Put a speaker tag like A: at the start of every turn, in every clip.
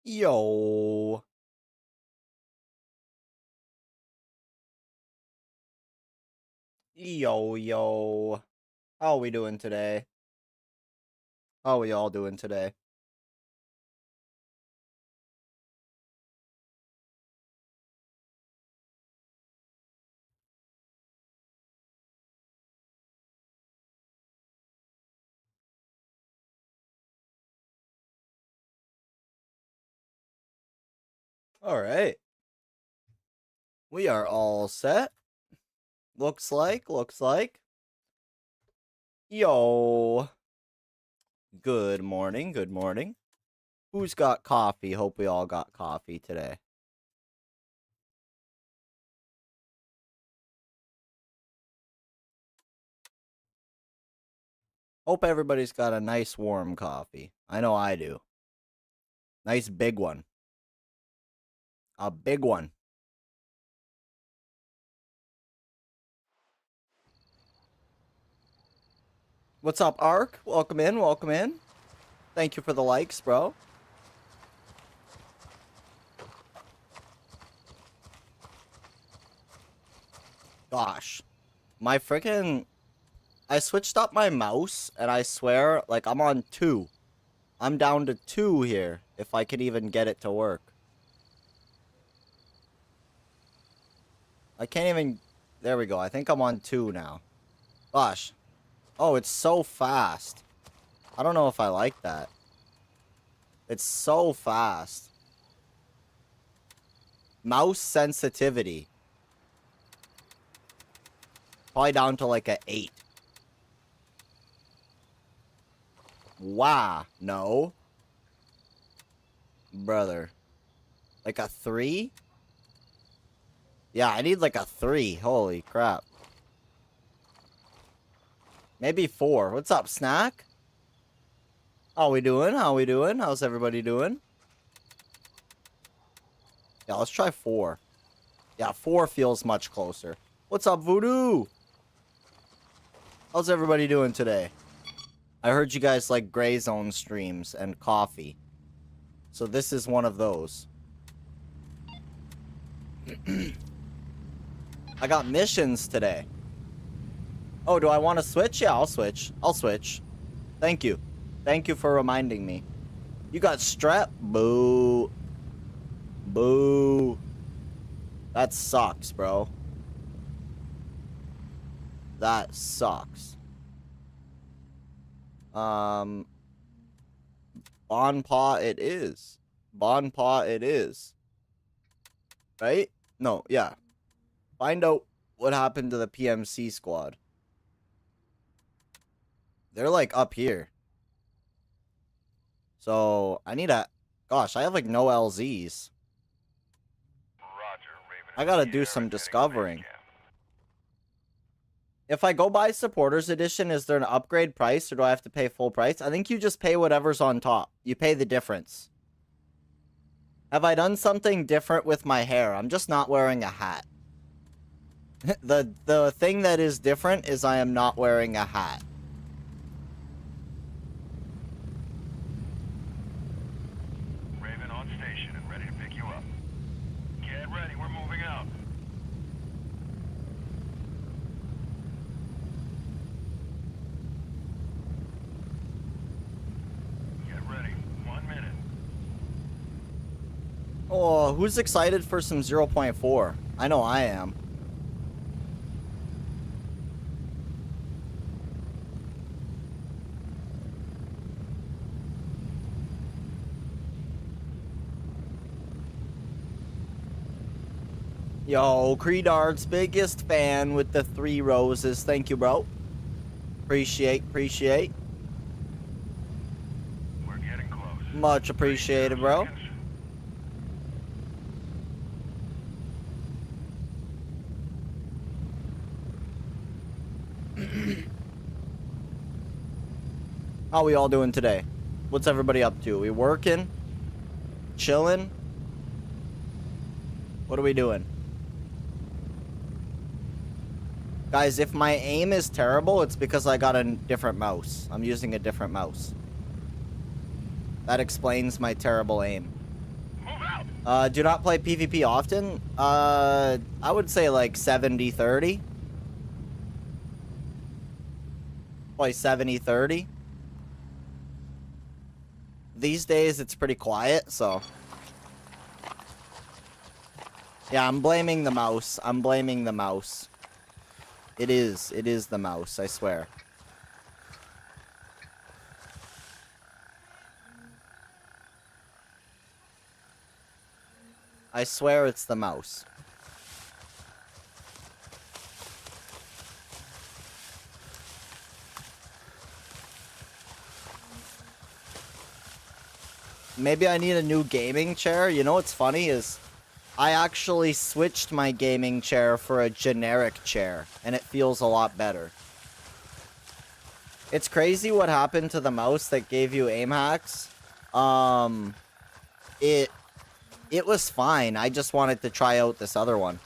A: Yo. Yo. How are we doing today? How are we all doing today? All right. We are all set. Looks like. Yo. Good morning. Good morning. Who's got coffee? Hope we all got coffee today. Hope everybody's got a nice warm coffee. I know I do. Nice big one. A big one. What's up, Ark? Welcome in. Welcome in. Thank you for the likes, bro. Gosh. My freaking... I switched up my mouse, and I swear, like, I'm on 2. I'm down to 2 here, if I could even get it to work. I can't even... There we go. I think I'm on 2 now. Gosh. Oh, it's so fast. I don't know if I like that. It's so fast. Mouse sensitivity. Probably down to like a 8. Wow. No. Brother. Like a 3? Yeah, I need like a 3. Holy crap. Maybe 4. What's up, Snack? How we doing? How we doing? How's everybody doing? Yeah, let's try 4. Yeah, 4 feels much closer. What's up, Voodoo? How's everybody doing today? I heard you guys like Gray Zone streams and coffee. So this is one of those. I got missions today. Oh, do I want to switch? Yeah, I'll switch. I'll switch. Thank you. Thank you for reminding me. You got strep? Boo. Boo. That sucks, bro. That sucks. Bon Pa it is. Bon Pa it is. Right? No, yeah. Find out what happened to the PMC squad. They're like up here. So I need a... Gosh, I have like no LZs. I gotta do some discovering. If I go buy Supporters Edition, is there an upgrade price or do I have to pay full price? I think you just pay whatever's on top. You pay the difference. Have I done something different with my hair? I'm just not wearing a hat. The thing that is different is I am not wearing a hat.
B: Raven on station and ready to pick you up. Get ready, we're moving out. Get ready, 1 minute.
A: Oh, who's excited for some 0.4? I know I am. Yo, Credard's biggest fan with the 3 roses. Thank you, bro. Appreciate.
B: We're getting close.
A: Much appreciated, bro. How we all doing today? What's everybody up to? We working? Chilling? What are we doing? Guys, if my aim is terrible, it's because I got a different mouse. I'm using a different mouse. That explains my terrible aim. Do not play PvP often? I would say like 70-30. Play 70-30. These days, it's pretty quiet, so... Yeah, I'm blaming the mouse. I'm blaming the mouse. It is the mouse, I swear. I swear it's the mouse. Maybe I need a new gaming chair. You know what's funny is I actually switched my gaming chair for a generic chair, and it feels a lot better. It's crazy what happened to the mouse that gave you aim hacks. It was fine. I just wanted to try out this other one.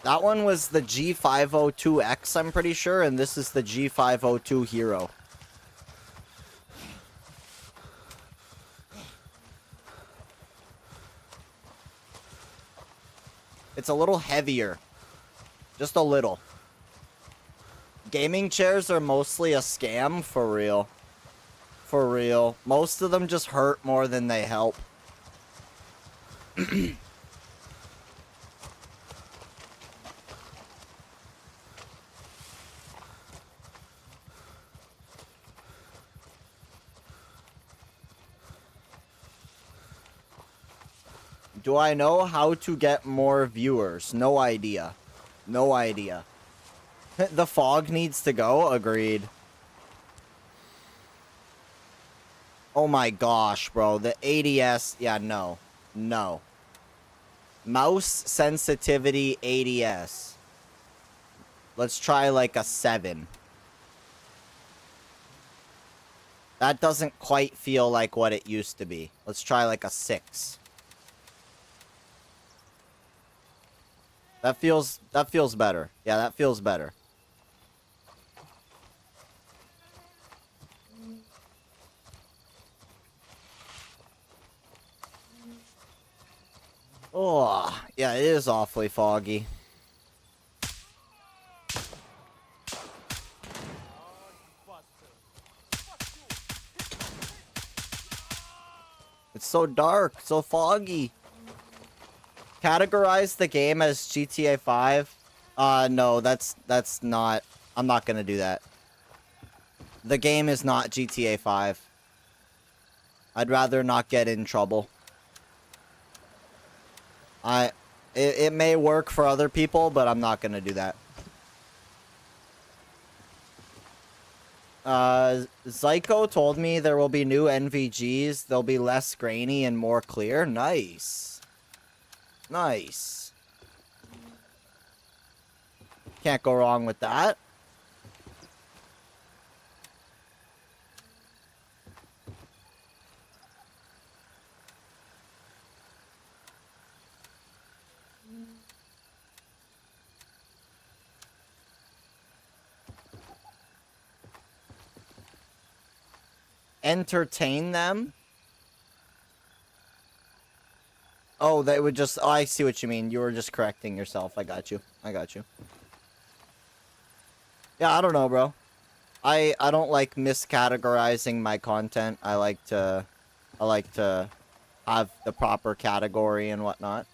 A: That one was the G502X, I'm pretty sure, and this is the G502 Hero. It's a little heavier. Just a little. Gaming chairs are mostly a scam, for real. For real. Most of them just hurt more than they help. Do I know how to get more viewers? No idea. No idea. The fog needs to go? Agreed. Oh my gosh, bro. The ADS... Yeah, no. No. Mouse sensitivity ADS. Let's try like a 7. That doesn't quite feel like what it used to be. Let's try like a 6. That feels better. Yeah, that feels better. Oh, yeah, it is awfully foggy. It's so dark, so foggy. Categorize the game as GTA 5? No, that's not... I'm not gonna do that. The game is not GTA 5. I'd rather not get in trouble. It may work for other people, but I'm not gonna do that. Zyko told me there will be new NVGs. They'll be less grainy and more clear. Nice. Nice. Can't go wrong with that. Entertain them? Oh, they would just... Oh, I see what you mean. You were just correcting yourself. I got you. I got you. Yeah, I don't know, bro. I don't like miscategorizing my content. I like to have the proper category and whatnot.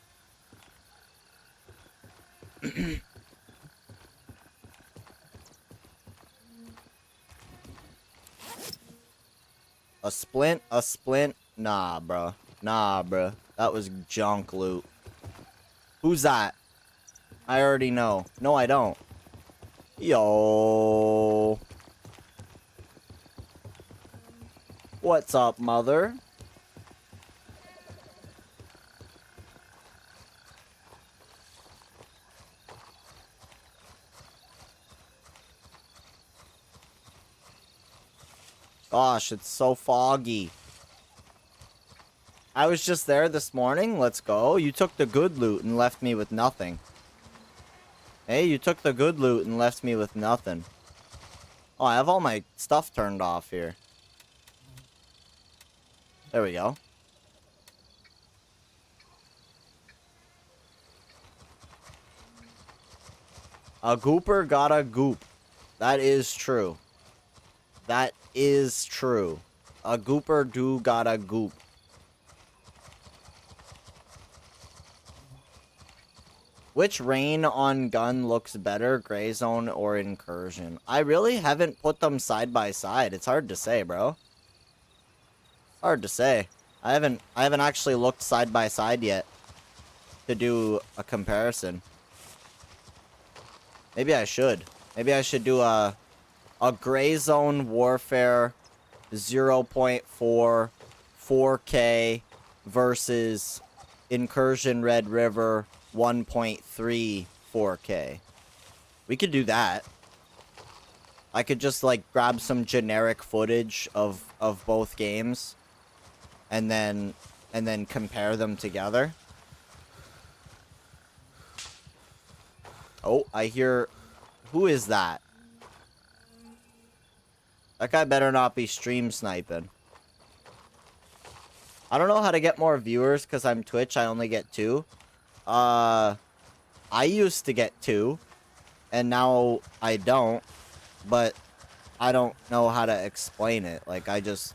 A: A splint? Nah, bro. Nah, bro. That was junk loot. Who's that? I already know. No, I don't. Yo. What's up, mother? Gosh, it's so foggy. I was just there this morning. Let's go. You took the good loot and left me with nothing. Hey, you took the good loot and left me with nothing. Oh, I have all my stuff turned off here. There we go. A gooper gotta goop. That is true. That is true. A gooper do gotta goop. Which rain on gun looks better, Gray Zone or Incursion? I really haven't put them side by side. It's hard to say, bro. Hard to say. I haven't actually looked side by side yet to do a comparison. Maybe I should. Maybe I should do a Gray Zone Warfare 0.4 4K versus Incursion Red River 1.3 4K. We could do that. I could just like grab some generic footage of both games and then compare them together. Oh, I hear... Who is that? That guy better not be stream sniping. I don't know how to get more viewers because I'm Twitch. I only get 2. I used to get 2. And now I don't. But I don't know how to explain it. Like, I just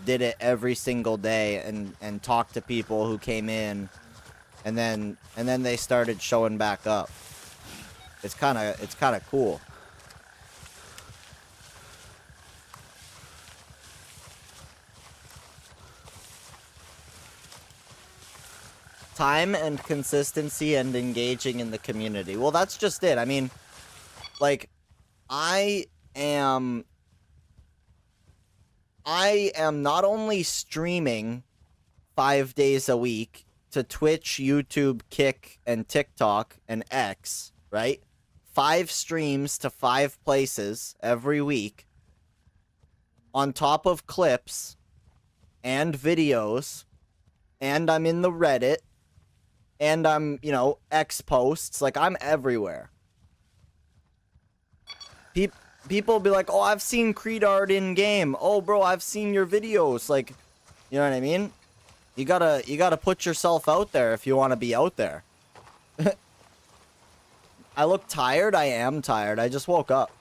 A: did it every single day and talked to people who came in. And then they started showing back up. It's kind of cool. Time and consistency and engaging in the community. Well, that's just it. I mean, like, I am not only streaming 5 days a week to Twitch, YouTube, Kick, and TikTok, and X, right? 5 streams to 5 places every week, on top of clips and videos, and I'm in the Reddit, and I'm, you know, X posts. Like, I'm everywhere. People will be like, oh, I've seen Credard in game. Oh, bro, I've seen your videos. Like, you know what I mean? You gotta put yourself out there if you want to be out there. I look tired. I am tired. I just woke up.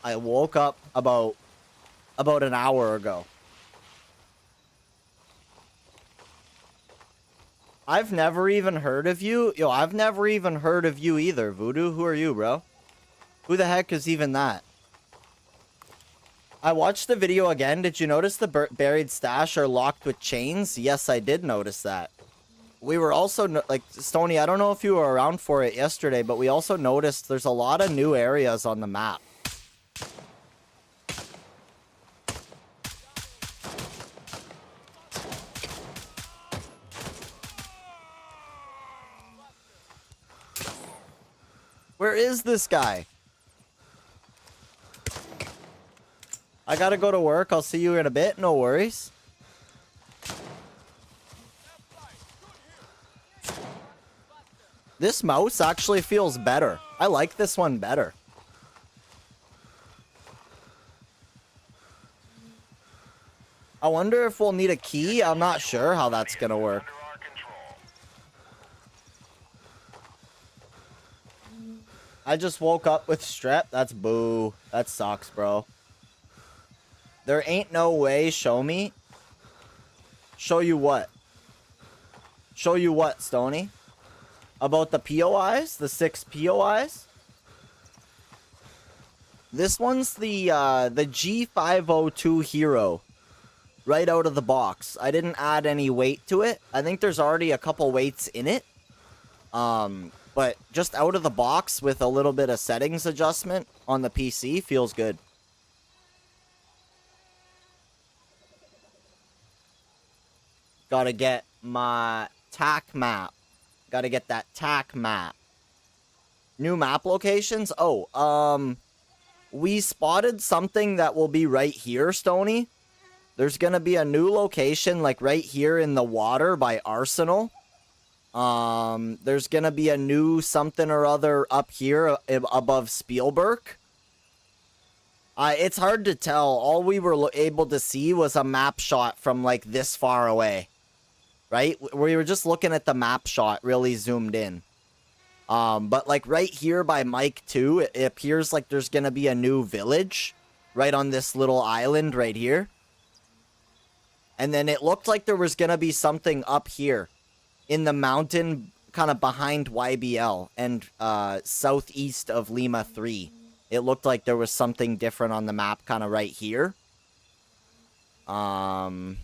A: I woke up about an hour ago. I've never even heard of you. Yo, I've never even heard of you either, Voodoo. Who are you, bro? Who the heck is even that? I watched the video again. Did you notice the buried stash are locked with chains? Yes, I did notice that. We were also, like, Stony, I don't know if you were around for it yesterday, but we also noticed there's a lot of new areas on the map. Where is this guy? I gotta go to work. I'll see you in a bit. No worries. This mouse actually feels better. I like this one better. I wonder if we'll need a key. I'm not sure how that's gonna work. I just woke up with strep. That's boo. That sucks, bro. There ain't no way. Show me. Show you what? Show you what, Stony? About the POIs? The 6 POIs? This one's the G502 Hero. Right out of the box. I didn't add any weight to it. I think there's already a couple weights in it. But just out of the box with a little bit of settings adjustment on the PC feels good. Gotta get my TAC map. Gotta get that TAC map. New map locations? Oh, we spotted something that will be right here, Stony. There's gonna be a new location, like right here in the water by Arsenal. There's gonna be a new something or other up here above Spielberg. It's hard to tell. All we were able to see was a map shot from like this far away. Right? We were just looking at the map shot really zoomed in. But like right here by Mike 2, it appears like there's gonna be a new village right on this little island right here. And then it looked like there was gonna be something up here in the mountain kind of behind YBL and southeast of Lima 3. It looked like there was something different on the map kind of right here. And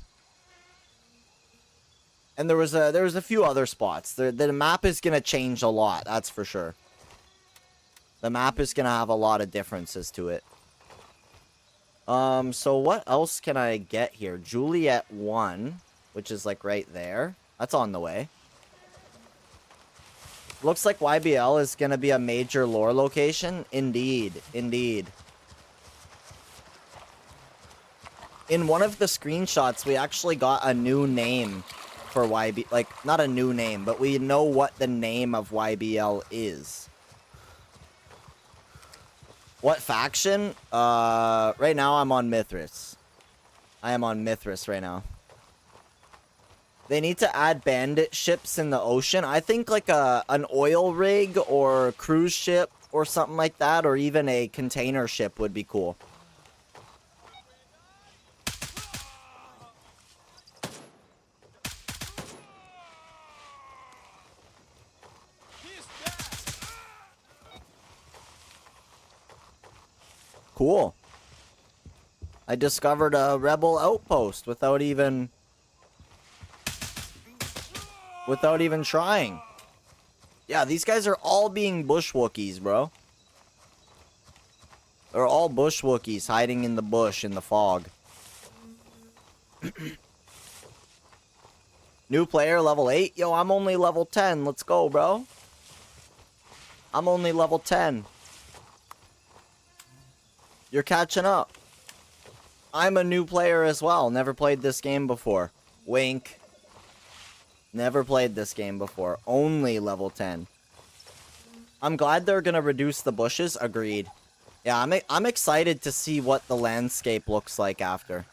A: there was a few other spots. The map is going to change a lot, that's for sure. The map is going to have a lot of differences to it. So what else can I get here? Juliet 1, which is like right there. That's on the way. Looks like YBL is going to be a major lore location. Indeed, indeed. In one of the screenshots, we actually got a new name for YB, like, not a new name, but we know what the name of YBL is. What faction? Right now I'm on Mithras. I am on Mithras right now. They need to add bandit ships in the ocean. I think like an oil rig or cruise ship or something like that, or even a container ship would be cool. Cool. I discovered a rebel outpost without even trying. Yeah, these guys are all being bush Wookiees, bro. They're all bush Wookiees hiding in the bush in the fog. New player, level 8. Yo, I'm only level 10. Let's go, bro. I'm only level 10. You're catching up. I'm a new player as well. Never played this game before. Wink. Never played this game before. Only level 10. I'm glad they're gonna reduce the bushes. Agreed. Yeah, I'm excited to see what the landscape looks like after.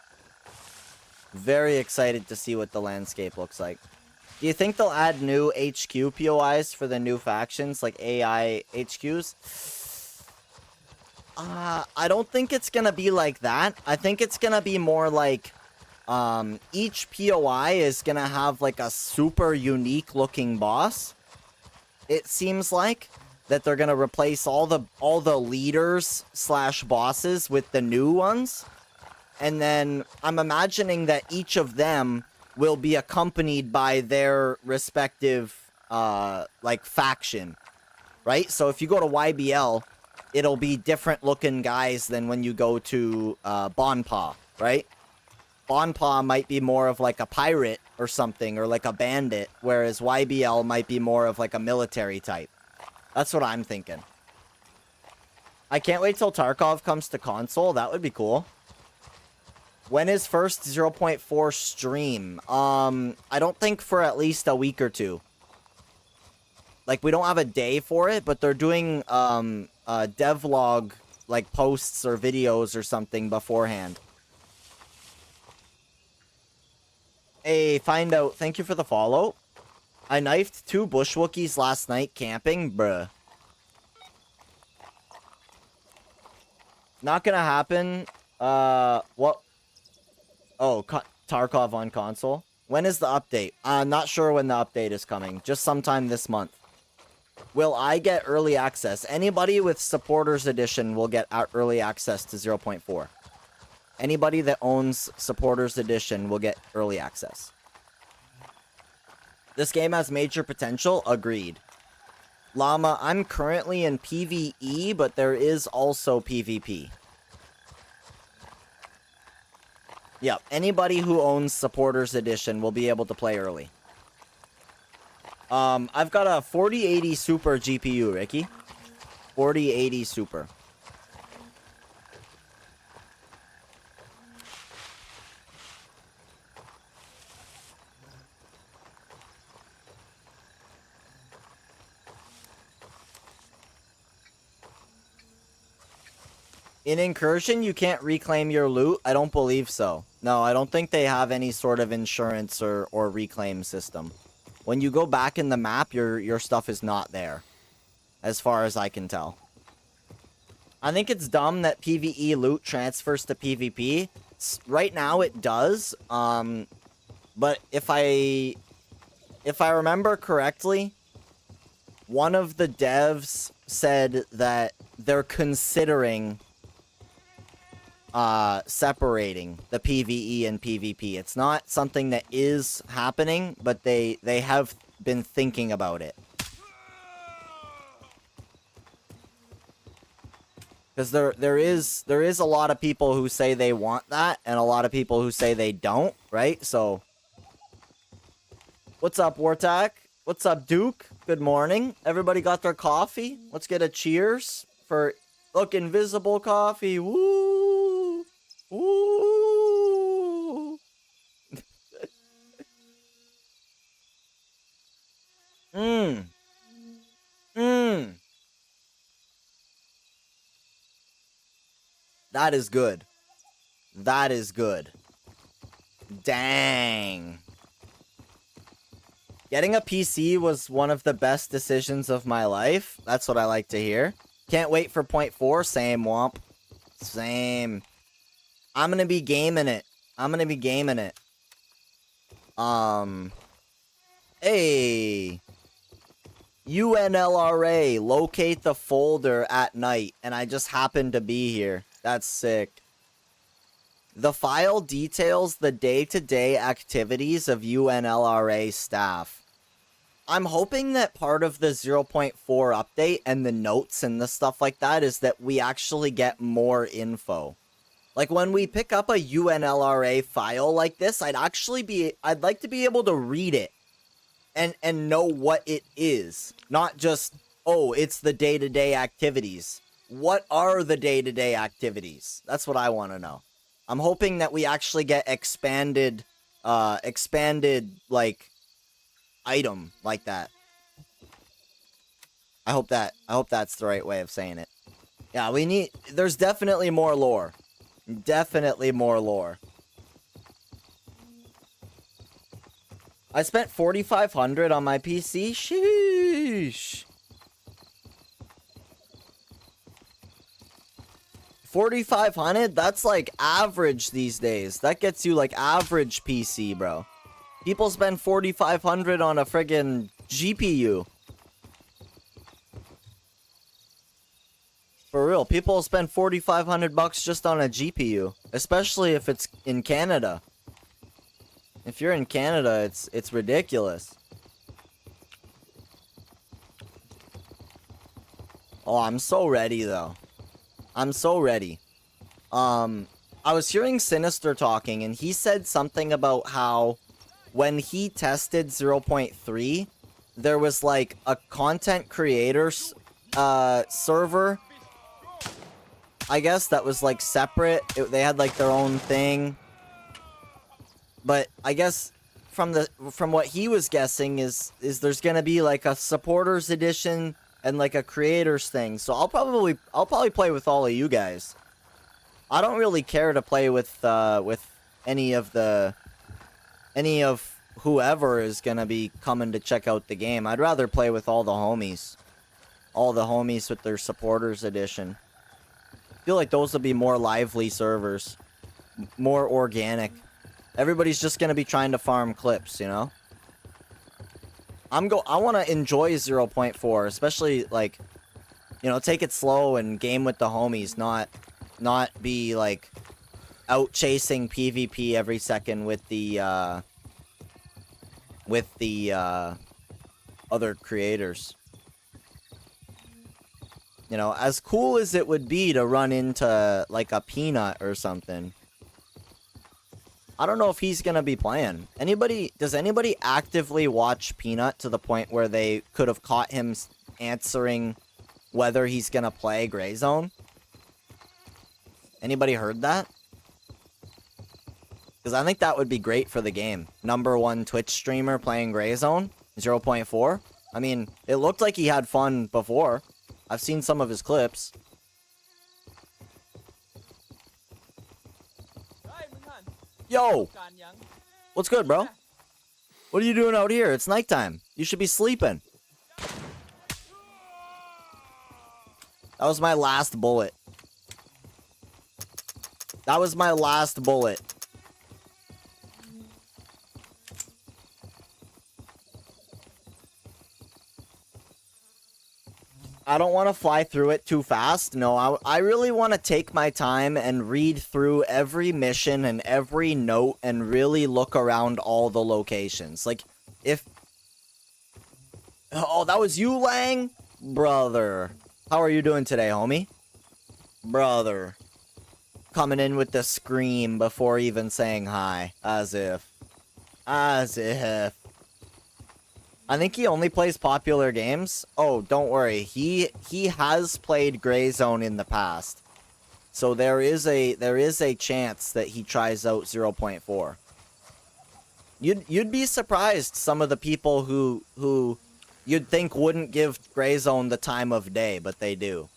A: Very excited to see what the landscape looks like. Do you think they'll add new HQ POIs for the new factions, like AI HQs? I don't think it's gonna be like that. I think it's gonna be more like, each POI is gonna have like a super unique looking boss. It seems like that they're gonna replace all the leaders / bosses with the new ones. And then I'm imagining that each of them will be accompanied by their respective, like faction, right? So if you go to YBL, it'll be different looking guys than when you go to Bonpa, right? Bonpa might be more of like a pirate or something, or like a bandit, whereas YBL might be more of like a military type. That's what I'm thinking. I can't wait till Tarkov comes to console. That would be cool. When is first 0.4 stream? I don't think for at least a week or two. Like, we don't have a day for it, but they're doing devlog, like, posts or videos or something beforehand. Hey, find out. Thank you for the follow. I knifed 2 bush Wookiees last night camping. Bruh. Not gonna happen. What? Oh, Tarkov on console. When is the update? I'm not sure when the update is coming. Just sometime this month. Will I get early access? Anybody with Supporters Edition will get early access to 0.4. Anybody that owns Supporters Edition will get early access. This game has major potential. Agreed. Llama, I'm currently in PvE, but there is also PvP. Yep, anybody who owns Supporters Edition will be able to play early. I've got a 4080 Super GPU, Ricky. 4080 Super. In Incursion, you can't reclaim your loot? I don't believe so. No, I don't think they have any sort of insurance or reclaim system. When you go back in the map, your stuff is not there. as far as I can tell. I think it's dumb that PvE loot transfers to PvP. Right now it does, but if I remember correctly, one of the devs said that they're considering separating the PvE and PvP. It's not something that is happening, but they have been thinking about it. Because there is a lot of people who say they want that, and a lot of people who say they don't, right? So, what's up, Wartak? What's up, Duke? Good morning. Everybody got their coffee? Let's get a cheers for, look, invisible coffee. Woo! Woo! Mmm. Mmm. That is good. That is good. Dang. Getting a PC was one of the best decisions of my life. That's what I like to hear. Can't wait for .4. Same, Womp. Same. I'm gonna be gaming it. I'm gonna be gaming it. Hey. UNLRA. Locate the folder at night. And I just happened to be here. That's sick. The file details the day-to-day activities of UNLRA staff. I'm hoping that part of the 0.4 update and the notes and the stuff like that is that we actually get more info. Like when we pick up a UNLRA file like this, I'd like to be able to read it and know what it is. Not just, oh, it's the day-to-day activities. What are the day-to-day activities? That's what I want to know. I'm hoping that we actually get expanded, like, item like that. I hope that's the right way of saying it. Yeah, there's definitely more lore. Definitely more lore. I spent $4,500 on my PC. Sheesh. 4,500? That's like average these days. That gets you like average PC, bro. People spend 4,500 on a friggin' GPU. For real, people spend 4,500 bucks just on a GPU, especially if it's in Canada. If you're in Canada, it's ridiculous. Oh, I'm so ready though. I'm so ready. I was hearing Sinister talking, and he said something about how when he tested 0.3, there was like a content creators server, I guess, that was like separate. They had like their own thing. But I guess from what he was guessing is there's gonna be like a supporters edition and like a creators thing. So I'll probably play with all of you guys. I don't really care to play with any of whoever is gonna be coming to check out the game. I'd rather play with all the homies. All the homies with their supporters edition. I feel like those will be more lively servers. More organic. Everybody's just gonna be trying to farm clips, you know? I want to enjoy 0.4, especially, like, you know, take it slow and game with the homies, not be, like, out chasing PvP every second with the other creators. You know, as cool as it would be to run into, like, a Peanut or something, I don't know if he's gonna be playing. Does anybody actively watch Peanut to the point where they could have caught him answering whether he's gonna play Gray Zone? Anybody heard that? Because I think that would be great for the game. #1 Twitch streamer playing Gray Zone, 0.4. I mean, it looked like he had fun before. I've seen some of his clips. Yo! What's good, bro? What are you doing out here? It's nighttime. You should be sleeping. That was my last bullet. That was my last bullet. I don't want to fly through it too fast. No, I really want to take my time and read through every mission and every note and really look around all the locations. Like, if... Oh, that was you, Lang? Brother. How are you doing today, homie? Brother. Coming in with the scream before even saying hi. As if. As if. I think he only plays popular games. Oh, don't worry. He has played Gray Zone in the past. So there is a chance that he tries out 0.4. You'd be surprised some of the people who you'd think wouldn't give Gray Zone the time of day, but they do.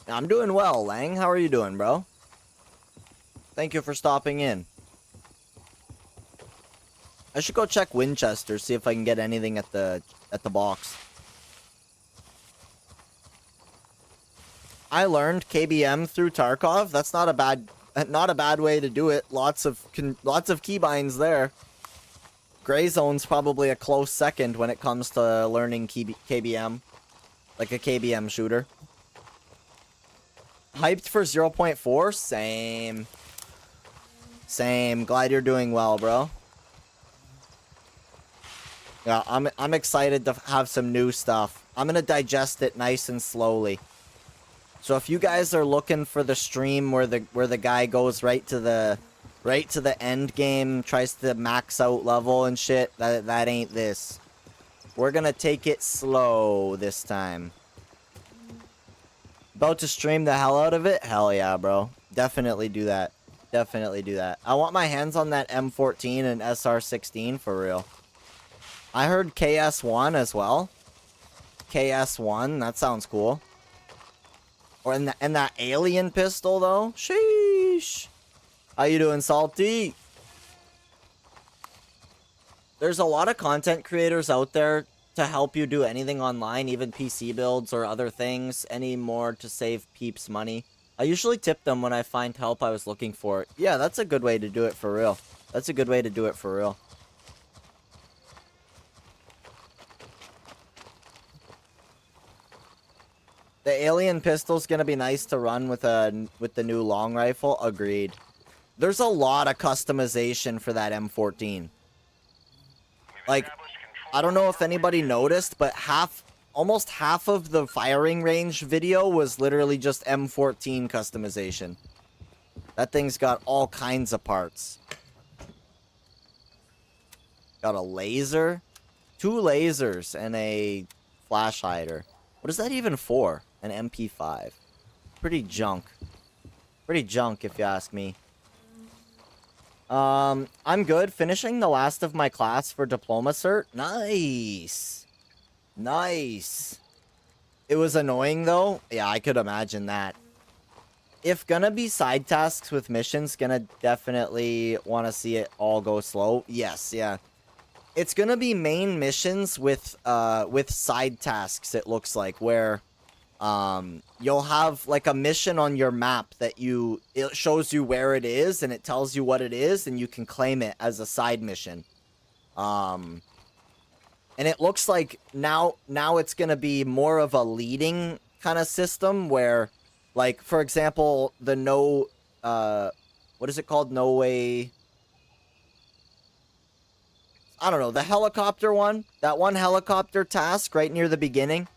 A: I'm doing well, Lang. How are you doing, bro? Thank you for stopping in. I should go check Winchester, see if I can get anything at the box. I learned KBM through Tarkov. That's not a bad way to do it. Lots of keybinds there. Gray Zone's probably a close second when it comes to learning KBM, like a KBM shooter. Hyped for 0.4? Same. Same. Glad you're doing well, bro. Yeah, I'm excited to have some new stuff. I'm gonna digest it nice and slowly. So if you guys are looking for the stream where the guy goes right to the end game, tries to max out level and shit, that ain't this. We're gonna take it slow this time. About to stream the hell out of it? Hell yeah, bro. Definitely do that. Definitely do that. I want my hands on that M14 and SR16 for real. I heard KS1 as well. KS1, that sounds cool. Or and that alien pistol though. Sheesh. How you doing, Salty? There's a lot of content creators out there to help you do anything online, even PC builds or other things, any more to save peeps money. I usually tip them when I find help I was looking for. Yeah, that's a good way to do it for real. That's a good way to do it for real. The alien pistol's gonna be nice to run with the new long rifle. Agreed. There's a lot of customization for that M14. Like, I don't know if anybody noticed, but almost half of the firing range video was literally just M14 customization. That thing's got all kinds of parts. Got a laser, 2 lasers, and a flash hider. What is that even for? An MP5. Pretty junk. Pretty junk, if you ask me. I'm good. Finishing the last of my class for diploma cert. Nice. Nice. It was annoying, though. Yeah, I could imagine that. If gonna be side tasks with missions, gonna definitely want to see it all go slow. Yes, yeah. It's gonna be main missions with side tasks, it looks like, where you'll have like a mission on your map that it shows you where it is and it tells you what it is and you can claim it as a side mission. And it looks like now it's gonna be more of a leading kind of system where, like, for example, the what is it called? No way. I don't know, the helicopter one. That one helicopter task right near the beginning.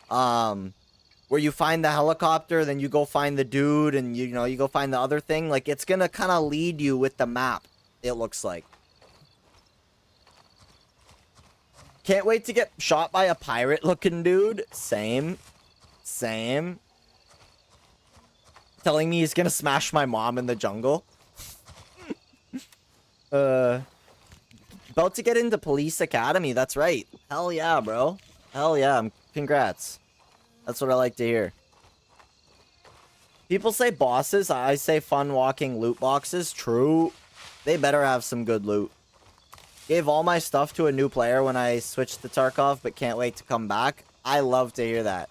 A: Where you find the helicopter, then you go find the dude, and you go find the other thing. Like, it's gonna kind of lead you with the map, it looks like. Can't wait to get shot by a pirate-looking dude. Same. Same. Telling me he's gonna smash my mom in the jungle. About to get into police academy, that's right. Hell yeah, bro. Hell yeah, congrats. That's what I like to hear. People say bosses, I say fun walking loot boxes. True. They better have some good loot. Gave all my stuff to a new player when I switched to Tarkov, but can't wait to come back. I love to hear that.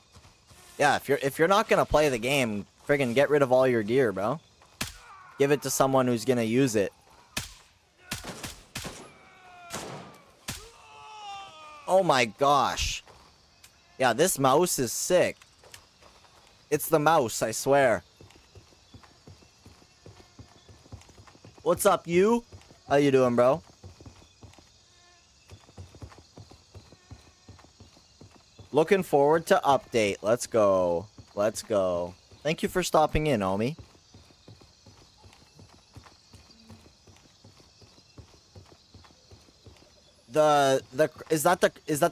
A: Yeah, if you're not gonna play the game, friggin' get rid of all your gear, bro. Give it to someone who's gonna use it. Oh my gosh. Yeah, this mouse is sick. It's the mouse, I swear. What's up, you? How you doing, bro? Looking forward to update. Let's go. Let's go. Thank you for stopping in, Omi. Is that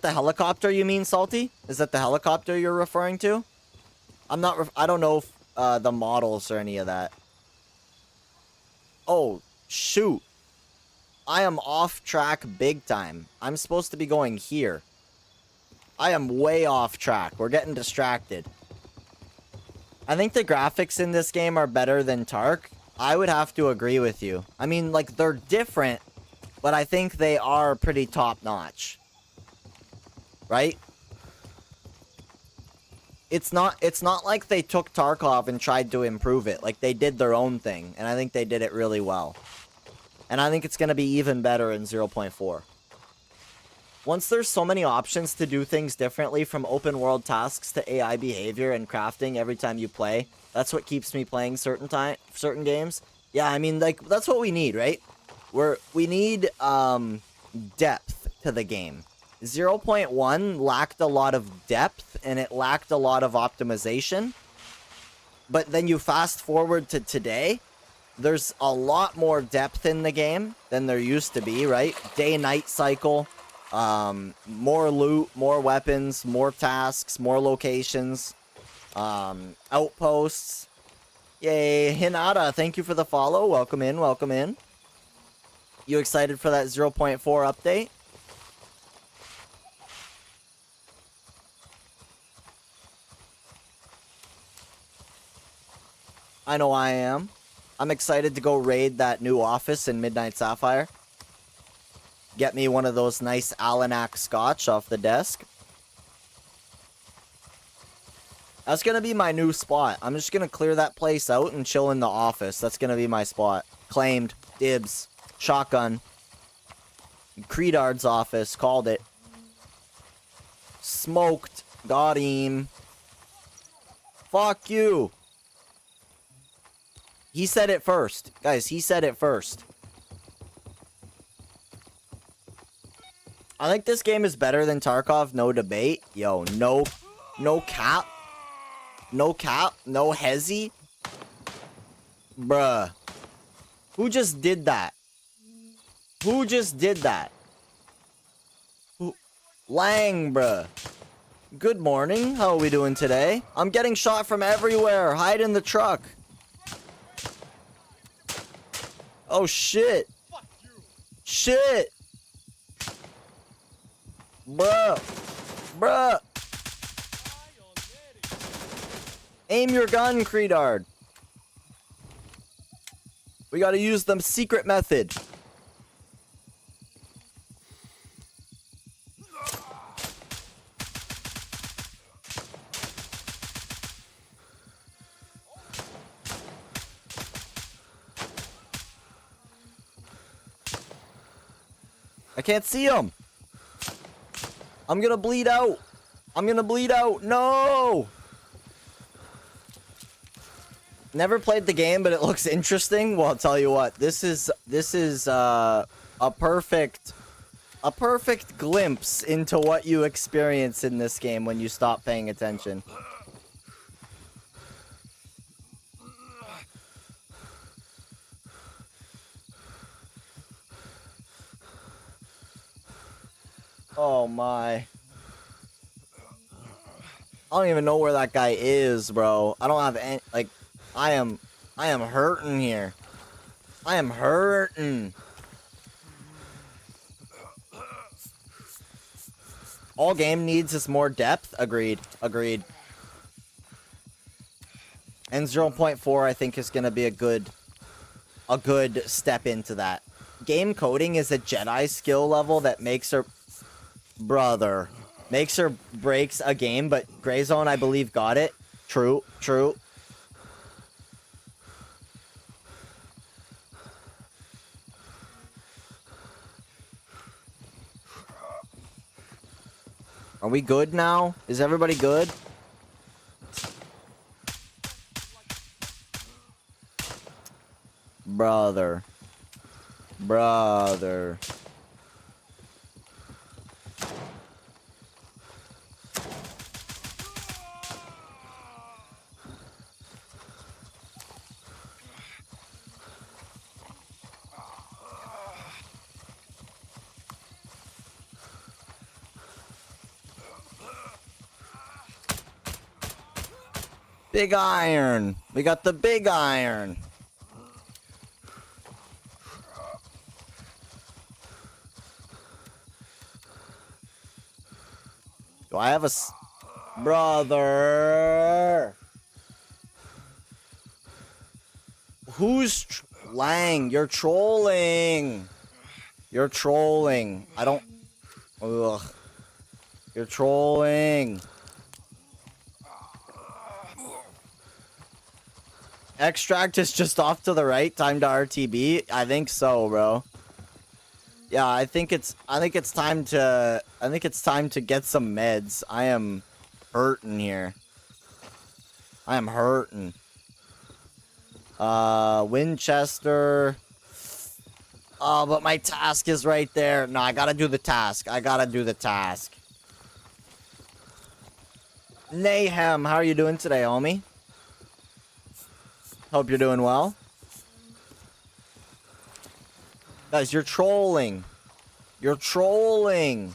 A: the helicopter you mean, Salty? Is that the helicopter you're referring to? I don't know if, the models or any of that. Oh, shoot. I am off track big time. I'm supposed to be going here. I am way off track. We're getting distracted. I think the graphics in this game are better than Tark. I would have to agree with you. I mean, like, they're different, but I think they are pretty top-notch. Right? It's not like they took Tarkov and tried to improve it. Like, they did their own thing, and I think they did it really well. And I think it's going to be even better in 0.4. Once there's so many options to do things differently, from open world tasks to AI behavior and crafting every time you play, that's what keeps me playing certain games. Yeah, I mean, like, that's what we need, right? We need depth to the game. 0.1 lacked a lot of depth, and it lacked a lot of optimization. But then you fast forward to today, there's a lot more depth in the game than there used to be, right? Day-night cycle, more loot, more weapons, more tasks, more locations, outposts. Yay, Hinata, thank you for the follow. Welcome in, welcome in. You excited for that 0.4 update? I know I am. I'm excited to go raid that new office in Midnight Sapphire. Get me one of those nice Alanak scotch off the desk. That's gonna be my new spot. I'm just gonna clear that place out and chill in the office. That's gonna be my spot. Claimed. Dibs. Shotgun. Credard's office. Called it. Smoked. Got him. Fuck you. He said it first. Guys, he said it first. I think this game is better than Tarkov, no debate. Yo, no cap. No cap, no hezzy. Bruh. Who just did that? Who just did that? Lang, bruh. Good morning. How are we doing today? I'm getting shot from everywhere. Hide in the truck. Oh, shit. Shit. Bruh. Bruh. Aim your gun, Credard. We gotta use the secret method. I can't see him. I'm gonna bleed out. I'm gonna bleed out. No! Never played the game, but it looks interesting. Well, I'll tell you what. This is a perfect glimpse into what you experience in this game when you stop paying attention. Oh my. I don't even know where that guy is, bro. I don't have any, like, I am hurting here. I am hurting. All game needs is more depth. Agreed. Agreed. And 0.4 I think is going to be a good step into that. game coding is a Jedi skill level that makes or breaks a game, but Gray Zone, I believe, got it. True, true. Are we good now? Is everybody good? Brother. Brother. Big iron. We got the big iron. Do I have a brother? Who's Lang? You're trolling. You're trolling. I don't. Ugh. You're trolling. Extract is just off to the right. Time to RTB. I think so, bro. Yeah, I think it's time to get some meds. I am hurting here. I am hurting. Winchester. Oh, but my task is right there. No, I gotta do the task. I gotta do the task. Nayhem, how are you doing today, homie? Hope you're doing well. Guys, you're trolling. You're trolling.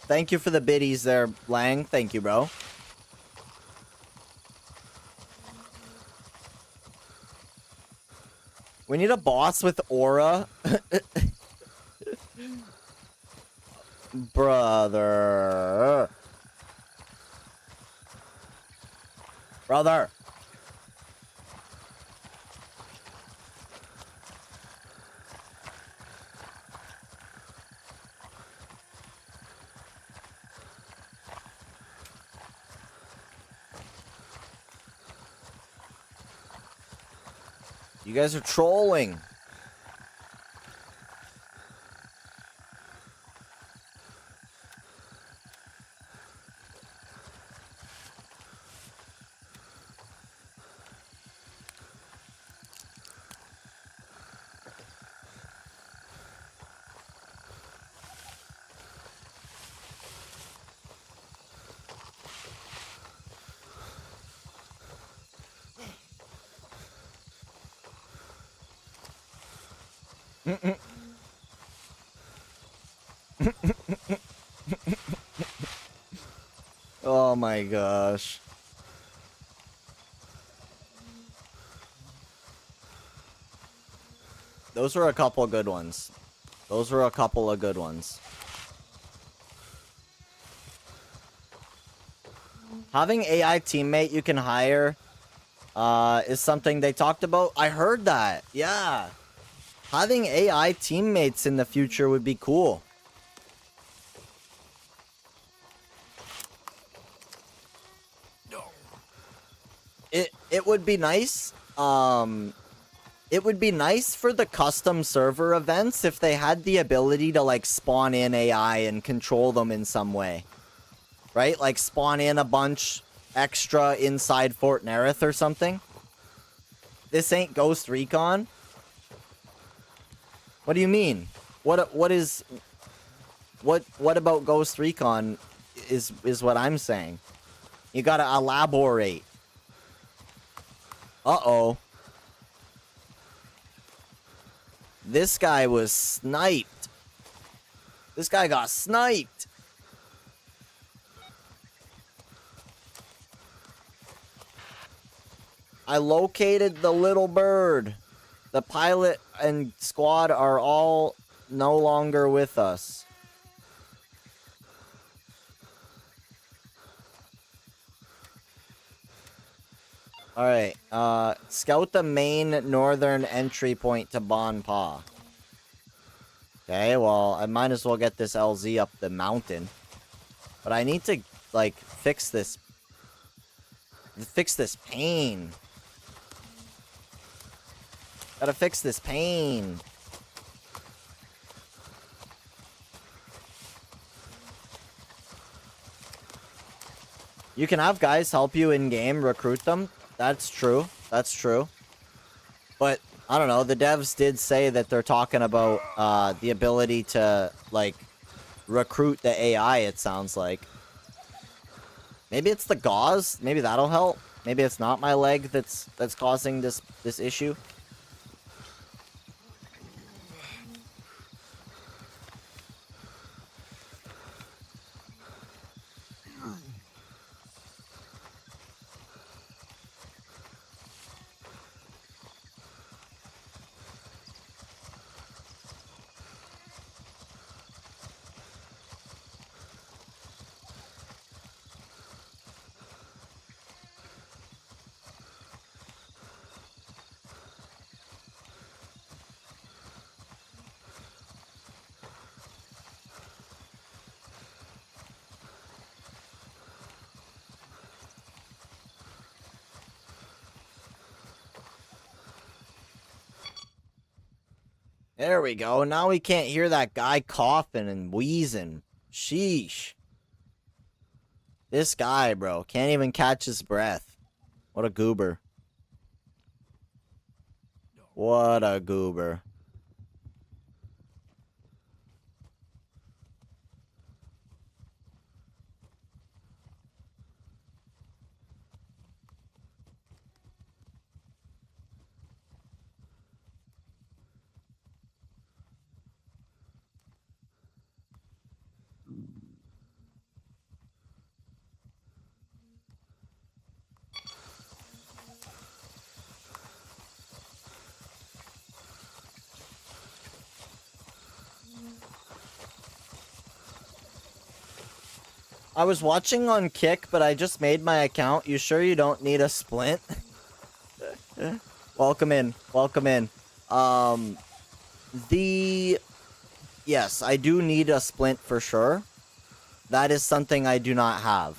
A: Thank you for the biddies there, Lang. Thank you, bro. We need a boss with aura. Brother. Brother. You guys are trolling. Oh my gosh. Those were a couple of good ones. Those were a couple of good ones. Having AI teammate you can hire is something they talked about. I heard that. Yeah. Having AI teammates in the future would be cool. It would be nice. It would be nice for the custom server events if they had the ability to like spawn in AI and control them in some way. Right? Like spawn in a bunch extra inside Fort Nerith or something. This ain't Ghost Recon. What do you mean? What about Ghost Recon is what I'm saying. You gotta elaborate. Uh-oh. This guy was sniped. This guy got sniped. I located the little bird. The pilot and squad are all no longer with us. Alright, scout the main northern entry point to Bon Pa. Okay, well, I might as well get this LZ up the mountain. But I need to, like, fix this pain. Gotta fix this pain. You can have guys help you in-game, recruit them. That's true. That's true. But, I don't know, the devs did say that they're talking about the ability to, like, recruit the AI, it sounds like. Maybe it's the gauze. Maybe that'll help. Maybe it's not my leg that's causing this issue. There we go. Now we can't hear that guy coughing and wheezing. Sheesh. This guy, bro, can't even catch his breath. What a goober. What a goober. I was watching on Kick, but I just made my account. You sure you don't need a splint? Welcome in. Welcome in. Yes, I do need a splint for sure. That is something I do not have.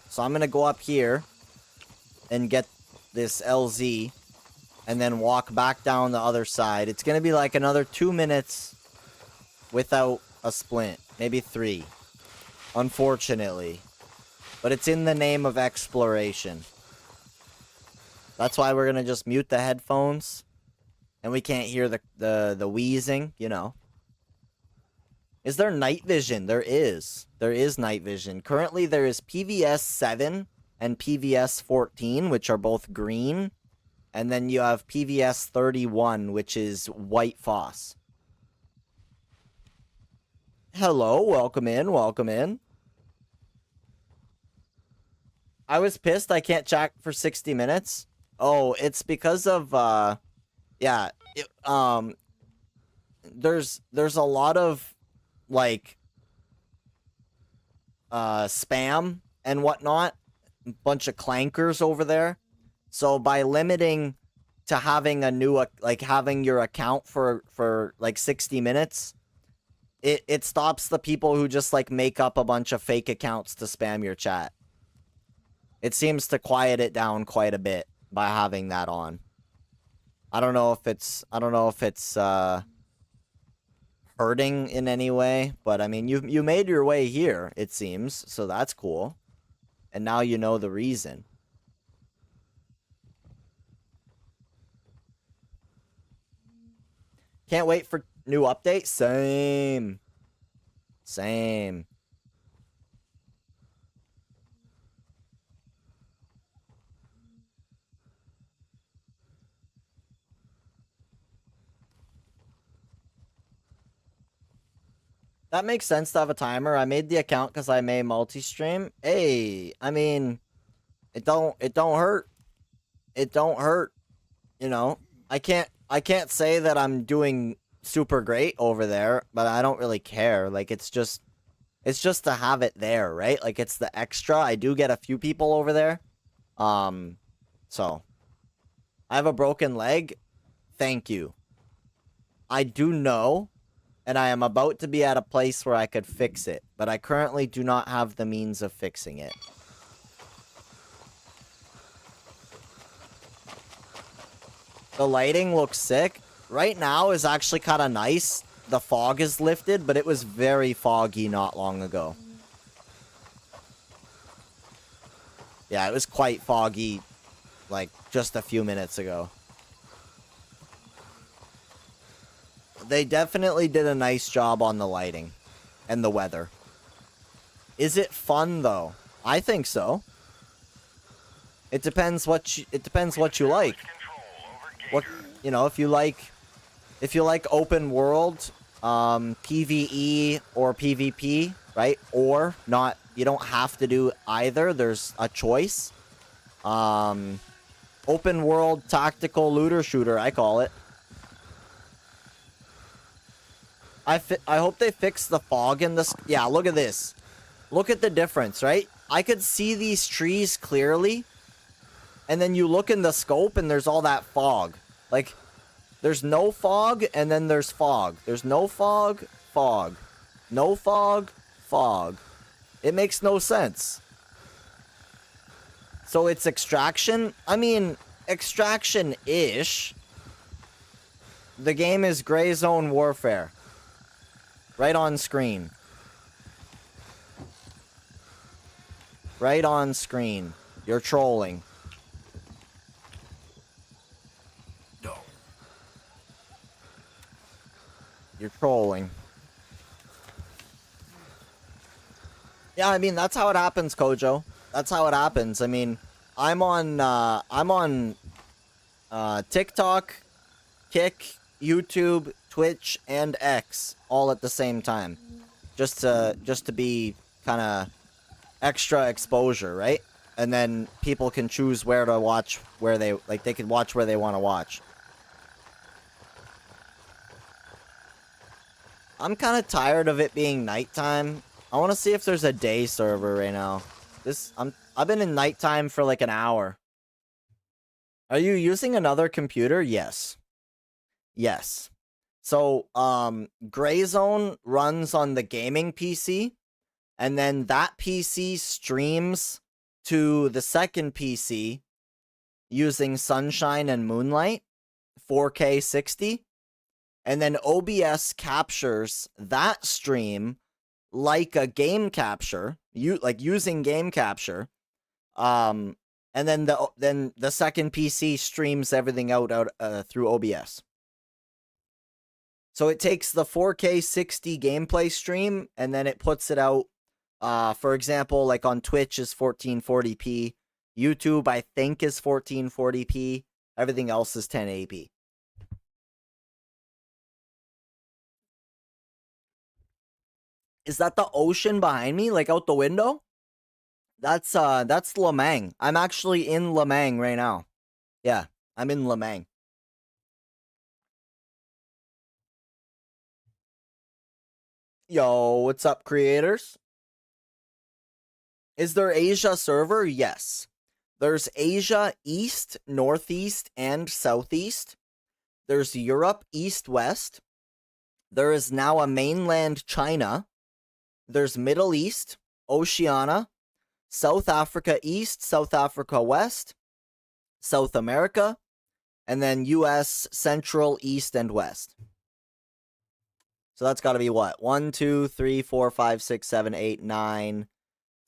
A: So I'm gonna go up here and get this LZ and then walk back down the other side. It's gonna be like another 2 minutes without a splint. Maybe 3. Unfortunately. But it's in the name of exploration. That's why we're gonna just mute the headphones. And we can't hear the wheezing, you know. Is there night vision? There is. There is night vision. Currently there is PVS 7 and PVS 14, which are both green. And then you have PVS 31, which is white phos. Hello, welcome in, welcome in. I was pissed I can't chat for 60 minutes. Oh, it's because of, yeah, there's a lot of, like, spam and whatnot. Bunch of clankers over there. So by limiting to having a new, like, having your account for like, 60 minutes, it stops the people who just, like, make up a bunch of fake accounts to spam your chat. It seems to quiet it down quite a bit by having that on. I don't know if it's hurting in any way, but I mean, you made your way here, it seems, so that's cool. And now you know the reason. Can't wait for new update. Same. Same. That makes sense to have a timer. I made the account because I may multi-stream. Hey, I mean, it don't hurt. It don't hurt. You know, I can't say that I'm doing super great over there, but I don't really care. Like, it's just to have it there, right? Like, it's the extra. I do get a few people over there. So, I have a broken leg. Thank you. I do know, and I am about to be at a place where I could fix it, but I currently do not have the means of fixing it. The lighting looks sick. Right now is actually kind of nice. The fog is lifted, but it was very foggy not long ago. Yeah, it was quite foggy, like, just a few minutes ago. They definitely did a nice job on the lighting and the weather. Is it fun, though? I think so. It depends what you like. What, you know, if you like open world, PvE or PvP, right? Or not, you don't have to do either. There's a choice. Open world tactical looter shooter, I call it. I hope they fix the fog in this. Yeah, look at this. Look at the difference, right? I could see these trees clearly. And then you look in the scope and there's all that fog. Like, there's no fog and then there's fog. There's no fog, fog. No fog, fog. It makes no sense. So it's extraction? I mean, extraction-ish. The game is Gray Zone Warfare. Right on screen. Right on screen. You're trolling.
B: No.
A: You're trolling. Yeah, I mean, that's how it happens, Kojo. That's how it happens. I mean, I'm on TikTok, Kick, YouTube, Twitch, and X all at the same time. Just to be kind of extra exposure, right? And then people can choose where to watch, where they can watch where they want to watch. I'm kind of tired of it being nighttime. I want to see if there's a day server right now. I've been in nighttime for like an hour. Are you using another computer? Yes. Yes. So, Gray Zone runs on the gaming PC, and then that PC streams to the second PC using Sunshine and Moonlight, 4K 60, and then OBS captures that stream like a game capture, using game capture, and then the second PC streams everything out through OBS. So it takes the 4K 60 gameplay stream and then it puts it out. For example, like on Twitch is 1440p, YouTube I think is 1440p, everything else is 1080p. Is that the ocean behind me, like out the window? That's Lemang. I'm actually in Lemang right now. Yeah, I'm in Lemang. Yo, what's up, creators? Is there Asia server? Yes. There's Asia East, Northeast, and Southeast. There's Europe East-West. There is now a mainland China. There's Middle East, Oceania, South Africa East, South Africa West, South America, and then US Central, East, and West. So that's got to be what? 1, 2, 3, 4, 5, 6, 7, 8, 9,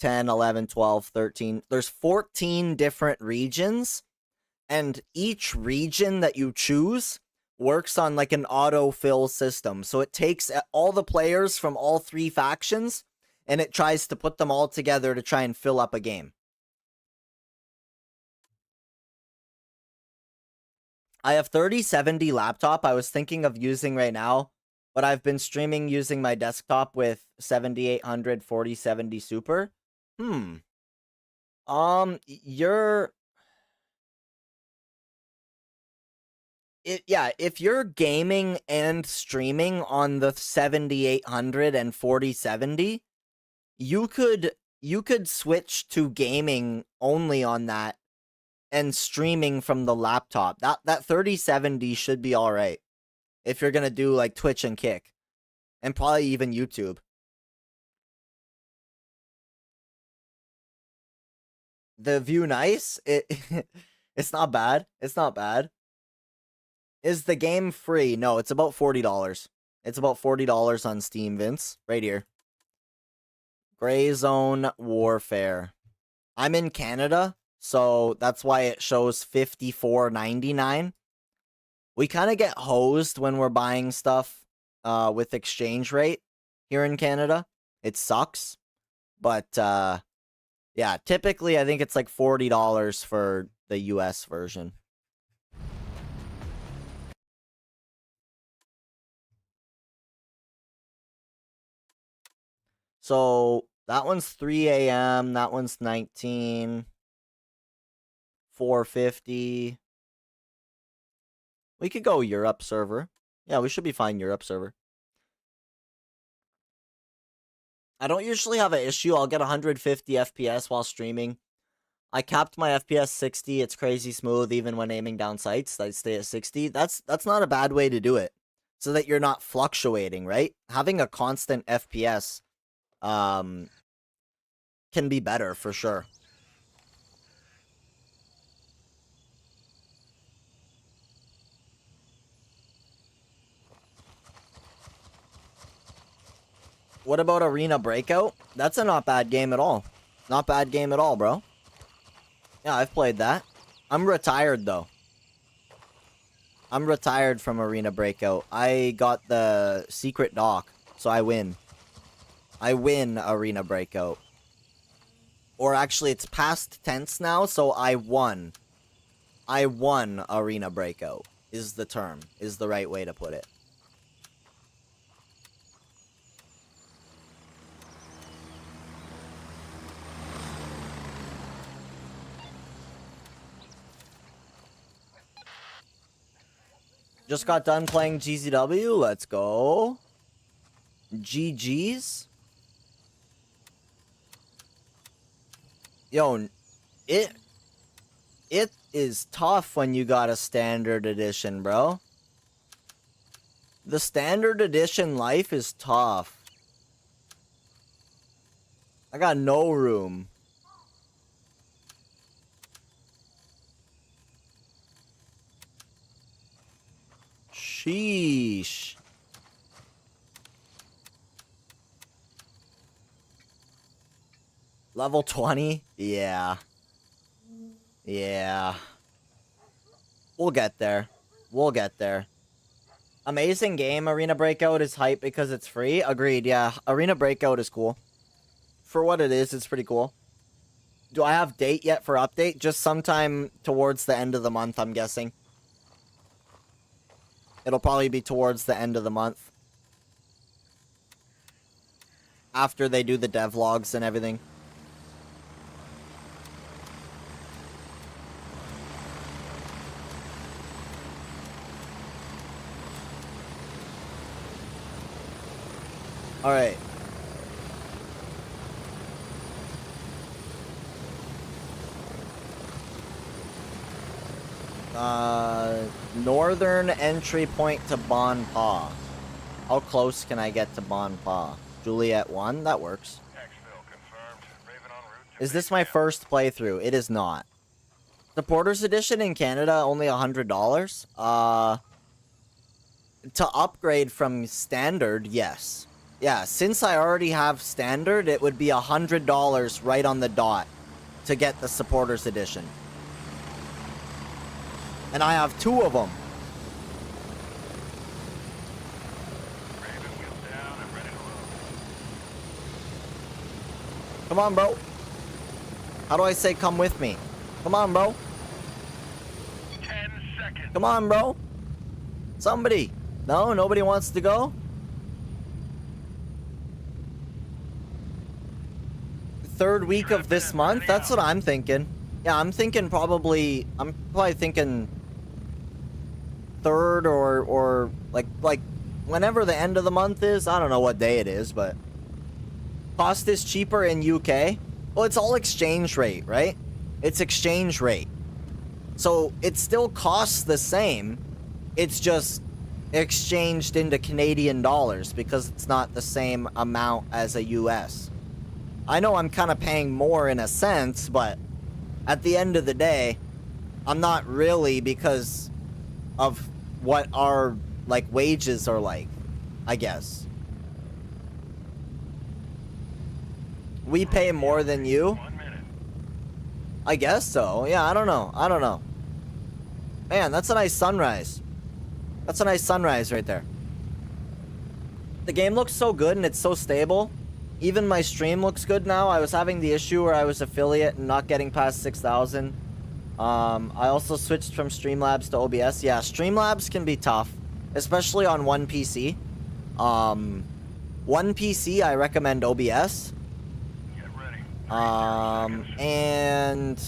A: 10, 11, 12, 13. There's 14 different regions, and each region that you choose works on like an autofill system. So it takes all the players from all three factions, and it tries to put them all together to try and fill up a game. I have 3070 laptop I was thinking of using right now, but I've been streaming using my desktop with 7800 4070 Super. If you're gaming and streaming on the 7800 and 4070, you could switch to gaming only on that and streaming from the laptop. That 3070 should be all right if you're gonna do like Twitch and Kick, and probably even YouTube. The view nice? It's not bad. It's not bad. Is the game free? No, it's about $40. It's about $40 on Steam, Vince. Right here. Gray Zone Warfare. I'm in Canada, so that's why it shows $54.99. We kind of get hosed when we're buying stuff with exchange rate here in Canada. It sucks. But, yeah, typically I think it's like $40 for the US version. So that one's 3 a.m. That one's 19. 450. We could go Europe server. Yeah, we should be fine Europe server. I don't usually have an issue. I'll get 150 FPS while streaming. I capped my FPS 60. It's crazy smooth even when aiming down sights. I stay at 60. That's not a bad way to do it. So that you're not fluctuating, right? Having a constant FPS can be better for sure. What about Arena Breakout? That's a not bad game at all. Not bad game at all, bro. Yeah, I've played that. I'm retired, though. I'm retired from Arena Breakout. I got the secret dock, so I win. I win Arena Breakout. Or actually, it's past tense now, so I won. I won Arena Breakout, is the term. Is the right way to put it. Just got done playing GZW. Let's go. GG's. Yo, it is tough when you got a standard edition, bro. The standard edition life is tough. I got no room. Sheesh. Level 20? Yeah. Yeah. We'll get there. We'll get there. Amazing game. Arena Breakout is hype because it's free. Agreed, yeah. Arena Breakout is cool. For what it is, it's pretty cool. Do I have date yet for update? Just sometime towards the end of the month, I'm guessing. It'll probably be towards the end of the month. After they do the devlogs and everything. Alright. Northern entry point to Bon Pa. How close can I get to Bon Pa? Juliet 1? That works. Is this my first playthrough? It is not. Supporters Edition in Canada, only $100? To upgrade from Standard, yes. Yeah, since I already have Standard, it would be $100 right on the dot to get the Supporters Edition. And I have 2 of them. Come on, bro. How do I say come with me? Come on, bro.
B: 10 seconds.
A: Come on, bro. Somebody. No, nobody wants to go? Third week of this month? That's what I'm thinking. Yeah, I'm probably thinking third or like whenever the end of the month is. I don't know what day it is, but cost is cheaper in UK. Well, it's all exchange rate, right? It's exchange rate. So it still costs the same. It's just exchanged into Canadian dollars because it's not the same amount as a US. I know I'm kind of paying more in a sense, but at the end of the day, I'm not really, because of what our, like, wages are like, I guess. We pay more than you?
B: 1 minute.
A: I guess so. Yeah, I don't know. I don't know. Man, that's a nice sunrise. That's a nice sunrise right there. The game looks so good and it's so stable. Even my stream looks good now. I was having the issue where I was affiliate and not getting past 6,000. I also switched from Streamlabs to OBS. Yeah, Streamlabs can be tough, especially on one PC. One PC, I recommend OBS.
B: Get ready.
A: And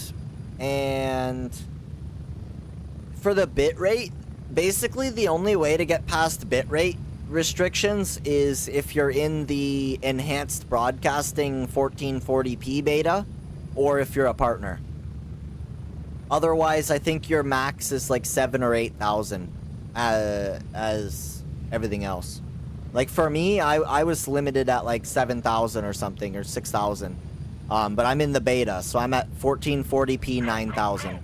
A: for the bitrate, basically the only way to get past bitrate restrictions is if you're in the enhanced broadcasting 1440p beta, or if you're a partner. Otherwise, I think your max is like 7,000 or 8,000 as everything else. Like for me, I was limited at like 7,000 or something, or 6,000. But I'm in the beta, so I'm at 1440p 9,000.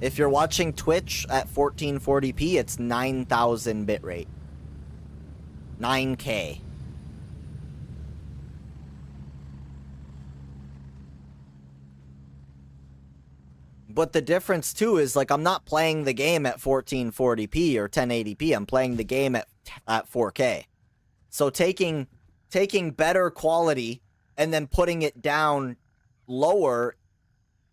A: If you're watching Twitch at 1440p, it's 9,000 bitrate. 9K. But the difference too is, like, I'm not playing the game at 1440p or 1080p. I'm playing the game at 4K. So taking better quality and then putting it down lower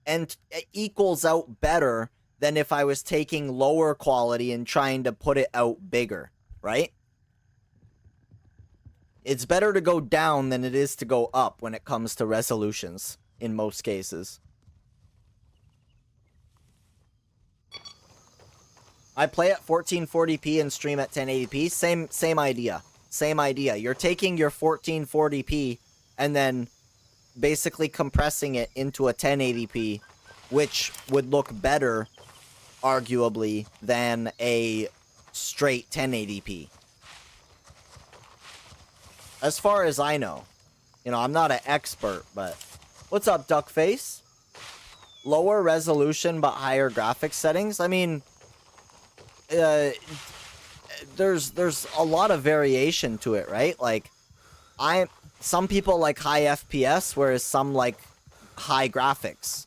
A: and it equals out better than if I was taking lower quality and trying to put it out bigger, right? It's better to go down than it is to go up when it comes to resolutions, in most cases. I play at 1440p and stream at 1080p. Same idea. Same idea. You're taking your 1440p and then basically compressing it into a 1080p, which would look better, arguably, than a straight 1080p. As far as I know. You know, I'm not an expert, but... What's up, Duckface? Lower resolution but higher graphics settings? I mean... there's a lot of variation to it, right? Like, some people like high FPS, whereas some like high graphics.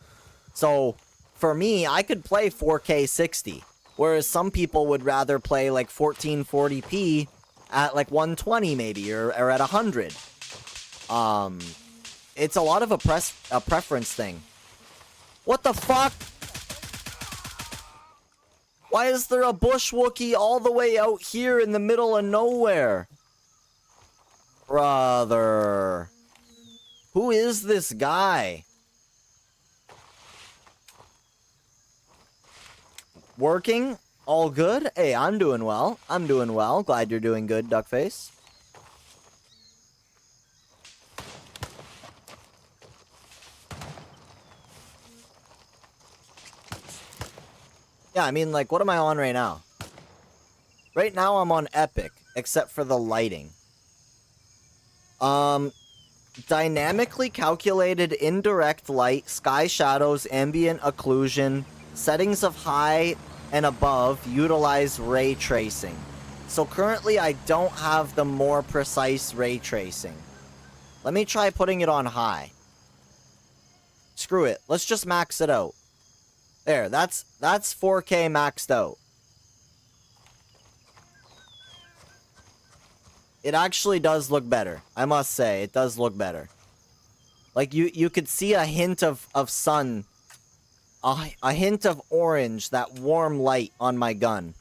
A: So, for me, I could play 4K 60, whereas some people would rather play like 1440p at like 120 maybe, or at 100. It's a lot of a preference thing. What the fuck? Why is there a bush Wookiee all the way out here in the middle of nowhere? Brother. Who is this guy? Working? All good? Hey, I'm doing well. I'm doing well. Glad you're doing good, Duckface. Yeah, I mean, like, what am I on right now? Right now, I'm on Epic, except for the lighting. Dynamically calculated indirect light, sky shadows, ambient occlusion, settings of high and above utilize ray tracing. So currently, I don't have the more precise ray tracing. Let me try putting it on high. Screw it. Let's just max it out. There, that's 4K maxed out. It actually does look better. I must say, it does look better. Like, you could see a hint of sun. A hint of orange, that warm light on my gun.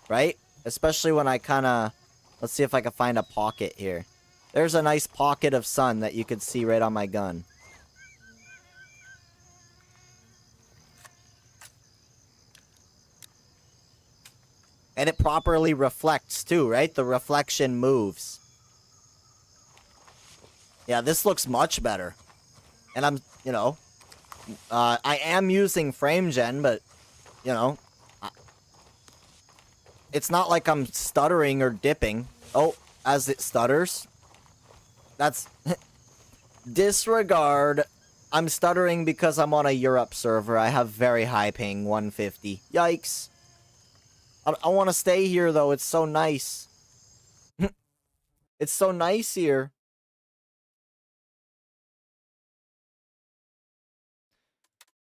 A: Right? Especially when I kind of... Let's see if I can find a pocket here. There's a nice pocket of sun that you could see right on my gun. And it properly reflects too, right? The reflection moves. Yeah, this looks much better. And I'm, you know, I am using FrameGen, but, you know, it's not like I'm stuttering or dipping. Oh, as it stutters. That's... disregard. I'm stuttering because I'm on a Europe server. I have very high ping, 150. Yikes. I want to stay here, though. It's so nice. It's so nice here.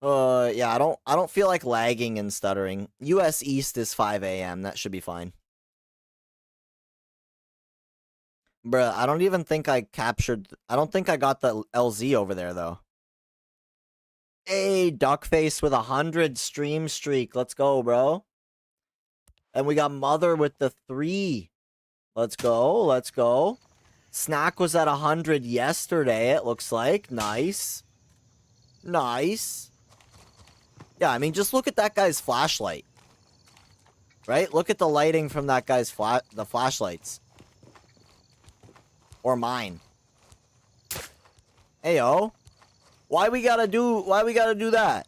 A: Yeah, I don't feel like lagging and stuttering. US East is 5 a.m. That should be fine. Bruh, I don't even think I captured... I don't think I got the LZ over there, though. Hey, Duckface with 100 stream streak. Let's go, bro. And we got Mother with the 3. Let's go, let's go. Snack was at 100 yesterday, it looks like. Nice. Nice. Yeah, I mean, just look at that guy's flashlight. Right? Look at the lighting from that guy's the flashlights. Or mine. Heyo. Why we gotta do that?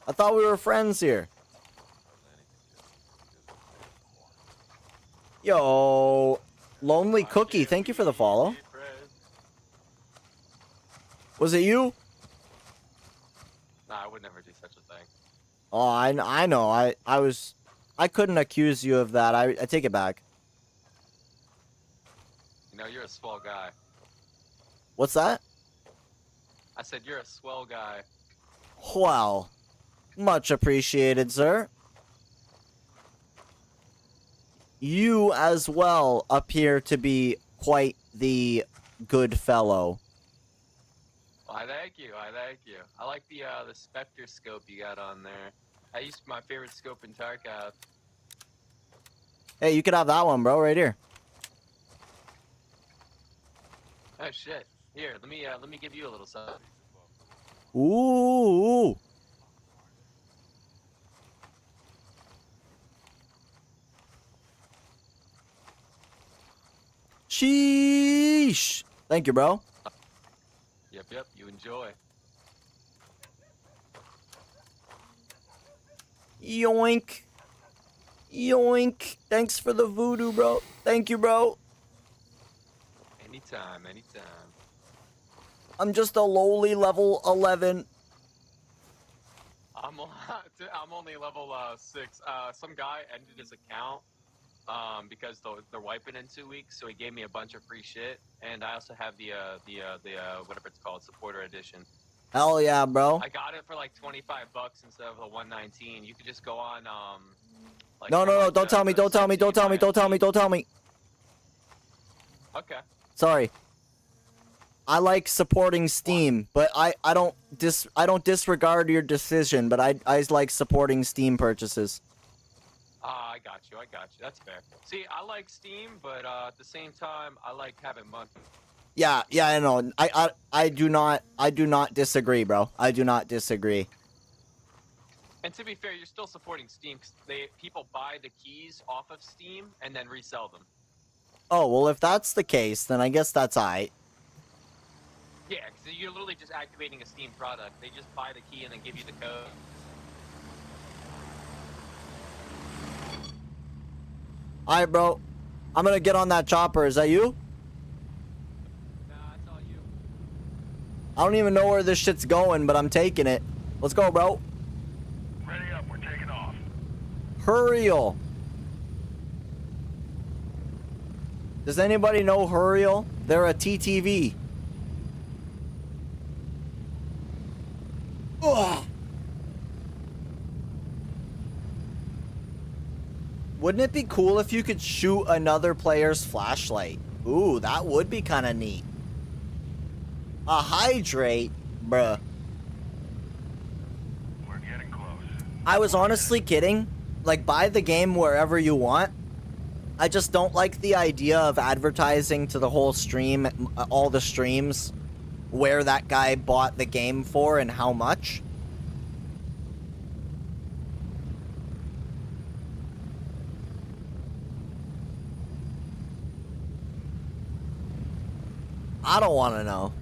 A: I thought we were friends here. Yo, Lonely Cookie, thank you for the follow. Was it you?
C: Nah, I would never do such a thing.
A: Oh, I know. I couldn't accuse you of that. I take it back.
C: You know, you're a swell guy.
A: What's that?
C: I said you're a swell guy.
A: Well, much appreciated, sir. You as well appear to be quite the good fellow.
C: Well, I thank you. I thank you. I like the Spectre scope you got on there. I used my favorite scope in Tarkov.
A: Hey, you could have that one, bro, right here.
C: Oh shit. Here, let me give you a little something.
A: Ooh. Sheesh. Thank you, bro.
C: Yep, you enjoy.
A: Yoink. Yoink. Thanks for the voodoo, bro. Thank you, bro.
C: Anytime.
A: I'm just a lowly level 11.
C: I'm only level 6. Some guy ended his account because they're wiping in 2 weeks, so he gave me a bunch of free shit, and I also have the whatever it's called, supporter edition.
A: Hell yeah, bro.
C: I got it for like $25 instead of the 119. You could just go on like
A: No, don't tell me.
C: Okay.
A: Sorry. I like supporting Steam, but I don't disregard your decision, but I like supporting Steam purchases.
C: I got you. That's fair. See, I like Steam, but at the same time, I like having money.
A: Yeah, I know. I do not disagree, bro. I do not disagree.
C: And to be fair, you're still supporting Steam because people buy the keys off of Steam and then resell them.
A: Oh, well, if that's the case, then I guess that's aight.
C: Yeah, because you're literally just activating a Steam product. They just buy the key and then give you the code.
A: Alright, bro. I'm gonna get on that chopper. Is that you?
C: Nah, it's all you.
A: I don't even know where this shit's going, but I'm taking it. Let's go, bro.
B: Ready up, we're taking off.
A: Hurriel. Does anybody know Hurriel? They're a TTV. Ugh. Wouldn't it be cool if you could shoot another player's flashlight? Ooh, that would be kind of neat. A hydrate? Bruh.
B: We're getting close.
A: I was honestly kidding. Like, buy the game wherever you want. I just don't like the idea of advertising to the whole stream, all the streams, where that guy bought the game for and how much. I don't want to know.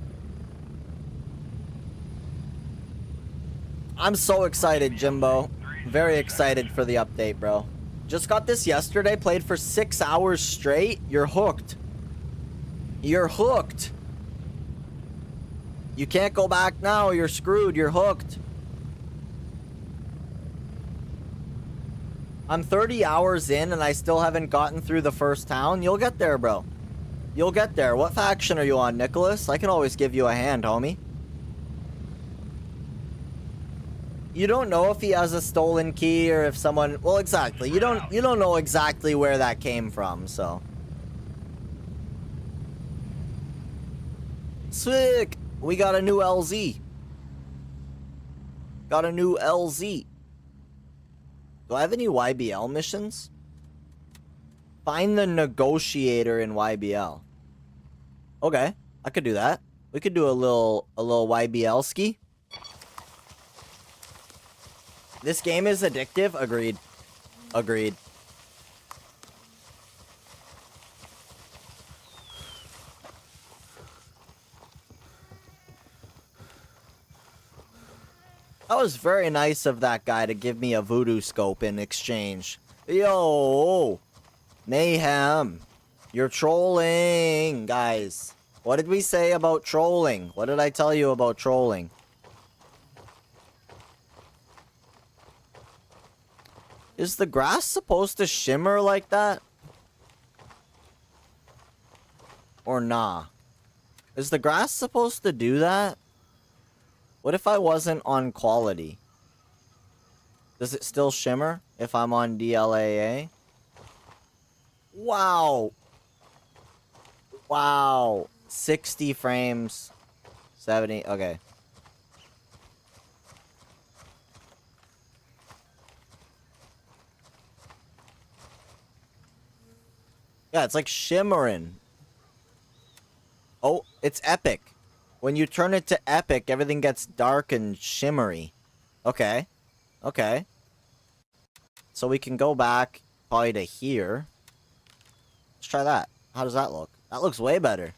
A: I'm so excited, Jimbo. Very excited for the update, bro. Just got this yesterday, played for 6 hours straight. You're hooked. You're hooked. You can't go back now. You're screwed. You're hooked. I'm 30 hours in and I still haven't gotten through the first town. You'll get there, bro. You'll get there. What faction are you on, Nicholas? I can always give you a hand, homie. You don't know if he has a stolen key or if someone... Well, exactly. You don't know exactly where that came from, so... Sick! We got a new LZ. Got a new LZ. Do I have any YBL missions? Find the negotiator in YBL. Okay, I could do that. We could do a little YBL ski. This game is addictive. Agreed. Agreed. That was very nice of that guy to give me a voodoo scope in exchange. Yo, Mayhem, you're trolling, guys. What did we say about trolling? What did I tell you about trolling? Is the grass supposed to shimmer like that? Or nah? Is the grass supposed to do that? What if I wasn't on quality? Does it still shimmer if I'm on DLAA? Wow. Wow. 60 frames. 70. Okay. Yeah, it's like shimmering. Oh, it's epic. When you turn it to epic, everything gets dark and shimmery. Okay. Okay. So we can go back probably to here. Let's try that. How does that look? That looks way better.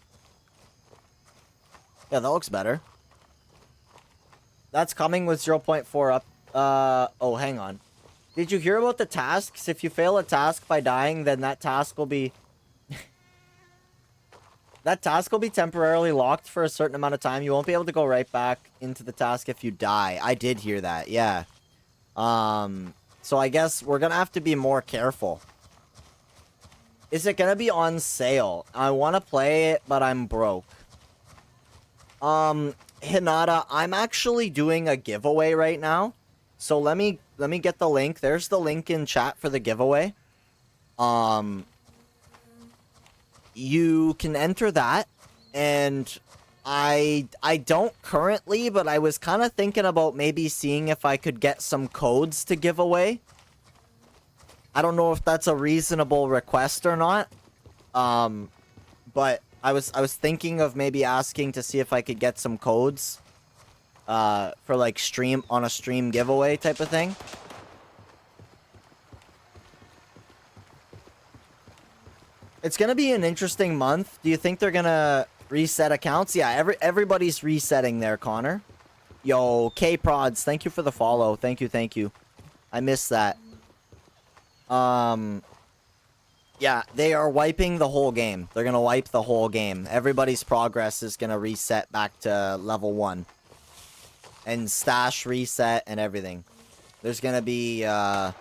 A: Yeah, that looks better. That's coming with 0.4 up. Oh, hang on. Did you hear about the tasks? If you fail a task by dying, then that task will be... That task will be temporarily locked for a certain amount of time. You won't be able to go right back into the task if you die. I did hear that, yeah. So I guess we're gonna have to be more careful. Is it gonna be on sale? I want to play it, but I'm broke. Hinata, I'm actually doing a giveaway right now. So let me get the link. There's the link in chat for the giveaway. You can enter that, and I don't currently, but I was kind of thinking about maybe seeing if I could get some codes to give away. I don't know if that's a reasonable request or not. But I was thinking of maybe asking to see if I could get some codes for like on a stream giveaway type of thing. It's gonna be an interesting month. Do you think they're gonna reset accounts? Yeah, everybody's resetting there, Connor. Yo, K-Prods, thank you for the follow. Thank you. I missed that. Yeah, they are wiping the whole game. They're gonna wipe the whole game. Everybody's progress is gonna reset back to level 1. And stash reset and everything. There's gonna be a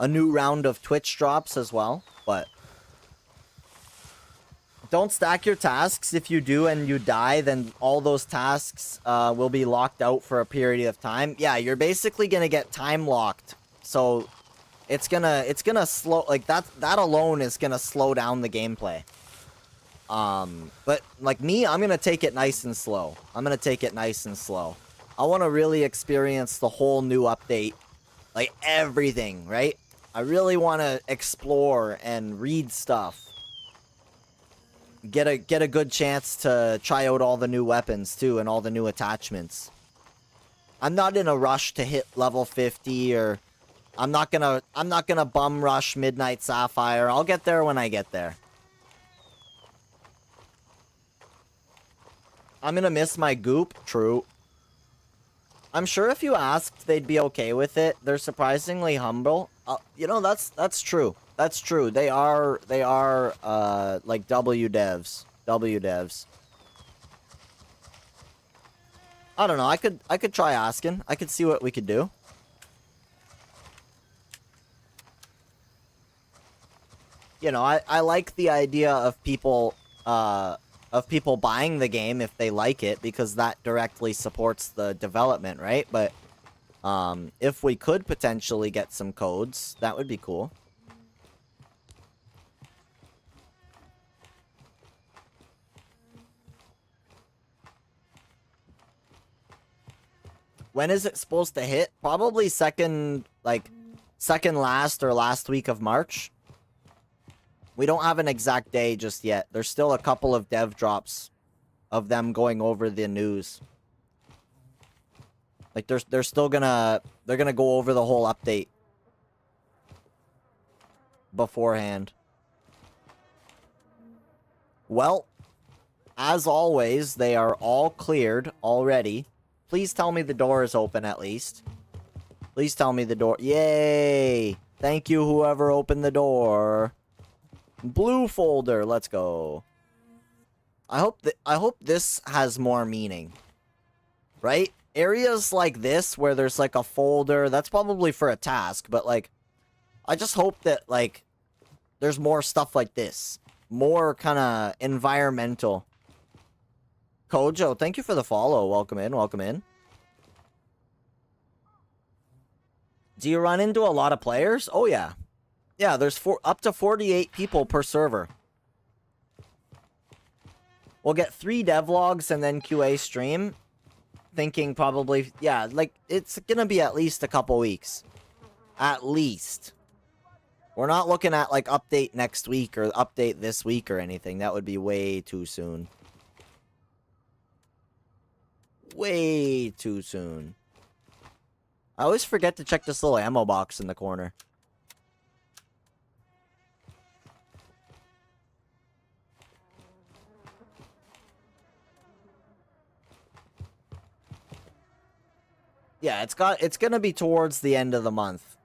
A: new round of Twitch drops as well, but... Don't stack your tasks. If you do and you die, then all those tasks will be locked out for a period of time. Yeah, you're basically gonna get time locked. So it's gonna slow, like that alone is gonna slow down the gameplay. But like me, I'm gonna take it nice and slow. I want to really experience the whole new update, like everything, right? I really want to explore and read stuff. Get a good chance to try out all the new weapons too and all the new attachments. I'm not in a rush to hit level 50, or I'm not gonna bum rush Midnight Sapphire. I'll get there when I get there. I'm gonna miss my goop. True. I'm sure if you asked, they'd be okay with it. They're surprisingly humble. You know, that's true. That's true. They are like W devs. I don't know. I could try asking. I could see what we could do. You know, I like the idea of people buying the game if they like it, because that directly supports the development, right? But if we could potentially get some codes, that would be cool. When is it supposed to hit? Probably second last or last week of March. We don't have an exact day just yet. There's still a couple of dev drops of them going over the news. Like they're still gonna go over the whole update beforehand. Well, as always, they are all cleared already. Please tell me the door is open at least. Please tell me the door. Yay! Thank you, whoever opened the door. Blue folder. Let's go. I hope this has more meaning. Right? Areas like this where there's like a folder, that's probably for a task, but like I just hope that like there's more stuff like this. More kind of environmental. Kojo, thank you for the follow. Welcome in, welcome in. Do you run into a lot of players? Oh yeah. Yeah, there's up to 48 people per server. We'll get 3 devlogs and then QA stream. Thinking probably, yeah, like it's gonna be at least a couple weeks. At least. We're not looking at like update next week or update this week or anything. That would be way too soon. Way too soon. I always forget to check this little ammo box in the corner. Yeah, it's gonna be towards the end of the month.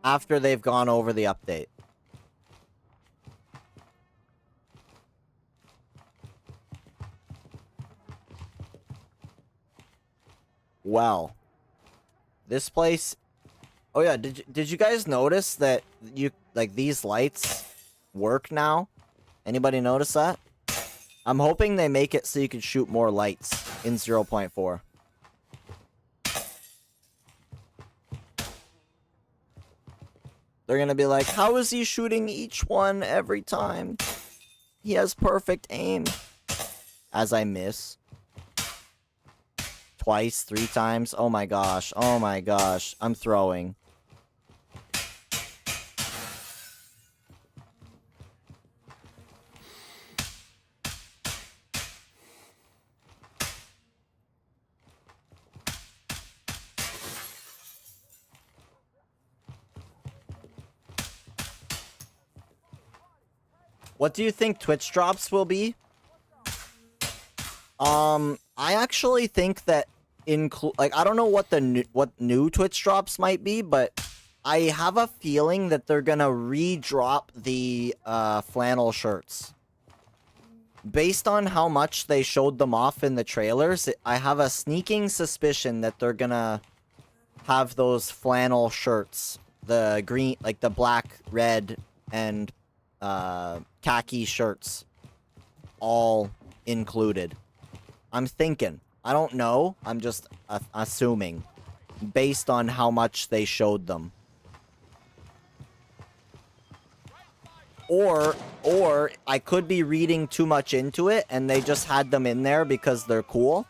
A: After they've gone over the update. Well. This place... Oh yeah, did you guys notice that like these lights work now? Anybody notice that? I'm hoping they make it so you can shoot more lights in 0.4. They're gonna be like, how is he shooting each one every time? He has perfect aim. As I miss. Twice, 3 times. Oh my gosh. Oh my gosh. I'm throwing. What do you think Twitch drops will be? I actually think that like I don't know what what new Twitch drops might be, but I have a feeling that they're gonna re-drop the flannel shirts. Based on how much they showed them off in the trailers, I have a sneaking suspicion that they're gonna have those flannel shirts, the green, like the black, red, and khaki shirts, all included. I'm thinking. I don't know. I'm just assuming. Based on how much they showed them. Or I could be reading too much into it and they just had them in there because they're cool.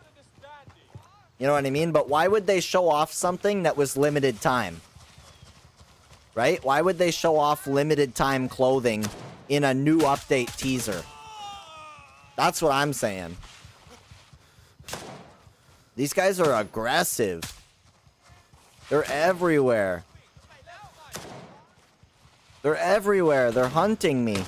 A: You know what I mean? But why would they show off something that was limited time? Right? Why would they show off limited time clothing in a new update teaser? That's what I'm saying. These guys are aggressive. They're everywhere. They're everywhere. They're hunting me.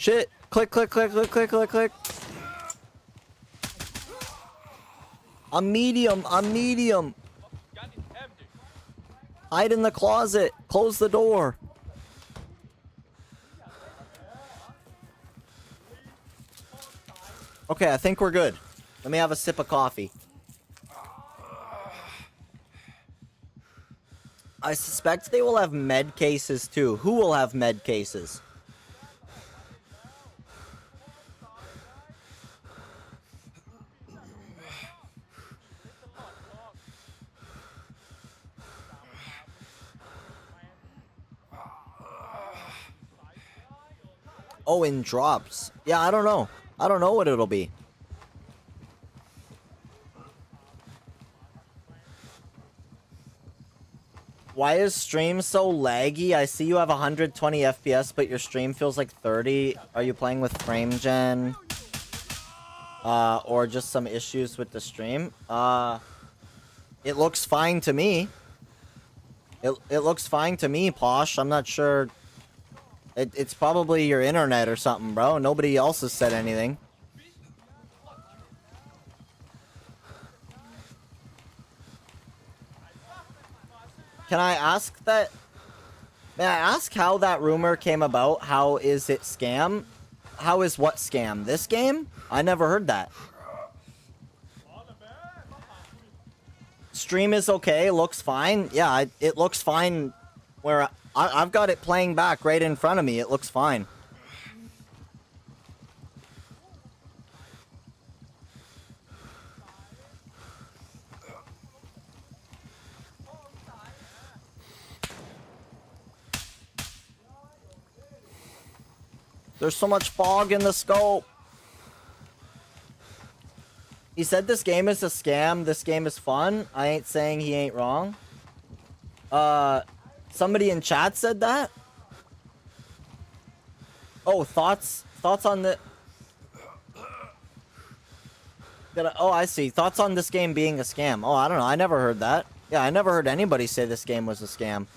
A: Shit. Click, click, click, click, click, click, click. I'm medium. I'm medium. Hide in the closet. Close the door. Okay, I think we're good. Let me have a sip of coffee. I suspect they will have med cases too. Who will have med cases? Oh, in drops. Yeah, I don't know. I don't know what it'll be. Why is stream so laggy? I see you have 120 FPS, but your stream feels like 30. Are you playing with frame gen? Or just some issues with the stream? It looks fine to me. It looks fine to me, Posh. I'm not sure. It's probably your internet or something, bro. Nobody else has said anything. Can I ask that? May I ask how that rumor came about? How is it scam? How is what scam? This game? I never heard that. Stream is okay. Looks fine. Yeah, it looks fine. Where I've got it playing back right in front of me. It looks fine. There's so much fog in the scope. He said this game is a scam. This game is fun. I ain't saying he ain't wrong. Somebody in chat said that? Oh, thoughts on the... Oh, I see. Thoughts on this game being a scam. Oh, I don't know. I never heard that. Yeah, I never heard anybody say this game was a scam.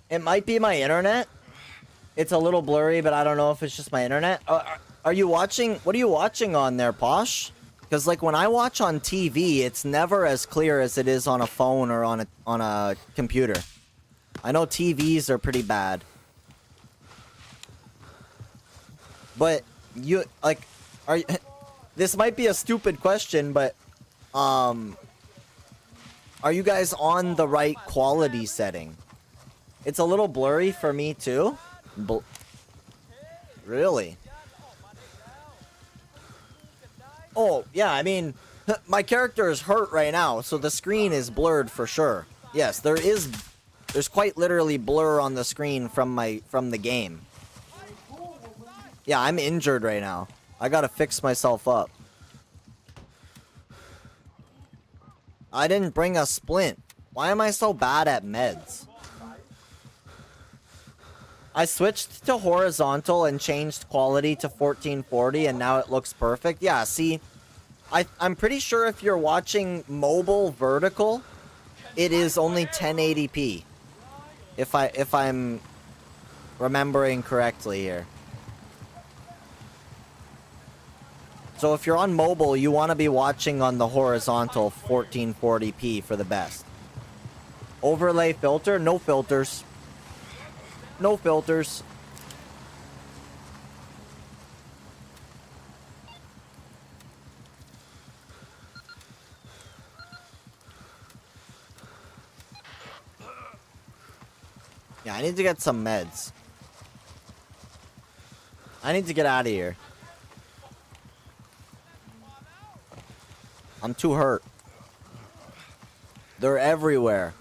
A: It might be my internet. It's a little blurry, but I don't know if it's just my internet. Are you watching? What are you watching on there, Posh? Because like when I watch on TV, it's never as clear as it is on a phone or on a computer. I know TVs are pretty bad. But you like are you, this might be a stupid question, but are you guys on the right quality setting? It's a little blurry for me too. Really? Oh, yeah, I mean, my character is hurt right now, so the screen is blurred for sure. Yes, there's quite literally blur on the screen from the game. Yeah, I'm injured right now. I gotta fix myself up. I didn't bring a splint. Why am I so bad at meds? I switched to horizontal and changed quality to 1440 and now it looks perfect. Yeah, see, I'm pretty sure if you're watching mobile vertical, it is only 1080p. If I'm remembering correctly here. So if you're on mobile, you want to be watching on the horizontal 1440p for the best. Overlay filter, no filters. No filters. Yeah, I need to get some meds. I need to get out of here. I'm too hurt. They're everywhere.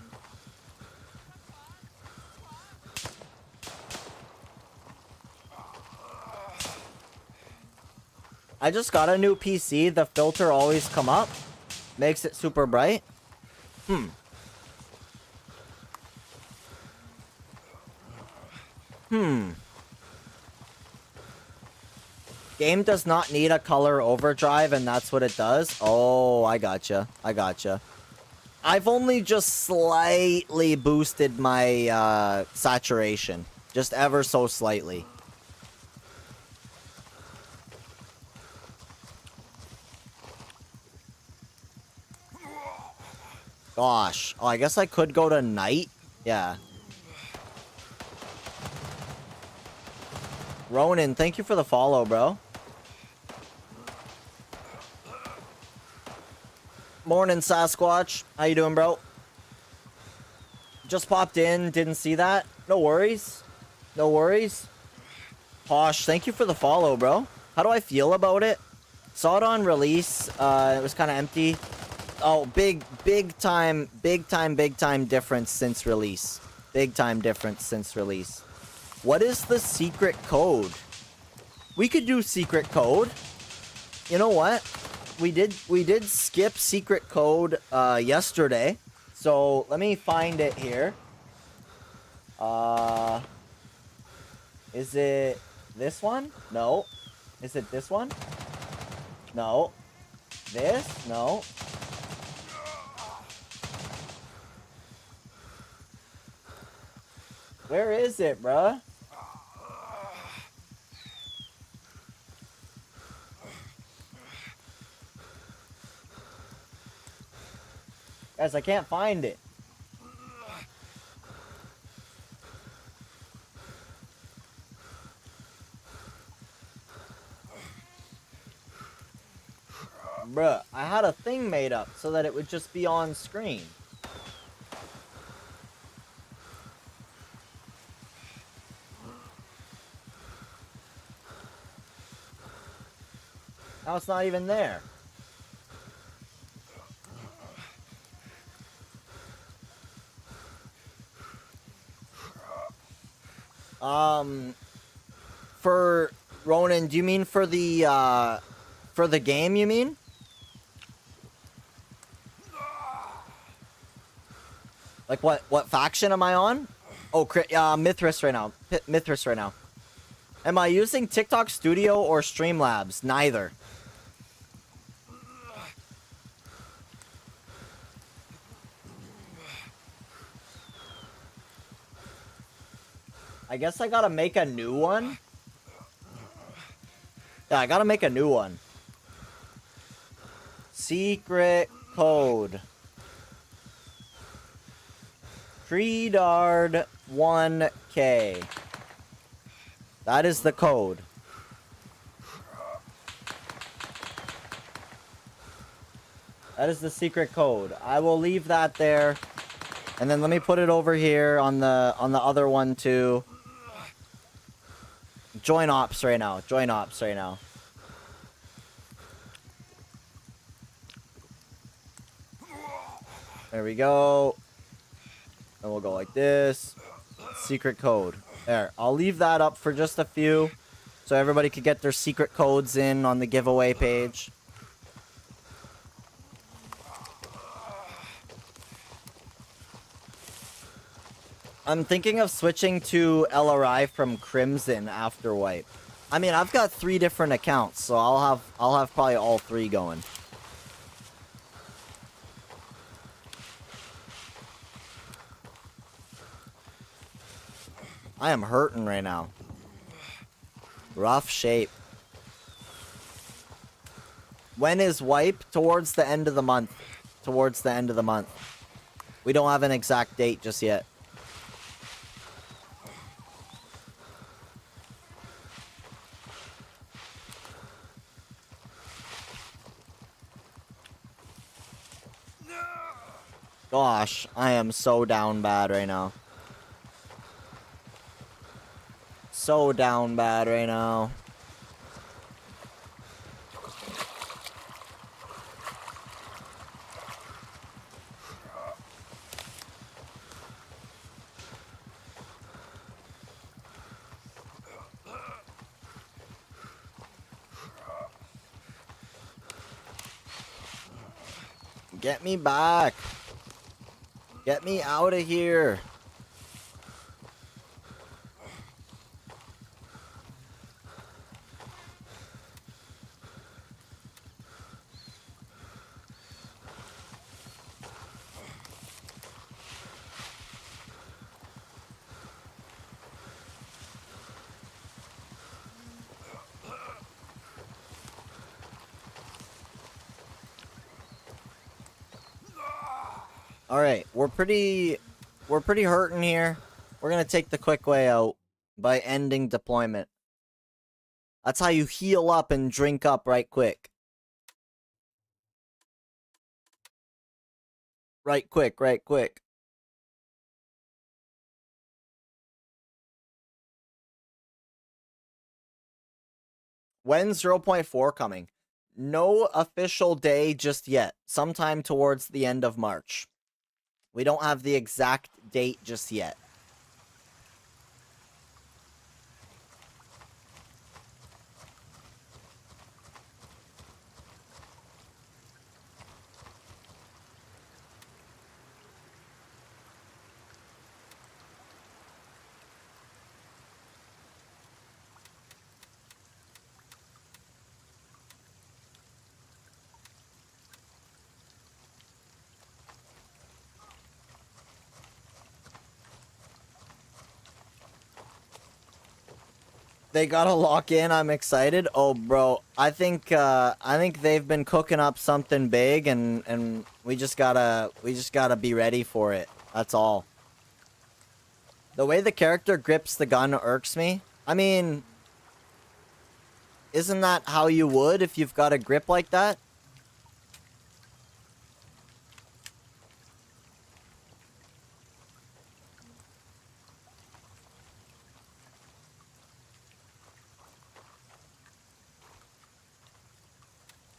A: I just got a new PC. The filter always come up. Makes it super bright. Game does not need a color overdrive, and that's what it does. Oh, I gotcha. I gotcha. I've only just slightly boosted my saturation. Just ever so slightly. Gosh. Oh, I guess I could go to night. Yeah. Ronan, thank you for the follow, bro. Morning, Sasquatch. How you doing, bro? Just popped in, didn't see that. No worries. No worries. Posh, thank you for the follow, bro. How do I feel about it? Saw it on release. It was kind of empty. Oh, big time difference since release. Big time difference since release. What is the secret code? We could do secret code. You know what? We did skip secret code yesterday. So let me find it here. Is it this one? No. Is it this one? No. This? No. Where is it, bruh? Guys, I can't find it. Bruh, I had a thing made up so that it would just be on screen. Now it's not even there. For Ronan, do you mean for the game, you mean? Like what faction am I on? Oh, Mithras right now. Mithras right now. Am I using TikTok Studio or Streamlabs? Neither. I guess I gotta make a new one. Yeah, I gotta make a new one. Secret code. Credard 1K. That is the code. That is the secret code. I will leave that there. And then let me put it over here on the other one too. Join ops right now. Join ops right now. There we go. And we'll go like this. Secret code. There. I'll leave that up for just a few. So everybody could get their secret codes in on the giveaway page. I'm thinking of switching to LRI from Crimson after wipe. I mean, I've got 3 different accounts, so I'll have probably all 3 going. I am hurting right now. Rough shape. When is wipe? Towards the end of the month. Towards the end of the month. We don't have an exact date just yet. Gosh, I am so down bad right now. So down bad right now. Get me back. Get me out of here. Alright, we're pretty hurting here. We're gonna take the quick way out by ending deployment. That's how you heal up and drink up right quick. Right quick, right quick. When's 0.4 coming? No official day just yet. Sometime towards the end of March. We don't have the exact date just yet. They gotta lock in. I'm excited. Oh, bro, I think they've been cooking up something big, and we just gotta be ready for it. That's all. The way the character grips the gun irks me. I mean, isn't that how you would if you've got a grip like that?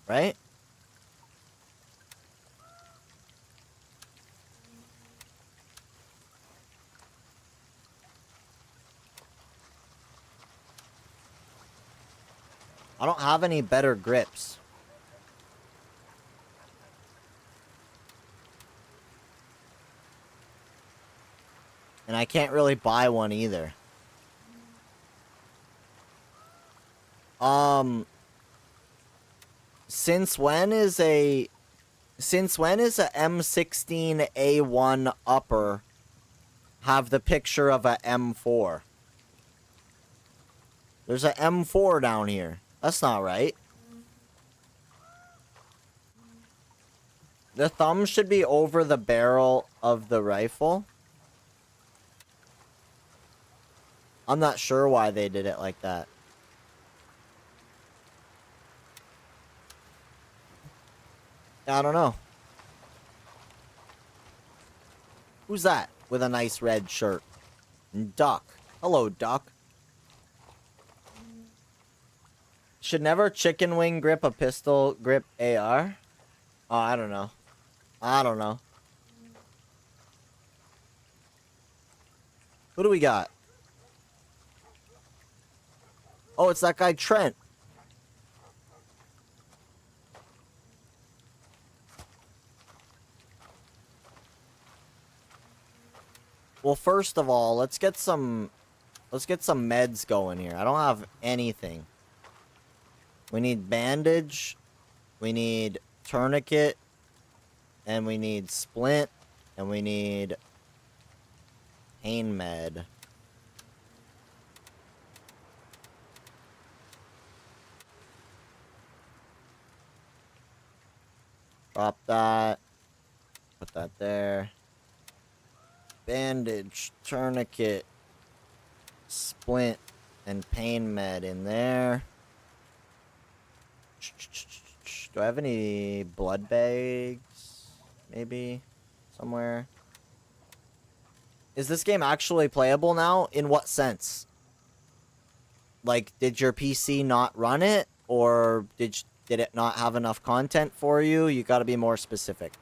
A: Right? I don't have any better grips. And I can't really buy one either. Since when is a M16A1 upper have the picture of a M4? There's a M4 down here. That's not right. The thumb should be over the barrel of the rifle. I'm not sure why they did it like that. I don't know. Who's that with a nice red shirt? Duck. Hello, Duck. Should never chicken wing grip a pistol grip AR? Oh, I don't know. I don't know. Who do we got? Oh, it's that guy Trent. Well, first of all, let's get some meds going here. I don't have anything. We need bandage, we need tourniquet, and we need splint, and we need pain med. Drop that. Put that there. Bandage, tourniquet, splint, and pain med in there. Do I have any blood bags? Maybe? Somewhere? Is this game actually playable now? In what sense? Like, did your PC not run it? Or did it not have enough content for you? You gotta be more specific.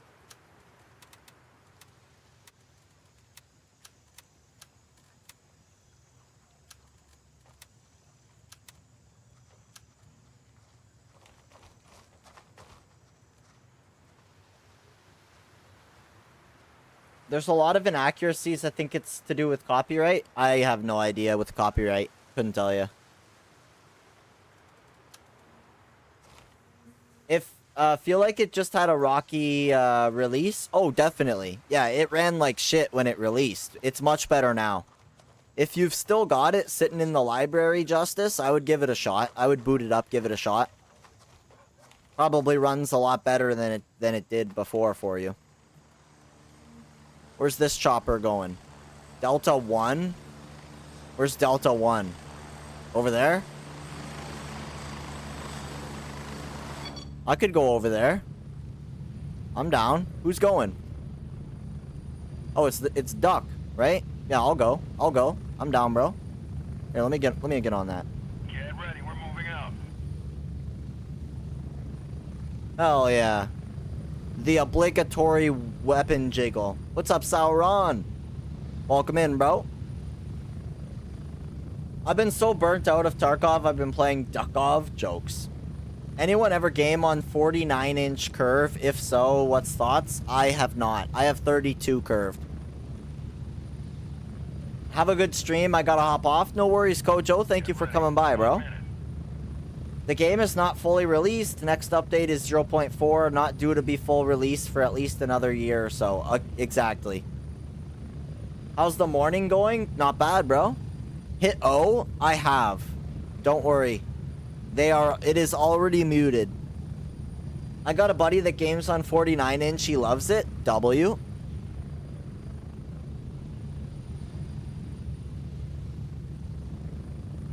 A: There's a lot of inaccuracies. I think it's to do with copyright. I have no idea with copyright. Couldn't tell you. If feel like it just had a rocky release. Oh, definitely. Yeah, it ran like shit when it released. It's much better now. If you've still got it sitting in the library, Justice, I would give it a shot. I would boot it up, give it a shot. Probably runs a lot better than it did before for you. Where's this chopper going? Delta 1? Where's Delta 1? Over there? I could go over there. I'm down. Who's going? Oh, it's Duck, right? Yeah, I'll go. I'll go. I'm down, bro. Here, let me get on that.
B: Get ready, we're moving out.
A: Hell yeah. The obligatory weapon jiggle. What's up, Sauron? Welcome in, bro. I've been so burnt out of Tarkov, I've been playing Duckov. Jokes. Anyone ever game on 49-inch curve? If so, what's thoughts? I have not. I have 32 curved. Have a good stream. I gotta hop off. No worries, Kojo. Thank you for coming by, bro. The game is not fully released. Next update is 0.4. Not due to be full release for at least another year or so. Exactly. How's the morning going? Not bad, bro. Hit O? I have. Don't worry. It is already muted. I got a buddy that games on 49-inch. He loves it. W.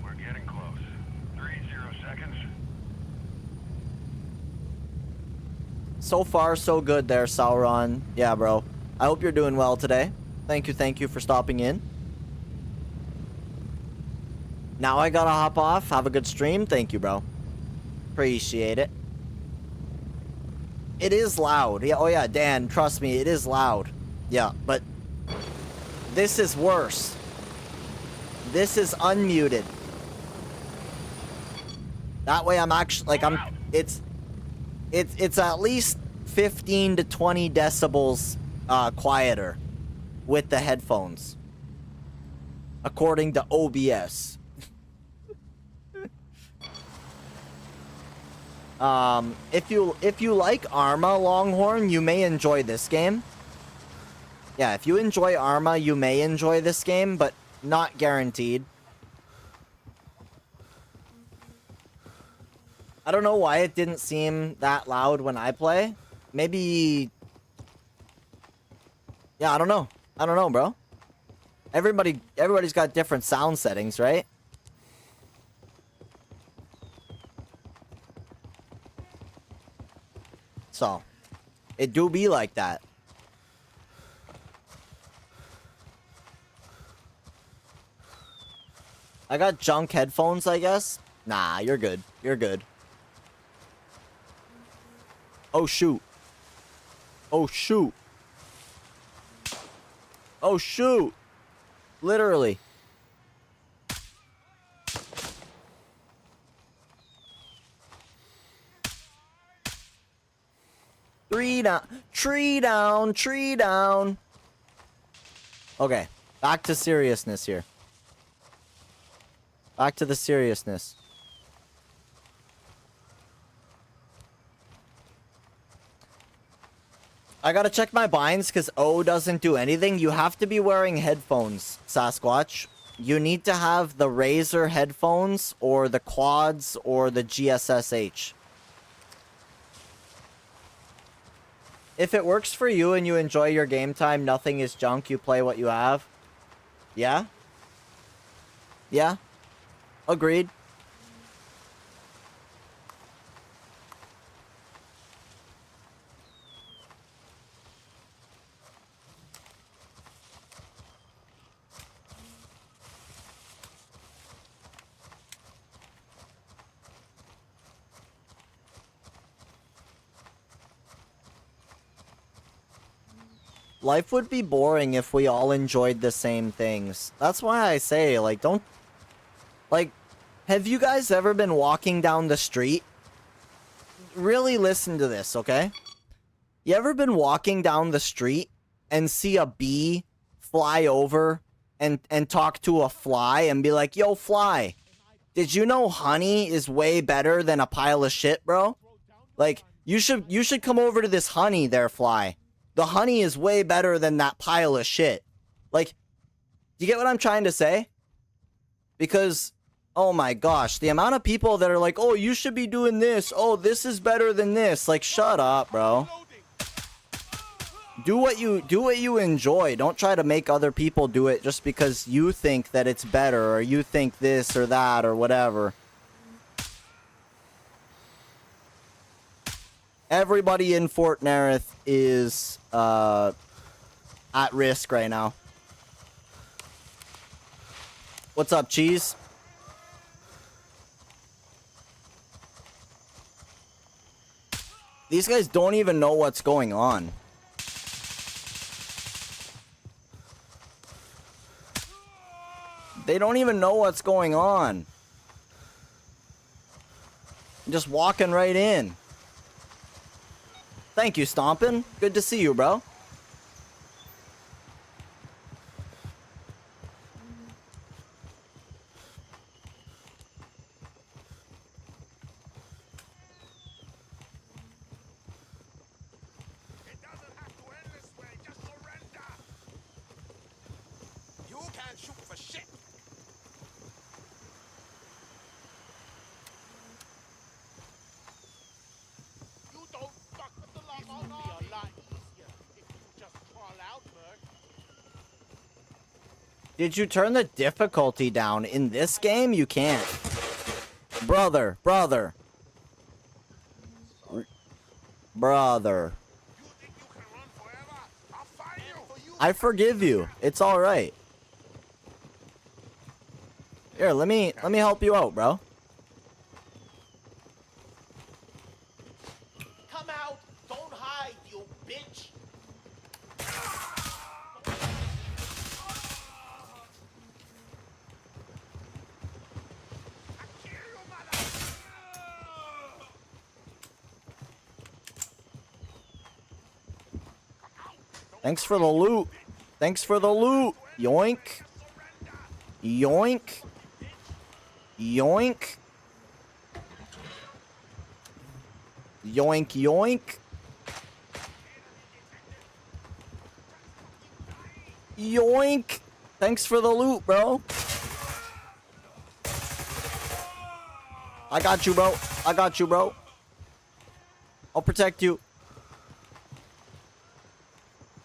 B: We're getting close. 30 seconds.
A: So far, so good there, Sauron. Yeah, bro. I hope you're doing well today. Thank you for stopping in. Now I gotta hop off. Have a good stream. Thank you, bro. Appreciate it. It is loud. Yeah, oh yeah, Dan, trust me, it is loud. Yeah, but this is worse. This is unmuted. That way I'm actually like it's at least 15 to 20 decibels quieter with the headphones. According to OBS. If you like Arma, Longhorn, you may enjoy this game. Yeah, if you enjoy Arma, you may enjoy this game, but not guaranteed. I don't know why it didn't seem that loud when I play. Maybe... Yeah, I don't know. I don't know, bro. Everybody's got different sound settings, right? So, it do be like that. I got junk headphones, I guess? Nah, you're good. You're good. Oh, shoot. Oh, shoot. Oh, shoot. Literally. Tree down. Tree down. Tree down. Okay. Back to seriousness here. Back to the seriousness. I gotta check my binds because O doesn't do anything. You have to be wearing headphones, Sasquatch. You need to have the Razer headphones or the quads or the GSSH. If it works for you and you enjoy your game time, nothing is junk, you play what you have. Yeah? Yeah? Agreed. Life would be boring if we all enjoyed the same things. That's why I say, like, don't... Like, have you guys ever been walking down the street? Really listen to this, okay? You ever been walking down the street and see a bee fly over and talk to a fly and be like, yo, fly, did you know honey is way better than a pile of shit, bro? Like, you should come over to this honey there, fly. The honey is way better than that pile of shit. Like, do you get what I'm trying to say? Because, oh my gosh, the amount of people that are like, oh, you should be doing this. Oh, this is better than this. Like, shut up, bro. Do what you enjoy. Don't try to make other people do it just because you think that it's better or you think this or that or whatever. Everybody in Fort Nerith is at risk right now. What's up, Cheese? These guys don't even know what's going on. They don't even know what's going on. Just walking right in. Thank you, Stompin'. Good to see you, bro.
D: It doesn't have to end this way. Just surrender. You can't shoot for shit. You don't fuck with the law. It would be a lot easier if you just crawl out, Merc.
A: Did you turn the difficulty down? In this game, you can't. Brother. Brother. Brother.
D: You think you can run forever? I'll find you.
A: I forgive you. It's alright. Here, let me help you out, bro.
D: Come out. Don't hide, you bitch.
A: Thanks for the loot. Thanks for the loot. Yoink. Yoink. Yoink. Yoink, yoink. Yoink. Thanks for the loot, bro. I got you, bro. I got you, bro. I'll protect you.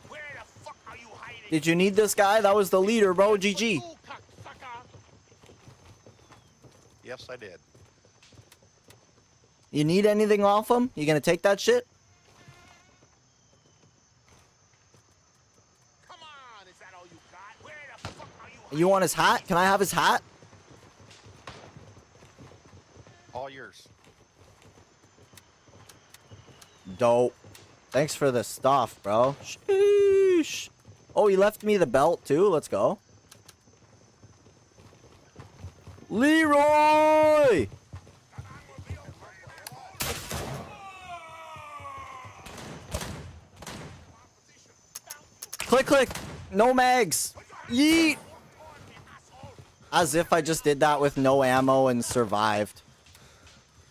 D: Where the fuck are you hiding?
A: Did you need this guy? That was the leader, bro. GG.
D: You cocksucker.
E: Yes, I did.
A: You need anything off him? You gonna take that shit?
D: Come on, is that all you got? Where the fuck are you?
A: You want his hat? Can I have his hat?
E: All yours.
A: Dope. Thanks for the stuff, bro. Sheesh. Oh, he left me the belt too. Let's go. Leroy! Click, click. No mags. Yeet. As if I just did that with no ammo and survived.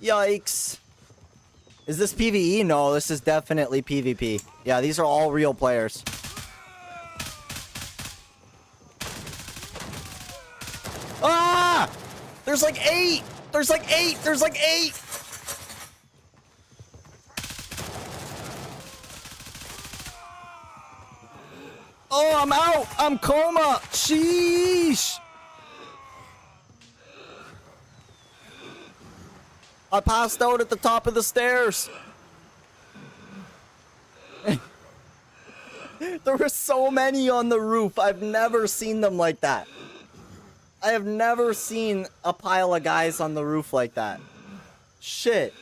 A: Yikes. Is this PvE? No, this is definitely PvP. Yeah, these are all real players. Ah! There's like 8! There's like 8! There's like 8! Oh, I'm out! I'm coma! Sheesh! I passed out at the top of the stairs. There were so many on the roof. I've never seen them like that. I have never seen a pile of guys on the roof like that. Shit.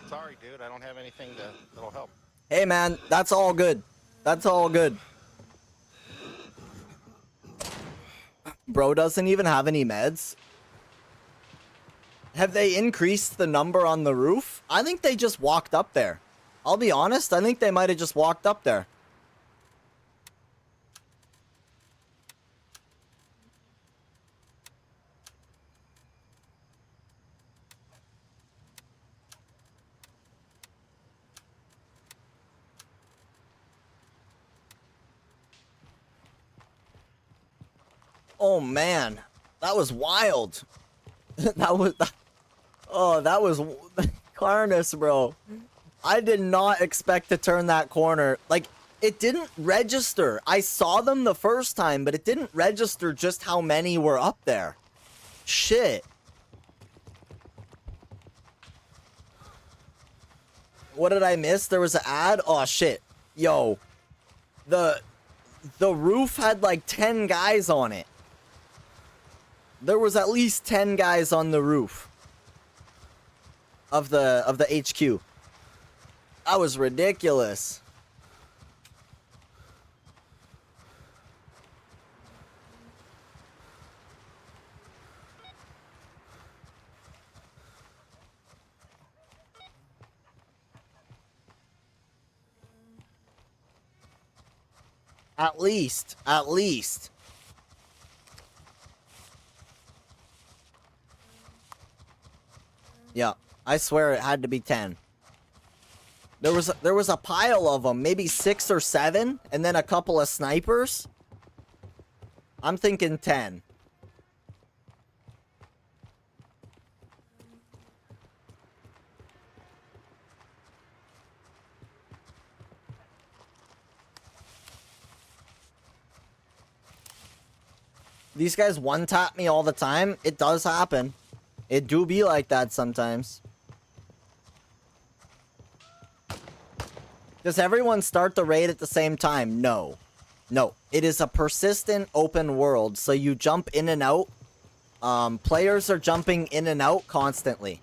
E: Sorry, dude. I don't have anything that'll help.
A: Hey, man. That's all good. That's all good. Bro doesn't even have any meds. Have they increased the number on the roof? I think they just walked up there. I'll be honest, I think they might have just walked up there. Oh man, that was wild. that was... Oh, that was Carnus, bro. I did not expect to turn that corner. Like, it didn't register. I saw them the first time, but it didn't register just how many were up there. Shit. What did I miss? There was an ad? Oh, shit. Yo. The roof had like 10 guys on it. There was at least 10 guys on the roof of the HQ. That was ridiculous. At least. Yeah, I swear it had to be 10. There was a pile of them, maybe 6 or 7, and then a couple of snipers. I'm thinking 10. These guys one-tap me all the time. It does happen. It do be like that sometimes. Does everyone start the raid at the same time? No. No. It is a persistent open world, so you jump in and out. Players are jumping in and out constantly.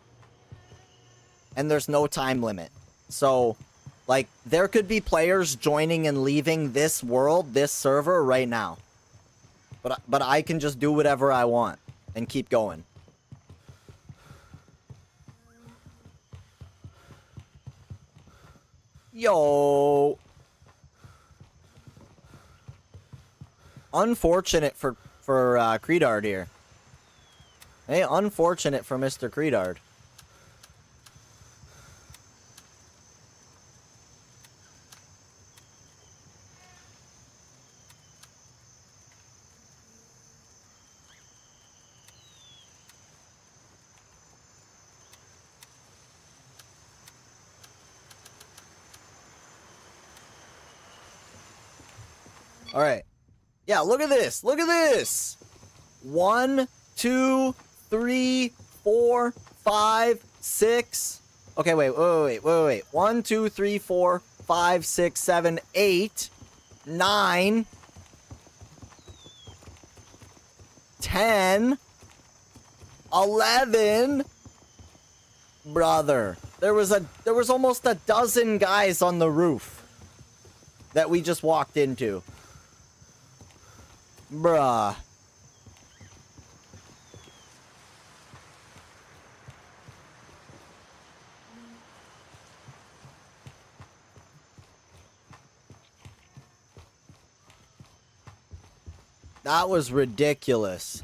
A: And there's no time limit. So, like, there could be players joining and leaving this world, this server, right now. But I can just do whatever I want and keep going. Yo. Unfortunate for Credard here. Hey, unfortunate for Mr. Credard. All right. Yeah, look at this. Look at this. 1, 2, 3, 4, 5, 6. Okay, wait. 1, 2, 3, 4, 5, 6, 7, 8, 9, 10, 11. Brother, there was almost a dozen guys on the roof that we just walked into. Bruh. That was ridiculous.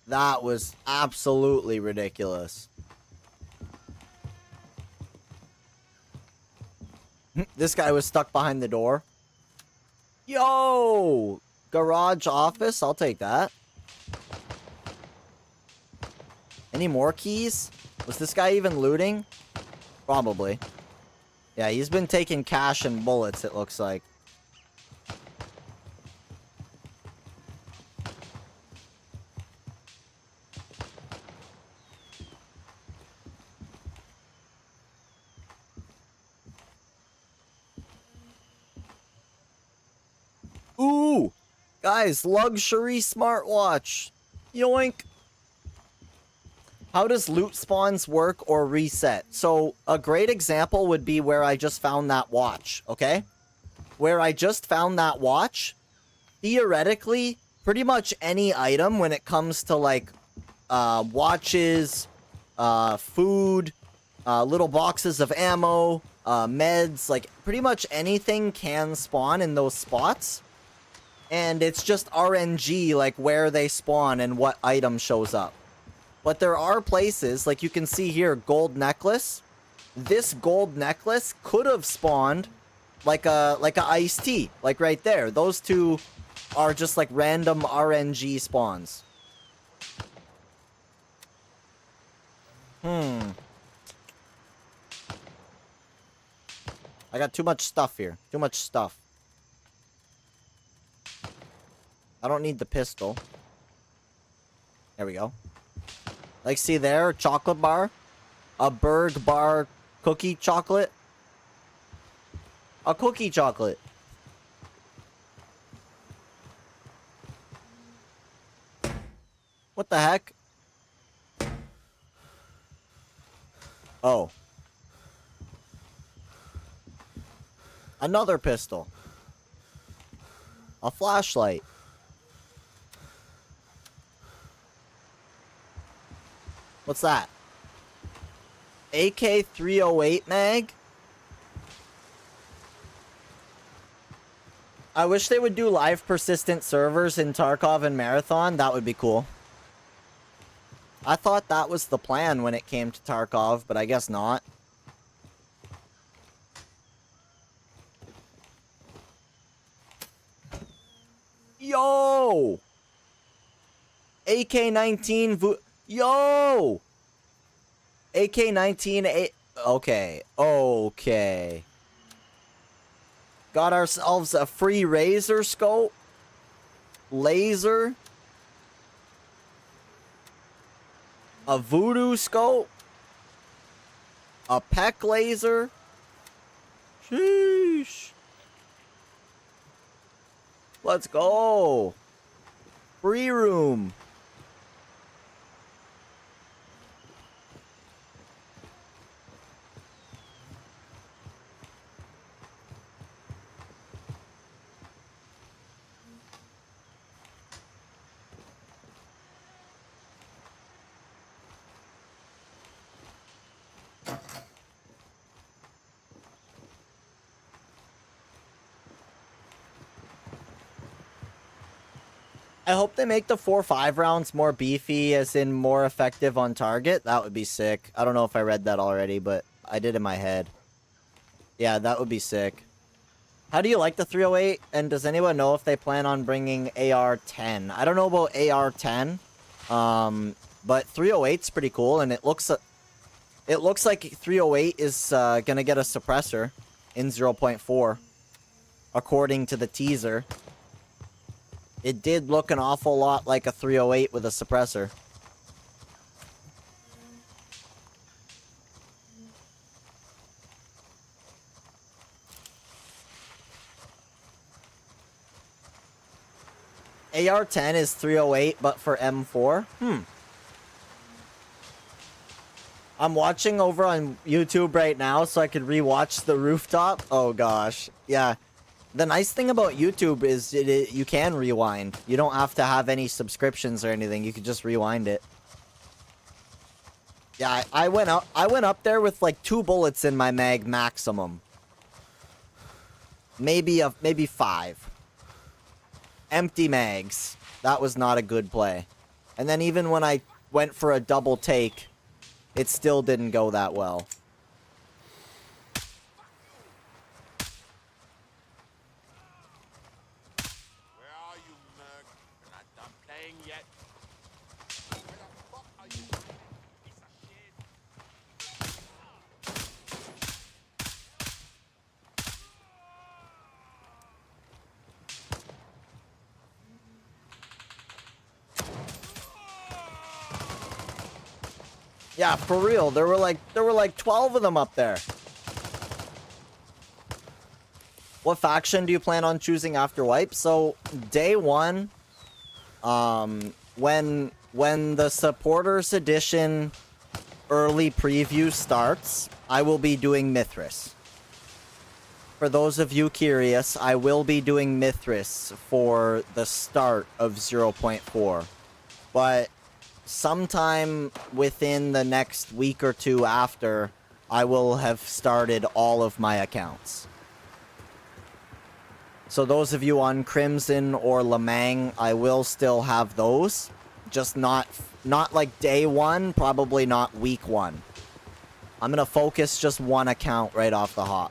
A: That was absolutely ridiculous. This guy was stuck behind the door. Yo! Garage office, I'll take that. Any more keys? Was this guy even looting? Probably. Yeah, he's been taking cash and bullets, it looks like. Ooh! Guys, luxury smartwatch. Yoink! How does loot spawns work or reset? So, a great example would be where I just found that watch, okay? Where I just found that watch, theoretically, pretty much any item when it comes to, like, watches, food, little boxes of ammo, meds, like, pretty much anything can spawn in those spots. And it's just RNG, like, where they spawn and what item shows up. But there are places, like you can see here, gold necklace. This gold necklace could have spawned like a iced tea, like right there. Those two are just like random RNG spawns. I got too much stuff here. Too much stuff. I don't need the pistol. There we go. Like, see there? Chocolate bar. A Berg bar cookie chocolate. A cookie chocolate. What the heck? Oh. Another pistol. A flashlight. What's that? AK-308 mag? I wish they would do live persistent servers in Tarkov and Marathon. That would be cool. I thought that was the plan when it came to Tarkov, but I guess not. Yo! AK-19 Yo! AK-19 Okay. Okay. Got ourselves a free razor scope. Laser. A voodoo scope. A peck laser. Sheesh. Let's go. Free room. I hope they make the 4.5 rounds more beefy, as in more effective on target. That would be sick. I don't know if I read that already, but I did in my head. Yeah, that would be sick. How do you like the 308? And does anyone know if they plan on bringing AR-10? I don't know about AR-10, but 308's pretty cool, and it looks like 308 is gonna get a suppressor in 0.4, according to the teaser. It did look an awful lot like a 308 with a suppressor. AR-10 is 308, but for M4? I'm watching over on YouTube right now, so I could rewatch the rooftop. Oh, gosh. Yeah. The nice thing about YouTube is you can rewind. You don't have to have any subscriptions or anything. You can just rewind it. Yeah, I went up there with like 2 bullets in my mag maximum. Maybe 5. Empty mags. That was not a good play. And then even when I went for a double take, it still didn't go that well. Yeah, for real. There were like 12 of them up there. What faction do you plan on choosing after wipe? So, day 1, when the supporters edition early preview starts, I will be doing Mithras. For those of you curious, I will be doing Mithras for the start of 0.4. But sometime within the next week or 2 after, I will have started all of my accounts. So those of you on Crimson or Lemang, I will still have those. Just not like day 1, probably not week 1. I'm gonna focus just one account right off the hop.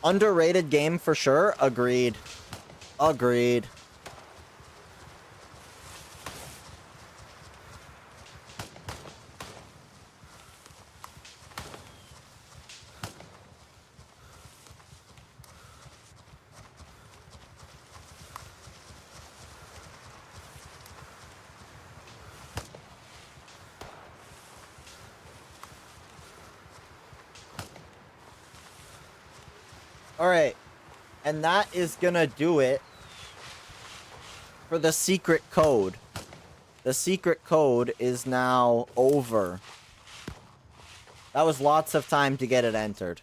A: Underrated game for sure. Agreed. Agreed. Alright. And that is gonna do it for the secret code. The secret code is now over. That was lots of time to get it entered.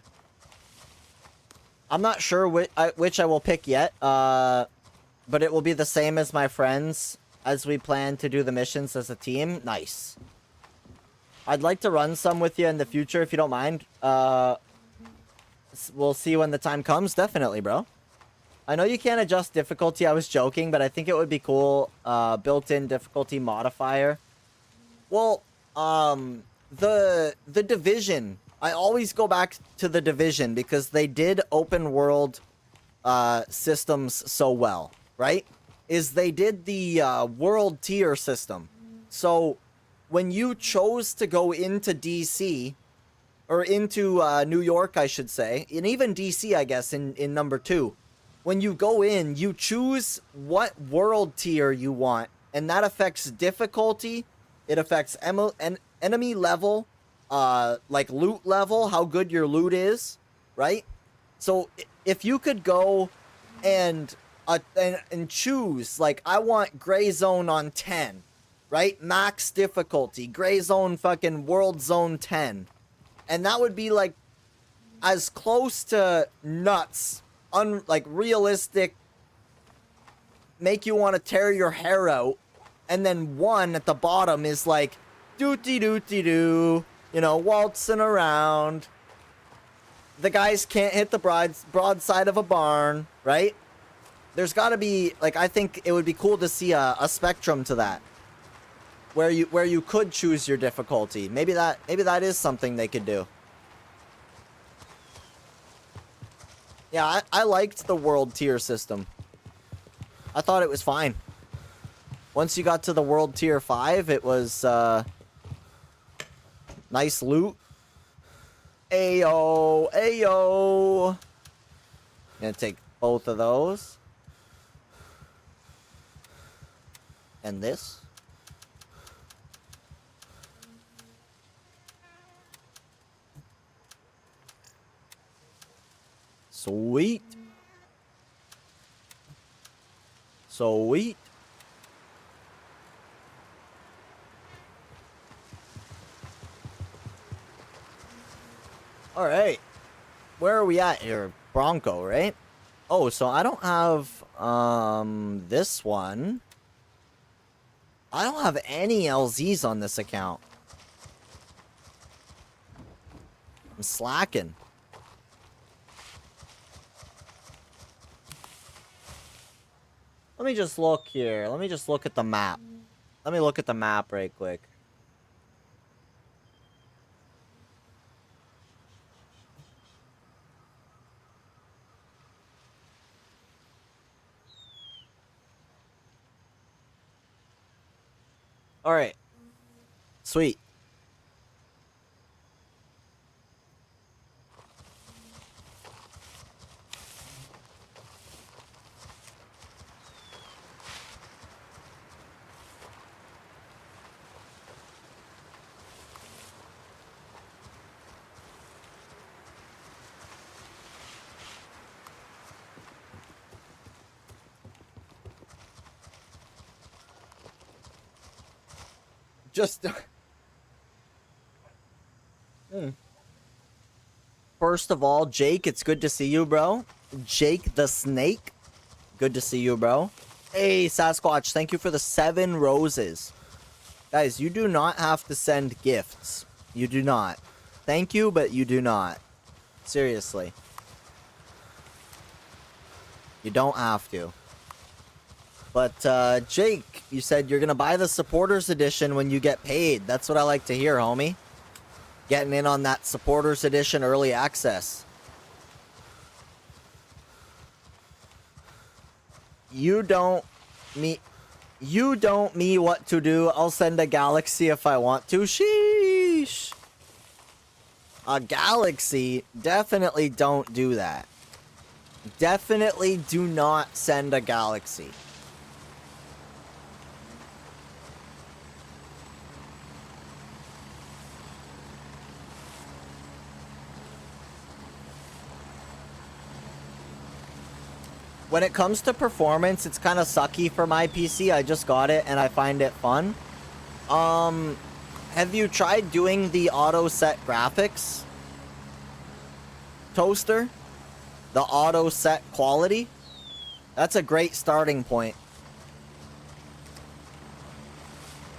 A: I'm not sure which I will pick yet, but it will be the same as my friends as we plan to do the missions as a team. Nice. I'd like to run some with you in the future if you don't mind. We'll see when the time comes. Definitely, bro. I know you can't adjust difficulty. I was joking, but I think it would be cool. Built-in difficulty modifier. Well, the Division. I always go back to the Division because they did open world systems so well, right? Is they did the world tier system. So when you chose to go into DC, or into New York, I should say, and even DC, I guess, in number 2, when you go in, you choose what world tier you want, and that affects difficulty. It affects enemy level, like loot level, how good your loot is, right? So if you could go and choose, like, I want gray zone on 10, right? Max difficulty, gray zone, fucking world zone 10. And that would be, like, as close to nuts, like, realistic, make you want to tear your hair out. And then 1 at the bottom is, like, dooty-dooty-doo, you know, waltzing around. The guys can't hit the broadside of a barn, right? There's got to be, like, I think it would be cool to see a spectrum to that. Where you could choose your difficulty. Maybe that is something they could do. Yeah, I liked the world tier system. I thought it was fine. Once you got to the world tier 5, it was nice loot. Ayo, ayo. Gonna take both of those. And this. Sweet. Sweet. All right. Where are we at here? Bronco, right? Oh, so I don't have this one. I don't have any LZs on this account. I'm slacking. Let me just look here. Let me just look at the map. Let me look at the map right quick. All right. Sweet. Just First of all, Jake, it's good to see you, bro. Jake the Snake, good to see you, bro. Hey, Sasquatch, thank you for the 7 roses. Guys, you do not have to send gifts. You do not. Thank you, but you do not. Seriously. You don't have to. But, Jake, you said you're gonna buy the Supporters Edition when you get paid. That's what I like to hear, homie. Getting in on that Supporters Edition early access. You don't me what to do. I'll send a galaxy if I want to. Sheesh. A galaxy? Definitely don't do that. Definitely do not send a galaxy. When it comes to performance, it's kind of sucky for my PC. I just got it and I find it fun. Have you tried doing the auto set graphics? Toaster? The auto set quality? That's a great starting point.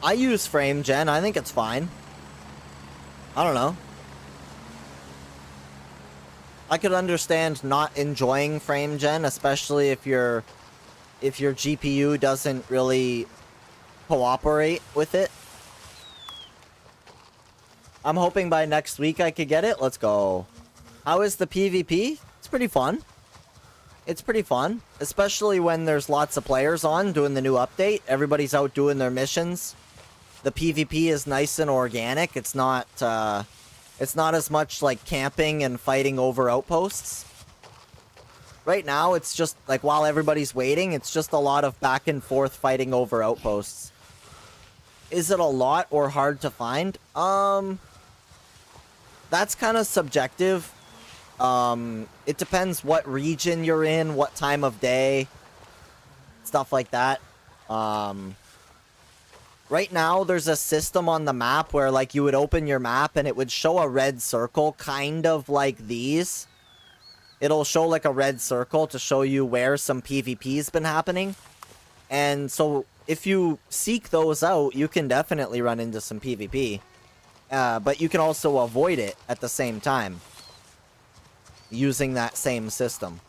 A: I use frame gen. I think it's fine. I don't know. I could understand not enjoying frame gen, especially if your GPU doesn't really cooperate with it. I'm hoping by next week I could get it. Let's go. How is the PvP? It's pretty fun. It's pretty fun, especially when there's lots of players on doing the new update. Everybody's out doing their missions. The PvP is nice and organic. It's not as much like camping and fighting over outposts. Right now, it's just like while everybody's waiting, it's just a lot of back and forth fighting over outposts. Is it a lot or hard to find? That's kind of subjective. It depends what region you're in, what time of day, stuff like that. Right now, there's a system on the map where, like, you would open your map and it would show a red circle, kind of like these. It'll show, like, a red circle to show you where some PvP's been happening. And so, if you seek those out, you can definitely run into some PvP. But you can also avoid it at the same time, using that same system.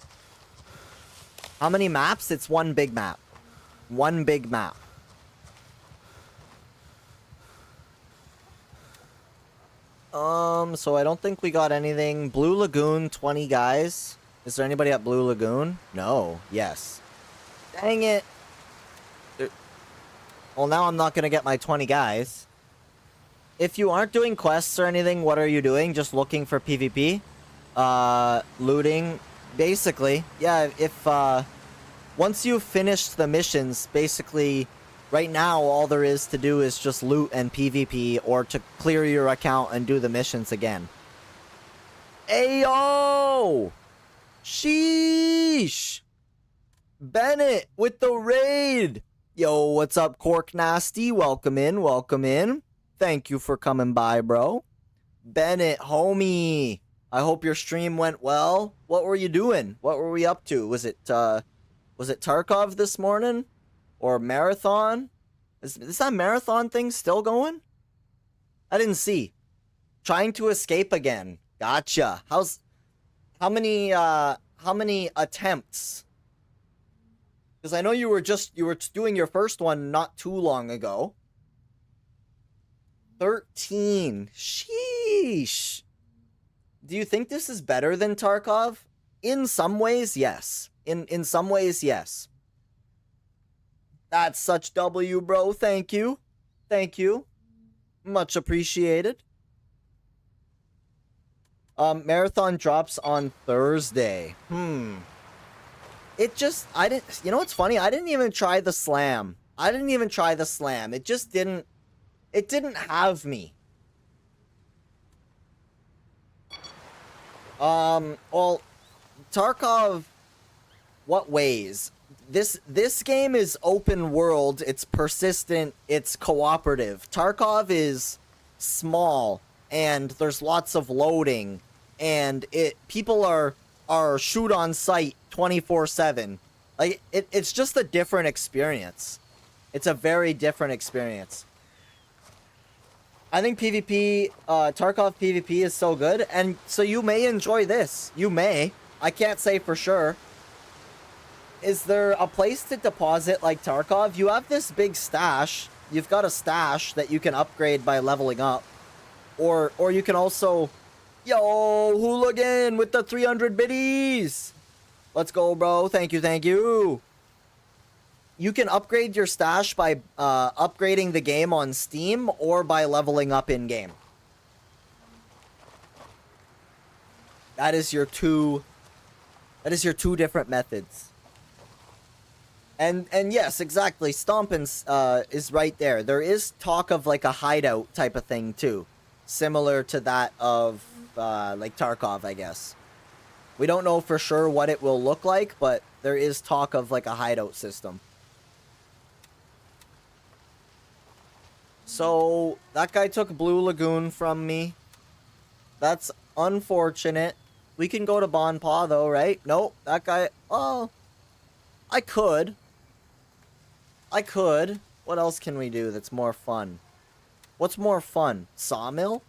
A: How many maps? It's one big map. One big map. So I don't think we got anything. Blue Lagoon, 20 guys. Is there anybody at Blue Lagoon? No. Yes. Dang it. Well, now I'm not going to get my 20 guys. If you aren't doing quests or anything, what are you doing? Just looking for PvP? Looting. Basically. Yeah, if, once you've finished the missions, basically, right now, all there is to do is just loot and PvP, or to clear your account and do the missions again. Ayo! Sheesh! Bennett with the raid! Yo, what's up, Cork Nasty? Welcome in, welcome in. Thank you for coming by, bro. Bennett, homie. I hope your stream went well. What were you doing? What were we up to? Was it Tarkov this morning? Or Marathon? Is that Marathon thing still going? I didn't see. Trying to escape again. Gotcha. How many attempts? Because I know you were doing your first one not too long ago. 13. Sheesh. Do you think this is better than Tarkov? In some ways, yes. In some ways, yes. That's such W, bro. Thank you. Thank you. Much appreciated. Marathon drops on Thursday. It just, you know what's funny? I didn't even try the slam. It just didn't have me. Well, Tarkov, what ways? This game is open world, it's persistent, it's cooperative. Tarkov is small, and there's lots of loading, and people are shoot on sight 24/7. Like, it's just a different experience. It's a very different experience. I think PvP, Tarkov PvP is so good, and so you may enjoy this. You may. I can't say for sure. Is there a place to deposit like Tarkov? You have this big stash. You've got a stash that you can upgrade by leveling up. Or you can also... Yo, Hooligan with the 300 biddies! Let's go, bro. Thank you, thank you. You can upgrade your stash by upgrading the game on Steam or by leveling up in-game. That is your two different methods. And yes, exactly. Stompin' is right there. There is talk of like a hideout type of thing too, similar to that of like Tarkov, I guess, We don't know for sure what it will look like, but there is talk of like a hideout system. So, that guy took Blue Lagoon from me. That's unfortunate. We can go to Bon Pa though, right? Nope, that guy... Oh, I could. What else can we do that's more fun? What's more fun? Sawmill?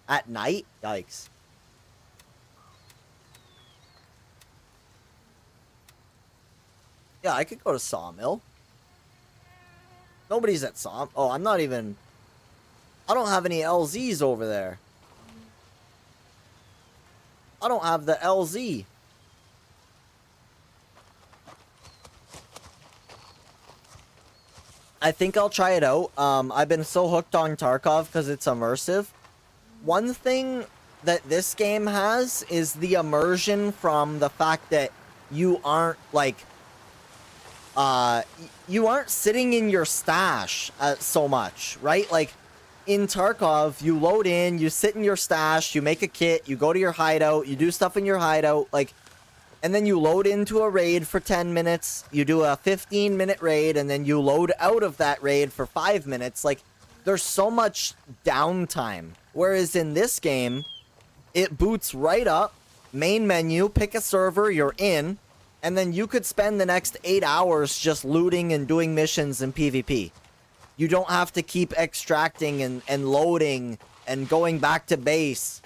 A: At night? Yikes. Yeah, I could go to Sawmill. Nobody's at Sawmill. Oh, I'm not even... I don't have any LZs over there. I don't have the LZ. I think I'll try it out. I've been so hooked on Tarkov because it's immersive. One thing that this game has is the immersion from the fact that you aren't, like... you aren't sitting in your stash so much, right? Like, in Tarkov, you load in, you sit in your stash, you make a kit, you go to your hideout, you do stuff in your hideout, like, and then you load into a raid for 10 minutes, you do a 15-minute raid, and then you load out of that raid for 5 minutes. Like, there's so much downtime. Whereas in this game, it boots right up, main menu, pick a server, you're in, and then you could spend the next 8 hours just looting and doing missions in PvP. You don't have to keep extracting and loading and going back to base.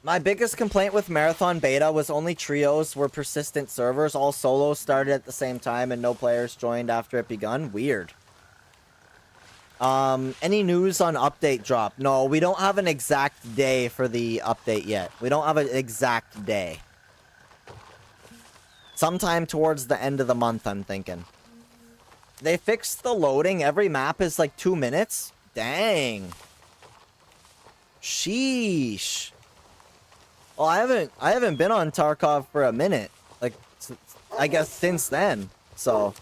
A: My biggest complaint with Marathon Beta was only trios were persistent servers. All solos started at the same time and no players joined after it begun. Weird. Any news on update drop? No, we don't have an exact day for the update yet. We don't have an exact day. Sometime towards the end of the month, I'm thinking. They fixed the loading. Every map is like 2 minutes. Dang. Sheesh. Well, I haven't been on Tarkov for a minute. Like, I guess since then. So...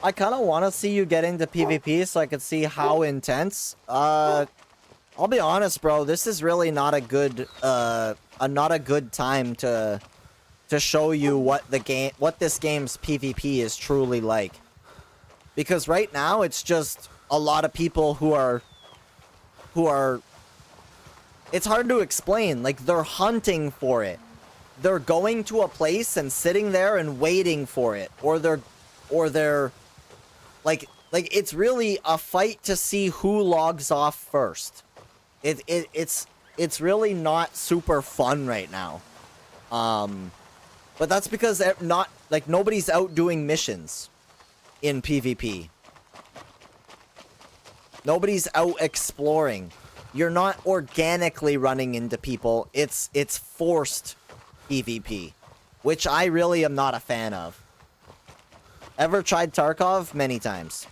A: I kind of want to see you get into PvP so I can see how intense. I'll be honest, bro. This is really not a good, not a good time to show you what this game's PvP is truly like. Because right now it's just a lot of people who are. It's hard to explain. Like, they're hunting for it. They're going to a place and sitting there and waiting for it, or they're. Like it's really a fight to see who logs off first. It's really not super fun right now. But that's because nobody's out doing missions in PvP. Nobody's out exploring. You're not organically running into people. It's forced PvP, which I really am not a fan of. Ever tried Tarkov? Many times.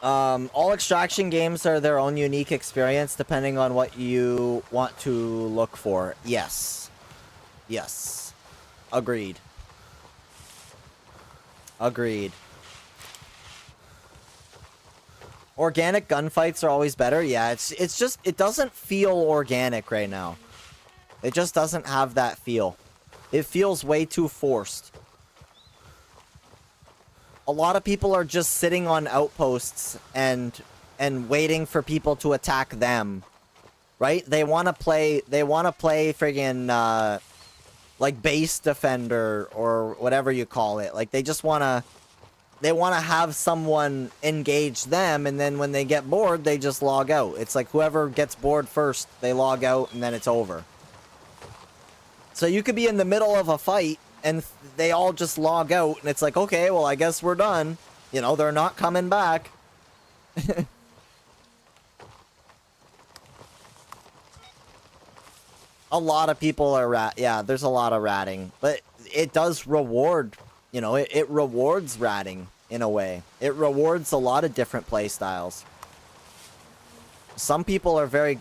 A: All extraction games are their own unique experience depending on what you want to look for. Yes. Yes. Agreed. Agreed. Organic gunfights are always better. Yeah, it's just, it doesn't feel organic right now. It just doesn't have that feel. It feels way too forced. A lot of people are just sitting on outposts and waiting for people to attack them. Right? They want to play friggin' like base defender or whatever you call it. Like, they just want to have someone engage them, and then when they get bored, they just log out. It's like whoever gets bored first, they log out and then it's over. So you could be in the middle of a fight, and they all just log out, and it's like, okay, well, I guess we're done. You know, they're not coming back. A lot of people are yeah, there's a lot of ratting. But it does reward, you know, it rewards ratting in a way. It rewards a lot of different play styles. some people are very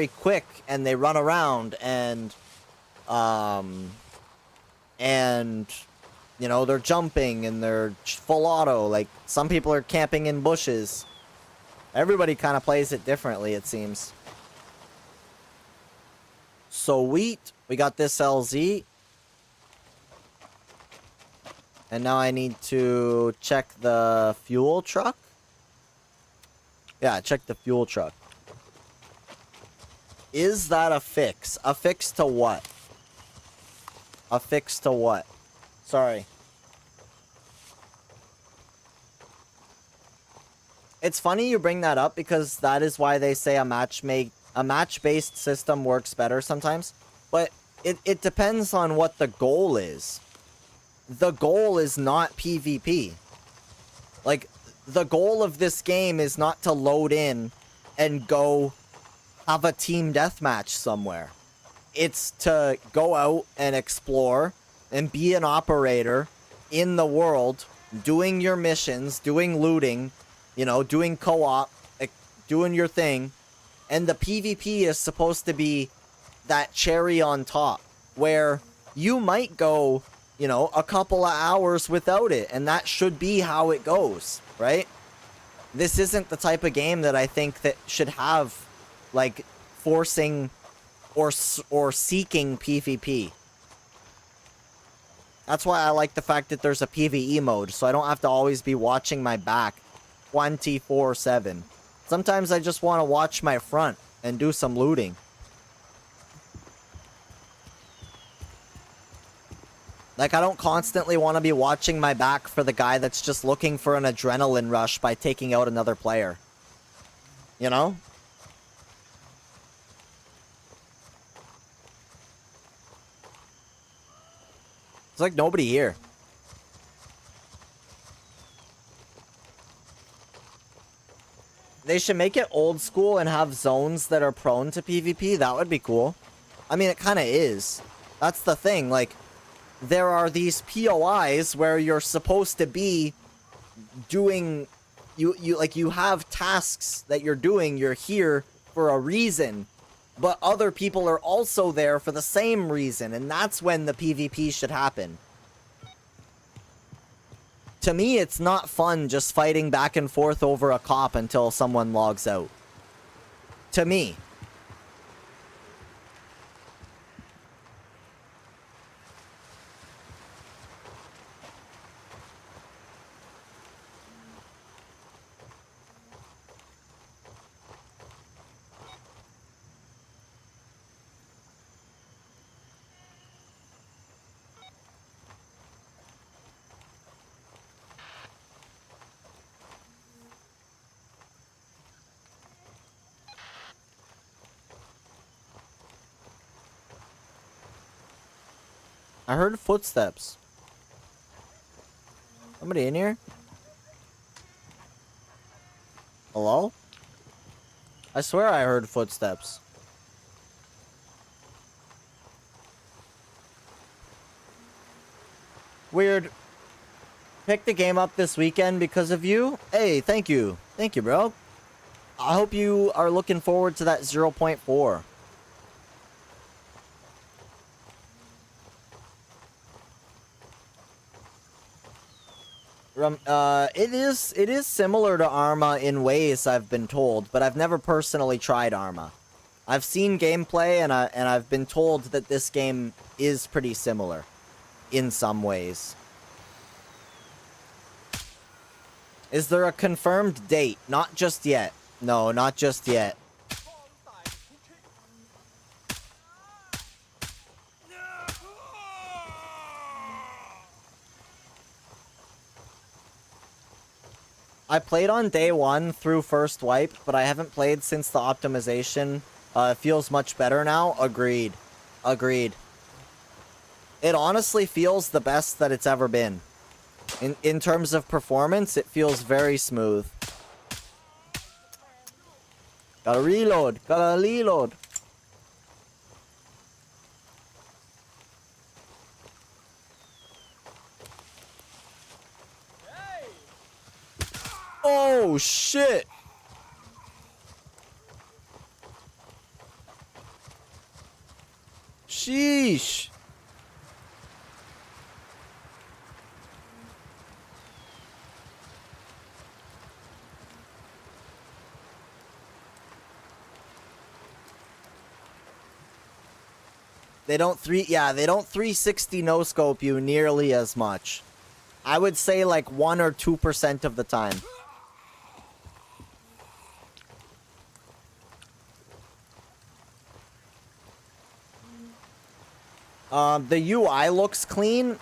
A: quick and they run around and you know, they're jumping and they're full auto. Like, some people are camping in bushes. Everybody kind of plays it differently, it seems. Sweet. We got this LZ. And now I need to check the fuel truck. Yeah, check the fuel truck. Is that a fix? A fix to what? A fix to what? Sorry. It's funny you bring that up because that is why they say a match-based system works better sometimes. But it depends on what the goal is. The goal is not PvP. Like, the goal of this game is not to load in and go have a team deathmatch somewhere. It's to go out and explore and be an operator in the world, doing your missions, doing looting, you know, doing co-op, doing your thing. And the PvP is supposed to be that cherry on top, where you might go, you know, a couple of hours without it, and that should be how it goes, right? This isn't the type of game that I think that should have, like, forcing or seeking PvP. That's why I like the fact that there's a PvE mode, so I don't have to always be watching my back 24/7. Sometimes I just want to watch my front and do some looting. Like, I don't constantly want to be watching my back for the guy that's just looking for an adrenaline rush by taking out another player. You know? It's like nobody here. They should make it old school and have zones that are prone to PvP. That would be cool. I mean, it kind of is. That's the thing. Like, there are these POIs where you're supposed to be doing... You have tasks that you're doing. You're here for a reason. But other people are also there for the same reason. And that's when the PvP should happen. To me, it's not fun just fighting back and forth over a cop until someone logs out. To me. I heard footsteps. Somebody in here? Hello? I swear I heard footsteps. Weird. Picked the game up this weekend because of you? Hey, thank you. Thank you, bro. I hope you are looking forward to that 0.4. It is similar to Arma in ways, I've been told, but I've never personally tried Arma. I've seen gameplay and I've been told that this game is pretty similar in some ways. Is there a confirmed date? Not just yet. No, not just yet. I played on day one through first wipe, but I haven't played since the optimization. It feels much better now. Agreed. Agreed. It honestly feels the best that it's ever been. In terms of performance, it feels very smooth. Gotta reload. Gotta reload. Oh, shit. Sheesh. They don't 360 no scope you nearly as much. I would say like 1 or 2% of the time. The UI looks clean.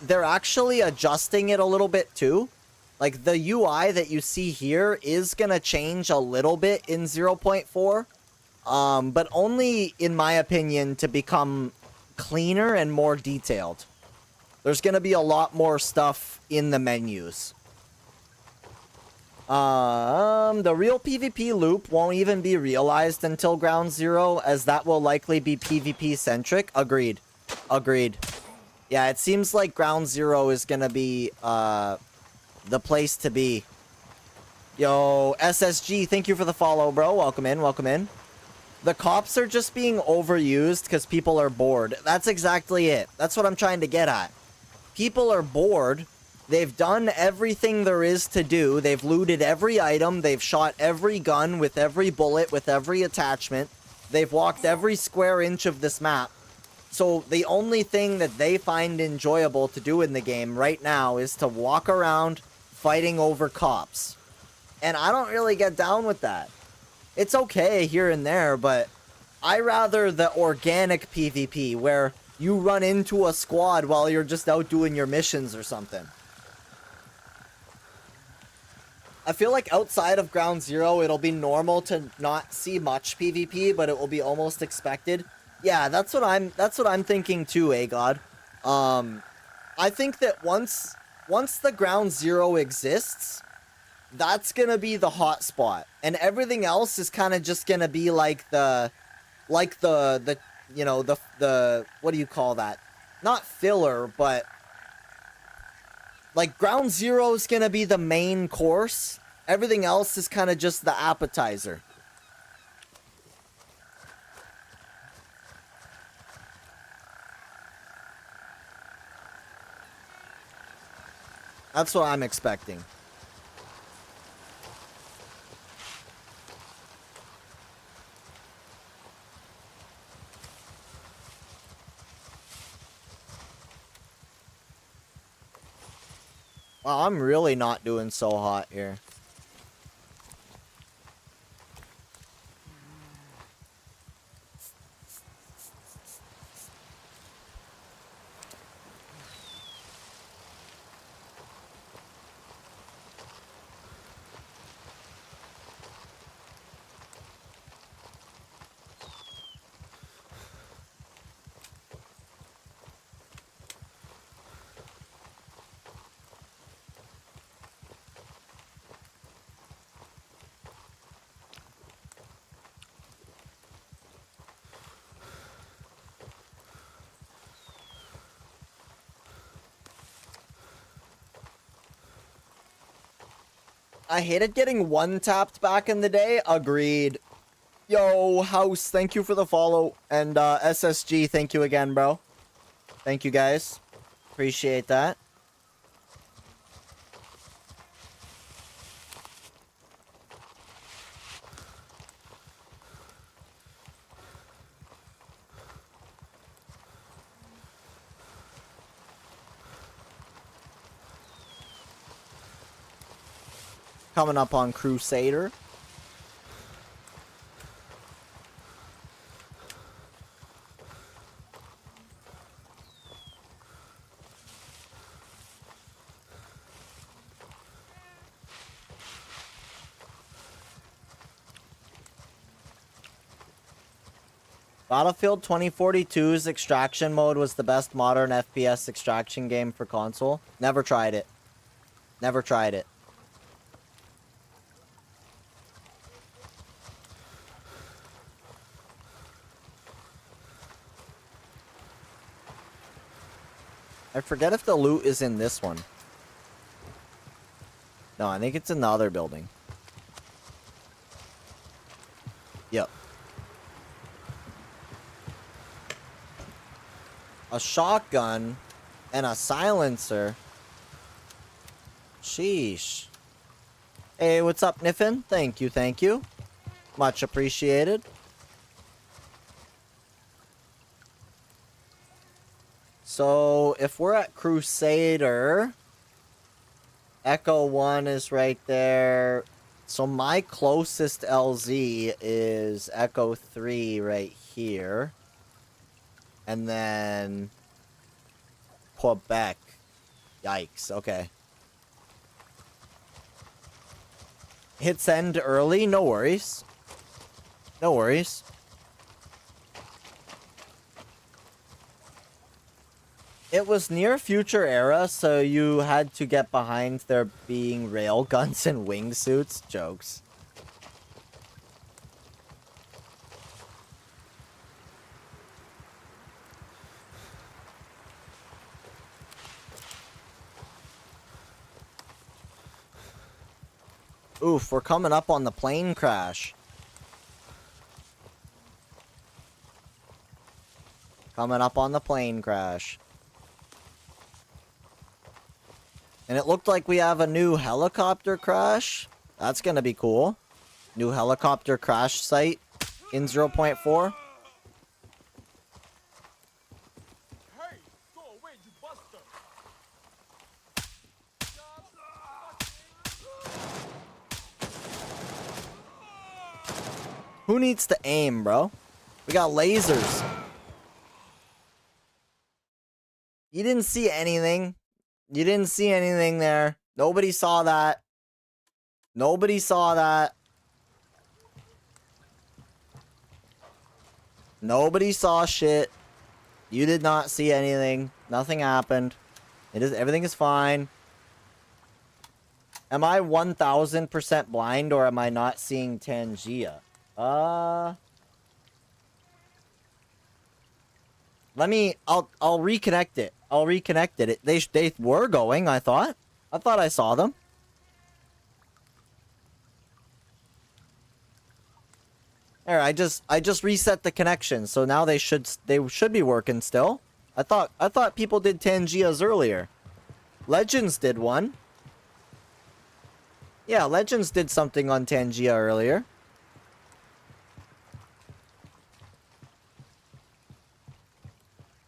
A: They're actually adjusting it a little bit too. Like the UI that you see here is gonna change a little bit in 0.4. But only, in my opinion, to become cleaner and more detailed. There's gonna be a lot more stuff in the menus. The real PvP loop won't even be realized until Ground Zero, as that will likely be PvP centric. Agreed. Agreed. Yeah, it seems like Ground Zero is gonna be, the place to be. Yo, SSG, thank you for the follow, bro. Welcome in, welcome in. The cops are just being overused because people are bored. That's exactly it. That's what I'm trying to get at. People are bored. They've done everything there is to do. They've looted every item. They've shot every gun with every bullet, with every attachment. They've walked every square inch of this map. So the only thing that they find enjoyable to do in the game right now is to walk around fighting over cops. And I don't really get down with that. It's okay here and there, but I rather the organic PvP where you run into a squad while you're just out doing your missions or something. I feel like outside of Ground Zero, it'll be normal to not see much PvP, but it will be almost expected. Yeah, that's what I'm thinking too, God. I think that once the Ground Zero exists, that's gonna be the hot spot, and everything else is kind of just gonna be like the you know, the what do you call that? Not filler, but like Ground Zero is gonna be the main course. Everything else is kind of just the appetizer. That's what I'm expecting. Wow, I'm really not doing so hot here. I hated getting one-tapped back in the day. Agreed. Yo, House, thank you for the follow. And SSG, thank you again, bro. Thank you, guys. Appreciate that. Coming up on Crusader. Battlefield 2042's extraction mode was the best modern FPS extraction game for console. Never tried it. Never tried it. I forget if the loot is in this one. No, I think it's in the other building. Yep. a shotgun and a silencer. Sheesh. Hey, what's up, Niffin? Thank you, thank you. Much appreciated. So, if we're at Crusader, Echo 1 is right there. So, my closest LZ is Echo 3 right here. And then Quebec. Yikes, okay. Hits end early, no worries. No worries. It was near future era, so you had to get behind there being rail guns and wingsuits. Jokes. Oof, we're coming up on the plane crash. Coming up on the plane crash. And it looked like we have a new helicopter crash. That's gonna be cool. New helicopter crash site in 0.4.
D: Hey, go away, you buster!
A: Who needs to aim, bro? We got lasers. You didn't see anything. You didn't see anything there. Nobody saw that. Nobody saw that. Nobody saw shit. You did not see anything. Nothing happened. Everything is fine. Am I 1000% blind or am I not seeing Tangia? I'll reconnect it. I'll reconnect it. They were going, I thought. I thought I saw them. There, I just reset the connection, so now they should be working still. I thought people did Tangias earlier. Legends did one. Yeah, Legends did something on Tangia earlier.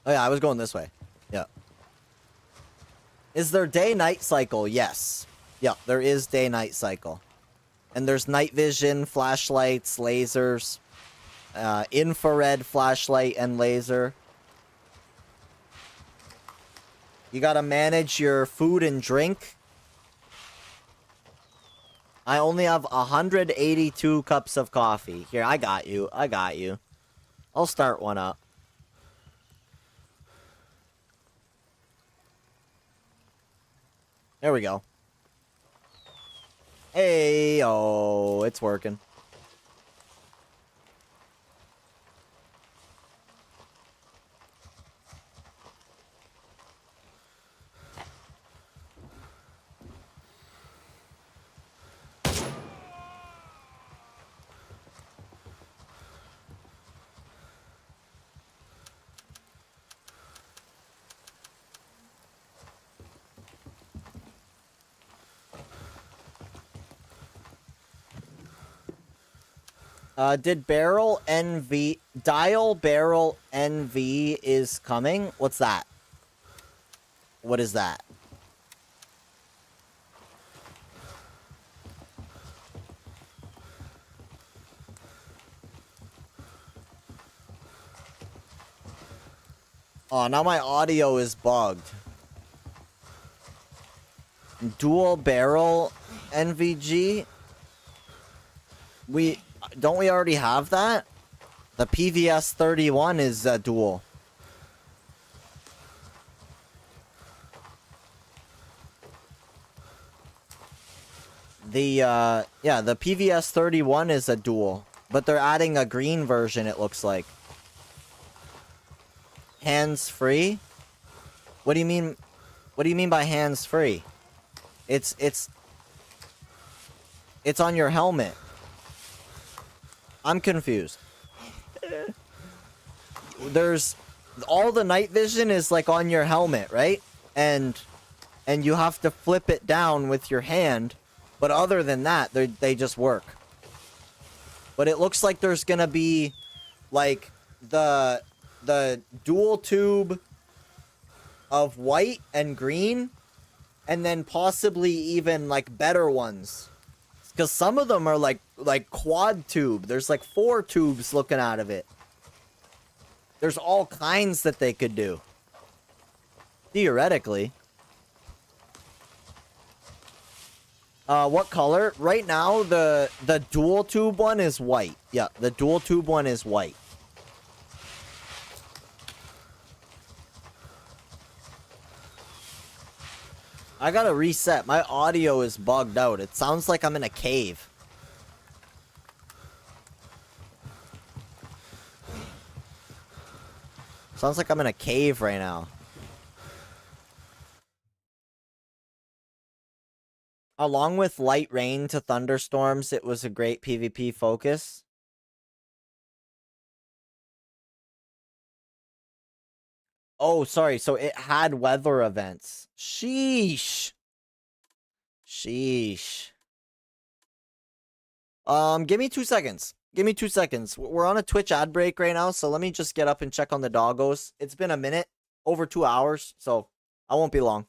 A: Oh yeah, I was going this way. Yeah. Is there day-night cycle? Yes. Yeah, there is day-night cycle. And there's night vision, flashlights, lasers, infrared flashlight and laser. You gotta manage your food and drink. I only have 182 cups of coffee. Here, I got you. I got you. I'll start one up. There we go. Hey, oh, it's working. Did Barrel NV... Dial Barrel NV is coming? What's that? What is that? Oh, now my audio is bugged. Dual Barrel NVG? Don't we already have that? The PVS 31 is dual. The PVS 31 is a dual, but they're adding a green version, it looks like. Hands free? What do you mean? What do you mean by hands free? It's on your helmet. all the night vision is like on your helmet, right? And you have to flip it down with your hand. But other than that, they just work. But it looks like there's gonna be like the dual tube of white and green, and then possibly even like better ones. Because some of them are like quad tube. There's like 4 tubes looking out of it. There's all kinds that they could do. Theoretically. What color? Right now, the dual tube one is white. Yeah, the dual tube one is white. I gotta reset. My audio is bugged out. It sounds like I'm in a cave. Sounds like I'm in a cave right now. Along with light rain to thunderstorms, it was a great PvP focus. Oh, sorry. So it had weather events. Sheesh. Sheesh. Give me 2 seconds. Give me 2 seconds. We're on a Twitch ad break right now, so let me just get up and check on the doggos. It's been a minute, over 2 hours, so I won't be long.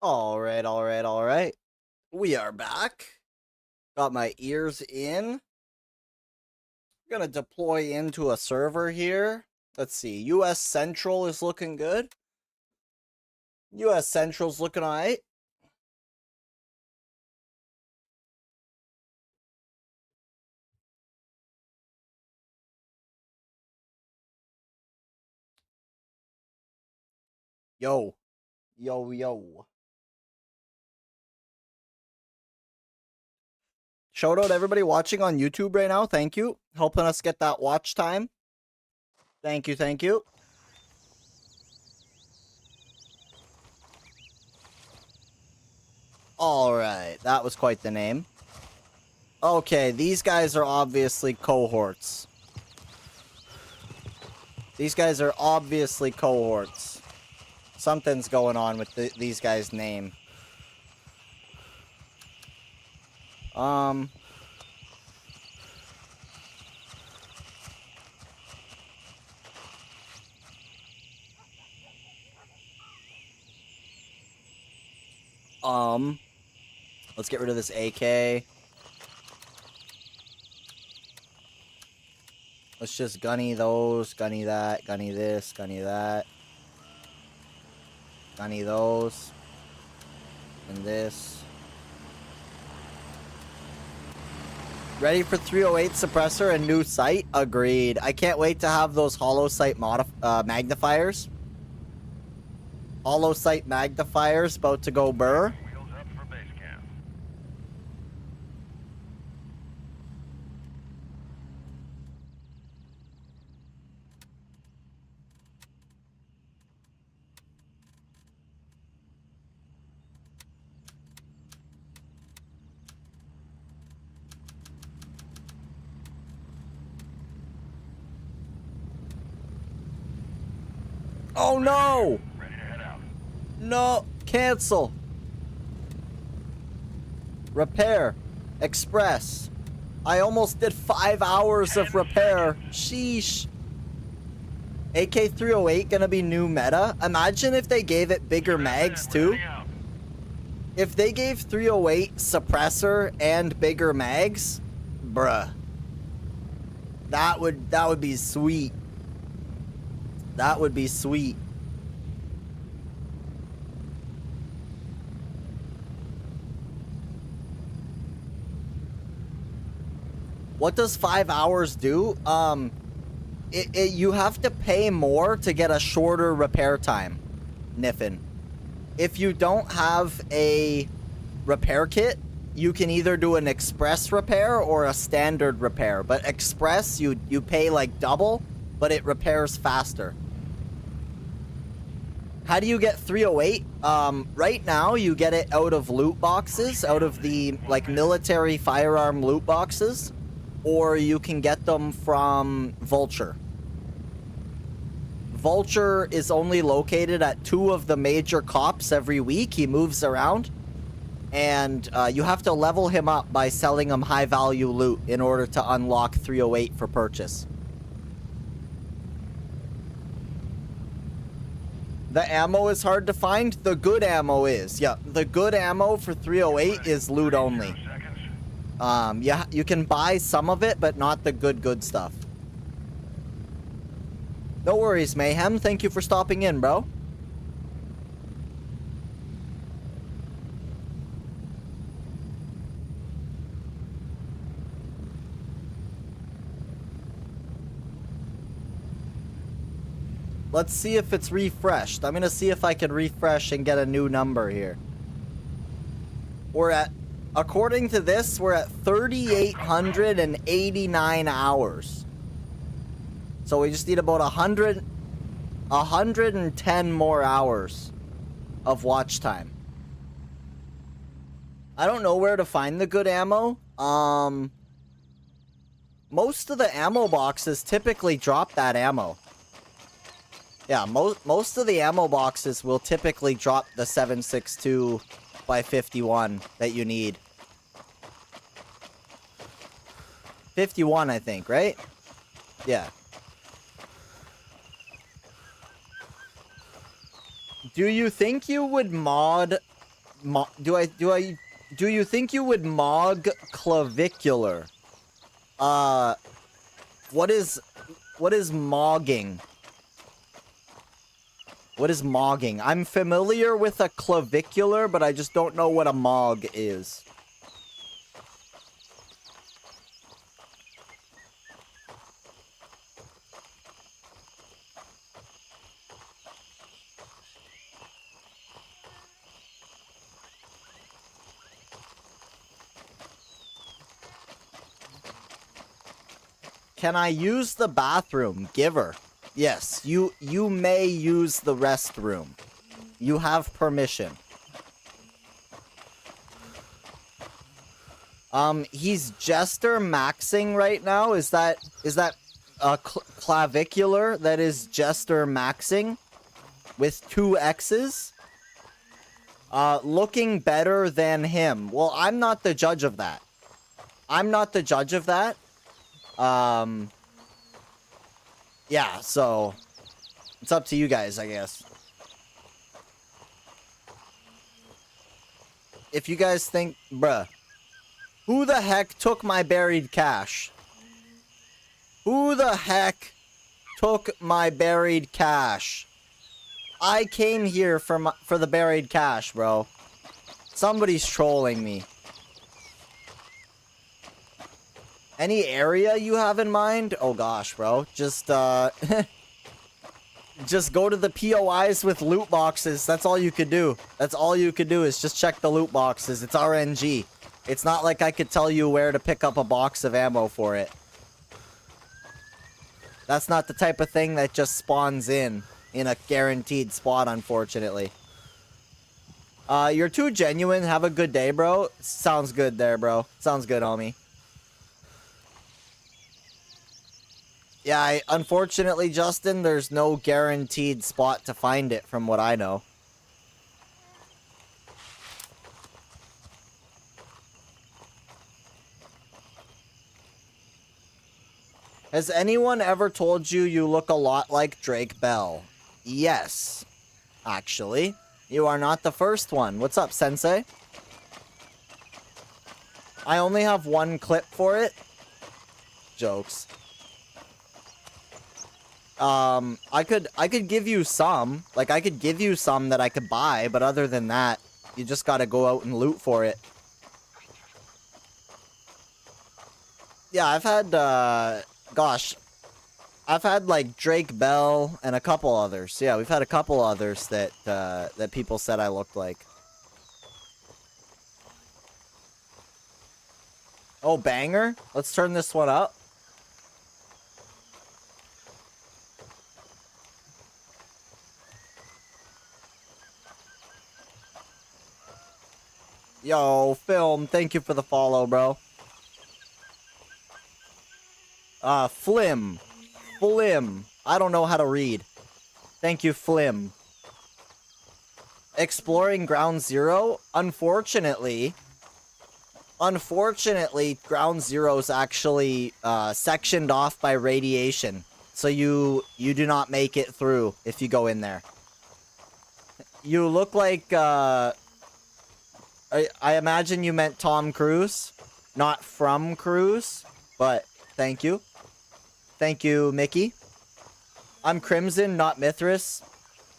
A: All right, all right, all right. We are back. Got my ears in. Gonna deploy into a server here. Let's see. US Central is looking good. US Central's looking alright. Yo. Yo, yo. Shout out everybody watching on YouTube right now. Thank you. Helping us get that watch time. Thank you, thank you. Alright, that was quite the name. Okay, these guys are obviously cohorts. These guys are obviously cohorts. Something's going on with these guys' name. Let's get rid of this AK. Let's just gunny those, gunny that, gunny this, gunny that. Gunny those. And this. Ready for 308 suppressor and new sight? Agreed. I can't wait to have those hollow sight magnifiers. Hollow sight magnifiers about to go burr.
B: Wheels up for base camp.
A: Oh no!
B: Ready to head out.
A: No! Cancel! Repair. Express. I almost did 5 hours of repair. Sheesh. AK-308 gonna be new meta? Imagine if they gave it bigger mags too.
B: Heading out.
A: If they gave 308 suppressor and bigger mags, bruh. That would be sweet. That would be sweet. What does 5 hours do? You have to pay more to get a shorter repair time, Niffin. If you don't have a repair kit, you can either do an express repair or a standard repair. But express, you pay like double, but it repairs faster. How do you get 308? Right now, you get it out of loot boxes, out of the, like, military firearm loot boxes, or you can get them from Vulture. Vulture is only located at 2 of the major cops every week. He moves around, and you have to level him up by selling him high-value loot in order to unlock 308 for purchase. The ammo is hard to find. The good ammo is. Yeah, the good ammo for 308 is loot only. Yeah, you can buy some of it, but not the good stuff. No worries, Mayhem. Thank you for stopping in, bro. Let's see if it's refreshed. I'm gonna see if I can refresh and get a new number here. We're at, according to this, we're at 3,889 hours. So we just need about 110 more hours of watch time. I don't know where to find the good ammo. Most of the ammo boxes typically drop that ammo. Yeah, most of the ammo boxes will typically drop the 7.62 by 51 that you need. 51, I think, right? Yeah. Do you think you would do you think you would mog clavicular? What is mogging? What is mogging? I'm familiar with a clavicular, but I just don't know what a mog is. Can I use the bathroom? Giver. Yes, you may use the restroom. You have permission. He's Jester maxing right now. Is that clavicular that is Jester maxing with 2 X's? Looking better than him. Well, I'm not the judge of that. I'm not the judge of that. Yeah, so it's up to you guys, I guess. If you guys think, bruh, who the heck took my buried cash? Who the heck took my buried cash? I came here for the buried cash, bro. Somebody's trolling me. Any area you have in mind? Oh gosh, bro. Just just go to the POIs with loot boxes. That's all you could do. That's all you could do is just check the loot boxes. It's RNG. It's not like I could tell you where to pick up a box of ammo for it. That's not the type of thing that just spawns in a guaranteed spot, unfortunately. You're too genuine. Have a good day, bro. Sounds good there, bro. Sounds good, homie. Yeah, unfortunately, Justin, there's no guaranteed spot to find it from what I know. Has anyone ever told you you look a lot like Drake Bell? Yes, actually. You are not the first one. What's up, Sensei? I only have one clip for it. Jokes. I could give you some. Like, I could give you some that I could buy, but other than that, you just gotta go out and loot for it. Yeah, I've had, gosh, I've had, like, Drake Bell and a couple others. Yeah, we've had a couple others that, that people said I looked like. Oh, banger? Let's turn this one up. Yo, Film, thank you for the follow, bro. Flim. Flim. I don't know how to read. Thank you, Flim. Exploring Ground Zero? Unfortunately, Ground Zero's actually, sectioned off by radiation. So you do not make it through if you go in there. You look like, I imagine you meant Tom Cruise, not from Cruise, but thank you. Thank you, Mickey. I'm Crimson, not Mithras.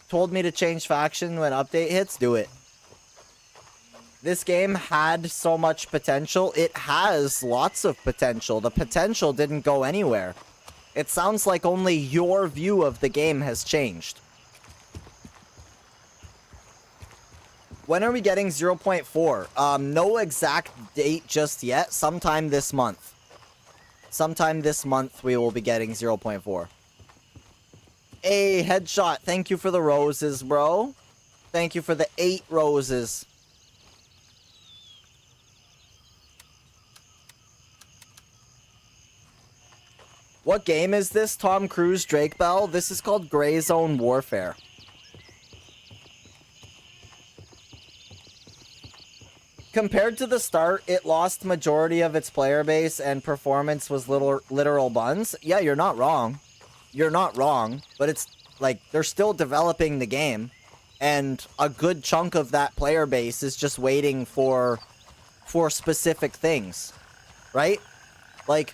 A: Told me to change faction when update hits, do it. This game had so much potential. It has lots of potential. The potential didn't go anywhere. It sounds like only your view of the game has changed. When are we getting 0.4? No exact date just yet. Sometime this month. Sometime this month we will be getting 0.4. Hey, Headshot, thank you for the roses, bro. Thank you for the 8 roses. What game is this? Tom Cruise, Drake Bell? This is called Gray Zone Warfare. Compared to the start, it lost majority of its player base and performance was literal buns. Yeah, you're not wrong. You're not wrong, but it's like they're still developing the game and a good chunk of that player base is just waiting for specific things, right? Like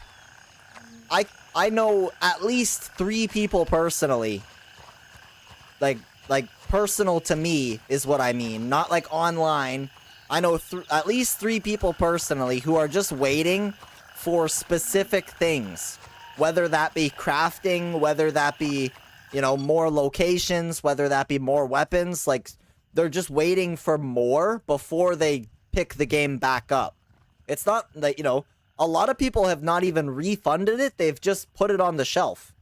A: I know at least 3 people personally. Like personal to me is what I mean, not like online. I know at least 3 people personally who are just waiting for specific things. Whether that be crafting, whether that be, you know, more locations, whether that be more weapons. Like, they're just waiting for more before they pick the game back up. It's not that, you know, A lot of people have not even refunded it. They've just put it on the shelf.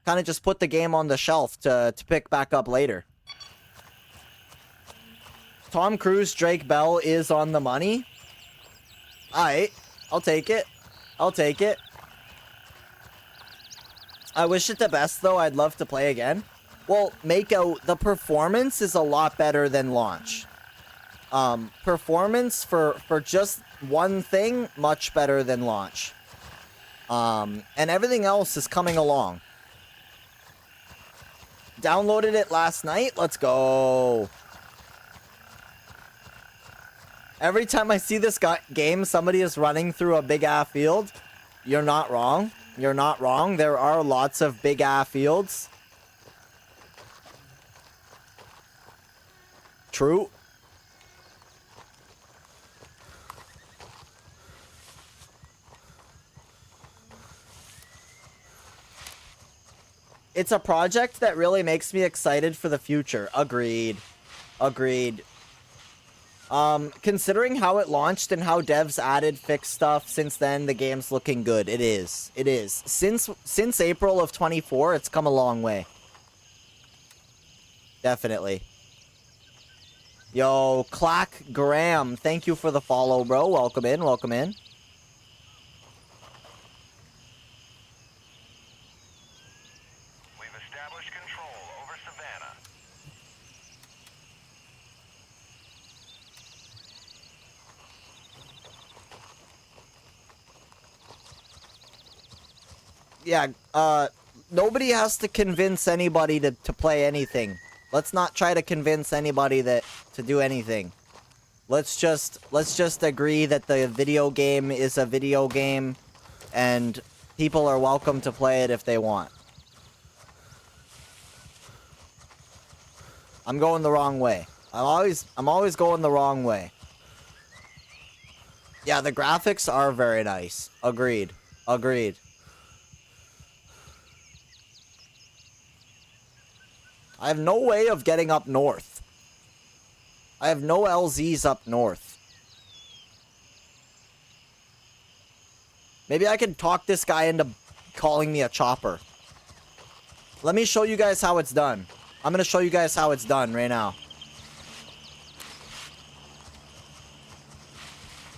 A: Kind of just put the game on the shelf to pick back up later. Tom Cruise, Drake Bell is on the money. Alright, I'll take it. I'll take it. I wish it the best, though. I'd love to play again. Well, Mako, the performance is a lot better than launch. Performance for just one thing, much better than launch. And everything else is coming along. Downloaded it last night. Let's go. Every time I see this game, somebody is running through a big-ass field. You're not wrong. You're not wrong. There are lots of big-ass fields. True. It's a project that really makes me excited for the future. Agreed. Agreed. Considering how it launched and how devs added fixed stuff since then, the game's looking good. It is. It is. Since April of 24, it's come a long way. Definitely. Yo, Clack Graham, thank you for the follow, bro. Welcome in, welcome in.
B: We've established control over Savannah.
A: Yeah, nobody has to convince anybody to play anything. Let's not try to convince anybody to do anything. Let's just agree that the video game is a video game and people are welcome to play it if they want. I'm going the wrong way. I'm always going the wrong way. Yeah, the graphics are very nice. Agreed. Agreed. I have no way of getting up north. I have no LZs up north. Maybe I can talk this guy into calling me a chopper. Let me show you guys how it's done. I'm gonna show you guys how it's done right now.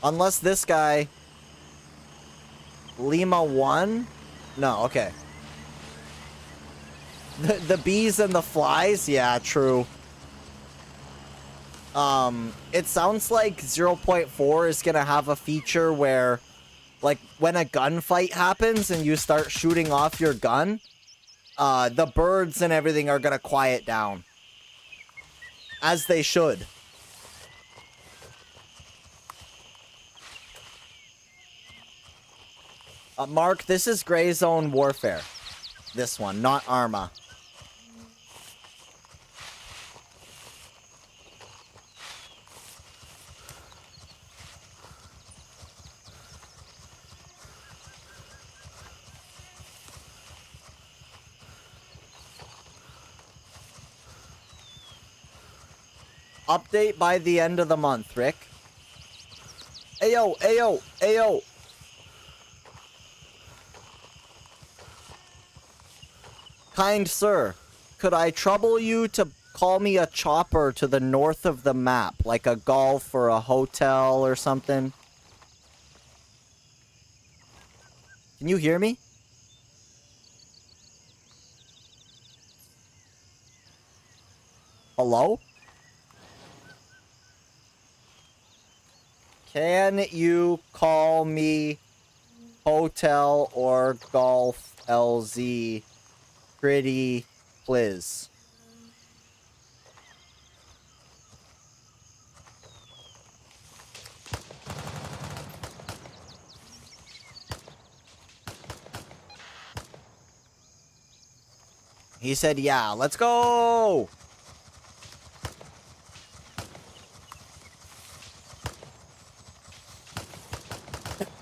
A: Unless this guy... Lima 1? No, okay. The bees and the flies? Yeah, true. It sounds like 0.4 is gonna have a feature where, like, when a gunfight happens and you start shooting off your gun, the birds and everything are gonna quiet down. As they should. Mark, this is Gray Zone Warfare. This one, not Arma. Update by the end of the month, Rick. Ayo, ayo, ayo. Kind sir, could I trouble you to call me a chopper to the north of the map, like a golf or a hotel or something? Can you hear me? Hello? Can you call me hotel or golf LZ? Pretty please. He said, yeah, let's go.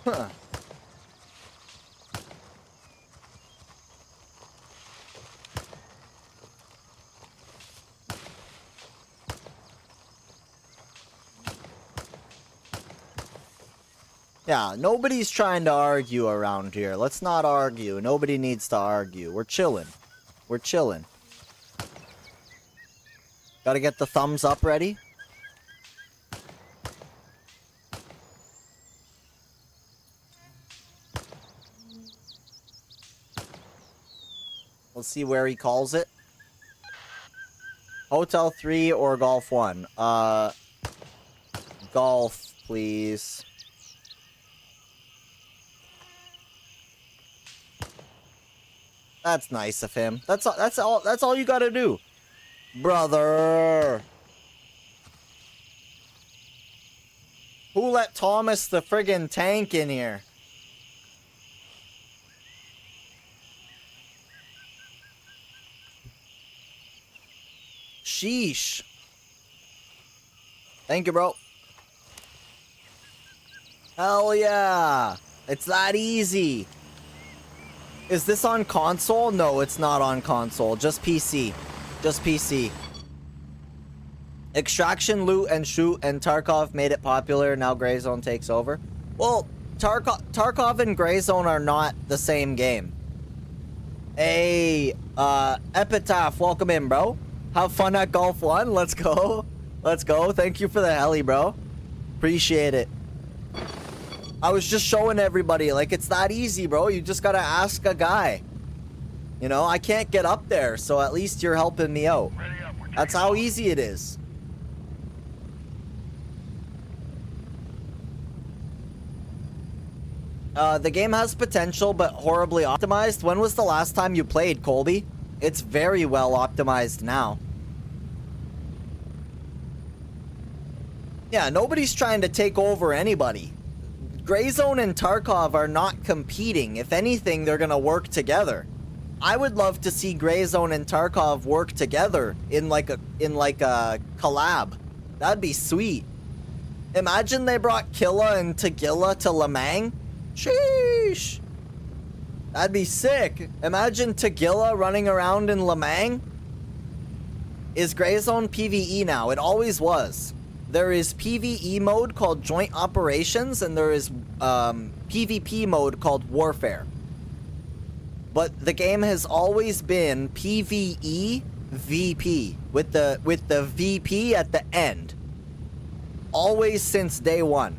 A: Huh. Yeah, nobody's trying to argue around here. Let's not argue. Nobody needs to argue. We're chilling. We're chilling. Gotta get the thumbs up ready. Let's see where he calls it. Hotel 3 or Golf 1? Golf, please. That's nice of him. That's all you gotta do. Brother. Who let Thomas the friggin' tank in here? Sheesh. Thank you, bro. Hell yeah. It's that easy. Is this on console? No, it's not on console. Just PC. Just PC. Extraction, loot, and shoot, and Tarkov made it popular. Now Gray Zone takes over. Well, Tarkov and Gray Zone are not the same game. Hey, Epitaph, welcome in, bro. Have fun at Golf 1. Let's go. Let's go. Thank you for the heli, bro. Appreciate it. I was just showing everybody, like, it's that easy, bro. You just gotta ask a guy. You know, I can't get up there, so at least you're helping me out. That's how easy it is. The game has potential, but horribly optimized. When was the last time you played, Colby? It's very well optimized now. Yeah, nobody's trying to take over anybody. Gray Zone and Tarkov are not competing. If anything, they're gonna work together. I would love to see Gray Zone and Tarkov work together in like a collab. That'd be sweet. Imagine they brought Killa and Tagilla to Lemang. Sheesh. That'd be sick. Imagine Tagilla running around in Lemang. Is Gray Zone PvE now? It always was. There is PvE mode called Joint Operations, and there is PvP mode called Warfare. But the game has always been PvE VP with the VP at the end. Always since day one.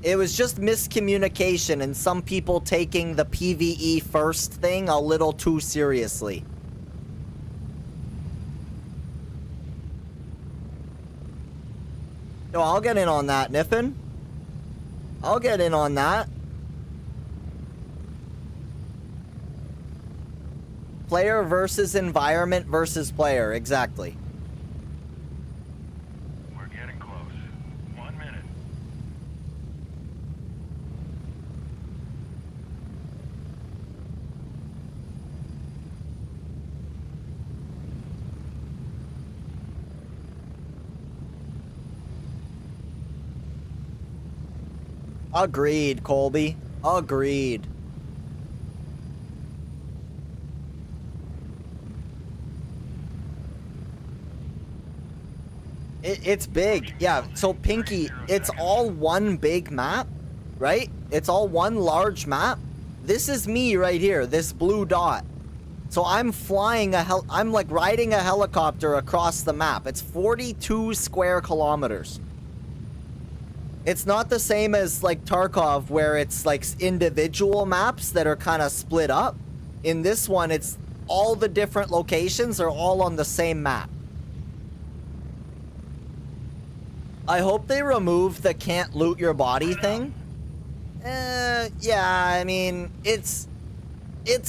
A: It was just miscommunication and some people taking the PvE first thing a little too seriously. No, I'll get in on that, Niffin. I'll get in on that. Player versus environment versus player, exactly.
B: We're getting close. 1 minute.
A: Agreed, Colby. Agreed. It's big. Yeah, so Pinky, it's all one big map, right? It's all one large map. This is me right here, this blue dot. So I'm flying I'm like riding a helicopter across the map. It's 42 square kilometers. It's not the same as like Tarkov where it's like individual maps that are kind of split up. In this one, it's all the different locations are all on the same map. I hope they remove the can't loot your body thing. Yeah, I mean, it's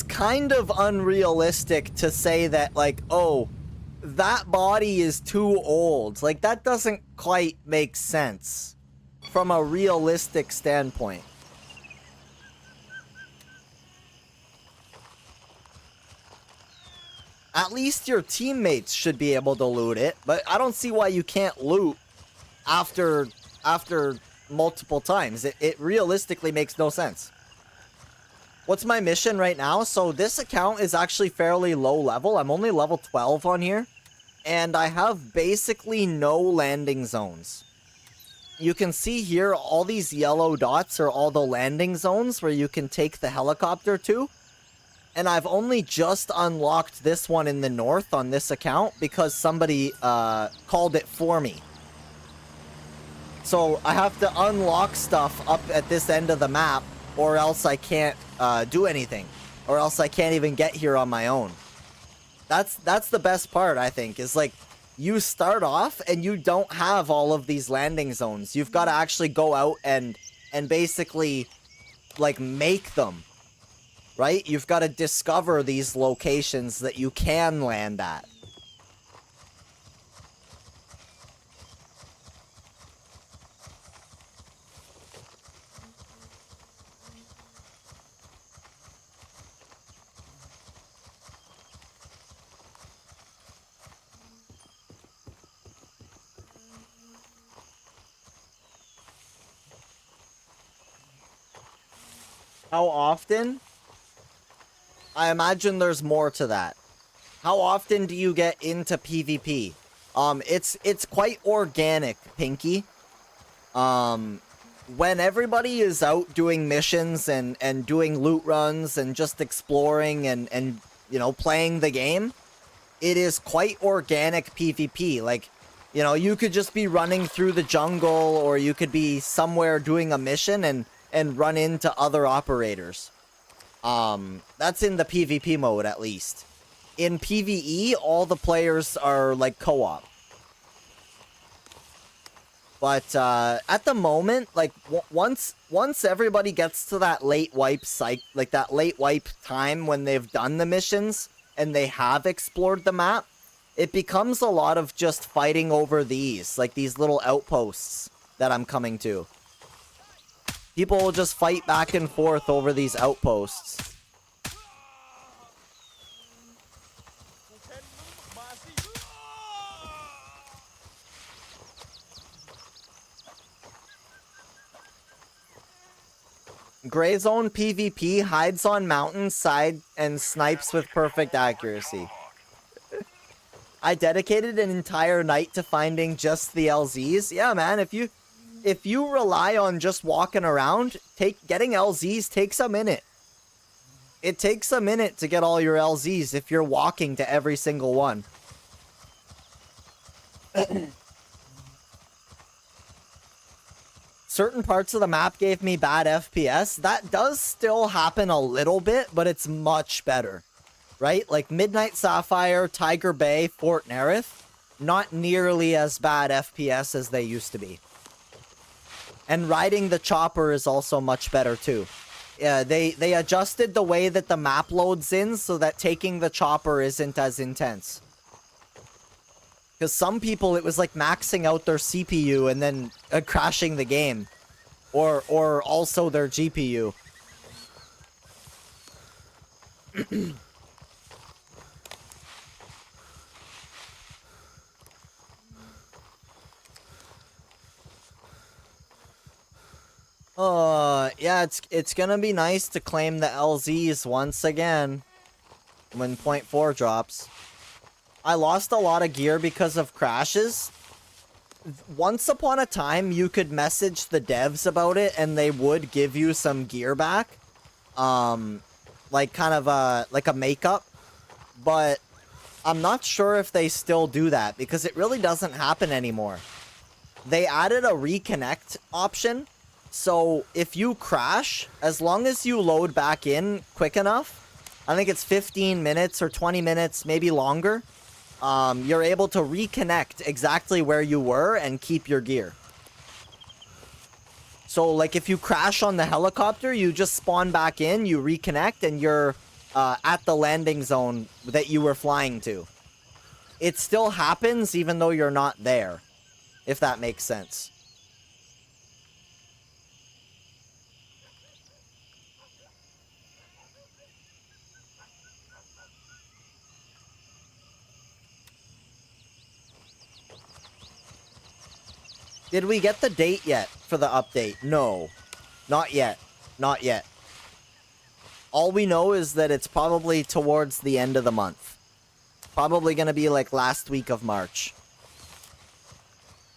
A: kind of unrealistic to say that, like, oh, that body is too old. Like, that doesn't quite make sense from a realistic standpoint. At least your teammates should be able to loot it, but I don't see why you can't loot after multiple times. It realistically makes no sense. What's my mission right now? So this account is actually fairly low level. I'm only level 12 on here. And I have basically no landing zones. you can see here, all these yellow dots are all the landing zones where you can take the helicopter to. And I've only just unlocked this one in the north on this account because somebody called it for me. So I have to unlock stuff up at this end of the map, or else I can't do anything. Or else I can't even get here on my own. That's the best part, I think, is like, you start off and you don't have all of these landing zones. You've got to actually go out and basically, like, make them. Right? You've got to discover these locations that you can land at. How often? I imagine there's more to that. How often do you get into PvP? It's quite organic, Pinky. When everybody is out doing missions and doing loot runs and just exploring and you know, playing the game, it is quite organic PvP. Like, you know, you could just be running through the jungle, or you could be somewhere doing a mission and run into other operators. That's in the PvP mode, at least. In PvE, all the players are, like, co-op. But, at the moment, like, once everybody gets to that late wipe like, that late wipe time when they've done the missions, and they have explored the map, it becomes a lot of just fighting over these, like, these little outposts that I'm coming to. People will just fight back and forth over these outposts. Gray Zone PvP hides on mountainside and snipes with perfect accuracy. I dedicated an entire night to finding just the LZs. Yeah, man, if you rely on just walking around, getting LZs takes a minute. It takes a minute to get all your LZs if you're walking to every single one. Certain parts of the map gave me bad FPS. That does still happen a little bit, but it's much better. Right? Like Midnight Sapphire, Tiger Bay, Fort Nerith, not nearly as bad FPS as they used to be. And riding the chopper is also much better too. They adjusted the way that the map loads in so that taking the chopper isn't as intense. Because some people, it was like maxing out their CPU and then crashing the game. Or also their GPU. Yeah, it's gonna be nice to claim the LZs once again when point 4 drops. I lost a lot of gear because of crashes. Once upon a time, you could message the devs about it and they would give you some gear back. Like kind of like a makeup. But I'm not sure if they still do that because it really doesn't happen anymore. They added a reconnect option. So if you crash, as long as you load back in quick enough, I think it's 15 minutes or 20 minutes, maybe longer, you're able to reconnect exactly where you were and keep your gear. So like if you crash on the helicopter, you just spawn back in, you reconnect, and you're at the landing zone that you were flying to. It still happens even though you're not there, if that makes sense. Did we get the date yet for the update? No. Not yet. Not yet. All we know is that it's probably towards the end of the month. Probably gonna be like last week of March.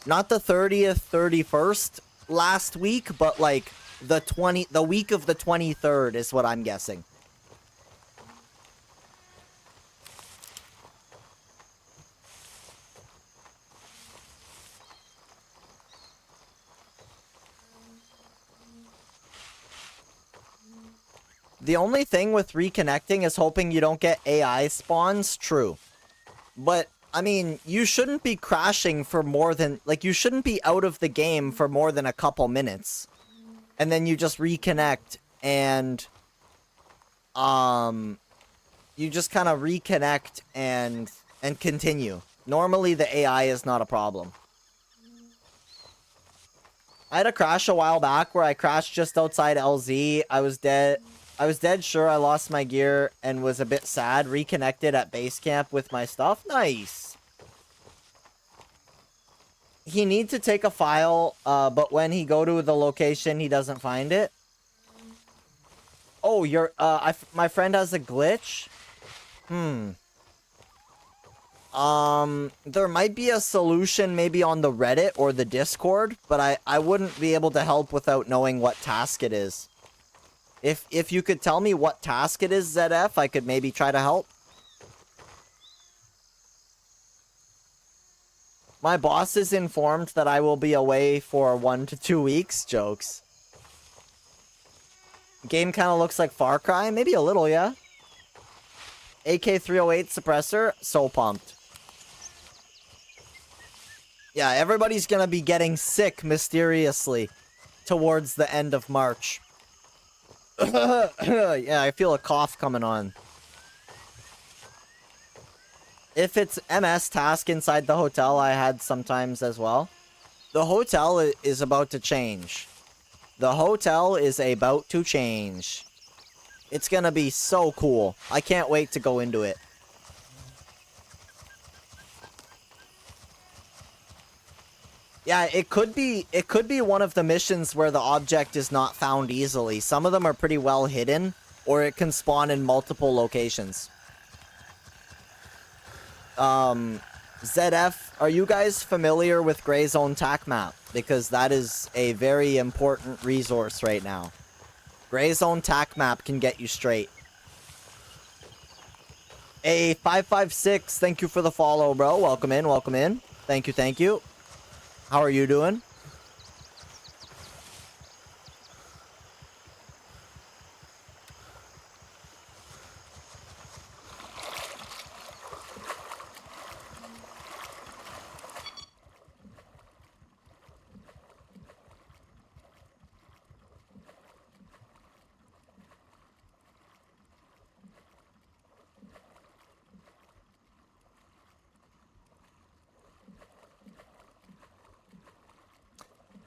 A: Not the 30th, 31st last week, but like the week of the 23rd is what I'm guessing. The only thing with reconnecting is hoping you don't get AI spawns. True. But, I mean, you shouldn't be crashing for more than... Like, you shouldn't be out of the game for more than a couple minutes. And then you just reconnect and... You just kind of reconnect and continue. Normally, the AI is not a problem. I had a crash a while back where I crashed just outside LZ. I was dead sure I lost my gear and was a bit sad. Reconnected at base camp with my stuff. Nice. He needs to take a file, but when he go to the location, he doesn't find it. Oh, my friend has a glitch? There might be a solution maybe on the Reddit or the Discord, but I wouldn't be able to help without knowing what task it is. If you could tell me what task it is, ZF, I could maybe try to help. My boss is informed that I will be away for 1 to 2 weeks. Jokes. Game kind of looks like Far Cry. Maybe a little, yeah. AK-308 suppressor. So pumped. Yeah, everybody's gonna be getting sick mysteriously towards the end of March. Yeah, I feel a cough coming on. If it's MS task inside the hotel, I had sometimes as well. The hotel is about to change. The hotel is about to change. It's gonna be so cool. I can't wait to go into it. Yeah, it could be one of the missions where the object is not found easily. Some of them are pretty well hidden, or it can spawn in multiple locations. ZF, are you guys familiar with Gray Zone TAC map? Because that is a very important resource right now. Gray Zone TAC map can get you straight. A 556, thank you for the follow, bro. Welcome in, welcome in. Thank you, thank you. How are you doing?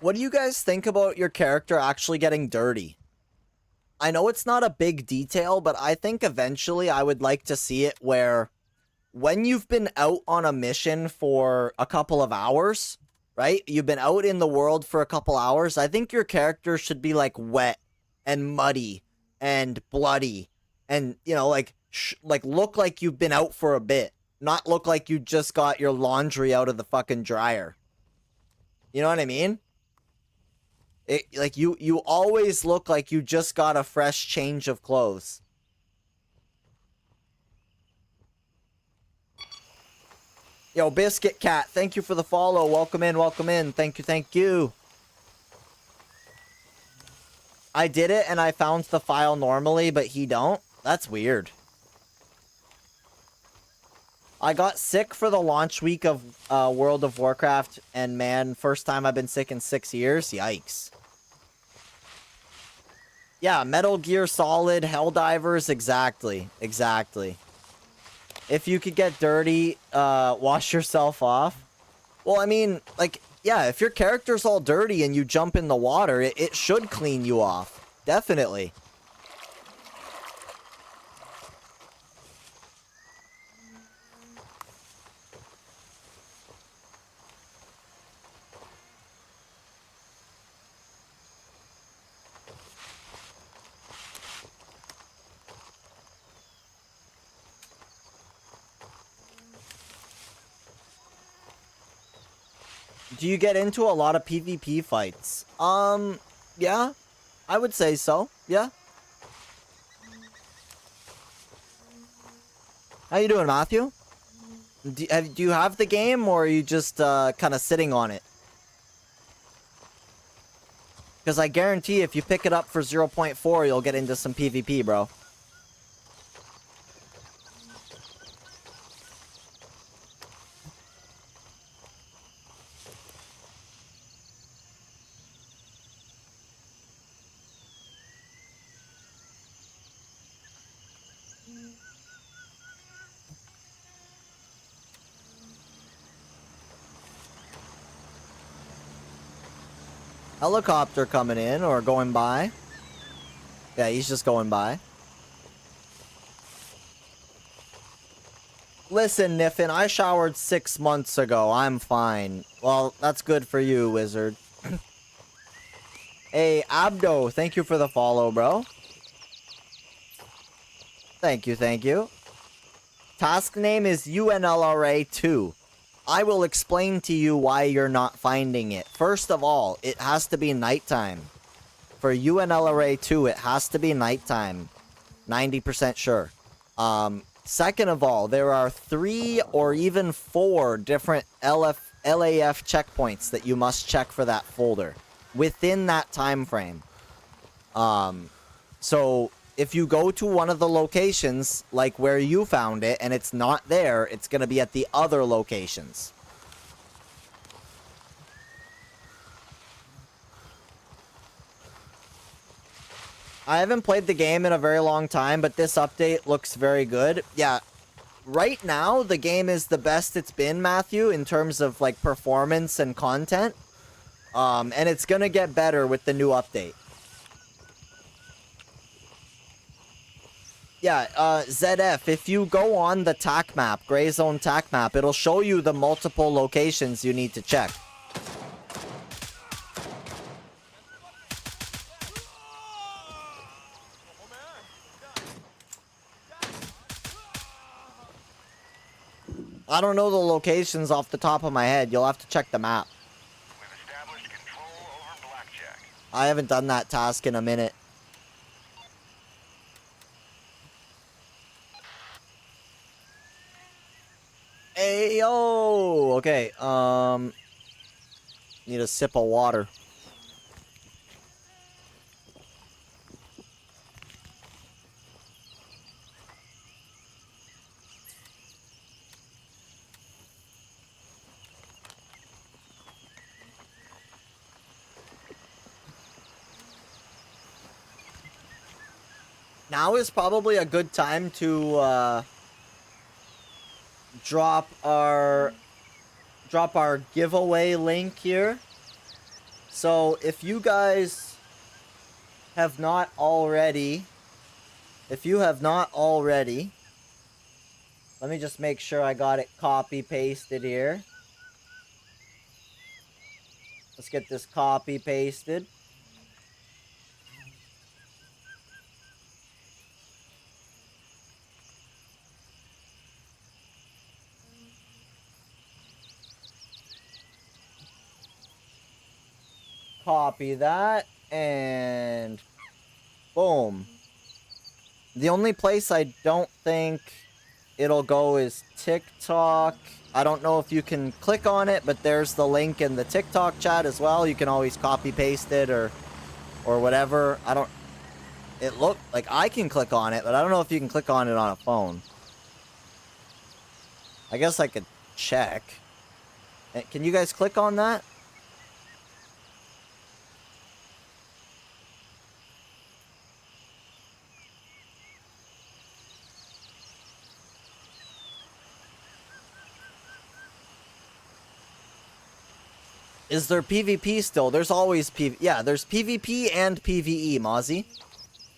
A: What do you guys think about your character actually getting dirty? I know it's not a big detail, but I think eventually I would like to see it where when you've been out on a mission for a couple of hours, right? You've been out in the world for a couple hours. I think your character should be like wet and muddy and bloody and, you know, like look like you've been out for a bit, not look like you just got your laundry out of the fucking dryer. You know what I mean? Like you always look like you just got a fresh change of clothes. Yo, Biscuit Cat, thank you for the follow. Welcome in, welcome in. Thank you, thank you. I did it and I found the file normally, but he don't. That's weird. I got sick for the launch week of World of Warcraft, and man, first time I've been sick in 6 years. Yikes. Yeah, Metal Gear Solid, Helldivers, exactly. Exactly. If you could get dirty, wash yourself off. Well, I mean, like, yeah, if your character's all dirty and you jump in the water, it should clean you off. Definitely. Do you get into a lot of PvP fights? Yeah, I would say so. Yeah. How you doing, Matthew? Do you have the game, or are you just kind of sitting on it? Because I guarantee if you pick it up for 0.4, you'll get into some PvP, bro. Helicopter coming in or going by. Yeah, he's just going by. Listen, Niffin, I showered 6 months ago. I'm fine. Well, that's good for you, wizard. Hey, Abdo, thank you for the follow, bro. Thank you, thank you. Task name is UNLRA2. I will explain to you why you're not finding it. First of all, it has to be nighttime. For UNLRA2, it has to be nighttime. 90% sure. Second of all, there are 3 or even 4 different LAF checkpoints that you must check for that folder within that time frame. So if you go to one of the locations, like where you found it, and it's not there, it's going to be at the other locations. I haven't played the game in a very long time, but this update looks very good. Yeah, right now, the game is the best it's been, Matthew, in terms of, like, performance and content. And it's gonna get better with the new update. Yeah, ZF, if you go on the TAC map, Gray Zone TAC map, it'll show you the multiple locations you need to check. I don't know the locations off the top of my head. You'll have to check the map.
B: We've established control over Blackjack.
A: I haven't done that task in a minute. Hey, yo! Okay, need a sip of water. Now is probably a good time to drop our giveaway link here. So if you guys have not already, let me just make sure I got it copy pasted here. Let's get this copy pasted. Copy that, and boom. The only place I don't think it'll go is TikTok. I don't know if you can click on it, but there's the link in the TikTok chat as well. You can always copy paste it or whatever. It looked like I can click on it, but I don't know if you can click on it on a phone. I guess I could check. Can you guys click on that? Is there PvP still? There's always PvP. Yeah, there's PvP and PvE, Mozzie.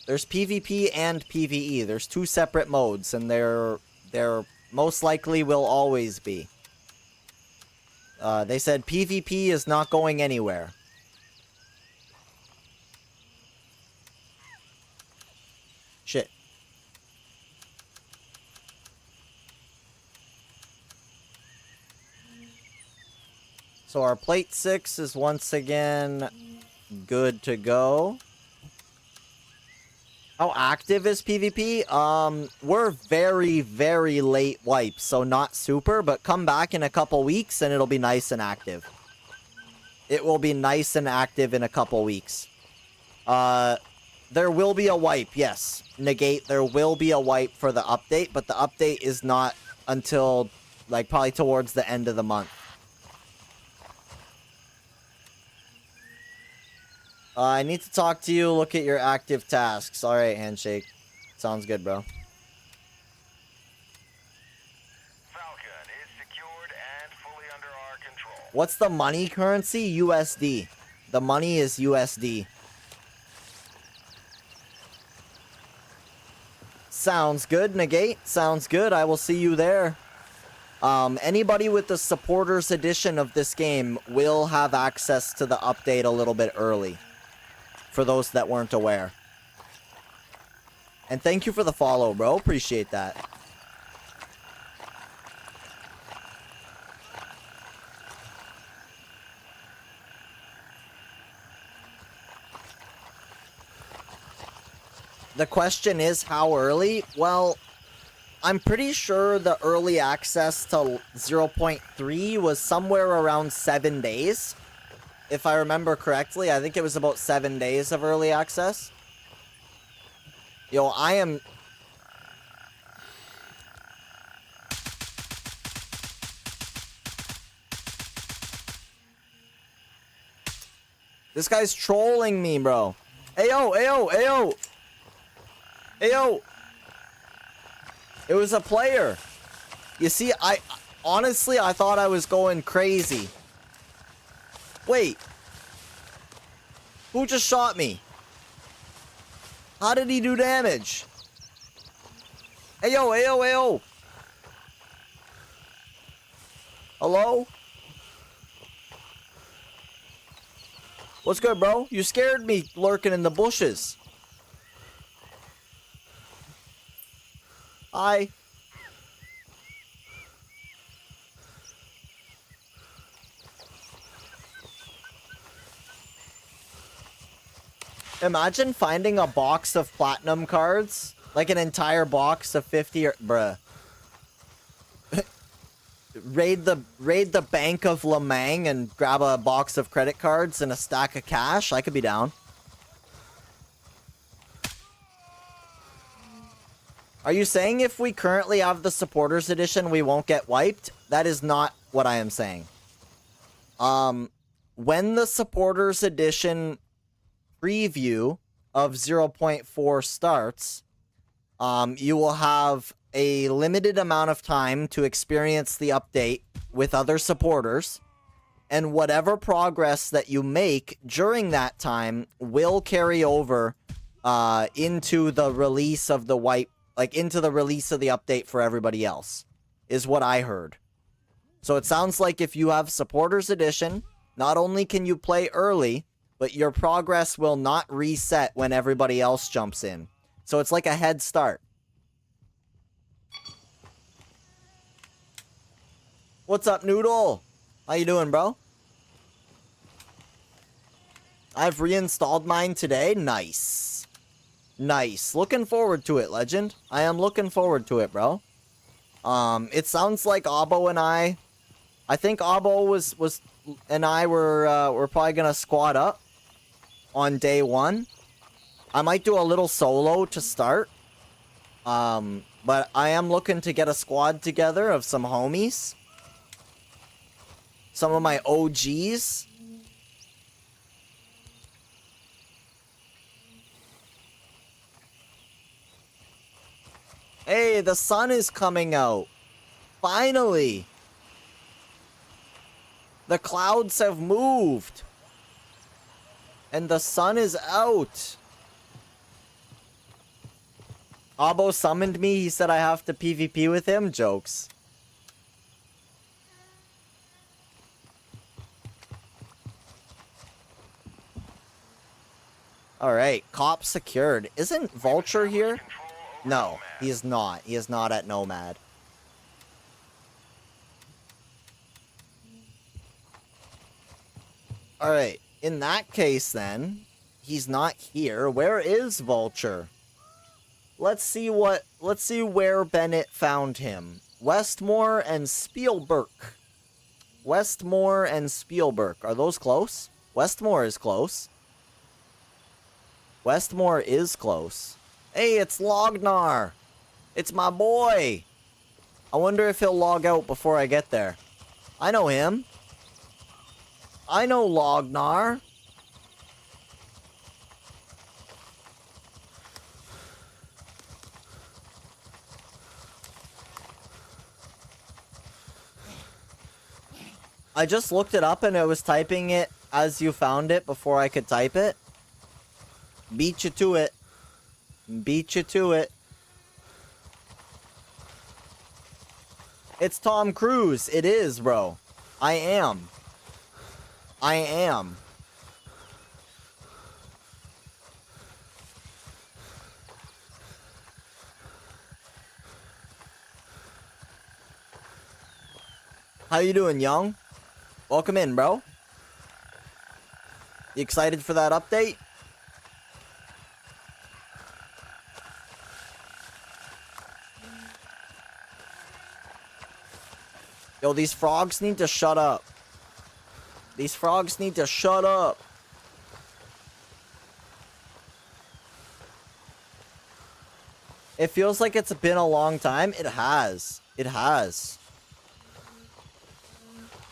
A: There's PvP and PvE. There's 2 separate modes, and there most likely will always be. They said PvP is not going anywhere. Shit. So our plate 6 is once again good to go. How active is PvP? We're very, very late wipes, so not super, but come back in a couple weeks and it'll be nice and active. It will be nice and active in a couple weeks. There will be a wipe, yes. Negate, there will be a wipe for the update, but the update is not until, like, probably towards the end of the month. I need to talk to you. Look at your active tasks. Alright, handshake. Sounds good, bro.
B: Falcon is secured and fully under our control.
A: What's the money currency? USD. The money is USD. Sounds good, Negate. Sounds good. I will see you there. Anybody with the supporters edition of this game will have access to the update a little bit early. For those that weren't aware. And thank you for the follow, bro. Appreciate that. The question is, how early? Well, I'm pretty sure the early access to 0.3 was somewhere around 7 days. If I remember correctly, I think it was about 7 days of early access. Yo, I am... This guy's trolling me, bro. Ayo, ayo, ayo! Ayo! It was a player. You see, honestly, I thought I was going crazy. Wait. Who just shot me? How did he do damage? Ayo, ayo, ayo. Hello? What's good, bro? You scared me lurking in the bushes. Hi. Imagine finding a box of platinum cards, like an entire box of 50 or bruh. raid the Bank of Lemang and grab a box of credit cards and a stack of cash. I could be down. Are you saying if we currently have the supporters edition we won't get wiped? That is not what I am saying. When the supporters edition preview of 0.4 starts, you will have a limited amount of time to experience the update with other supporters, and whatever progress that you make during that time will carry over into the release of the wipe, like into the release of the update for everybody else, is what I heard. So it sounds like if you have supporters edition, not only can you play early, but your progress will not reset when everybody else jumps in. So it's like a head start. What's up, Noodle? How you doing, bro? I've reinstalled mine today. Nice. Nice. Looking forward to it, Legend. I am looking forward to it, bro. It sounds like Abo and I think Abo and I were probably gonna squad up on day one. I might do a little solo to start. But I am looking to get a squad together of some homies. Some of my OGs. Hey, the sun is coming out. Finally. The clouds have moved. And the sun is out. Abo summoned me. He said I have to PvP with him. Jokes. Alright, cop secured. Isn't Vulture here? No, he is not. He is not at Nomad. Alright, in that case then, he's not here. Where is Vulture? Let's see where Bennett found him. Westmore and Spielberg. Westmore and Spielberg. Are those close? Westmore is close. Westmore is close. Hey, it's Lognar. It's my boy. I wonder if he'll log out before I get there. I know him. I know Lognar. I just looked it up and it was typing it as you found it before I could type it. Beat you to it. Beat you to it. It's Tom Cruise. It is, bro. I am. I am. How you doing, young? Welcome in, bro. You excited for that update? Yo, these frogs need to shut up. These frogs need to shut up. It feels like it's been a long time. It has. It has.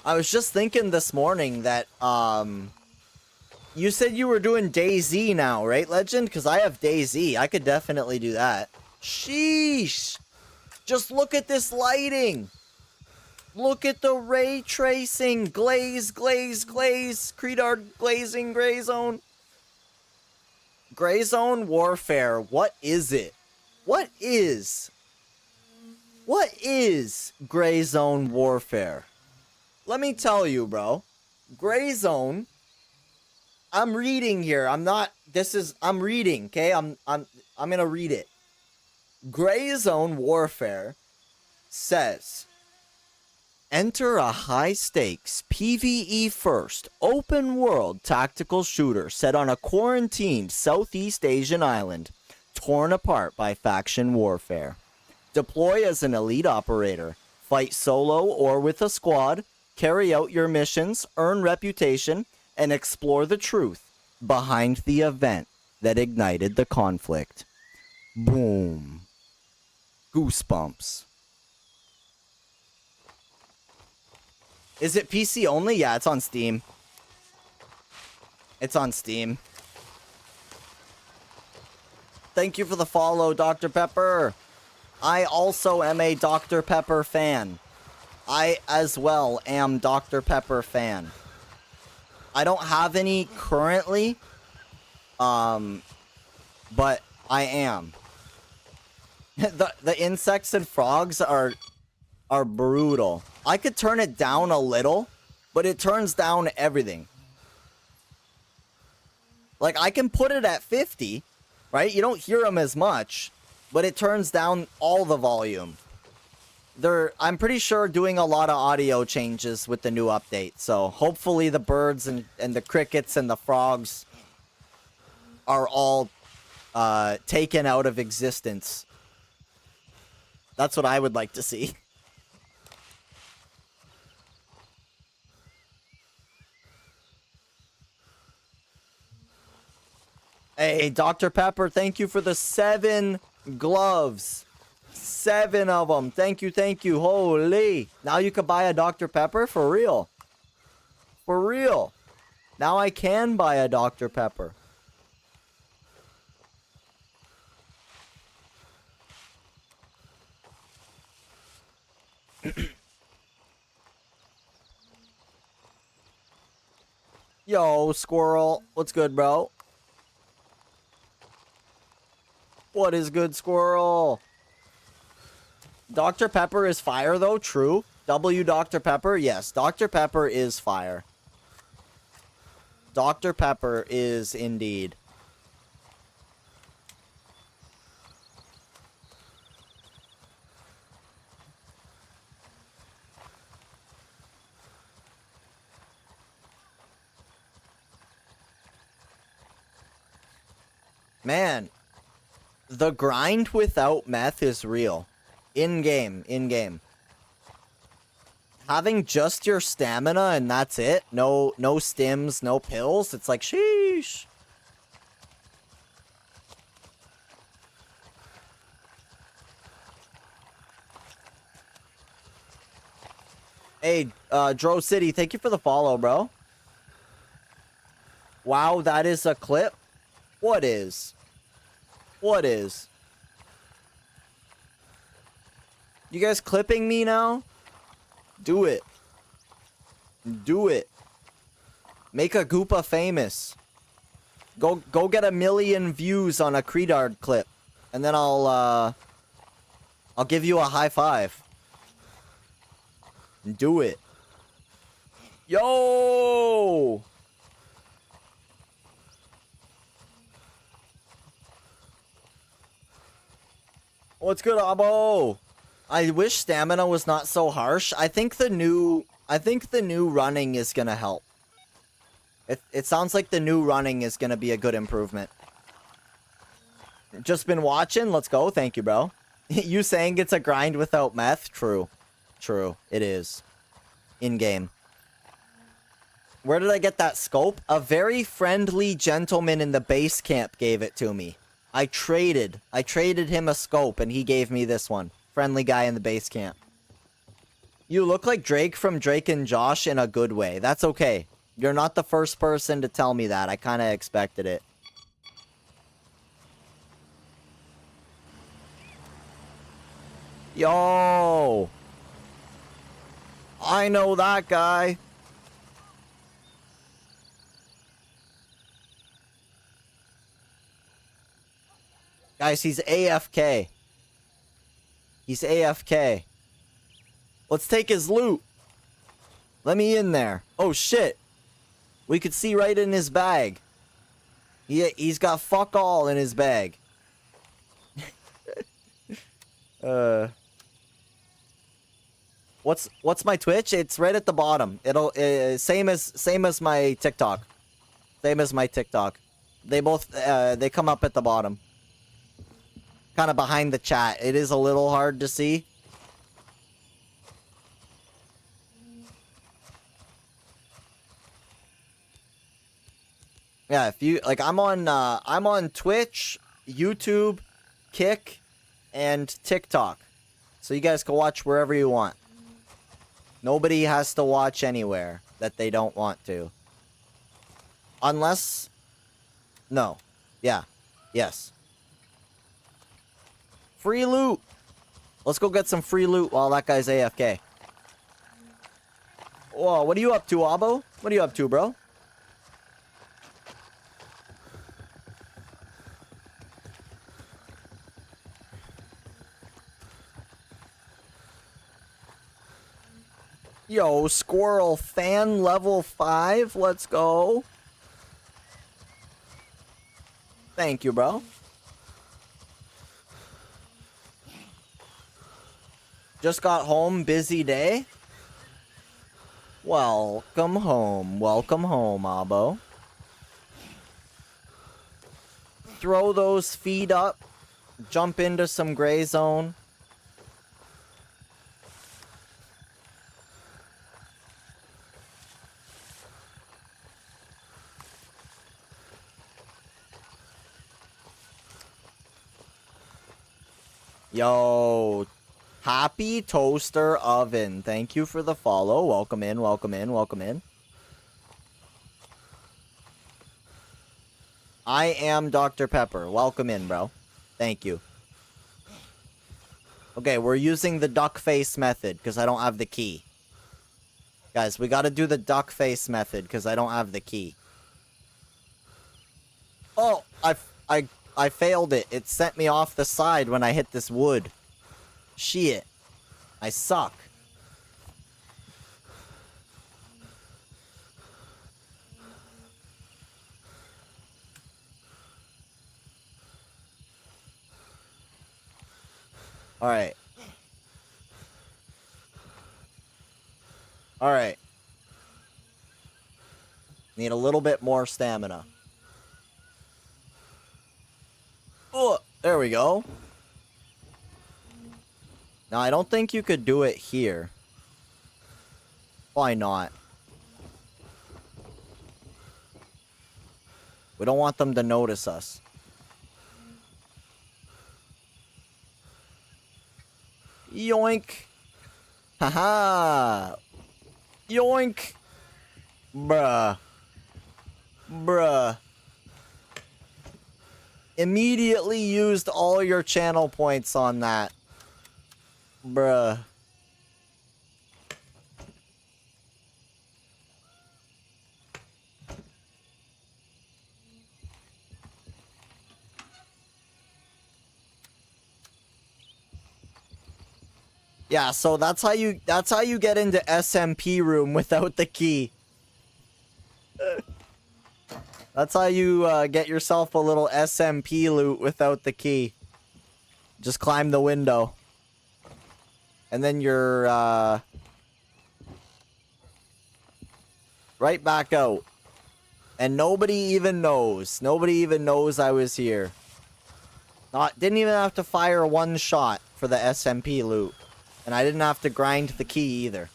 A: I was just thinking this morning that, you said you were doing DayZ now, right, Legend? Because I have DayZ. I could definitely do that. Sheesh! Just look at this lighting! Look at the ray tracing! Glaze, glaze, glaze! Credard glazing gray zone. Gray zone warfare. What is it? What is gray zone warfare? Let me tell you, bro. Gray zone. I'm reading here. I'm reading, okay? I'm gonna read it. Gray zone warfare says, enter a high-stakes, PvE first, open-world tactical shooter set on a quarantined Southeast Asian island, torn apart by faction warfare. Deploy as an elite operator, fight solo or with a squad, carry out your missions, earn reputation, and explore the truth behind the event that ignited the conflict. Boom. Goosebumps. Is it PC only? Yeah, it's on Steam. It's on Steam. Thank you for the follow, Dr. Pepper. I also am a Dr. Pepper fan. I, as well, am Dr. Pepper fan. I don't have any currently, but I am. The insects and frogs are brutal. I could turn it down a little, but it turns down everything. Like, I can put it at 50, right? You don't hear them as much, but it turns down all the volume. I'm pretty sure doing a lot of audio changes with the new update, so hopefully the birds and the crickets and the frogs are all taken out of existence. That's what I would like to see. Hey, Dr. Pepper, thank you for the 7 gloves. 7 of them. Thank you, thank you. Holy. Now you can buy a Dr. Pepper? For real. For real. Now I can buy a Dr. Pepper. Yo, Squirrel. What's good, bro? What is good, Squirrel? Dr. Pepper is fire, though. True. Dr. Pepper? Yes, Dr. Pepper is fire. Dr. Pepper is indeed. Man, the grind without meth is real. In-game, in-game. Having just your stamina and that's it. No stims, no pills. It's like, sheesh. Hey, Dro City, thank you for the follow, bro. Wow, that is a clip? What is? What is? You guys clipping me now? Do it. Do it. Make a Goopa famous. Go get 1 million views on a Credard clip. And then I'll give you a high five. Do it. Yo! What's good, Abo? I wish stamina was not so harsh. I think the new running is gonna help. It sounds like the new running is gonna be a good improvement. Just been watching. Let's go. Thank you, bro. You saying it's a grind without meth? True. True. It is. In-game. Where did I get that scope? A very friendly gentleman in the base camp gave it to me. I traded him a scope and he gave me this one. Friendly guy in the base camp. You look like Drake from Drake and Josh in a good way. That's okay. You're not the first person to tell me that. I kind of expected it. Yo! I know that guy. Guys, he's AFK. He's AFK. Let's take his loot. Let me in there. Oh, shit. We could see right in his bag. He's got fuck all in his bag. What's my Twitch? It's right at the bottom. It'll same as my TikTok. Same as my TikTok. They both they come up at the bottom. Kind of behind the chat. It is a little hard to see. Yeah, if you like, I'm on Twitch, YouTube, Kick, and TikTok. So you guys can watch wherever you want. Nobody has to watch anywhere that they don't want to. Unless... No. Yeah. Yes. Free loot! Let's go get some free loot while that guy's AFK. Whoa, what are you up to, Abo? What are you up to, bro? Yo, Squirrel fan level 5. Let's go. Thank you, bro. Just got home, busy day. Welcome home. Welcome home, Abo. Throw those feet up. Jump into some gray zone. Yo, Happy Toaster Oven. Thank you for the follow. Welcome in, welcome in, welcome in. I am Dr. Pepper. Welcome in, bro. Thank you. Okay, we're using the duck face method because I don't have the key. Guys, we gotta do the duck face method because I don't have the key. Oh, I failed it. It sent me off the side when I hit this wood. Shit. I suck. Alright. Alright. Need a little bit more stamina. Oh, there we go. Now, I don't think you could do it here. Why not? We don't want them to notice us. Yoink. Haha. Yoink. Bruh. Bruh. Immediately used all your channel points on that. Bruh. Yeah, so that's how you get into SMP room without the key. That's how you get yourself a little SMP loot without the key. Just climb the window. And then you're right back out. And nobody even knows. Nobody even knows I was here. Didn't even have to fire one shot for the SMP loot. And I didn't have to grind the key either.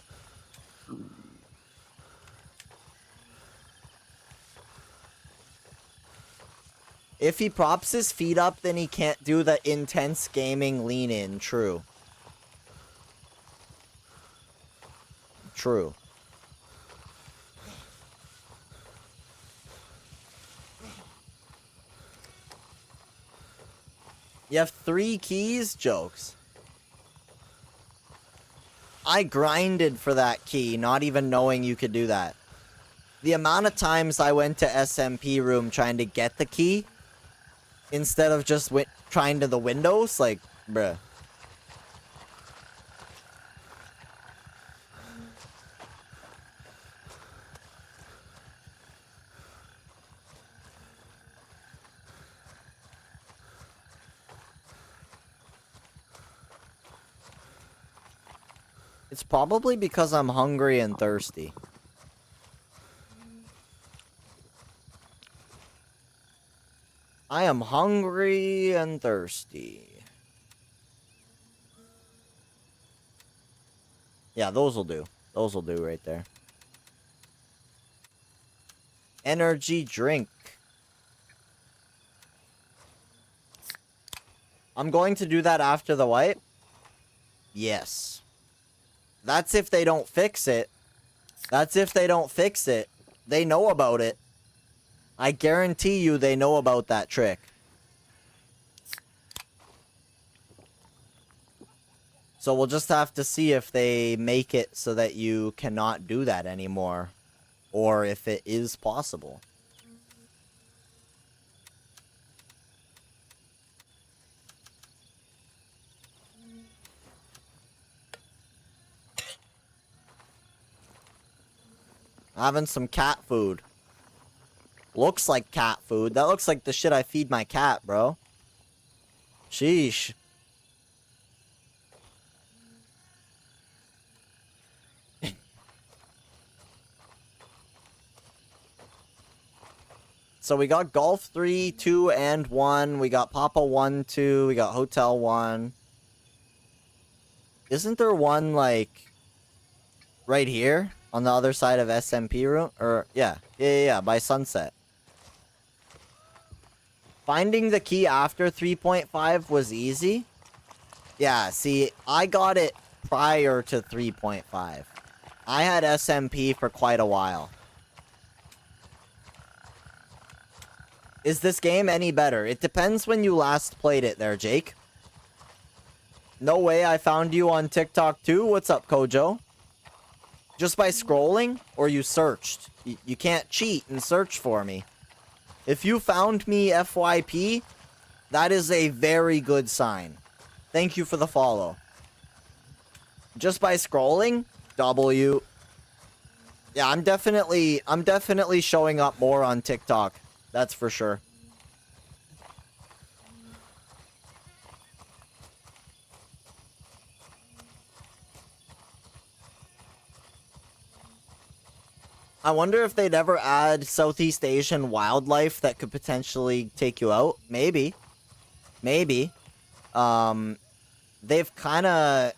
A: If he props his feet up, then he can't do the intense gaming lean in. True. True. You have 3 keys? Jokes. I grinded for that key, not even knowing you could do that. The amount of times I went to SMP room trying to get the key, instead of just trying to the windows, like, bruh. It's probably because I'm hungry and thirsty. I am hungry and thirsty. Yeah, those will do. Those will do right there. Energy drink. I'm going to do that after the wipe. Yes. That's if they don't fix it. That's if they don't fix it. They know about it. I guarantee you they know about that trick. So we'll just have to see if they make it so that you cannot do that anymore. Or if it is possible. Having some cat food. Looks like cat food. That looks like the shit I feed my cat, bro. Sheesh. So we got Golf 3, 2, and 1. We got Papa 1, 2. We got Hotel 1. Isn't there one, like, right here? On the other side of SMP room? Or, yeah, by Sunset. Finding the key after 3.5 was easy. Yeah, see, I got it prior to 3.5. I had SMP for quite a while. Is this game any better? It depends when you last played it there, Jake. No way, I found you on TikTok too? What's up, Kojo? Just by scrolling? Or you searched? You can't cheat and search for me. If you found me FYP, that is a very good sign. Thank you for the follow. Just by scrolling? W. Yeah, I'm definitely showing up more on TikTok. That's for sure. I wonder if they'd ever add Southeast Asian wildlife that could potentially take you out. Maybe. Maybe. They've kind of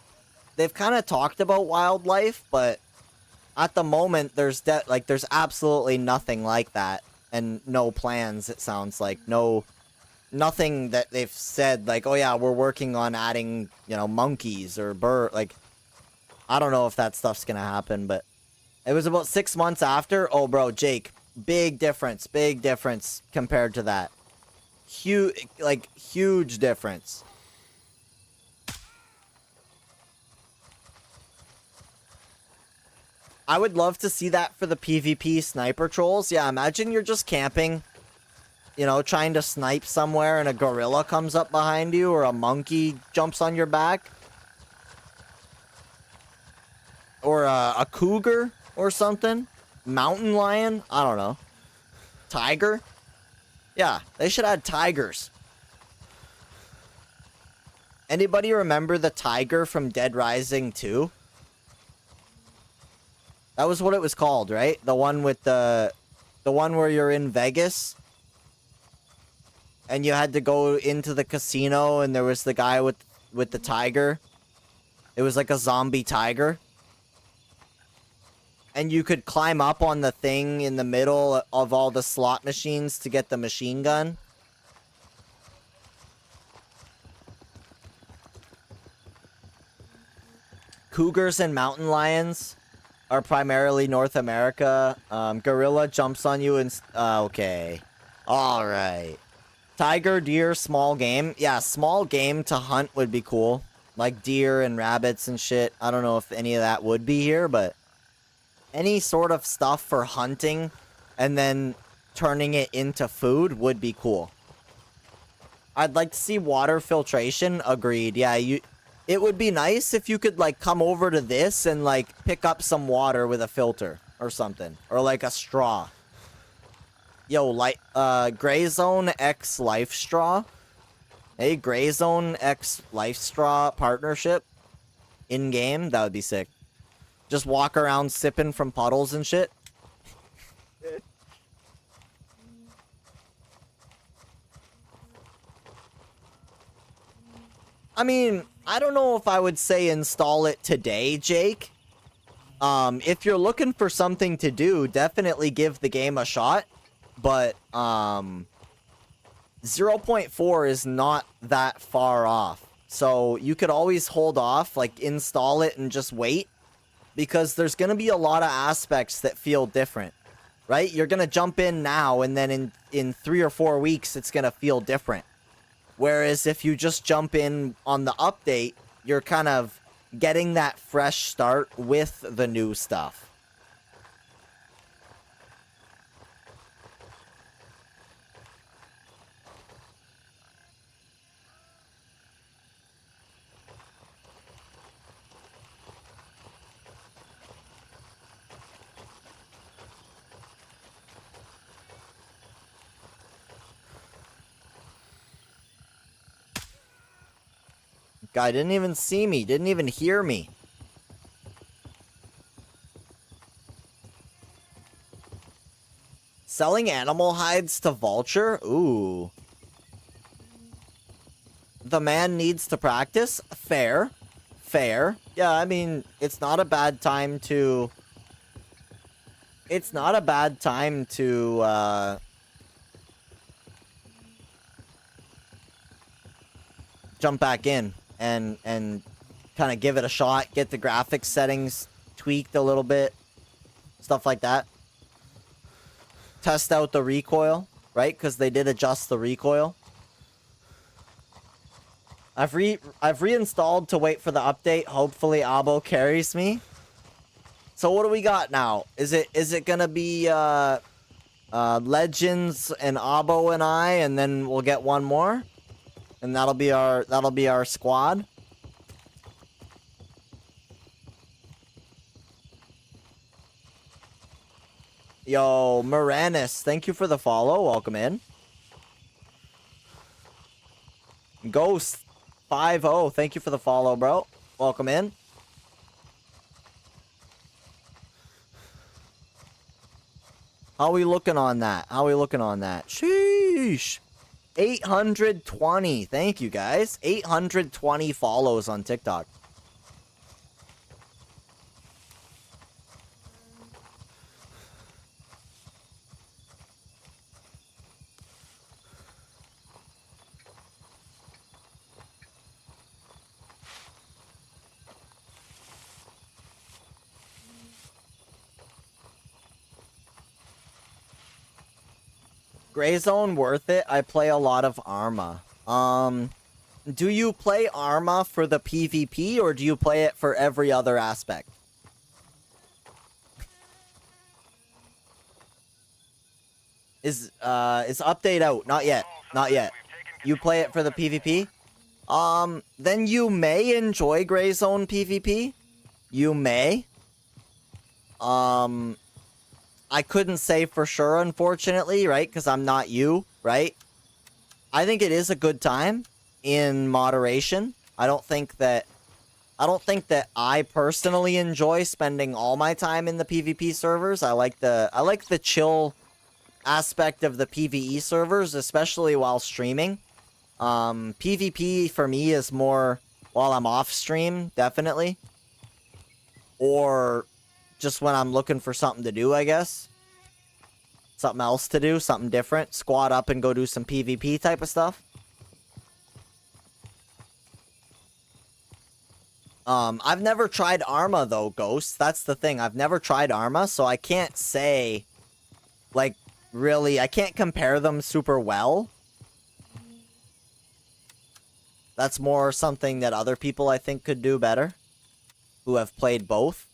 A: talked about wildlife, but at the moment there's there's absolutely nothing like that, and no plans. It sounds like nothing that they've said like, oh yeah, we're working on adding, you know, monkeys or like, I don't know if that stuff's gonna happen, but it was about 6 months after. Oh bro, Jake, big difference compared to that. Huge difference. I would love to see that for the PvP sniper trolls. Yeah, imagine you're just camping, you know, trying to snipe somewhere and a gorilla comes up behind you or a monkey jumps on your back. Or a cougar or something. Mountain lion? I don't know. Tiger? Yeah, they should add tigers. Anybody remember the tiger from Dead Rising 2? That was what it was called, right? The one with the one where you're in Vegas and you had to go into the casino and there was the guy with the tiger. It was like a zombie tiger. And you could climb up on the thing in the middle of all the slot machines to get the machine gun. Cougars and mountain lions are primarily North America. Gorilla jumps on you and... okay. Alright. Tiger, deer, small game. Yeah, small game to hunt would be cool. Like deer and rabbits and shit. I don't know if any of that would be here, but... any sort of stuff for hunting and then turning it into food would be cool. I'd like to see water filtration. Agreed. Yeah, it would be nice if you could, like, come over to this and, like, pick up some water with a filter or something. Or, like, a straw. Yo, like, Gray Zone X Life Straw. Hey, Gray Zone X Life Straw partnership. In-game. That would be sick. Just walk around sipping from puddles and shit. I mean, I don't know if I would say install it today, Jake. If you're looking for something to do, definitely give the game a shot. But, 0.4 is not that far off. So you could always hold off, like install it and just wait. Because there's going to be a lot of aspects that feel different, right? You're going to jump in now, and then in 3 or 4 weeks, it's going to feel different. Whereas if you just jump in on the update, you're kind of getting that fresh start with the new stuff. Guy didn't even see me, didn't even hear me. Selling animal hides to Vulture? Ooh. The man needs to practice? Fair. Fair. Yeah, I mean, it's not a bad time to... it's not a bad time to, jump back in. And kind of give it a shot, get the graphics settings tweaked a little bit, stuff like that. Test out the recoil, right? Because they did adjust the recoil. I've reinstalled to wait for the update. Hopefully Abo carries me. So what do we got now? Is it gonna be Legends and Abo and I, and then we'll get one more? And that'll be our squad. Yo, Moranis, thank you for the follow. Welcome in. Ghost 50, thank you for the follow, bro. Welcome in. How we looking on that? How we looking on that? Sheesh. 820. Thank you, guys. 820 follows on TikTok. Gray Zone worth it. I play a lot of Arma. Do you play Arma for the PvP or do you play it for every other aspect? Is update out? Not yet. Not yet. You play it for the PvP? Then you may enjoy Gray Zone PvP. You may. I couldn't say for sure, unfortunately, right? Because I'm not you, right? I think it is a good time in moderation. I don't think that I personally enjoy spending all my time in the PvP servers. I like the chill aspect of the PvE servers, especially while streaming. PvP for me is more while I'm off stream, definitely. Or just when I'm looking for something to do, I guess. Something else to do, something different. Squad up and go do some PvP type of stuff. I've never tried Arma, though, Ghost. That's the thing. I've never tried Arma, so I can't say, like, really, I can't compare them super well. That's more something that other people, I think, could do better, who have played both.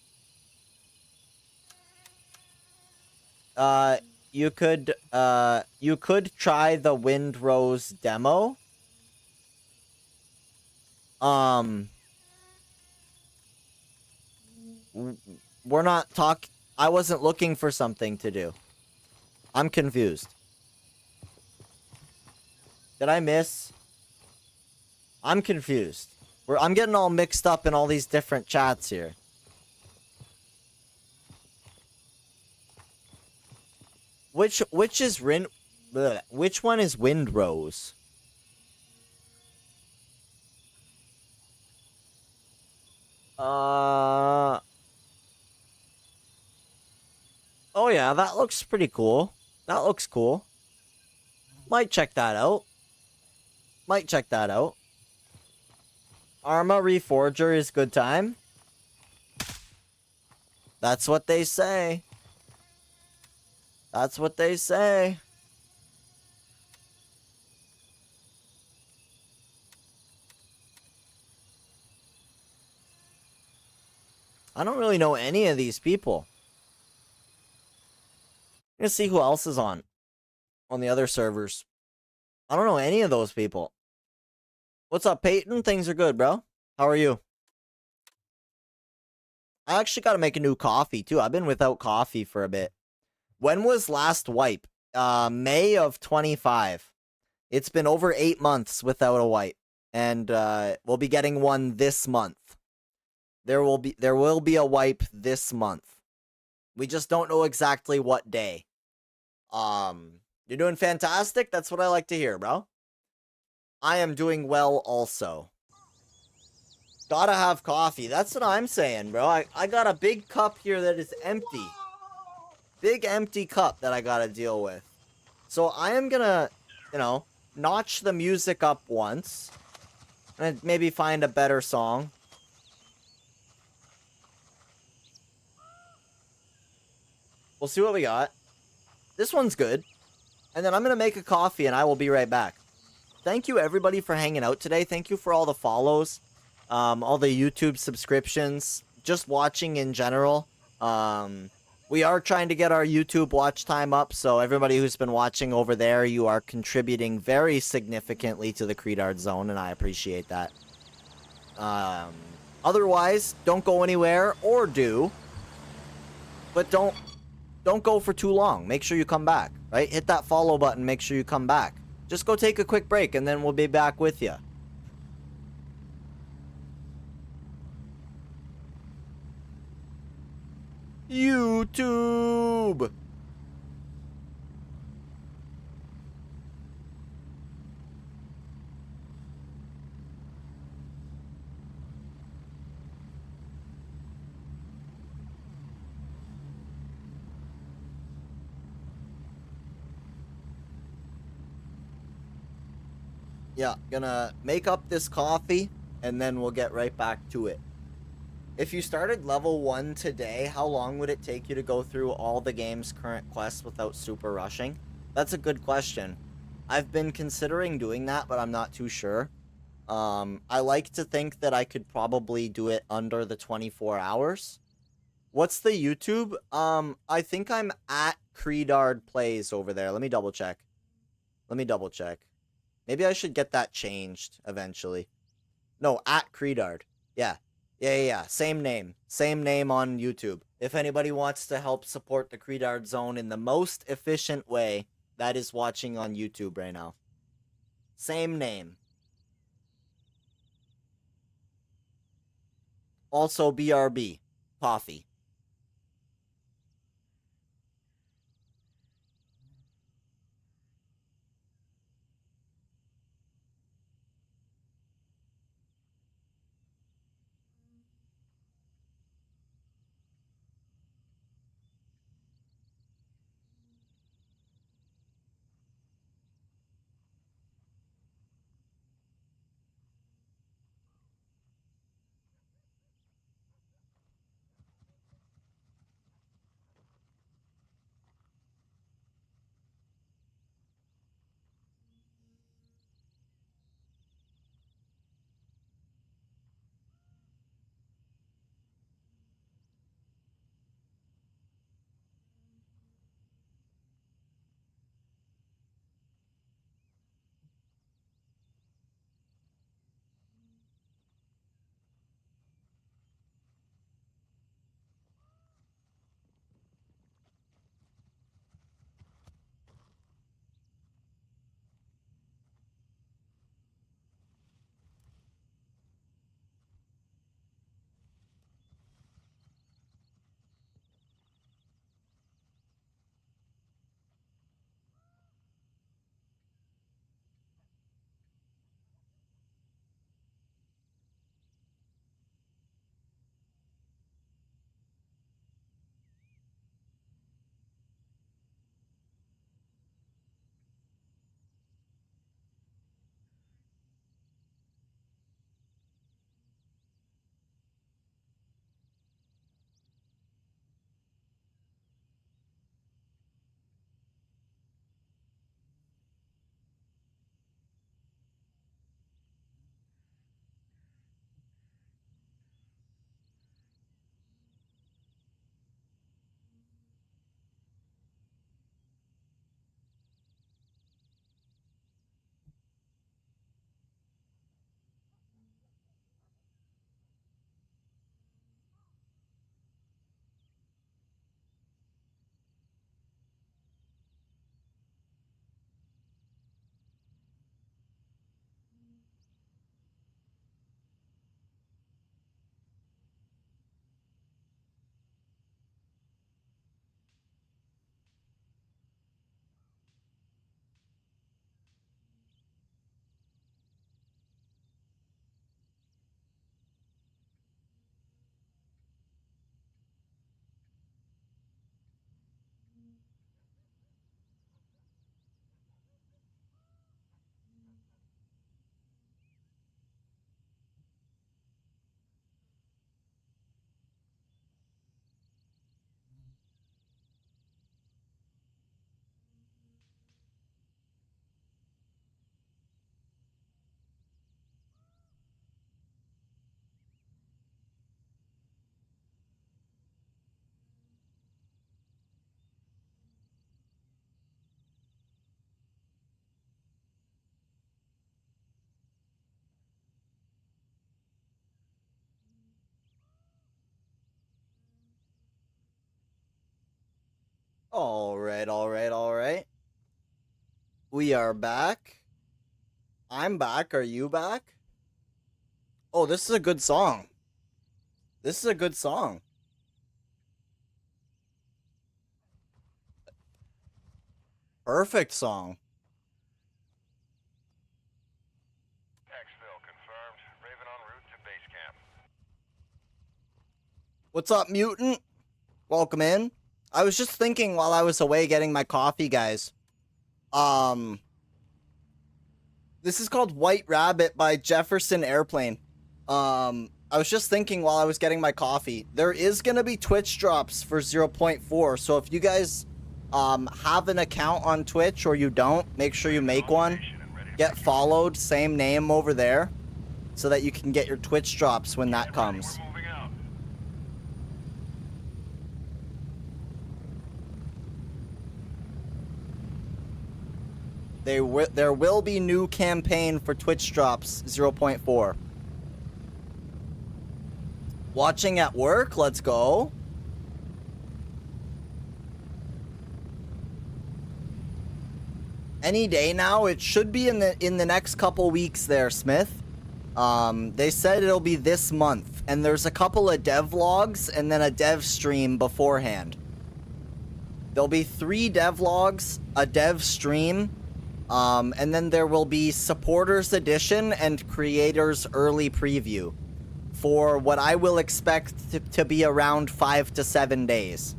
A: You could try the Windrose demo. We're not I wasn't looking for something to do. I'm confused. Did I miss? I'm confused. I'm getting all mixed up in all these different chats here. Which is which one is Windrose? Oh yeah, that looks pretty cool. That looks cool. Might check that out. Might check that out. Arma Reforger is good time. That's what they say. That's what they say. I don't really know any of these people. I'm gonna see who else is on the other servers. I don't know any of those people. What's up, Peyton? Things are good, bro. How are you? I actually gotta make a new coffee, too. I've been without coffee for a bit. When was last wipe? May of 25. It's been over 8 months without a wipe. And we'll be getting one this month. There will be a wipe this month. We just don't know exactly what day. You're doing fantastic? That's what I like to hear, bro. I am doing well also. Gotta have coffee. That's what I'm saying, bro. I got a big cup here that is empty. Big empty cup that I gotta deal with. So I am gonna, you know, notch the music up once. And maybe find a better song. We'll see what we got. This one's good. And then I'm gonna make a coffee and I will be right back. Thank you everybody for hanging out today. Thank you for all the follows. All the YouTube subscriptions. Just watching in general. We are trying to get our YouTube watch time up, so everybody who's been watching over there, you are contributing very significantly to the Credard Zone, and I appreciate that. Otherwise, don't go anywhere, or do, but don't go for too long. Make sure you come back, right? Hit that follow button, make sure you come back. Just go take a quick break, and then we'll be back with you. YouTube. Yeah, gonna make up this coffee, and then we'll get right back to it. If you started level 1 today, how long would it take you to go through all the game's current quests without super rushing? That's a good question. I've been considering doing that, but I'm not too sure. I like to think that I could probably do it under the 24 hours. What's the YouTube? I think I'm at Credard Plays over there. Let me double check. Maybe I should get that changed eventually. No, at Credard. Yeah. Yeah. Same name. Same name on YouTube. If anybody wants to help support the Credard Zone in the most efficient way, that is watching on YouTube right now. Same name. Also BRB. Coffee. All right. We are back. I'm back. Are you back? Oh, this is a good song. This is a good song. Perfect song.
B: Exfil confirmed. Raven en route to base camp.
A: What's up, mutant? Welcome in. I was just thinking while I was away getting my coffee, guys. This This is called White Rabbit by Jefferson Airplane. I was just thinking while I was getting my coffee, there is going to be Twitch drops for 0.4. So if you guys have an account on Twitch or you don't, make sure you make one. Get followed, same name over there, so that you can get your Twitch drops when that comes.
B: We're moving out.
A: There will be new campaign for Twitch drops 0.4. Watching at work, let's go. Any day now, it should be in the next couple weeks there, Smith. They said it'll be this month, and there's a couple of dev logs and then a dev stream beforehand. There'll be 3 dev logs, a dev stream, and then there will be supporters edition and creators early preview for what I will expect to be around 5 to 7 days.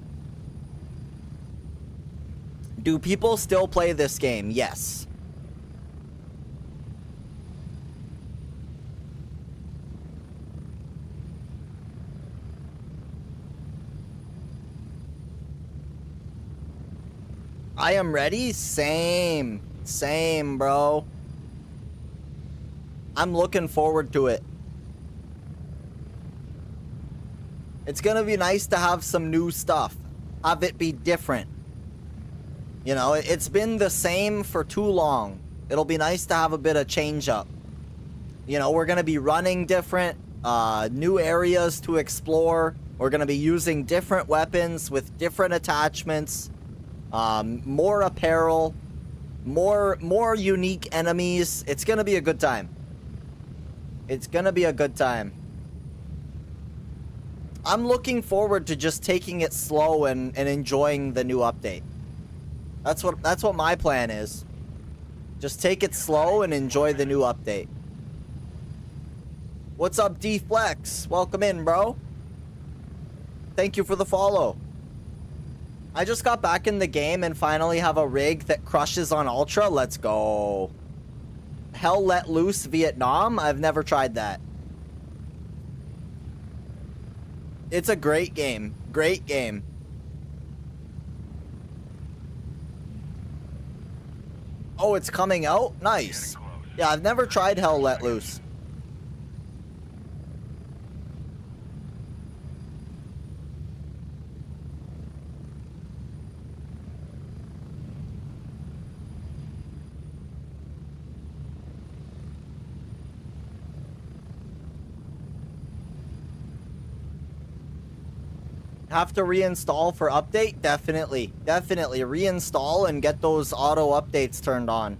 A: Do people still play this game? Yes. I am ready? Same, bro. I'm looking forward to it. It's gonna be nice to have some new stuff. Have it be different. You know, it's been the same for too long. It'll be nice to have a bit of change up. You know, we're gonna be running different, new areas to explore. We're gonna be using different weapons with different attachments, more apparel, more unique enemies. It's gonna be a good time. It's gonna be a good time. I'm looking forward to just taking it slow and enjoying the new update. That's what my plan is. Just take it slow and enjoy the new update. What's up, D-Flex? Welcome in, bro. Thank you for the follow. I just got back in the game and finally have a rig that crushes on Ultra. Let's go. Hell Let Loose Vietnam? I've never tried that. It's a great game. Great game. Oh, it's coming out? Nice. Yeah, I've never tried Hell Let Loose. Have to reinstall for update? Definitely. Definitely. Reinstall and get those auto updates turned on.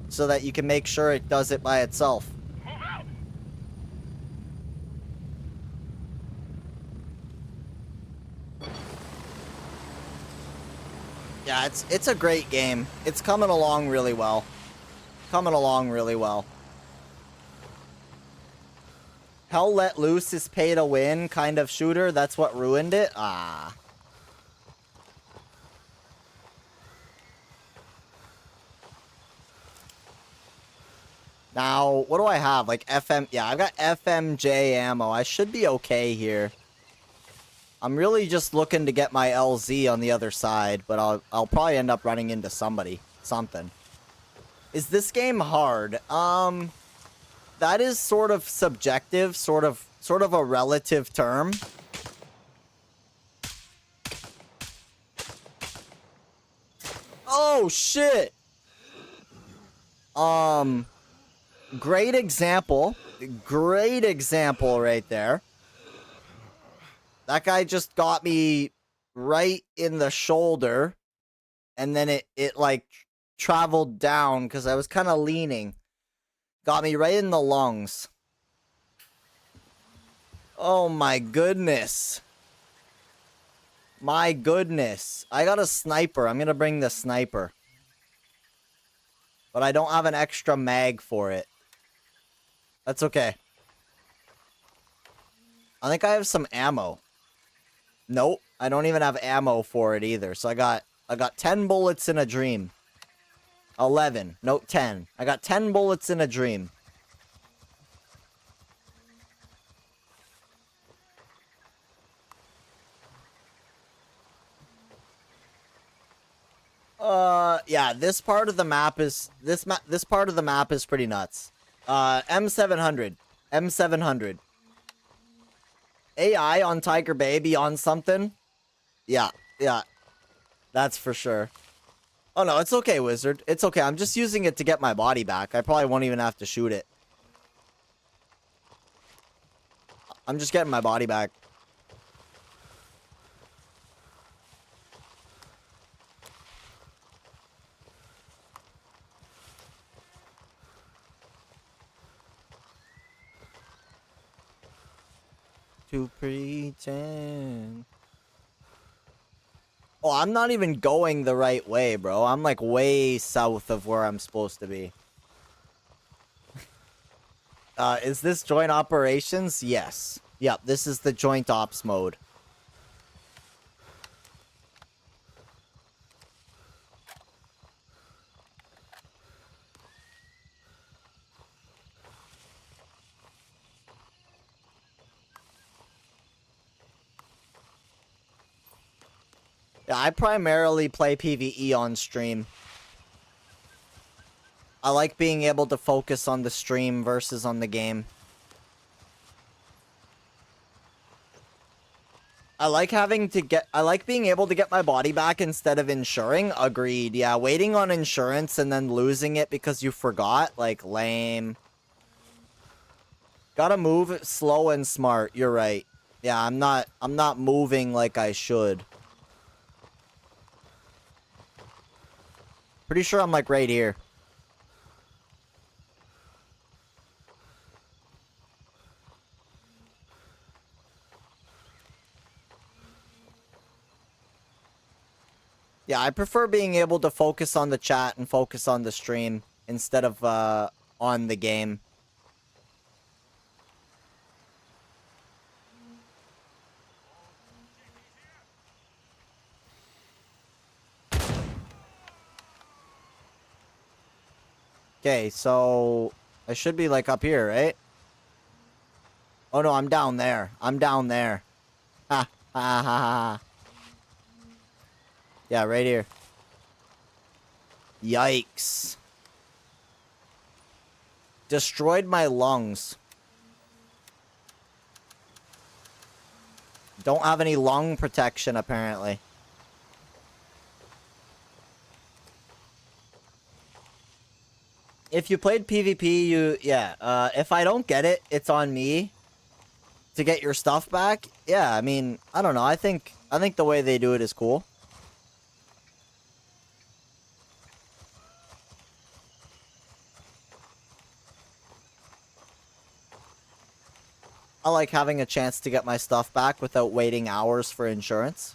A: So that you can make sure it does it by itself.
B: Move out.
A: Yeah, it's a great game. It's coming along really well. Coming along really well. Hell Let Loose is pay to win kind of shooter. That's what ruined it. Ah. Now, what do I have? Like FM... Yeah, I've got FMJ ammo. I should be okay here. I'm really just looking to get my LZ on the other side, but I'll probably end up running into somebody. Something. Is this game hard? That is sort of subjective, sort of a relative term. Oh, shit! Great example. Great example right there. That guy just got me right in the shoulder. And then it like, traveled down because I was kind of leaning. Got me right in the lungs. Oh my goodness. My goodness. I got a sniper. I'm gonna bring the sniper. But I don't have an extra mag for it. That's okay. I think I have some ammo. Nope. I don't even have ammo for it either. So I got 10 bullets in a dream. 11. Note 10. I got 10 bullets in a dream. Yeah, this part of the map is this part of the map is pretty nuts. M700. M700. AI on Tiger Bay beyond something? Yeah, yeah. That's for sure. Oh no, it's okay, Wizard. It's okay. I'm just using it to get my body back. I probably won't even have to shoot it. I'm just getting my body back. To pretend. Oh, I'm not even going the right way, bro. I'm like way south of where I'm supposed to be. Is this joint operations? Yes. Yep, this is the joint ops mode. Yeah, I primarily play PvE on stream. I like being able to focus on the stream versus on the game. I like being able to get my body back instead of insuring. Agreed. Yeah, waiting on insurance and then losing it because you forgot, like, lame. Gotta move slow and smart. You're right. Yeah, I'm not moving like I should. Pretty sure I'm like right here. Yeah, I prefer being able to focus on the chat and focus on the stream instead of on the game. Okay, so I should be like up here, right? Oh no, I'm down there. I'm down there. Ha ha ha ha. Yeah, right here. Yikes. Destroyed my lungs. Don't have any lung protection, apparently. If you played PvP, if I don't get it, it's on me to get your stuff back. Yeah, I mean, I don't know. I think the way they do it is cool. I like having a chance to get my stuff back without waiting hours for insurance.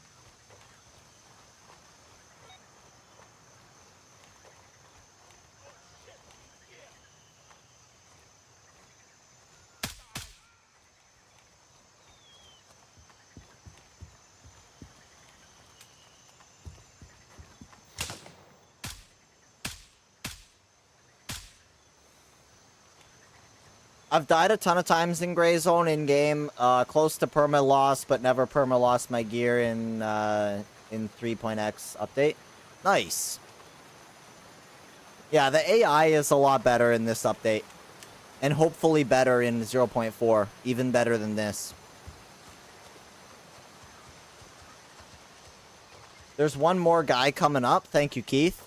A: I've died a ton of times in Gray Zone in-game, close to perma-loss, but never perma-lost my gear in 3.x update. Nice. Yeah, the AI is a lot better in this update. And hopefully better in 0.4. Even better than this. There's one more guy coming up. Thank you, Keith.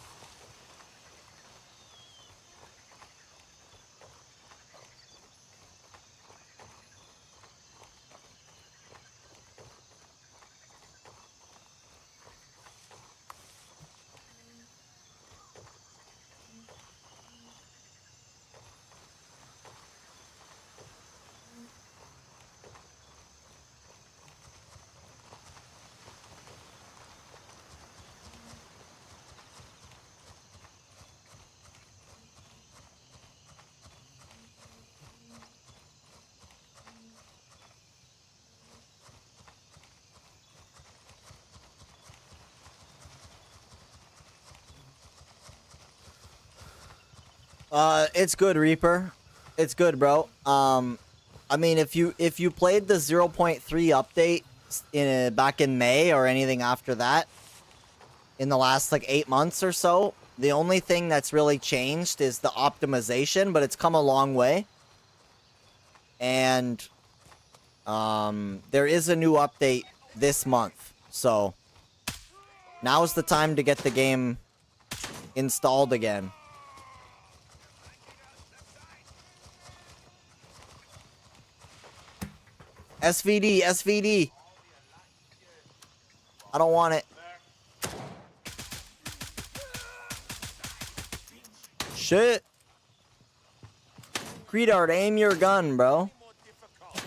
A: It's good, Reaper. It's good, bro. I mean, if you played the 0.3 update back in May or anything after that, in the last like 8 months or so, the only thing that's really changed is the optimization, but it's come a long way. And there is a new update this month, so now's the time to get the game installed again. SVD, SVD. I don't want it. Shit. Credard, aim your gun, bro.
D: More difficult.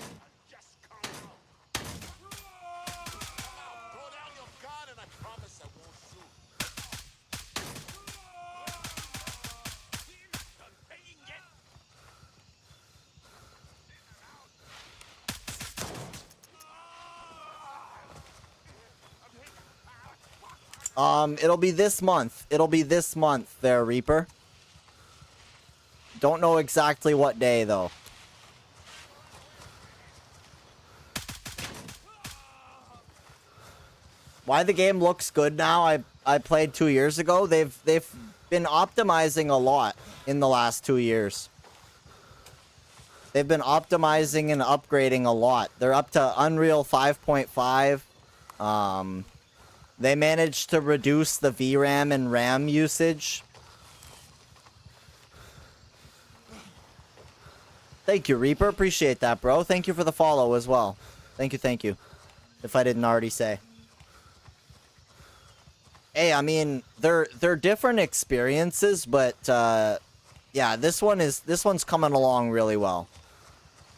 D: Just come out. Throw down your gun and I promise I won't shoot. Done paying yet?
A: It'll be this month. It'll be this month there, Reaper. Don't know exactly what day, though. Why the game looks good now, I played 2 years ago. They've been optimizing a lot in the last 2 years. They've been optimizing and upgrading a lot. They're up to Unreal 5.5. They managed to reduce the VRAM and RAM usage. Thank you, Reaper. Appreciate that, bro. Thank you for the follow as well. Thank you, thank you. If I didn't already say. Hey, I mean, they're different experiences, but yeah, this one's coming along really well.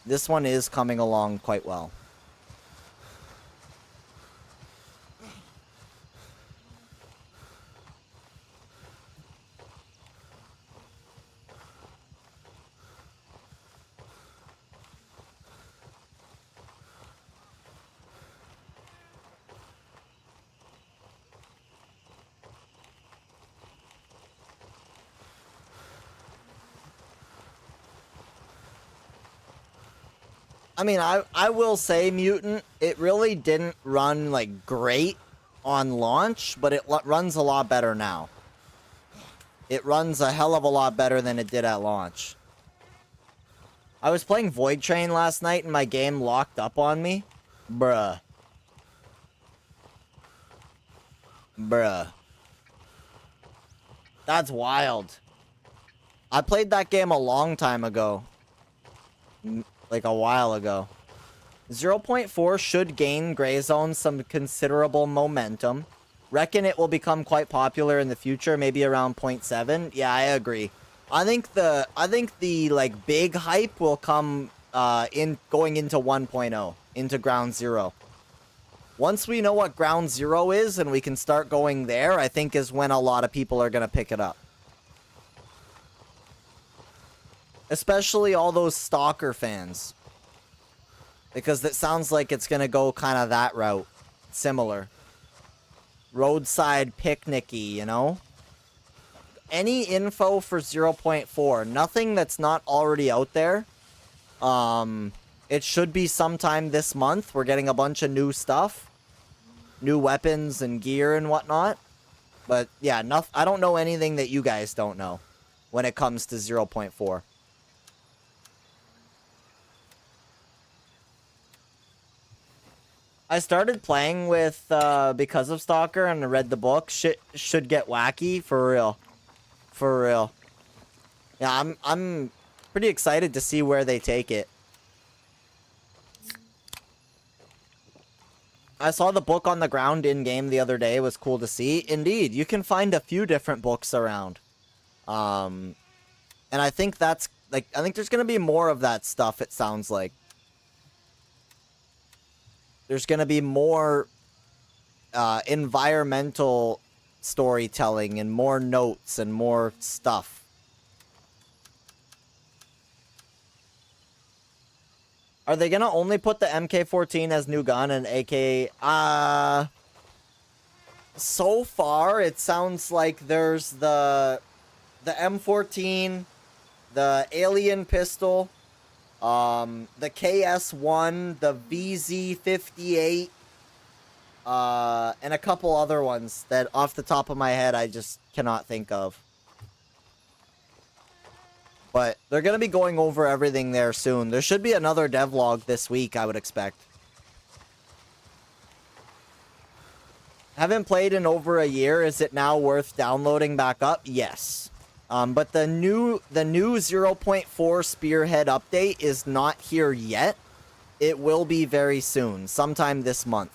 A: This one is coming along quite well. I mean, I will say, Mutant, it really didn't run, like, great on launch, but it runs a lot better now. It runs a hell of a lot better than it did at launch. I was playing Void Train last night and my game locked up on me. Bruh. Bruh. That's wild. I played that game a long time ago. Like a while ago. 0.4 should gain Gray Zone some considerable momentum. Reckon it will become quite popular in the future, maybe around 0.7. Yeah, I agree. I think the like big hype will come in going into 1.0, into Ground Zero. Once we know what Ground Zero is and we can start going there, I think is when a lot of people are going to pick it up. Especially all those Stalker fans. Because it sounds like it's going to go kind of that route. Similar. Roadside picnic-y, you know? Any info for 0.4. Nothing that's not already out there. It should be sometime this month. We're getting a bunch of new stuff. New weapons and gear and whatnot. But yeah, I don't know anything that you guys don't know when it comes to 0.4. I started playing with, because of Stalker and I read the book. Shit should get wacky, for real. For real. Yeah, I'm pretty excited to see where they take it. I saw the book on the ground in-game the other day. It was cool to see. Indeed, you can find a few different books around. And I think that's, like, I think there's gonna be more of that stuff, it sounds like. There's going to be more environmental storytelling and more notes and more stuff. Are they going to only put the MK14 as new gun and AK? So far, it sounds like there's the M14, the alien pistol, the KS1, the VZ58, and a couple other ones that off the top of my head I just cannot think of. But they're going to be going over everything there soon. There should be another devlog this week, I would expect. Haven't played in over a year. Is it now worth downloading back up? Yes. But the new 0.4 Spearhead update is not here yet. It will be very soon, sometime this month.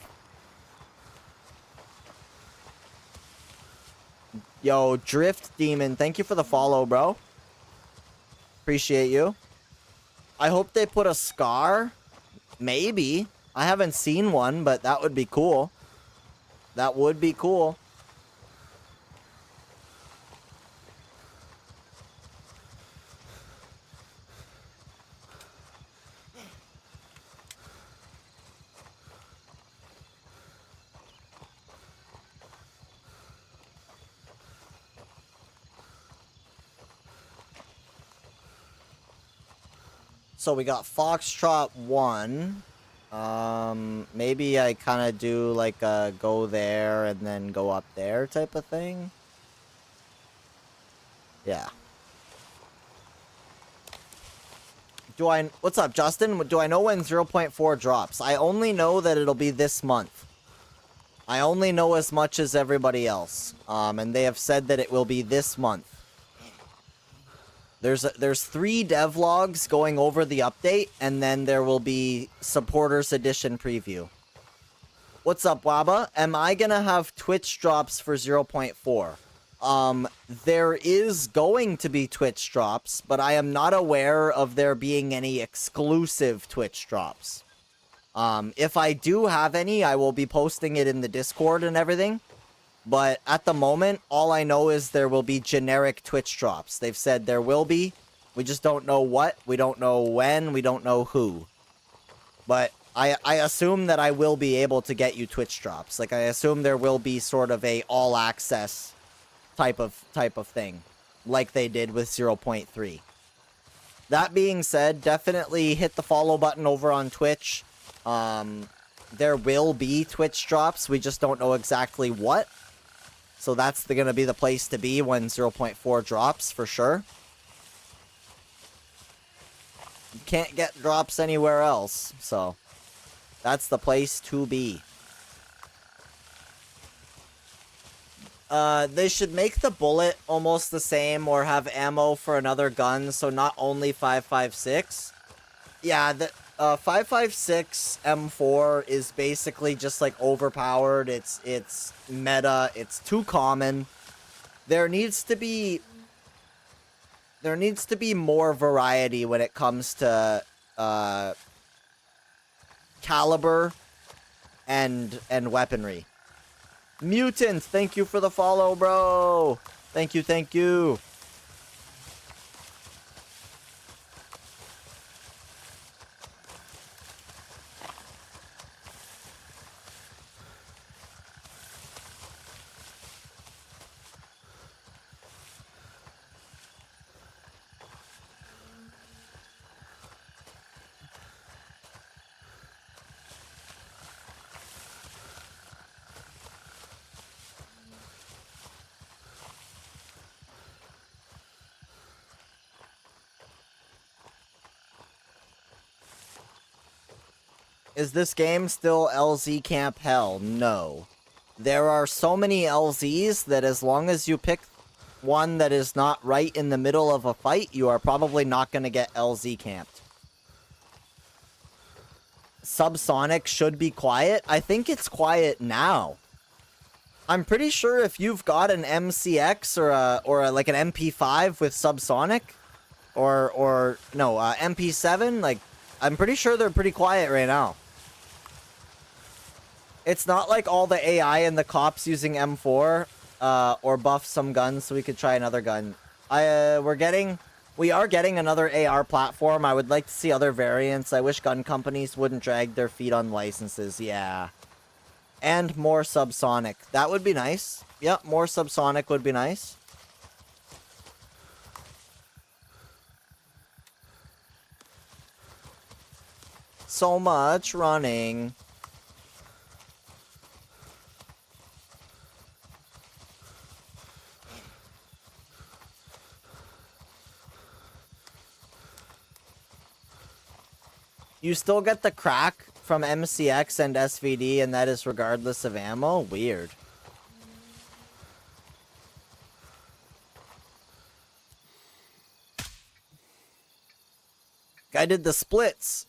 A: Yo, Drift Demon, thank you for the follow, bro. Appreciate you. I hope they put a scar. Maybe. I haven't seen one, but that would be cool. That would be cool. So we got Foxtrot 1. Maybe I kind of do like a go there and then go up there type of thing. Yeah. What's up, Justin? Do I know when 0.4 drops? I only know that it'll be this month. I only know as much as everybody else. And they have said that it will be this month. There's 3 devlogs going over the update, and then there will be Supporters Edition preview. What's up, Waba? Am I gonna have Twitch drops for 0.4? There is going to be Twitch drops, but I am not aware of there being any exclusive Twitch drops. If I do have any, I will be posting it in the Discord and everything. But at the moment, all I know is there will be generic Twitch drops. They've said there will be. We just don't know what. We don't know when. We don't know who. But I assume that I will be able to get you Twitch drops. Like, I assume there will be sort of a all-access type of thing. Like they did with 0.3. That being said, definitely hit the follow button over on Twitch. There will be Twitch drops. We just don't know exactly what. So that's going to be the place to be when 0.4 drops, for sure. You can't get drops anywhere else, so that's the place to be. They should make the bullet almost the same or have ammo for another gun, so not only 5.56. Yeah, the 5.56 M4 is basically just like overpowered. It's meta. It's too common. There needs to be more variety when it comes to caliber and weaponry. Mutant, thank you for the follow, bro. Thank you, thank you. Is this game still LZ Camp Hell? No. There are so many LZs that as long as you pick one that is not right in the middle of a fight, you are probably not going to get LZ camped. Subsonic should be quiet. I think it's quiet now. I'm pretty sure if you've got an MCX or like an MP5 with subsonic or no, MP7, like I'm pretty sure they're pretty quiet right now. It's not like all the AI and the cops using M4 or buff some guns so we could try another gun. We are getting another AR platform. I would like to see other variants. I wish gun companies wouldn't drag their feet on licenses. Yeah. And more subsonic. That would be nice. Yep, more subsonic would be nice. so much running. You still get the crack from MCX and SVD, and that is regardless of ammo? Weird. Guy did the splits.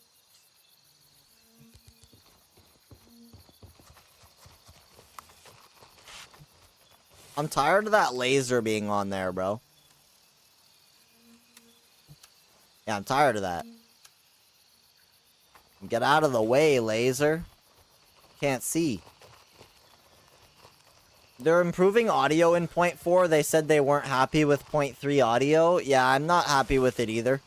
A: I'm tired of that laser being on there, bro. Yeah, I'm tired of that. Get out of the way, laser. Can't see. They're improving audio in 0.4. They said they weren't happy with 0.3 audio. Yeah, I'm not happy with it either.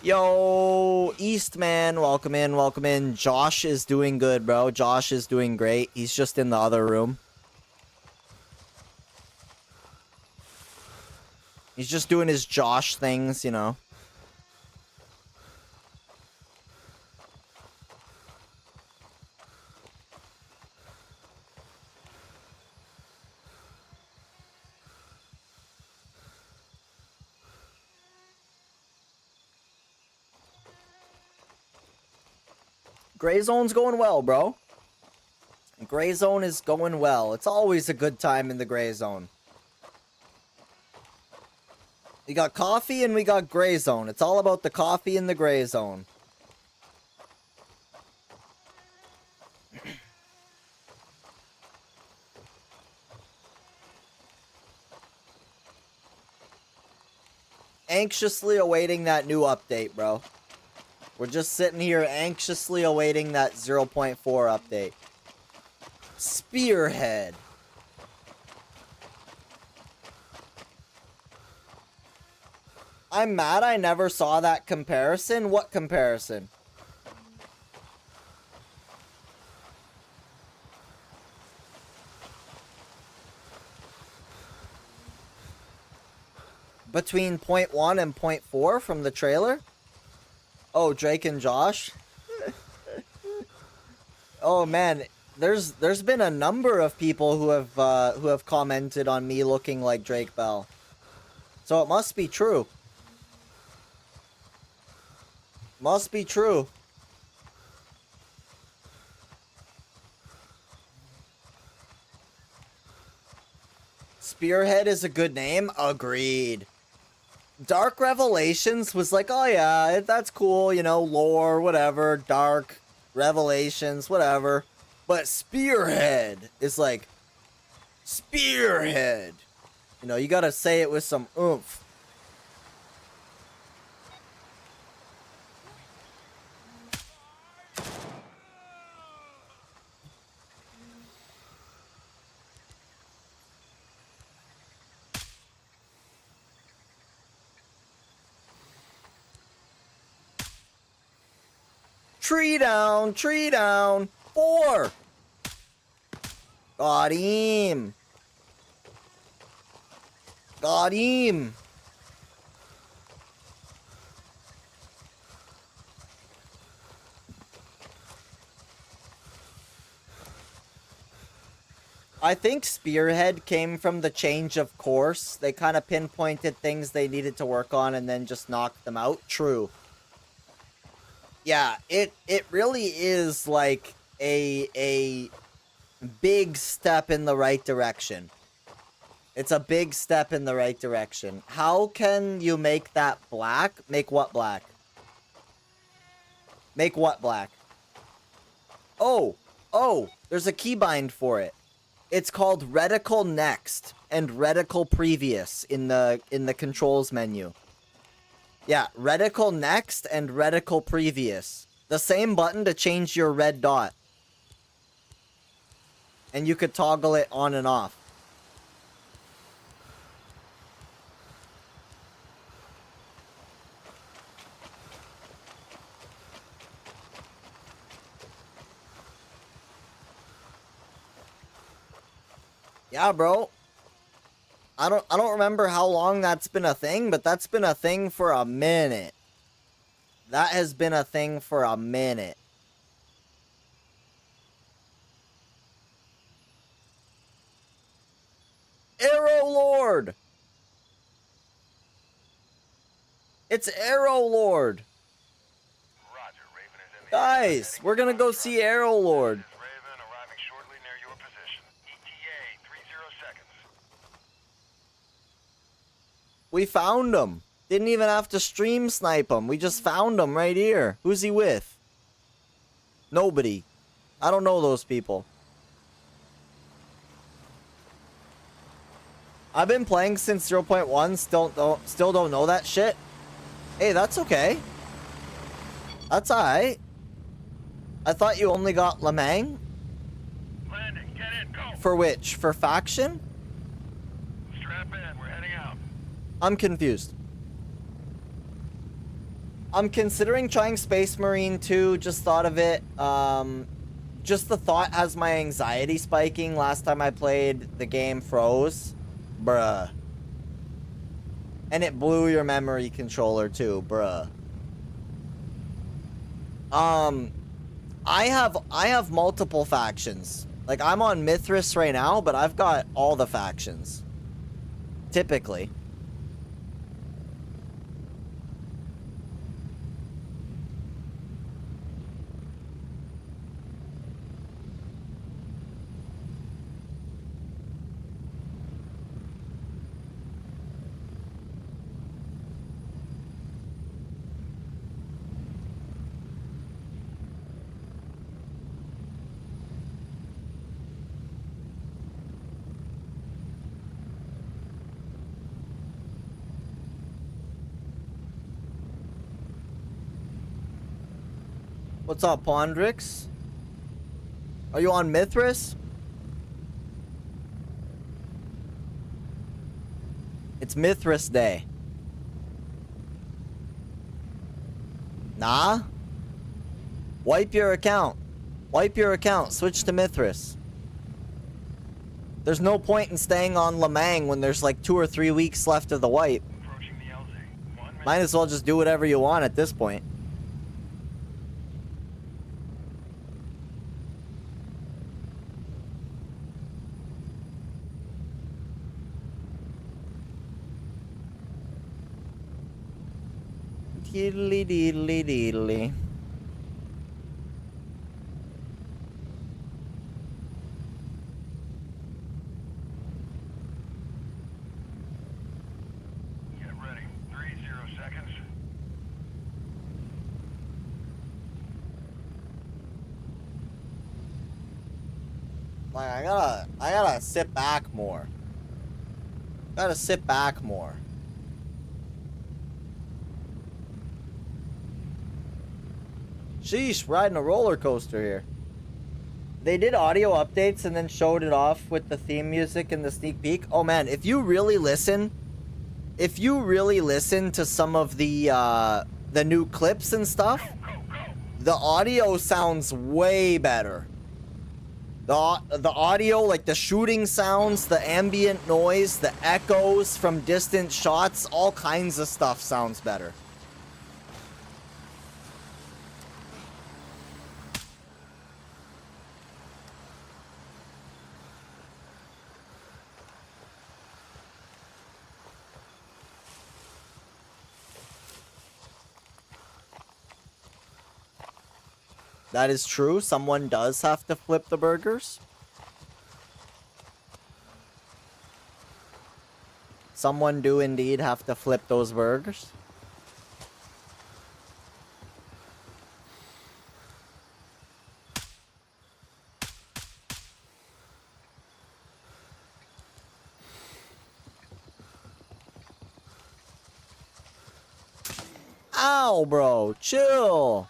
A: Yo, Eastman, welcome in, welcome in. Josh is doing good, bro. Josh is doing great. He's just in the other room. He's just doing his Josh things, you know. Gray Zone's going well, bro. Gray Zone is going well. It's always a good time in the Gray Zone. We got coffee and we got Gray Zone. It's all about the coffee and the Gray Zone. Anxiously awaiting that new update, bro. We're just sitting here anxiously awaiting that 0.4 update. Spearhead. I'm mad I never saw that comparison. What comparison? Between 0.1 and 0.4 from the trailer? Oh, Drake and Josh? Oh man, there's been a number of people who have commented on me looking like Drake Bell. So it must be true. Must be true. Spearhead is a good name? Agreed. Dark Revelations was like, oh yeah, that's cool, you know, lore, whatever, Dark Revelations, whatever. But Spearhead is like, Spearhead. You know, you gotta say it with some oomph. Tree down, tree down. 4. Got him. Got him. I think Spearhead came from the change of course. They kind of pinpointed things they needed to work on and then just knocked them out. True. Yeah, it really is like a big step in the right direction. It's a big step in the right direction. How can you make that black? Make what black? Make what black? Oh, there's a keybind for it. It's called Reticle Next and Reticle Previous in the controls menu. Yeah, Reticle Next and Reticle Previous. The same button to change your red dot. And you could toggle it on and off. Yeah, bro. I don't remember how long that's been a thing, but that's been a thing for a minute. That has been a thing for a minute. Arrow Lord! It's Arrow Lord!
B: Roger, Raven is in the
A: Guys, we're gonna go see Arrow Lord.
B: This is Raven arriving shortly near your position. ETA 30 seconds.
A: We found him. Didn't even have to stream snipe him. We just found him right here. Who's he with? Nobody. I don't know those people. I've been playing since 0.1. Still don't know that shit. Hey, that's okay. That's alright. I thought you only got Lemang?
B: Landing, get in, go!
A: For which? For faction?
B: Strap in, we're heading out.
A: I'm confused. I'm considering trying Space Marine 2. Just thought of it. Just the thought has my anxiety spiking. Last time I played, the game froze. Bruh. And it blew your memory controller too, bruh. I have multiple factions. Like, I'm on Mithras right now, but I've got all the factions. Typically. What's up, Pondrix? Are you on Mithras? It's Mithras Day. Nah? Wipe your account. Wipe your account. Switch to Mithras. There's no point in staying on Lemang when there's like 2 or 3 weeks left of the wipe.
B: Approaching the LZ. 1 minute.
A: Might as well just do whatever you want at this point. Deedly deedly deedly.
B: Get ready. 30 seconds.
A: Like, I gotta sit back more. Gotta sit back more. Sheesh, riding a roller coaster here. They did audio updates and then showed it off with the theme music and the sneak peek. Oh man, if you really listen to some of the new clips and stuff, the audio sounds way better. The audio, like the shooting sounds, the ambient noise, the echoes from distant shots, all kinds of stuff sounds better. That is true. Someone does have to flip the burgers. Someone do indeed have to flip those burgers. Ow, bro. Chill.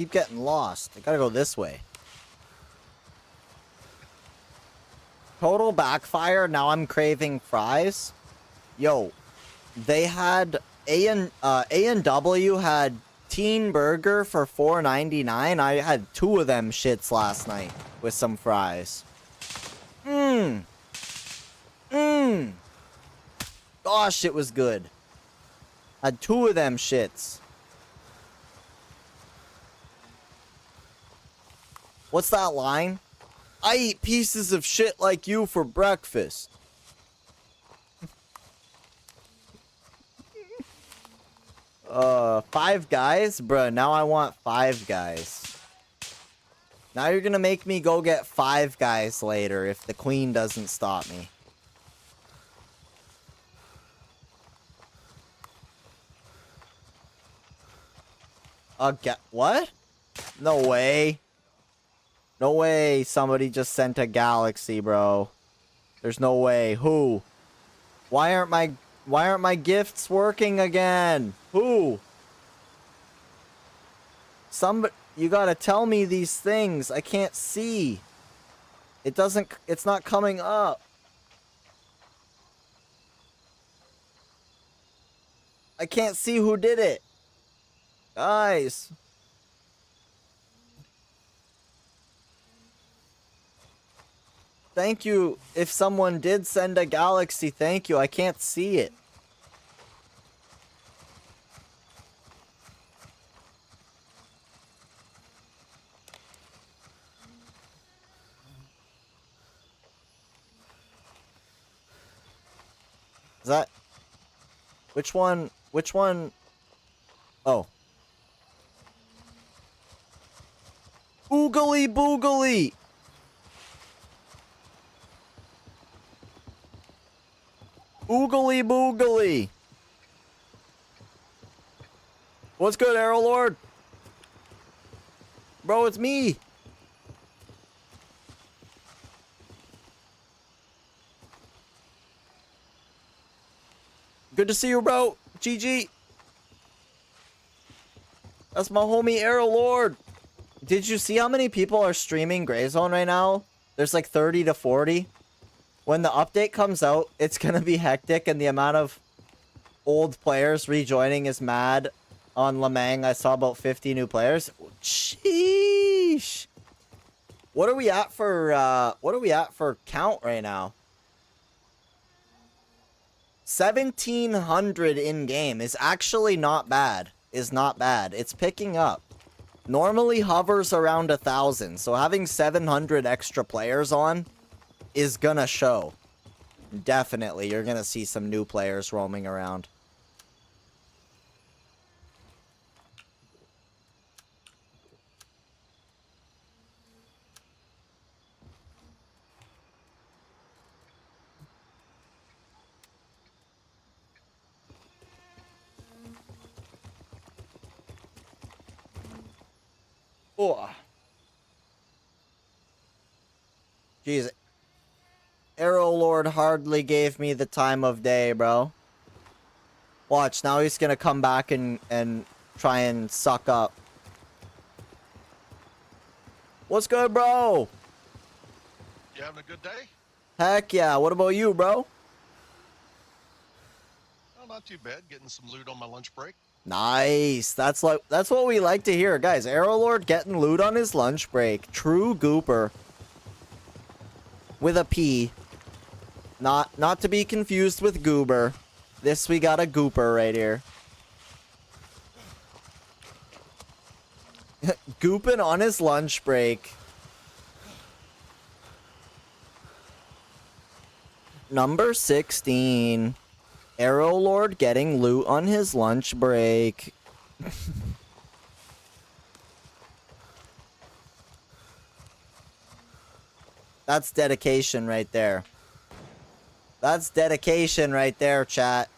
A: keep getting lost. I gotta go this way. Total backfire. Now I'm craving fries. Yo, they had A&W had teen burger for $4.99. I had 2 of them shits last night with some fries. Gosh, it was good. Had 2 of them shits. What's that line? I eat pieces of shit like you for breakfast. Five Guys? Bruh, now I want Five Guys. Now you're gonna make me go get Five Guys later if the queen doesn't stop me. What? No way. No way somebody just sent a galaxy, bro. There's no way. Who? Why aren't my gifts working again? Who? Somebody, you gotta tell me these things. I can't see. It's not coming up. I can't see who did it. Guys. Thank you. If someone did send a galaxy, thank you. I can't see it. Is that... Which one? Which one? Oh. Oogly boogly! Oogly boogly! What's good, Arrow Lord? Bro, it's me! Good to see you, bro. GG. That's my homie, Arrow Lord. Did you see how many people are streaming Gray Zone right now? There's like 30 to 40. When the update comes out, it's gonna be hectic, and the amount of old players rejoining is mad. On Lamang, I saw about 50 new players. Sheesh. What are we at for count right now? 1,700 in game is actually not bad. It's picking up. Normally hovers around 1,000, so having 700 extra players on is gonna show. Definitely, you're gonna see some new players roaming around. Oh. Jeez. Arrow Lord hardly gave me the time of day, bro. Watch, now he's gonna come back and try and suck up. What's good, bro?
F: You having a good day?
A: Heck yeah. What about you, bro?
F: Oh, not too bad. Getting some loot on my lunch break.
A: Nice. That's what we like to hear, guys. Arrow Lord getting loot on his lunch break. True gooper. With a P. Not to be confused with goober. This we got a gooper right here. Gooping on his lunch break. Number 16. Arrow Lord getting loot on his lunch break. That's dedication right there. That's dedication right there, chat.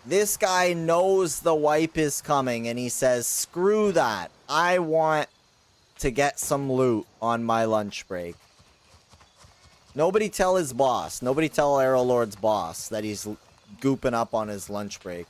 A: This guy knows the wipe is coming and he says, screw that. I want to get some loot on my lunch break. Nobody tell his boss. Nobody tell Arrow Lord's boss that he's gooping up on his lunch break.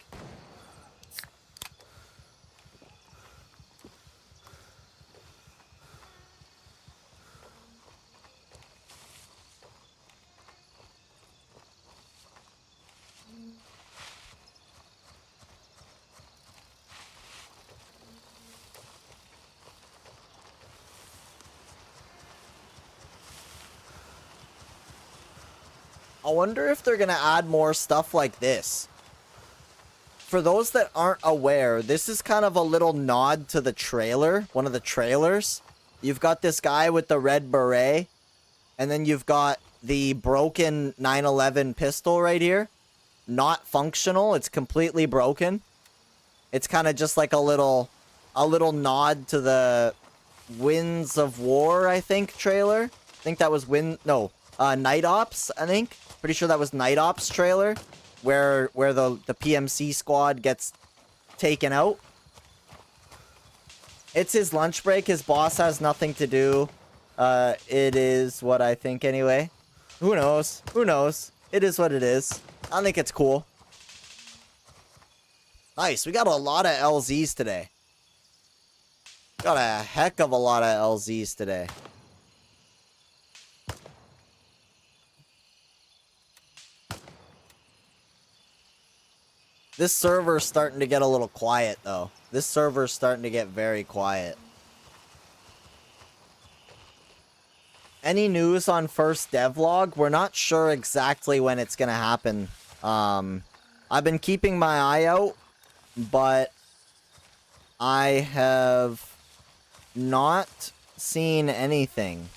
A: I wonder if they're gonna add more stuff like this. For those that aren't aware, this is kind of a little nod to the trailer, one of the trailers. You've got this guy with the red beret, and then you've got the broken 911 pistol right here. Not functional, it's completely broken. It's kind of just like a little nod to the Winds of War, I think, trailer. I think that was Night Ops, I think. Pretty sure that was Night Ops trailer, where the PMC squad gets taken out. It's his lunch break. His boss has nothing to do. It is what I think anyway. Who knows? Who knows? It is what it is. I think it's cool. Nice. We got a lot of LZs today. Got a heck of a lot of LZs today. This server's starting to get a little quiet, though. This server's starting to get very quiet. Any news on first devlog? We're not sure exactly when it's gonna happen. I've been keeping my eye out, but I have not seen anything.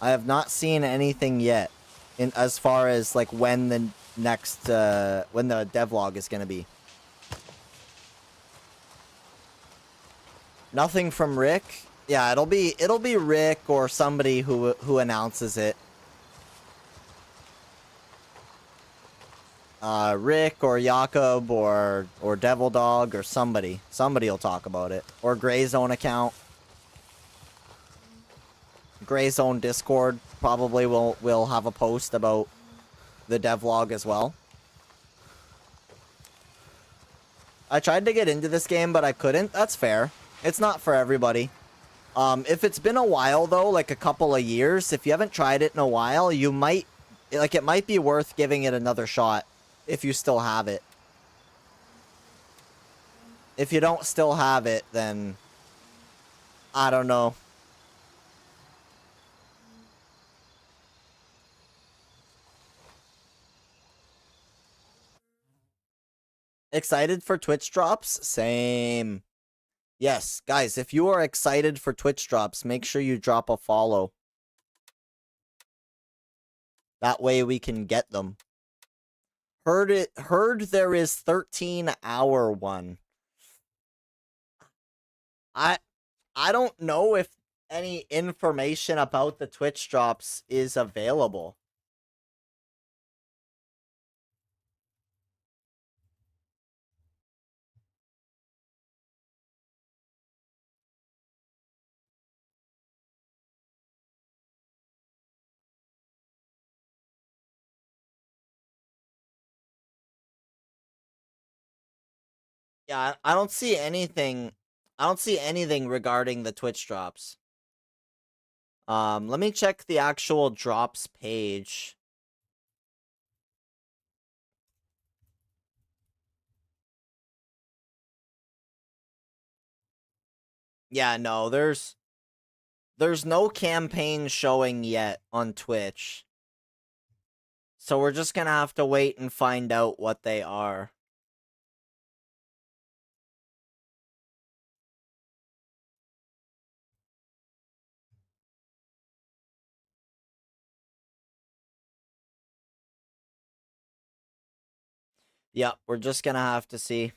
A: I have not seen anything yet, in as far as like when the next when the devlog is gonna be. Nothing from Rick. Yeah, it'll be Rick or somebody who announces it. Rick or Jakob or Devil Dog or somebody. Somebody will talk about it. Or Gray Zone account. Gray Zone Discord probably will have a post about the devlog as well. I tried to get into this game, but I couldn't. That's fair. It's not for everybody. If it's been a while, though, like a couple of years, if you haven't tried it in a while, you might... Like, it might be worth giving it another shot if you still have it. If you don't still have it, then... I don't know. Excited for Twitch drops? Same. Yes, guys, if you are excited for Twitch drops, make sure you drop a follow. That way we can get them. Heard there is 13-hour one. I don't know if any information about the Twitch drops is available. Yeah, I don't see anything. I don't see anything regarding the Twitch drops. Let me check the actual drops page. Yeah, no, there's no campaign showing yet on Twitch. So we're just gonna have to wait and find out what they are. Yep, we're just gonna have to see.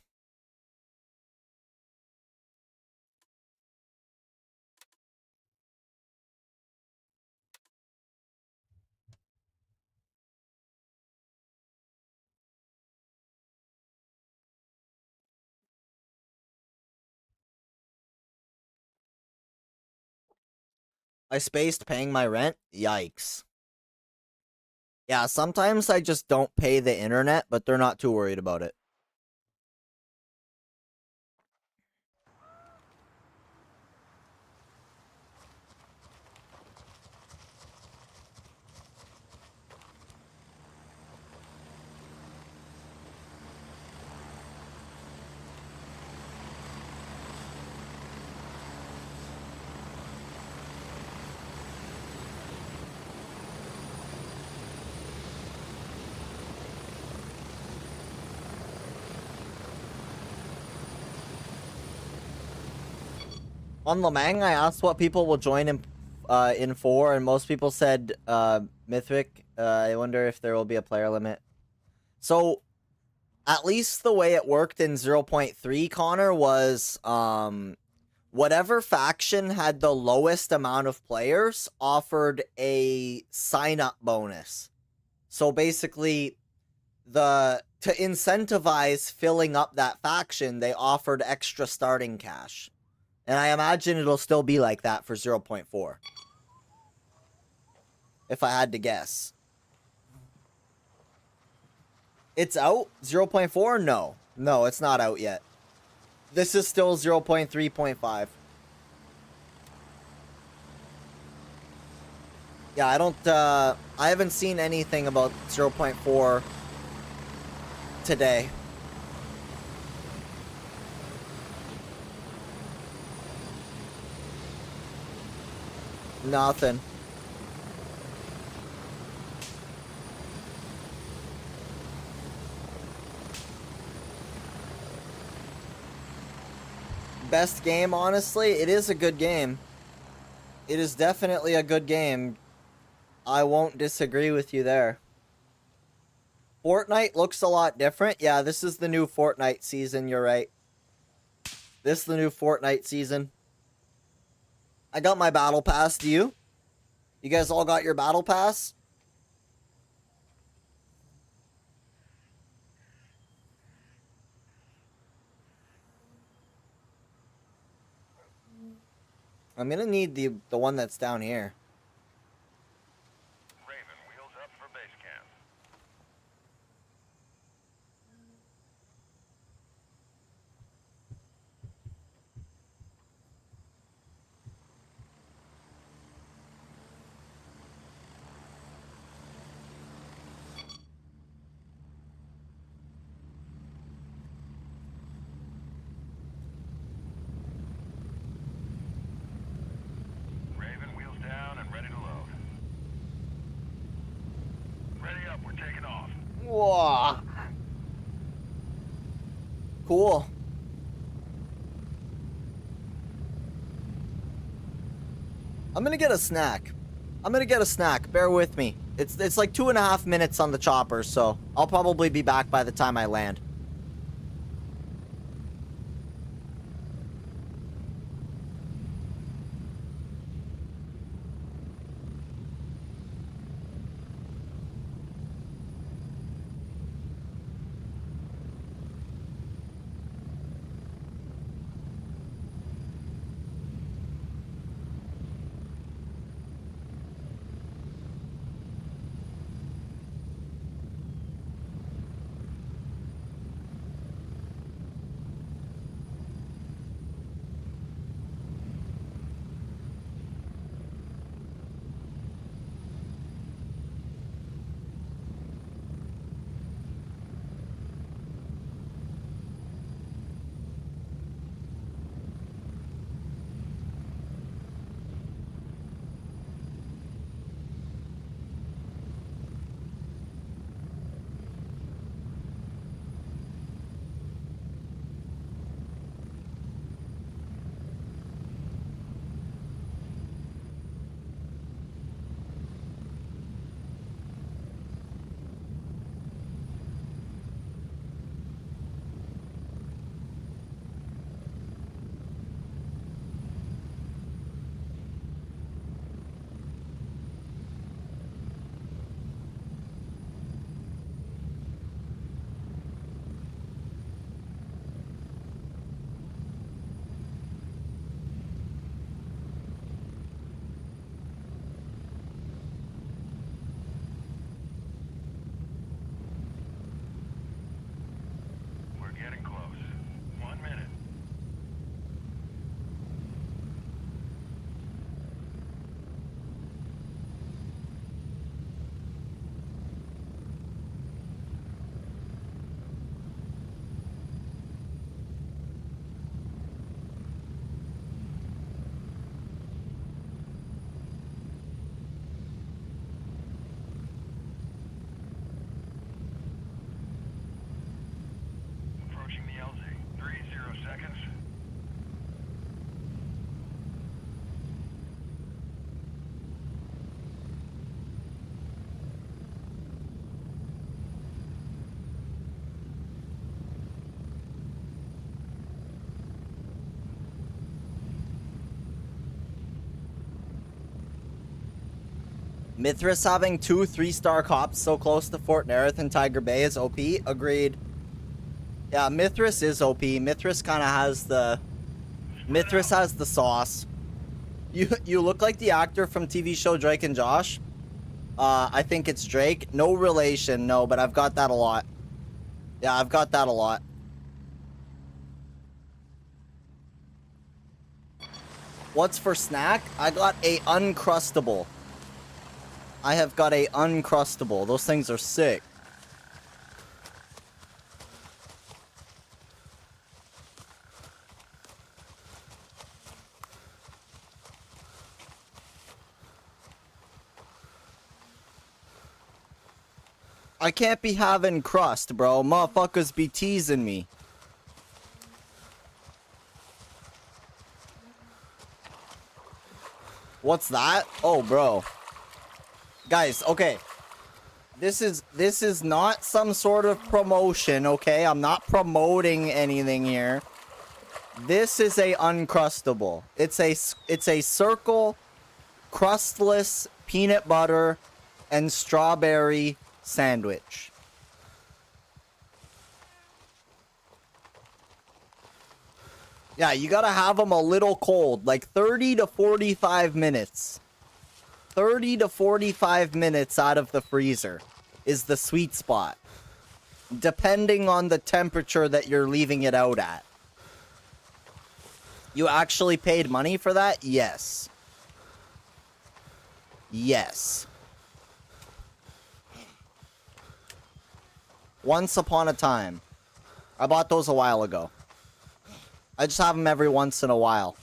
A: I spaced paying my rent? Yikes. Yeah, sometimes I just don't pay the internet, but they're not too worried about it. On Lamang, I asked what people will join in 4, and most people said Mythic. I wonder if there will be a player limit. So, at least the way it worked in 0.3, Connor, was whatever faction had the lowest amount of players offered a sign-up bonus. So basically, to incentivize filling up that faction, they offered extra starting cash. And I imagine it'll still be like that for 0.4. If I had to guess. It's out? 0.4? No. No, it's not out yet. This is still 0.3.5. Yeah, I haven't seen anything about 0.4 today. Nothing. Best game, honestly, it is a good game. It is definitely a good game. I won't disagree with you there. Fortnite looks a lot different. Yeah, this is the new Fortnite season, you're right. This is the new Fortnite season. I got my battle pass, do you? You guys all got your battle pass? I'm gonna need the one that's down here.
B: Raven, wheels up for base camp. Raven, wheels down and ready to load. Ready up, we're taking off.
A: Whoa. Cool. I'm gonna get a snack. Bear with me. It's like 2.5 minutes on the chopper, so I'll probably be back by the time I land. Mithras having 2 3-star cops so close to Fort Nerith and Tiger Bay is OP. Agreed. Yeah, Mithras is OP. Mithras kind of has the... Mithras has the sauce. You look like the actor from TV show Drake and Josh. I think it's Drake. No relation, no, but I've got that a lot. Yeah, I've got that a lot. What's for snack? I got a Uncrustable. I have got a Uncrustable. Those things are sick. I can't be having crust, bro. Motherfuckers be teasing me. What's that? Oh, bro. Guys, okay. This is not some sort of promotion, okay? I'm not promoting anything here. This is a Uncrustable. It's a circle crustless peanut butter and strawberry sandwich. Yeah, you gotta have them a little cold, like 30 to 45 minutes. 30 to 45 minutes out of the freezer is the sweet spot, depending on the temperature that you're leaving it out at. You actually paid money for that? Yes. Yes. Once upon a time. I bought those a while ago. I just have them every once in a while.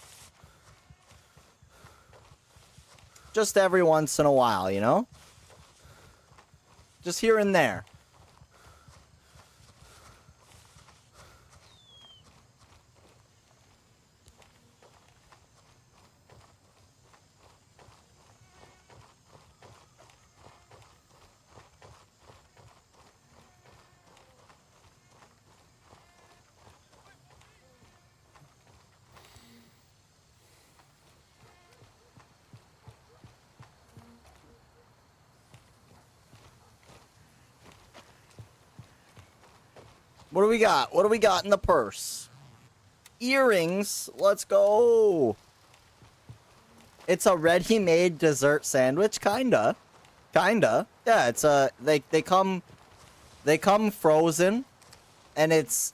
A: Just every once in a while, you know? Just here and there. What do we got? What do we got in the purse? Earrings. Let's go. It's a ready-made dessert sandwich, kinda. Kinda. Yeah, it's a they come frozen, and it's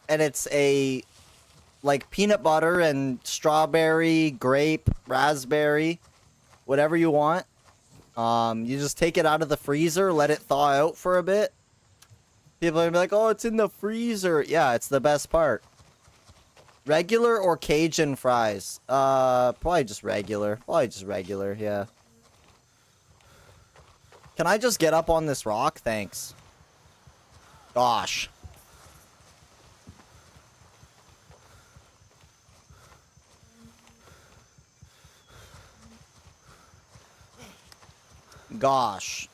A: a like peanut butter and strawberry, grape, raspberry, whatever you want. You just take it out of the freezer, let it thaw out for a bit. People are gonna be like, oh, it's in the freezer. Yeah, it's the best part. Regular or Cajun fries? Probably just regular. Probably just regular, yeah. Can I just get up on this rock? Thanks. Gosh. Gosh.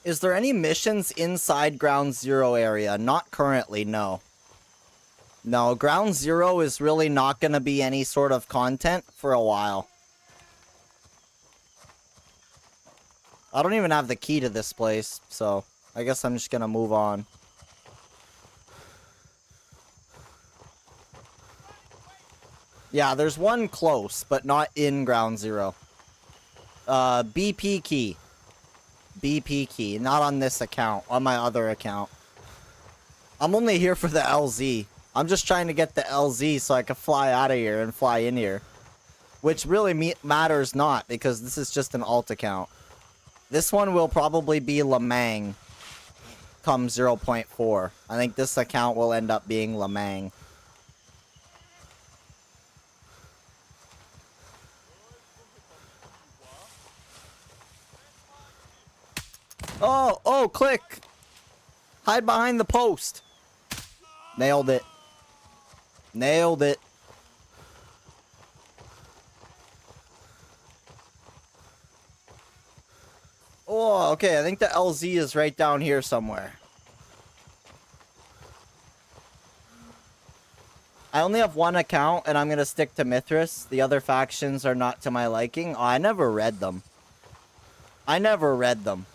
A: Is there any missions inside Ground Zero area? Not currently, no. No, Ground Zero is really not going to be any sort of content for a while. I don't even have the key to this place, so I guess I'm just going to move on. Yeah, there's one close, but not in Ground Zero. BP key. BP key, not on this account, on my other account. I'm only here for the LZ. I'm just trying to get the LZ so I can fly out of here and fly in here. Which really matters not, because this is just an alt account. This one will probably be Lamang come 0.4. I think this account will end up being Lamang. Oh, click! Hide behind the post. Nailed it. Nailed it. Oh, okay, I think the LZ is right down here somewhere. I only have one account, and I'm going to stick to Mithras. The other factions are not to my liking. Oh, I never read them. I never read them.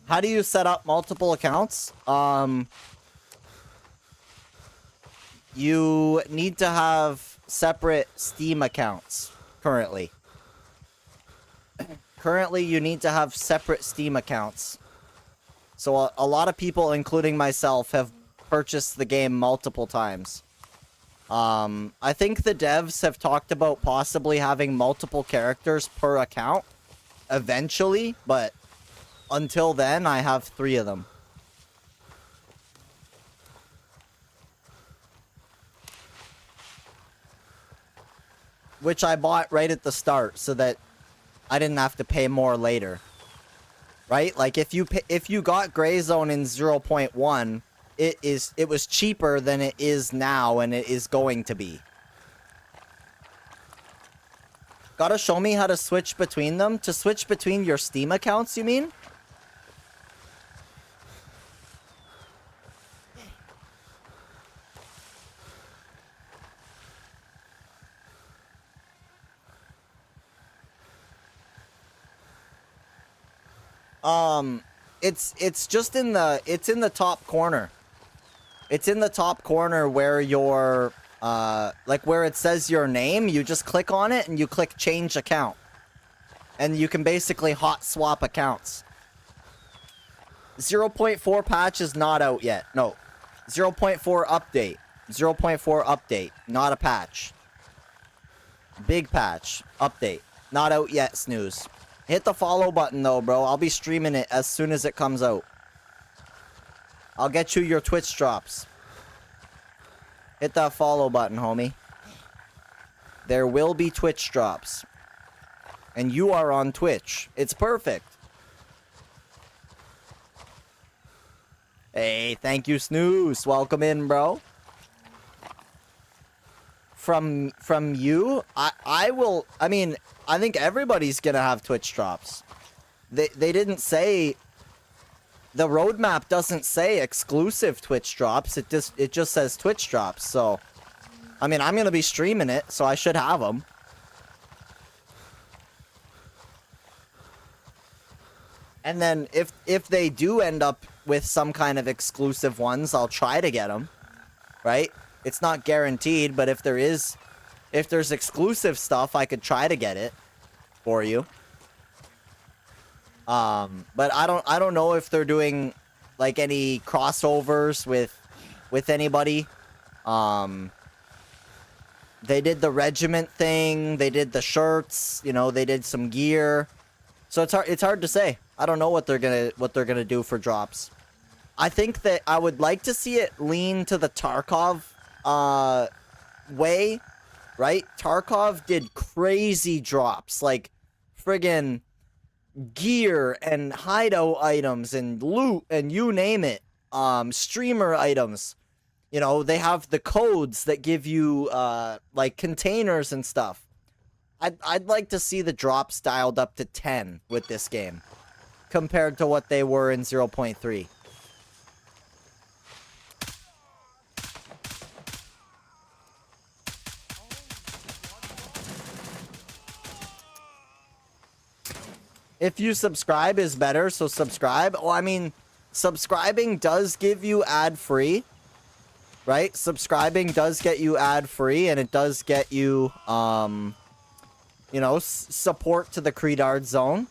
A: How do you set up multiple accounts? You need to have separate Steam accounts, currently. Currently, you need to have separate Steam accounts. So a lot of people, including myself, have purchased the game multiple times. I think the devs have talked about possibly having multiple characters per account eventually, but until then, I have 3 of them. Which I bought right at the start so that I didn't have to pay more later. Right? Like if you got Gray Zone in 0.1, it was cheaper than it is now, and it is going to be. Gotta show me how to switch between them? To switch between your Steam accounts, you mean? It's just in the top corner. It's in the top corner where your like where it says your name. You just click on it and you click change account, and you can basically hot swap accounts. 0.4 patch is not out yet. No, 0.4 update. 0.4 update, not a patch. Big patch update, not out yet. Snooze. Hit the follow button though, bro. I'll be streaming it as soon as it comes out. I'll get you your Twitch drops. Hit that follow button, homie. There will be Twitch drops. And you are on Twitch. It's perfect. Hey, thank you, Snooze. Welcome in, bro. From you, I mean, I think everybody's gonna have Twitch drops. They didn't say, the roadmap doesn't say exclusive Twitch drops. It just says Twitch drops. So, I mean, I'm gonna be streaming it, so I should have them. And then if they do end up with some kind of exclusive ones, I'll try to get them. Right? It's not guaranteed, but if there's exclusive stuff, I could try to get it for you. But I don't know if they're doing like any crossovers with anybody. They did the regiment thing, they did the shirts, you know, they did some gear. So it's hard to say. I don't know what they're gonna do for drops. I think that I would like to see it lean to the Tarkov way, right? Tarkov did crazy drops, like friggin' gear and hideout items and loot and you name it. Streamer items. You know, they have the codes that give you like containers and stuff. I'd like to see the drops dialed up to 10 with this game compared to what they were in 0.3. If you subscribe is better, so subscribe. Oh, I mean, subscribing does give you ad-free, right? Subscribing does get you ad-free, and it does get you, you know, support to the Credard zone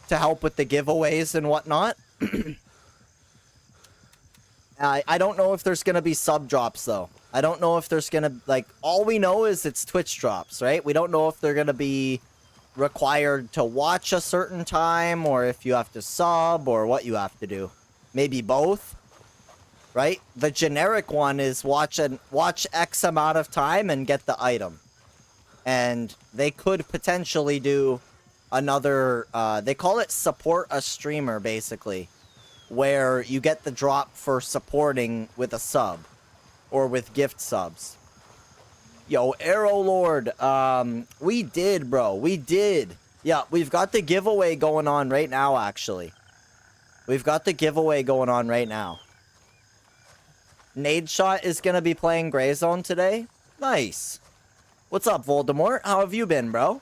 A: to help with the giveaways and whatnot. I don't know if there's going to be sub drops, though. I don't know if there's going to, like, all we know is it's Twitch drops, right? We don't know if they're going to be required to watch a certain time, or if you have to sub, or what you have to do. Maybe both, right? The generic one is watch X amount of time and get the item. And they could potentially do another, they call it support a streamer, basically, where you get the drop for supporting with a sub, or with gift subs. Yo, Arrow Lord, we did, bro. We did. Yeah, we've got the giveaway going on right now, actually. We've got the giveaway going on right now. Nade Shot is gonna be playing Gray Zone today. Nice. What's up, Voldemort? How have you been, bro?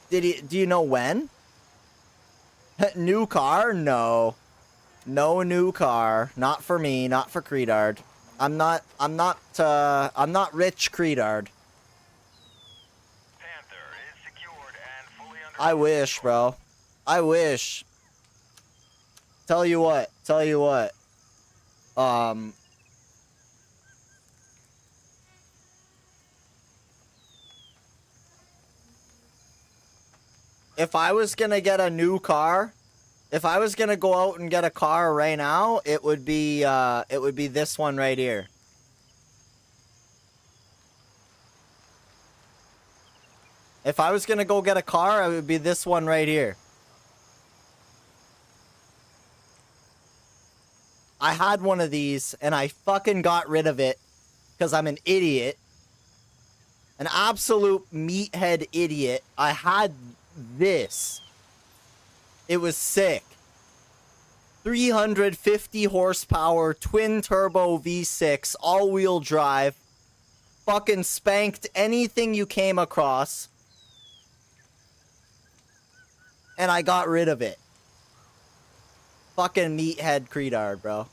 A: Do you know when? New car? No. No new car. Not for me, not for Credard. I'm not rich Credard.
B: Panther is secured and fully under
A: I wish, bro. I wish. Tell you what. If I was gonna get a new car, if I was gonna go out and get a car right now, it would be this one right here. If I was gonna go get a car, it would be this one right here. I had one of these, and I fucking got rid of it because I'm an idiot. An absolute meathead idiot. I had this. It was sick. 350 horsepower, twin turbo V6, all-wheel drive. Fucking spanked anything you came across. And I got rid of it. Fucking meathead Credard, bro.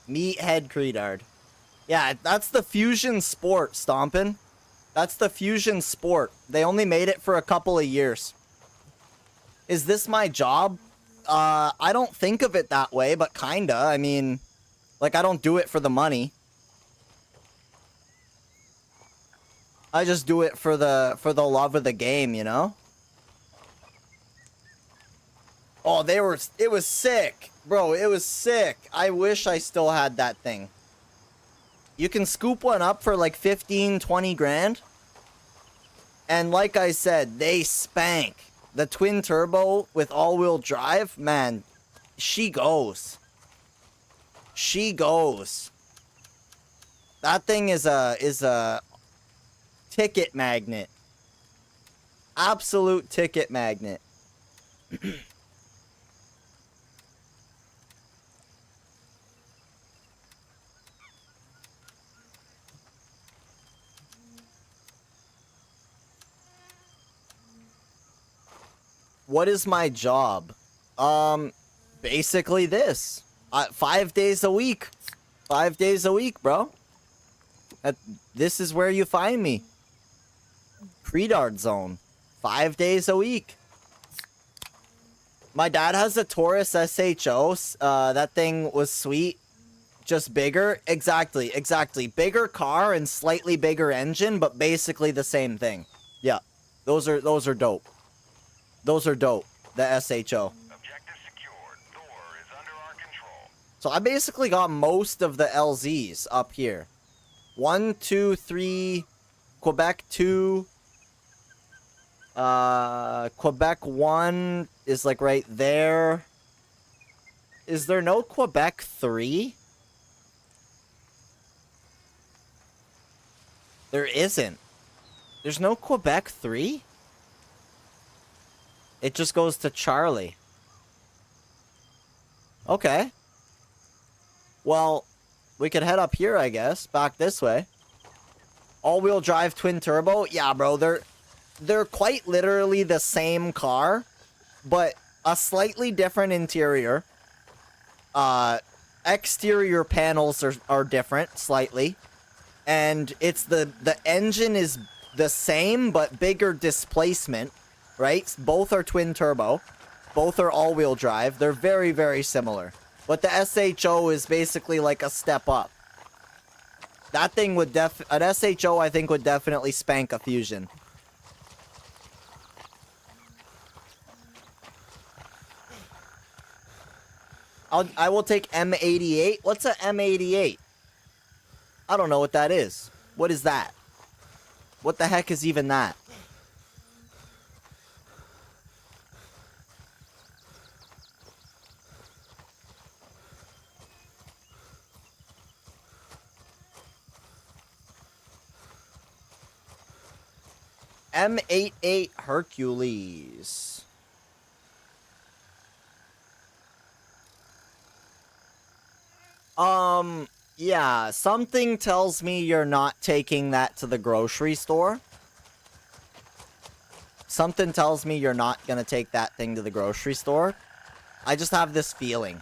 A: Meathead Credard. Yeah, that's the Fusion Sport, Stompin'. That's the Fusion Sport. They only made it for a couple of years. Is this my job? I don't think of it that way, but kinda. I mean, like, I don't do it for the money. I just do it for the love of the game, you know? Oh, it was sick. Bro, it was sick. I wish I still had that thing. You can scoop one up for like 15, 20 grand. And like I said, they spank. The twin turbo with all-wheel drive, man, she goes. She goes. That thing is a ticket magnet. Absolute ticket magnet. What is my job? Basically this. 5 days a week. 5 days a week, bro. This is where you find me. Credard Zone. 5 days a week. My dad has a Taurus SHO. That thing was sweet. Just bigger. Exactly. Bigger car and slightly bigger engine, but basically the same thing. Yeah. Those are dope. Those are dope. The SHO.
B: Objective secured. Thor is under our control.
A: So I basically got most of the LZs up here. 1, 2, 3, Quebec 2. Quebec 1 is like right there. Is there no Quebec 3? There isn't. There's no Quebec 3? It just goes to Charlie. Okay. Well, we could head up here, I guess. Back this way. All-wheel drive twin turbo. Yeah, bro. They're quite literally the same car, but a slightly different interior. Exterior panels are different slightly. And it's the engine is the same, but bigger displacement. Right? Both are twin turbo. Both are all-wheel drive. They're very, very similar. But the SHO is basically like a step up. That thing would an SHO, I think, would definitely spank a Fusion. I will take M88. What's a M88? I don't know what that is. What is that? What the heck is even that? M88 Hercules. Yeah, something tells me you're not taking that to the grocery store. Something tells me you're not gonna take that thing to the grocery store. I just have this feeling.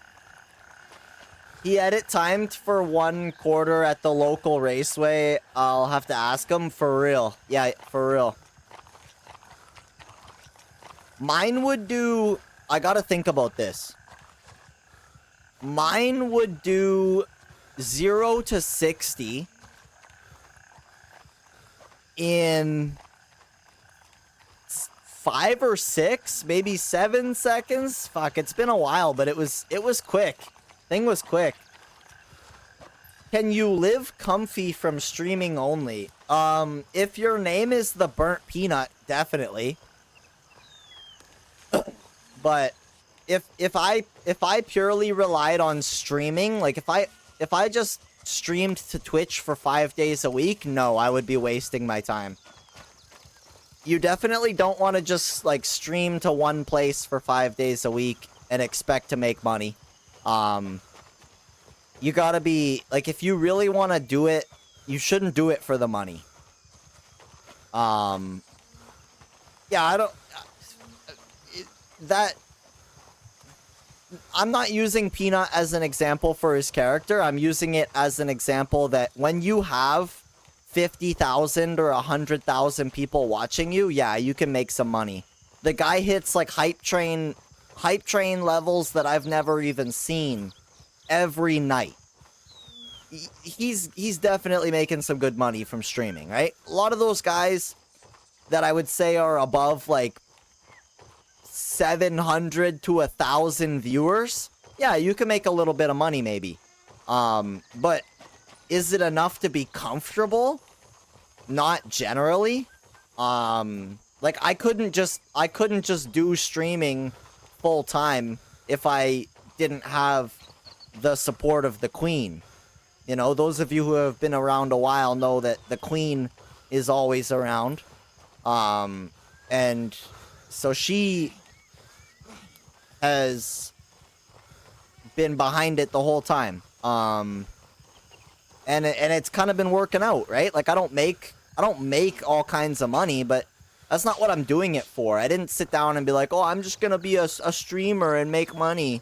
A: He had it timed for 1/4 at the local raceway. I'll have to ask him for real. Yeah, for real. Mine would do... I gotta think about this. Mine would do 0 to 60 in 5 or 6, maybe 7 seconds. Fuck, it's been a while, but it was quick. Thing was quick. Can you live comfy from streaming only? If your name is the Burnt Peanut, definitely. But if I purely relied on streaming, like if I just streamed to Twitch for 5 days a week, no, I would be wasting my time. You definitely don't want to just like stream to one place for 5 days a week and expect to make money. You gotta be like, if you really want to do it, you shouldn't do it for the money. Yeah, I don't. I'm not using Peanut as an example for his character. I'm using it as an example that when you have 50,000 or 100,000 people watching you, yeah, you can make some money. The guy hits like hype train levels that I've never even seen every night. He's definitely making some good money from streaming, right? A lot of those guys that I would say are above like 700 to 1,000 viewers, yeah, you can make a little bit of money maybe. But is it enough to be comfortable? Not generally. Like I couldn't just do streaming full time if I didn't have the support of the Queen. You know, those of you who have been around a while know that the Queen is always around. And so she has been behind it the whole time. And it's kind of been working out, right? Like I don't make all kinds of money, but that's not what I'm doing it for. I didn't sit down and be like, oh, I'm just gonna be a streamer and make money.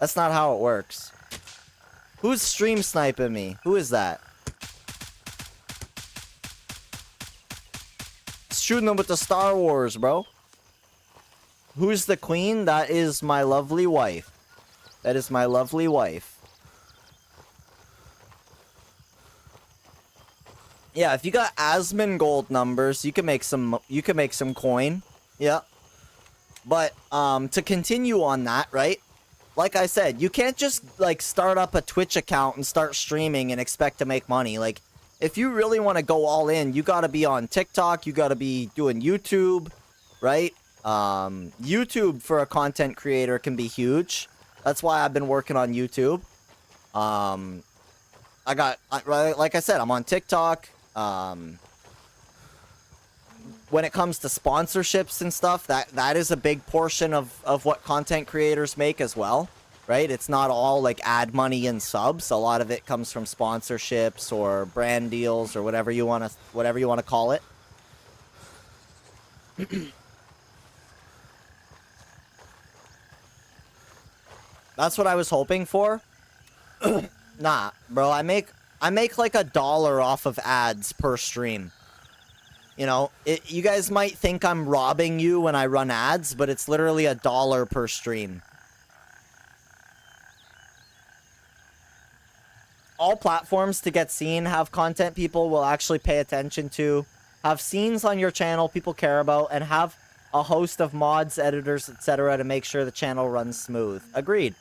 A: That's not how it works. Who's stream sniping me? Who is that? Shooting them with the Star Wars, bro. Who's the Queen? That is my lovely wife. That is my lovely wife. Yeah, if you got Asmongold numbers, you can make some coin. Yeah. But to continue on that, right? Like I said, you can't just like start up a Twitch account and start streaming and expect to make money. Like if you really want to go all in, you got to be on TikTok, you got to be doing YouTube, right? YouTube for a content creator can be huge. That's why I've been working on YouTube. Like I said, I'm on TikTok. When it comes to sponsorships and stuff, that is a big portion of what content creators make as well, right? It's not all like ad money and subs. A lot of it comes from sponsorships or brand deals or whatever you want to call it. That's what I was hoping for. Nah, bro, I make like $1 off of ads per stream. You know, you guys might think I'm robbing you when I run ads, but it's literally $1 per stream. All platforms to get seen have content people will actually pay attention to, have scenes on your channel people care about, and have a host of mods, editors, etc. to make sure the channel runs smooth. Agreed.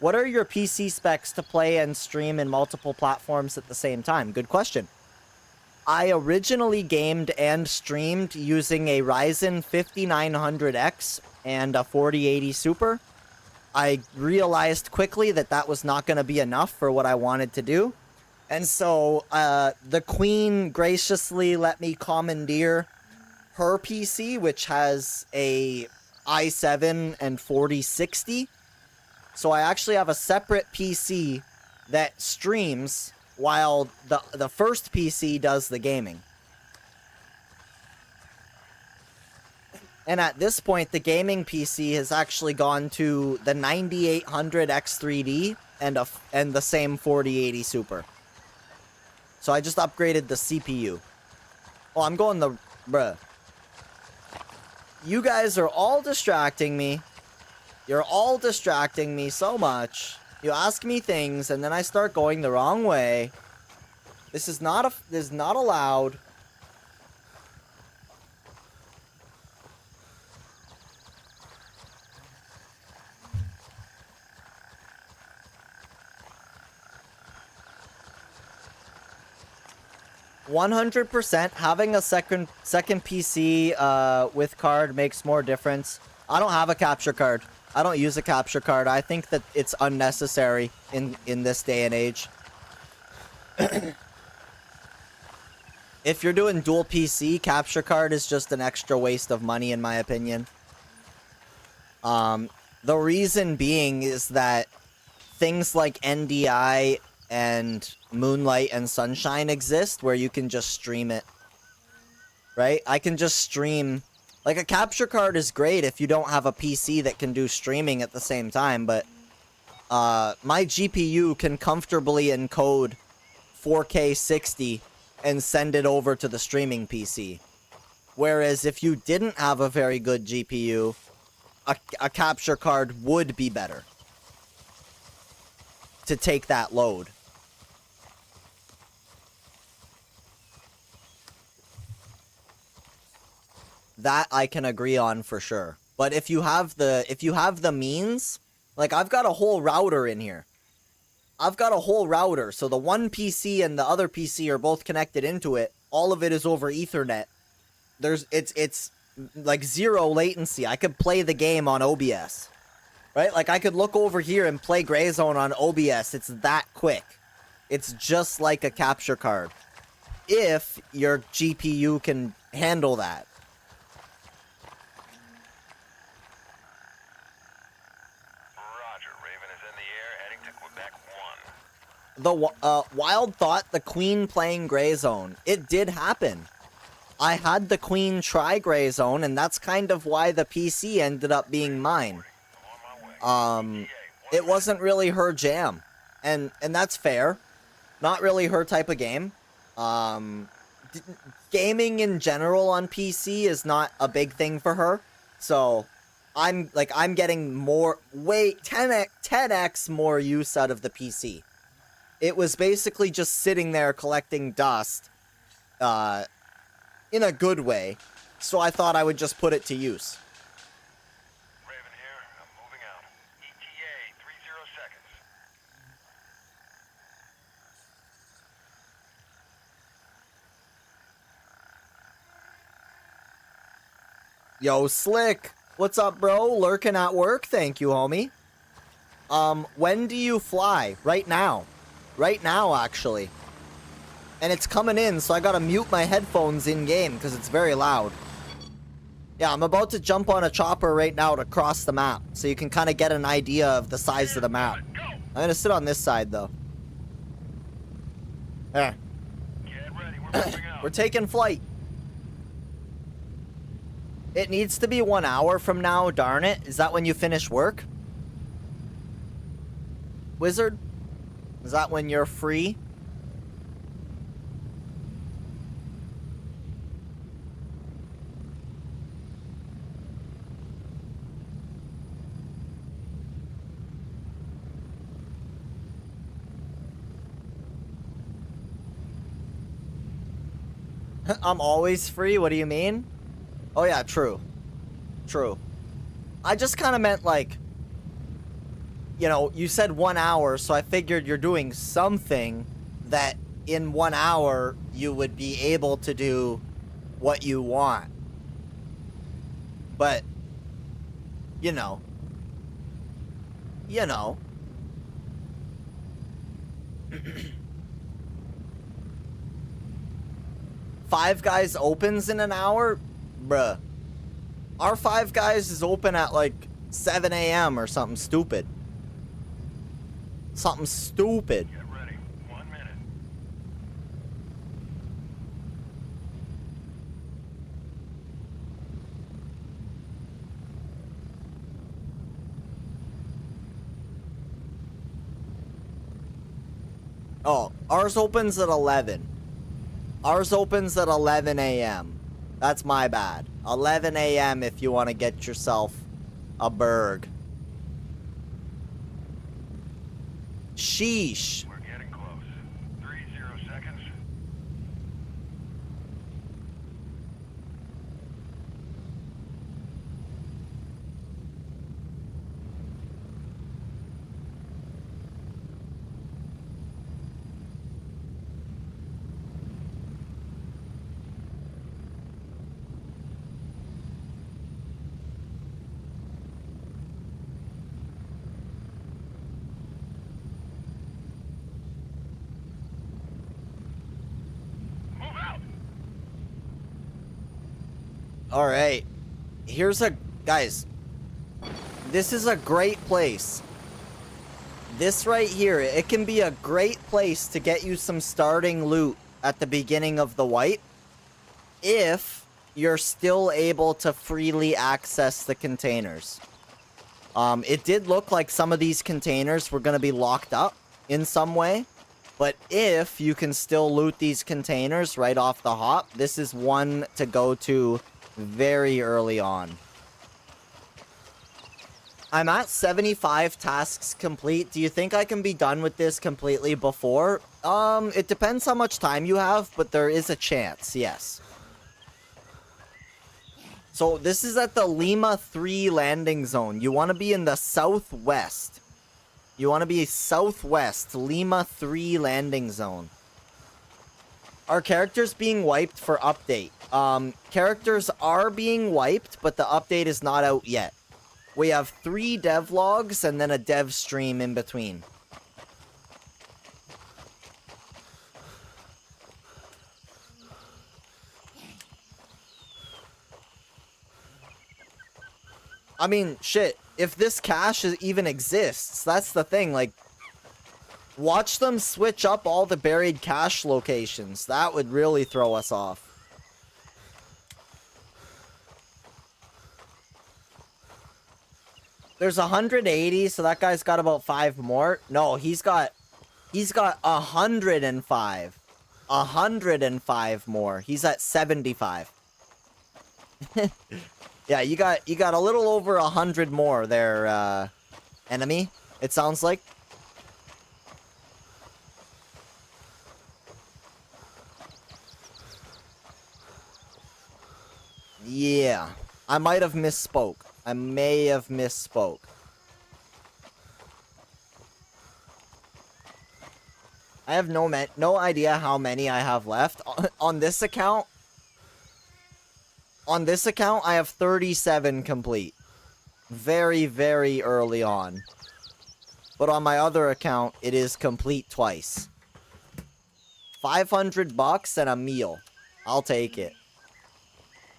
A: What are your PC specs to play and stream in multiple platforms at the same time? Good question. I originally gamed and streamed using a Ryzen 5900X and a 4080 Super. I realized quickly that that was not going to be enough for what I wanted to do. And so the Queen graciously let me commandeer her PC, which has a i7 and 4060. So I actually have a separate PC that streams while the first PC does the gaming. And at this point, the gaming PC has actually gone to the 9800 X3D and the same 4080 Super. So I just upgraded the CPU. Oh, I'm going the... Bruh. You guys are all distracting me. You're all distracting me so much. You ask me things, and then I start going the wrong way. This is not allowed. 100% having a second PC with card makes more difference. I don't have a capture card. I don't use a capture card. I think that it's unnecessary in this day and age. If you're doing dual PC, capture card is just an extra waste of money in my opinion. The reason being is that things like NDI and Moonlight and Sunshine exist where you can just stream it. Right? I can just stream. Like, a capture card is great if you don't have a PC that can do streaming at the same time, but my GPU can comfortably encode 4K 60 and send it over to the streaming PC. Whereas if you didn't have a very good GPU, a capture card would be better to take that load. That I can agree on for sure. But if you have the means, like I've got a whole router in here. I've got a whole router, so the one PC and the other PC are both connected into it. All of it is over Ethernet. It's like zero latency. I could play the game on OBS. Right? Like I could look over here and play Gray Zone on OBS. It's that quick. It's just like a capture card. If your GPU can handle that. The Wild thought the Queen playing Gray Zone. It did happen. I had the Queen try Gray Zone, and that's kind of why the PC ended up being mine. It wasn't really her jam, and that's fair. Not really her type of game. Gaming in general on PC is not a big thing for her, so I'm getting 10x more use out of the PC. It was basically just sitting there collecting dust, in a good way, so I thought I would just put it to use.
B: Raven here, I'm moving out. ETA 30 seconds.
A: Yo, Slick, what's up, bro? Lurking at work? Thank you, homie. When do you fly? Right now. Right now, actually. And it's coming in, so I gotta mute my headphones in-game, because it's very loud. Yeah, I'm about to jump on a chopper right now to cross the map, so you can kind of get an idea of the size of the map. I'm gonna sit on this side, though. There.
B: Get ready, we're moving out.
A: We're taking flight. It needs to be 1 hour from now, darn it. Is that when you finish work? Wizard? Is that when you're free? I'm always free? What do you mean? Oh yeah, true. True. I just kind of meant like, you know, you said 1 hour, so I figured you're doing something that in 1 hour you would be able to do what you want. But, you know. You know. Five Guys opens in an hour? Bruh. Our Five Guys is open at like 7 a.m. or something stupid. Something stupid.
B: Get ready. 1 minute.
A: Oh, ours opens at 11. Ours opens at 11 a.m. That's my bad. 11 a.m. if you want to get yourself a burg. Sheesh.
B: We're getting close. 30 seconds. Move out.
A: All right. Here's a... Guys. This is a great place. This right here, it can be a great place to get you some starting loot at the beginning of the wipe. If you're still able to freely access the containers. It did look like some of these containers were going to be locked up in some way. But if you can still loot these containers right off the hop, this is one to go to very early on. I'm at 75 tasks complete. Do you think I can be done with this completely before? It depends how much time you have, but there is a chance, yes. So this is at the Lima 3 landing zone. You want to be in the southwest. You want to be southwest, Lima 3 landing zone. Are characters being wiped for update? Characters are being wiped, but the update is not out yet. We have 3 devlogs and then a dev stream in between. I mean, shit, if this cache even exists, that's the thing, like, watch them switch up all the buried cache locations. That would really throw us off. There's 180, so that guy's got about 5 more. No, he's got 105. 105 more. He's at 75. Yeah, you got a little over 100 more there, enemy, it sounds like. Yeah, I might have misspoke. I may have misspoke. I have no idea how many I have left. On this account, I have 37 complete. Very, very early on. But on my other account, it is complete twice. 500 bucks and a meal. I'll take it.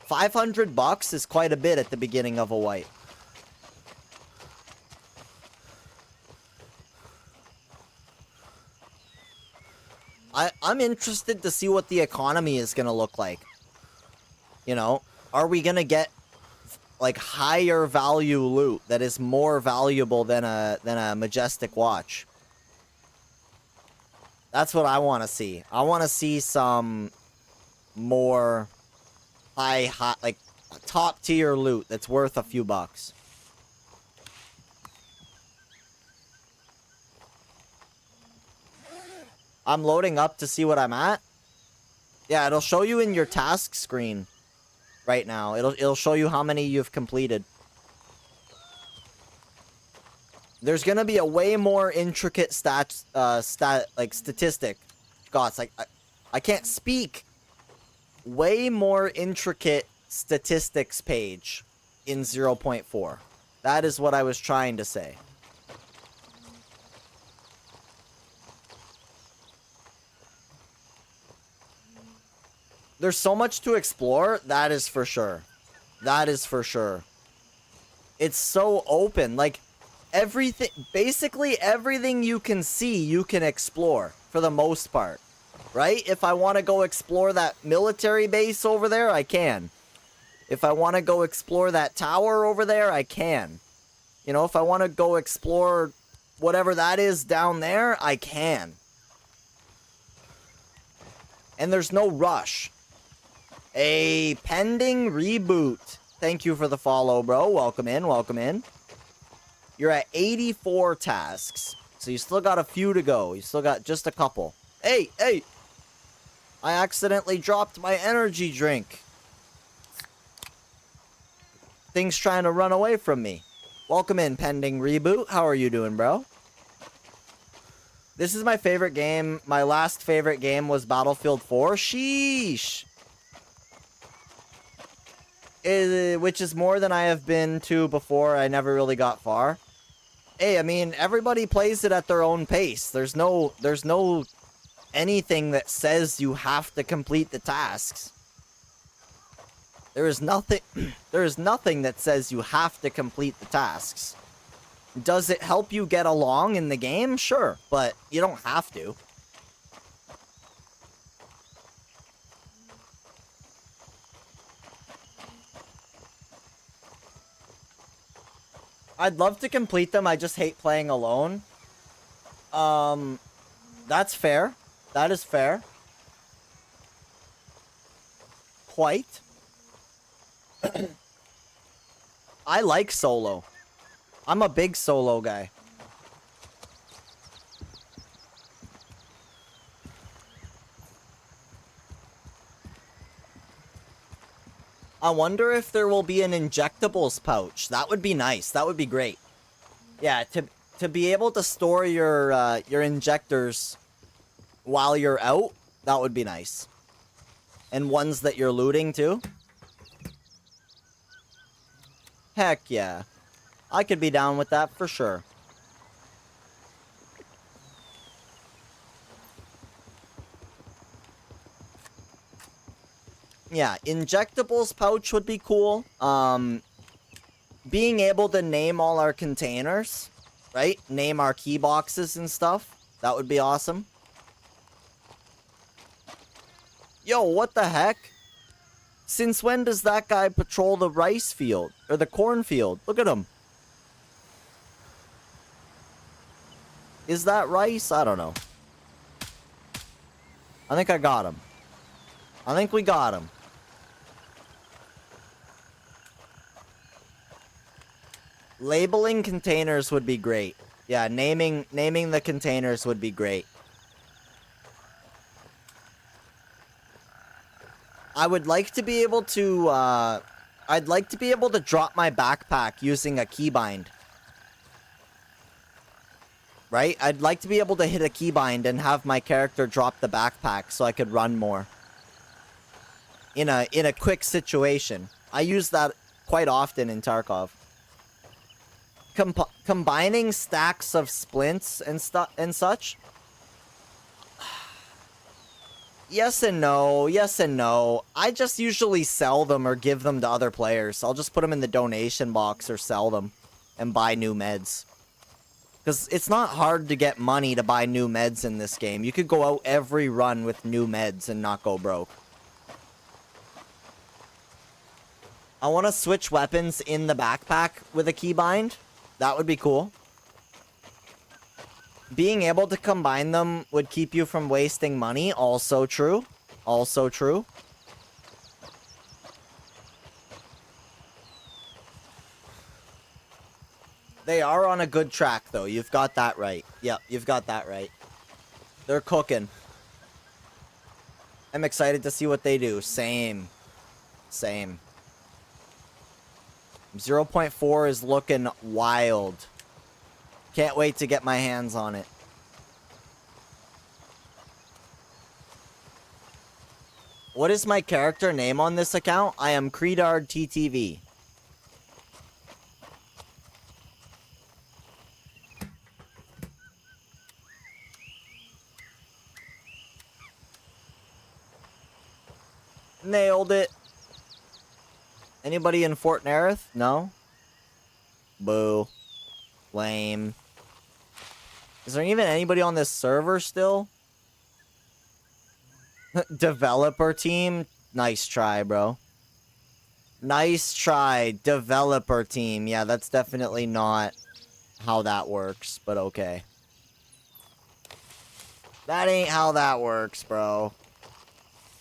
A: 500 bucks is quite a bit at the beginning of a wipe. I'm interested to see what the economy is going to look like. You know, are we going to get like higher value loot that is more valuable than a majestic watch? That's what I want to see. I want to see some more high, like top tier loot that's worth a few bucks. I'm loading up to see what I'm at. Yeah, it'll show you in your task screen right now. It'll show you how many you've completed. There's gonna be a way more intricate statistic. God, it's like I can't speak. Way more intricate statistics page in 0.4. That is what I was trying to say. There's so much to explore, that is for sure. That is for sure. It's so open. Like, everything, basically everything you can see, you can explore for the most part, right? If I want to go explore that military base over there, I can. If I want to go explore that tower over there, I can. You know, if I want to go explore whatever that is down there, I can. And there's no rush. A pending reboot. Thank you for the follow, bro. Welcome in, welcome in. You're at 84 tasks. So you still got a few to go. You still got just a couple. Hey, hey! I accidentally dropped my energy drink. Thing's trying to run away from me. Welcome in, pending reboot. How are you doing, bro? This is my favorite game. My last favorite game was Battlefield 4. Sheesh! Which is more than I have been to before. I never really got far. Hey, I mean, everybody plays it at their own pace. There's no anything that says you have to complete the tasks. There is nothing that says you have to complete the tasks. Does it help you get along in the game? Sure, but you don't have to. I'd love to complete them, I just hate playing alone. That's fair. That is fair. Quite. I like solo. I'm a big solo guy. I wonder if there will be an injectables pouch. That would be nice. That would be great. Yeah, to be able to store your injectors while you're out, that would be nice. And ones that you're looting too. Heck yeah. I could be down with that for sure. Yeah, injectables pouch would be cool. Being able to name all our containers, right? Name our key boxes and stuff. That would be awesome. Yo, what the heck? Since when does that guy patrol the rice field? Or the cornfield? Look at him. Is that rice? I don't know. I think I got him. I think we got him. Labeling containers would be great. Yeah, naming the containers would be great. I would like to be able to, I'd like to be able to drop my backpack using a keybind. Right? I'd like to be able to hit a keybind and have my character drop the backpack so I could run more. In a quick situation. I use that quite often in Tarkov. Combining stacks of splints and such. Yes and no. Yes and no. I just usually sell them or give them to other players. I'll just put them in the donation box or sell them and buy new meds. Because it's not hard to get money to buy new meds in this game. You could go out every run with new meds and not go broke. I want to switch weapons in the backpack with a keybind. That would be cool. Being able to combine them would keep you from wasting money. Also true. Also true. They are on a good track, though. You've got that right. Yep, you've got that right. They're cooking. I'm excited to see what they do. Same. Same. 0.4 is looking wild. Can't wait to get my hands on it. What is my character name on this account? I am Credard TTV. Nailed it. Anybody in Fort Nerith? No? Boo. Lame. Is there even anybody on this server still? Developer team? Nice try, bro. Nice try, developer team. Yeah, that's definitely not how that works, but okay. That ain't how that works, bro.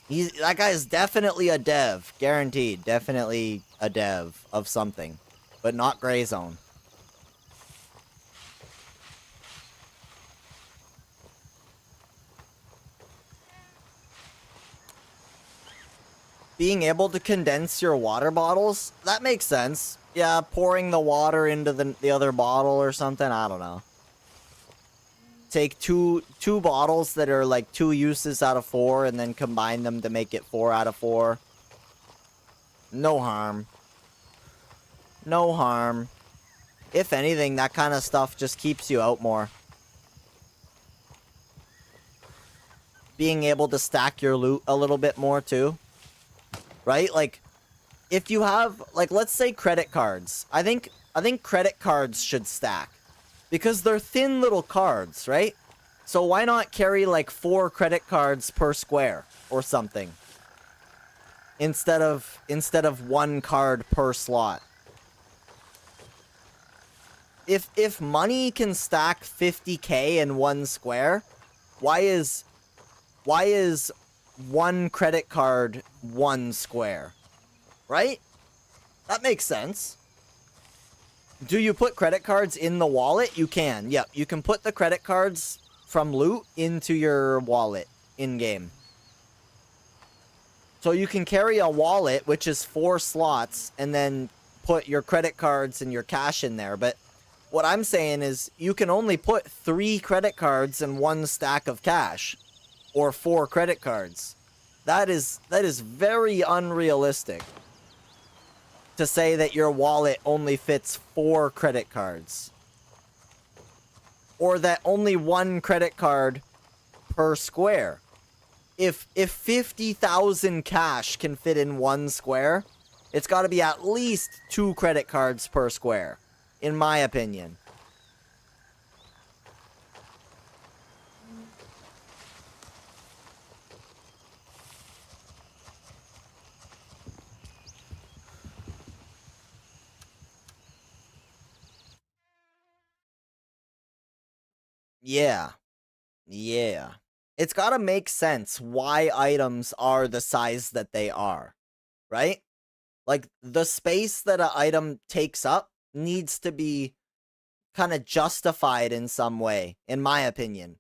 A: That guy's definitely a dev. Guaranteed. Definitely a dev of something. But not Gray Zone. Being able to condense your water bottles? That makes sense. Yeah, pouring the water into the other bottle or something. I don't know. Take two bottles that are like 2 uses out of 4 and then combine them to make it 4 out of 4. No harm. No harm. If anything, that kind of stuff just keeps you out more. Being able to stack your loot a little bit more too. Right? Like, if you have, like, let's say credit cards. I think credit cards should stack. Because they're thin little cards, right? So why not carry like 4 credit cards per square or something? Instead of 1 card per slot. If money can stack 50k in 1 square, why is 1 credit card 1 square? Right? That makes sense. Do you put credit cards in the wallet? You can. Yep, you can put the credit cards from loot into your wallet in-game. So you can carry a wallet, which is 4 slots, and then put your credit cards and your cash in there. But what I'm saying is you can only put 3 credit cards in 1 stack of cash. Or 4 credit cards. That is very unrealistic. To say that your wallet only fits 4 credit cards. Or that only 1 credit card per square. If 50,000 cash can fit in 1 square, it's got to be at least 2 credit cards per square, in my opinion. Yeah. Yeah. It's gotta make sense why items are the size that they are. Right? Like, the space that an item takes up needs to be kind of justified in some way, in my opinion.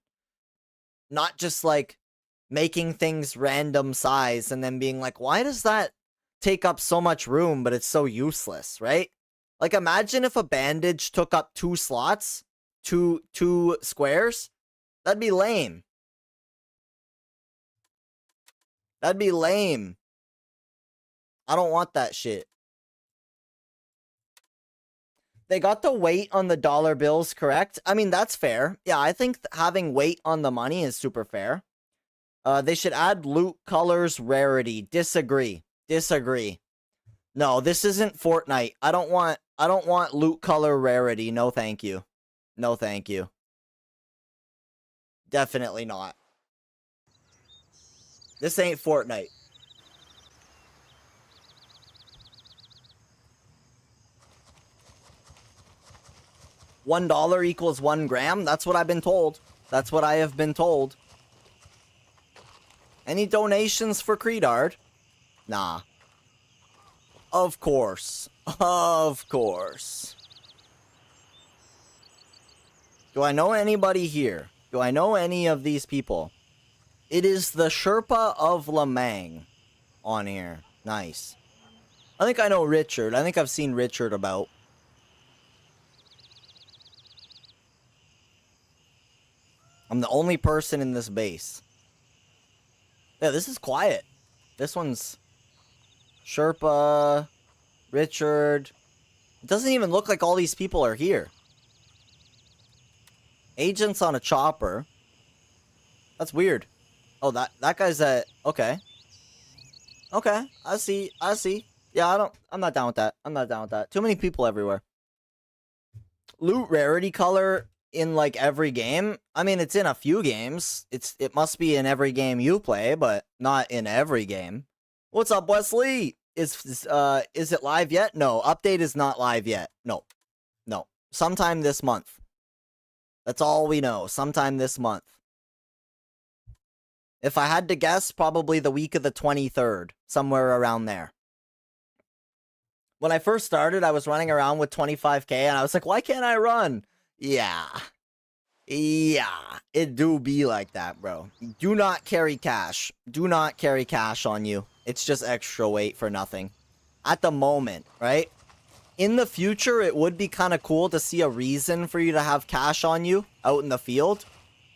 A: Not just, like, making things random size and then being like, why does that take up so much room, but it's so useless, right? Like, imagine if a bandage took up 2 slots, two squares. That'd be lame. That'd be lame. I don't want that shit. They got the weight on the dollar bills correct. I mean, that's fair. Yeah, I think having weight on the money is super fair. They should add loot colors rarity. Disagree. Disagree. No, this isn't Fortnite. I don't want loot color rarity. No, thank you. No, thank you. Definitely not. This ain't Fortnite. $1 equals 1 gram? That's what I've been told. That's what I have been told. Any donations for Credard? Nah. Of course. Of course. Do I know anybody here? Do I know any of these people? It is the Sherpa of Lamang on here. Nice. I think I know Richard. I think I've seen Richard about. I'm the only person in this base. Yeah, this is quiet. This one's Sherpa, Richard. It doesn't even look like all these people are here. Agents on a chopper. That's weird. Oh, that guy's at... Okay. Okay, I see. Yeah, I'm not down with that. I'm not down with that. Too many people everywhere. loot rarity color in like every game. I mean, it's in a few games. It must be in every game you play, but not in every game. What's up, Wesley? Is it live yet? No, update is not live yet. No. Sometime this month. That's all we know. Sometime this month. If I had to guess, probably the week of the 23rd, somewhere around there. When I first started, I was running around with 25k, and I was like, why can't I run? Yeah, it do be like that, bro. Do not carry cash. Do not carry cash on you. It's just extra weight for nothing. At the moment, right? In the future, it would be kind of cool to see a reason for you to have cash on you out in the field.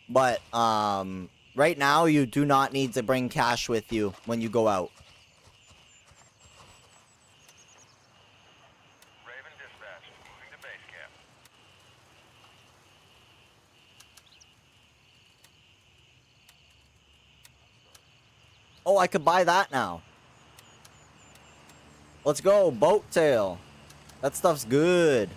A: But, right now, you do not need to bring cash with you when you go out.
B: Raven dispatch. Moving to base camp.
A: Oh, I could buy that now. Let's go, boat tail. That stuff's good.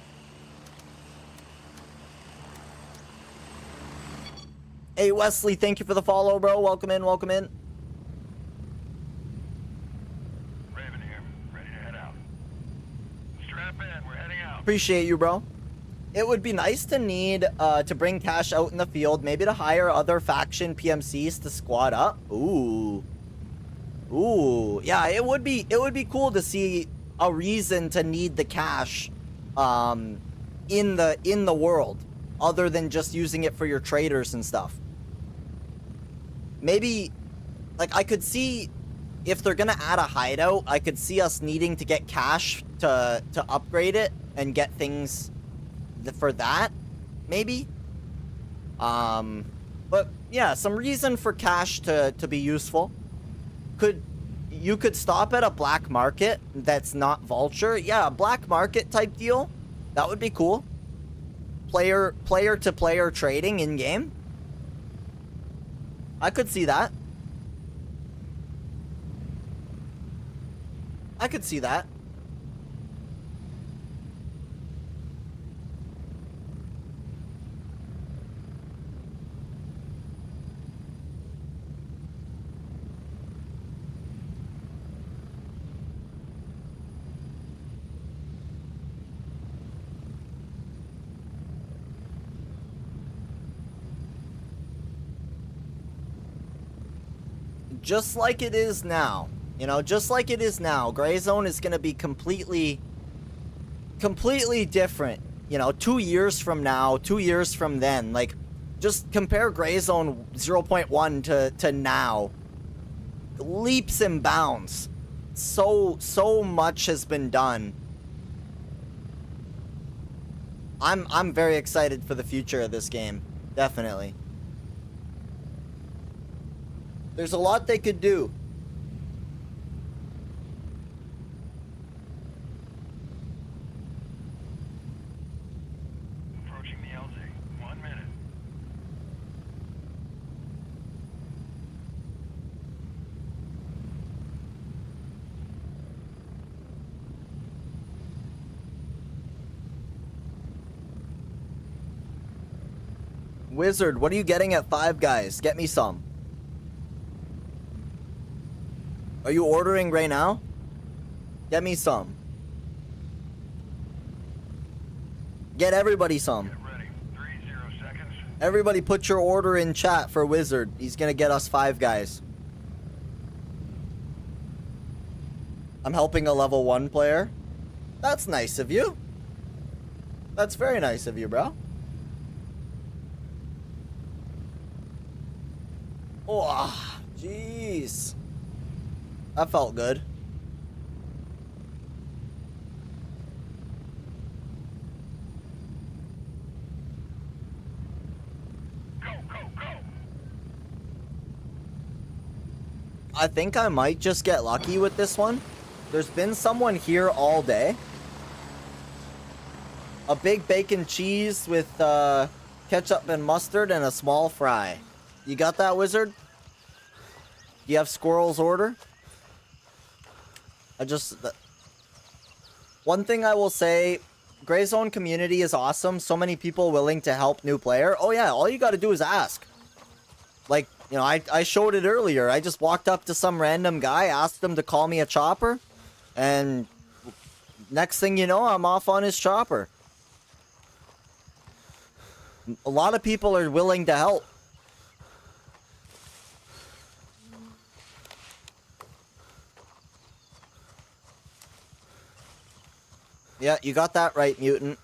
A: Hey, Wesley, thank you for the follow, bro. Welcome in, welcome in.
B: Raven here. Ready to head out. Strap in. We're heading out.
A: Appreciate you, bro. It would be nice to need to bring cash out in the field, maybe to hire other faction PMCs to squad up. Ooh, yeah, it would be cool to see a reason to need the cash in the world, other than just using it for your traders and stuff. Maybe, like, I could see if they're gonna add a hideout, I could see us needing to get cash to upgrade it and get things for that, maybe. But yeah, some reason for cash to be useful. You could stop at a black market that's not Vulture. Yeah, a black market type deal. That would be cool. Player to player trading in game. I could see that. I could see that. Just like it is now. You know, just like it is now. Gray Zone is going to be completely different. You know, 2 years from now, 2 years from then. Like, just compare Gray Zone 0.1 to now. Leaps and bounds. So much has been done. I'm very excited for the future of this game. Definitely. There's a lot they could do.
B: Approaching the LZ. 1 minute.
A: Wizard, what are you getting at Five Guys? Get me some. Are you ordering right now? Get me some. Get everybody some.
B: Get ready. 30 seconds.
A: Everybody put your order in chat for Wizard. He's gonna get us Five Guys. I'm helping a level 1 player. That's nice of you. That's very nice of you, bro. Oh, jeez. That felt good.
B: Go, go, go.
A: I think I might just get lucky with this one. There's been someone here all day. A big bacon cheese with ketchup and mustard and a small fry. You got that, Wizard? Do you have Squirrel's order? One thing I will say, Gray Zone community is awesome. So many people willing to help new player. Oh yeah, all you gotta do is ask. Like, you know, I showed it earlier. I just walked up to some random guy, asked him to call me a chopper, and next thing you know, I'm off on his chopper. A lot of people are willing to help. Yeah, you got that right, Mutant.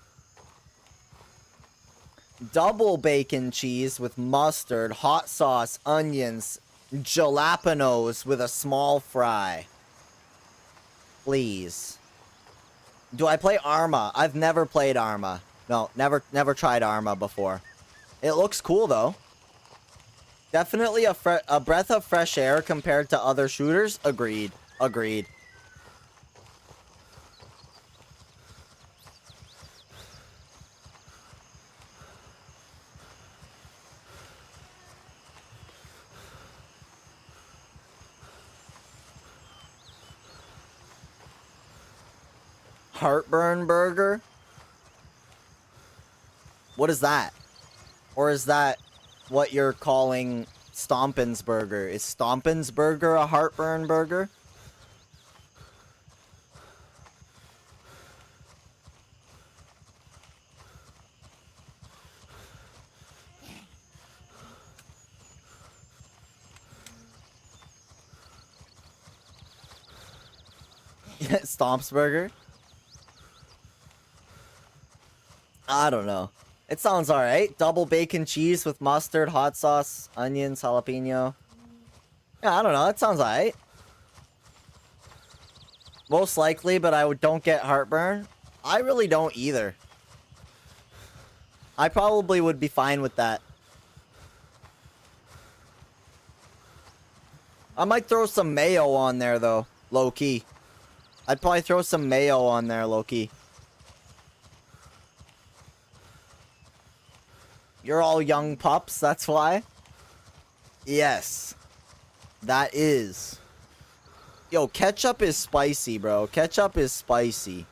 A: Double bacon cheese with mustard, hot sauce, onions, jalapenos with a small fry. Please. Do I play Arma? I've never played Arma. No, never tried Arma before. It looks cool though. Definitely a breath of fresh air compared to other shooters. Agreed. Agreed. Heartburn burger? What is that? Or is that what you're calling Stompin's burger? Is Stompin's burger a heartburn burger? Stomp's burger? I don't know. It sounds alright. Double bacon cheese with mustard, hot sauce, onions, jalapeno. Yeah, I don't know. That sounds alright. Most likely, but I don't get heartburn. I really don't either. I probably would be fine with that. I might throw some mayo on there, though. Low-key. I'd probably throw some mayo on there, low-key. You're all young pups, that's why? Yes. That is. Yo, ketchup is spicy, bro. Ketchup is spicy.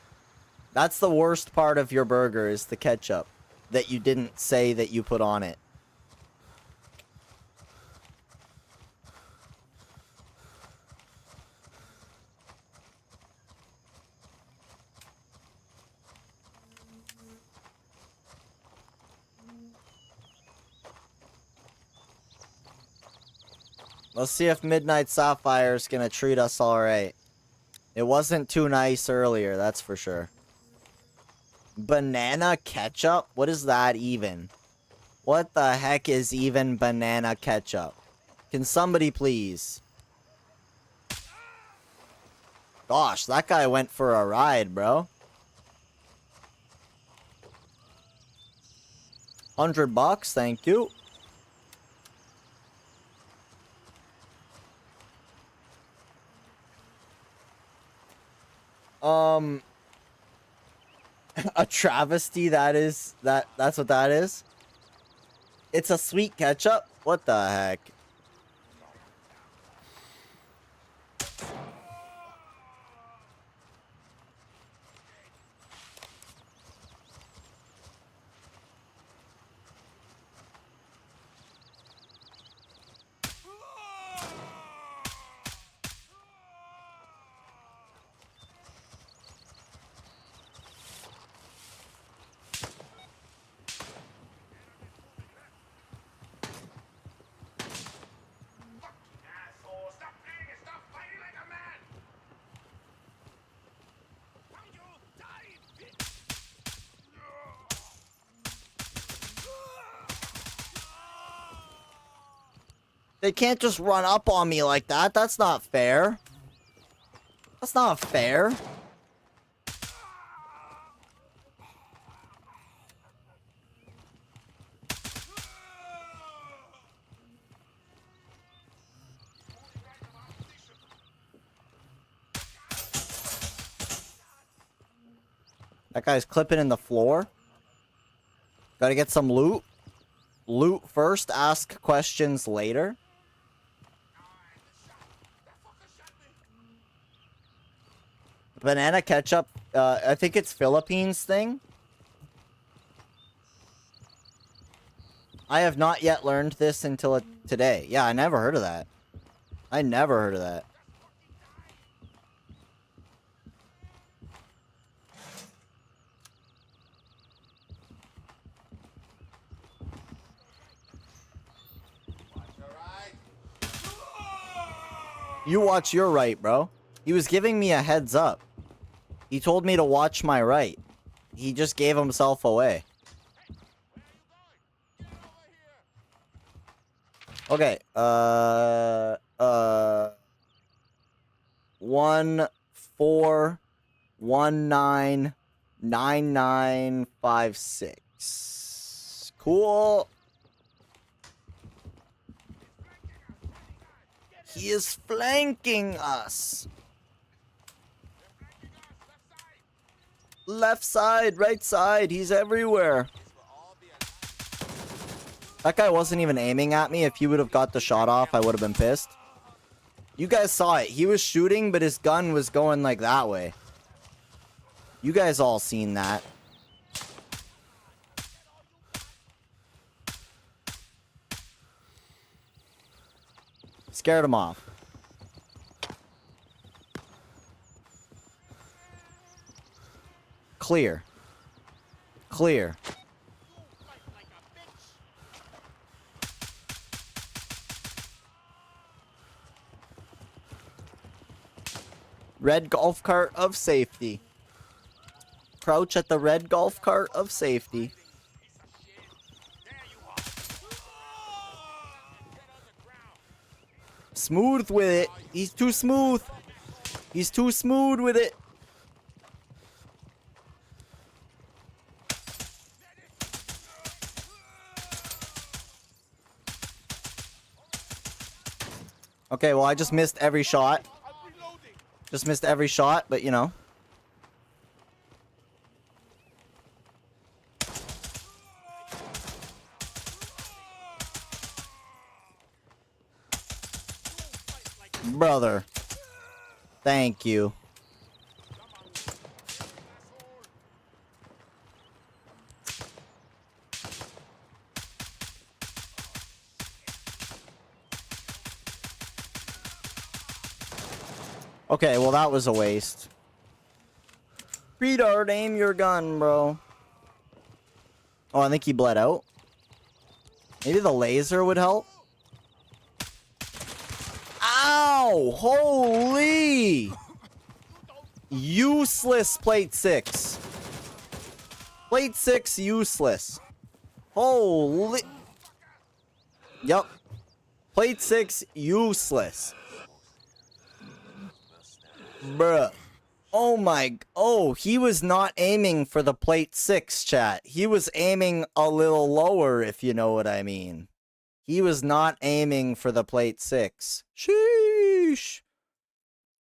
A: That's the worst part of your burger, is the ketchup that you didn't say that you put on it. Let's see if Midnight Sapphire's gonna treat us alright. It wasn't too nice earlier, that's for sure. Banana ketchup? What is that even? What the heck is even banana ketchup? Can somebody please? Gosh, that guy went for a ride, bro. $100, thank you. A travesty, that's what that is? It's a sweet ketchup? What the heck?
D: Asshole, stop playing and stop fighting like a man! How you die, bitch?
A: They can't just run up on me like that. That's not fair. That's not fair. That guy's clipping in the floor. Gotta get some loot. Loot first, ask questions later. Banana ketchup, I think it's Philippines thing. I have not yet learned this until today. Yeah, I never heard of that. I never heard of that. You watch your right, bro. He was giving me a heads up. He told me to watch my right. He just gave himself away. Okay, 14199956. Cool. He is flanking us. Left side, right side, he's everywhere. That guy wasn't even aiming at me. If he would have got the shot off, I would have been pissed. You guys saw it. He was shooting, but his gun was going like that way. You guys all seen that. Scared him off. Clear. Clear. Red golf cart of safety. Crouch at the red golf cart of safety. Smooth with it. He's too smooth. He's too smooth with it. Okay, well, I just missed every shot. Just missed every shot, but you know. Brother. Thank you. Okay, well that was a waste. Credard, aim your gun, bro. Oh, I think he bled out. Maybe the laser would help. Ow! Holy! Useless plate 6. Plate 6 useless. Holy... Yup. Plate 6 useless. Bruh. Oh my... Oh, he was not aiming for the plate 6, chat. He was aiming a little lower, if you know what I mean. He was not aiming for the plate 6. Sheesh.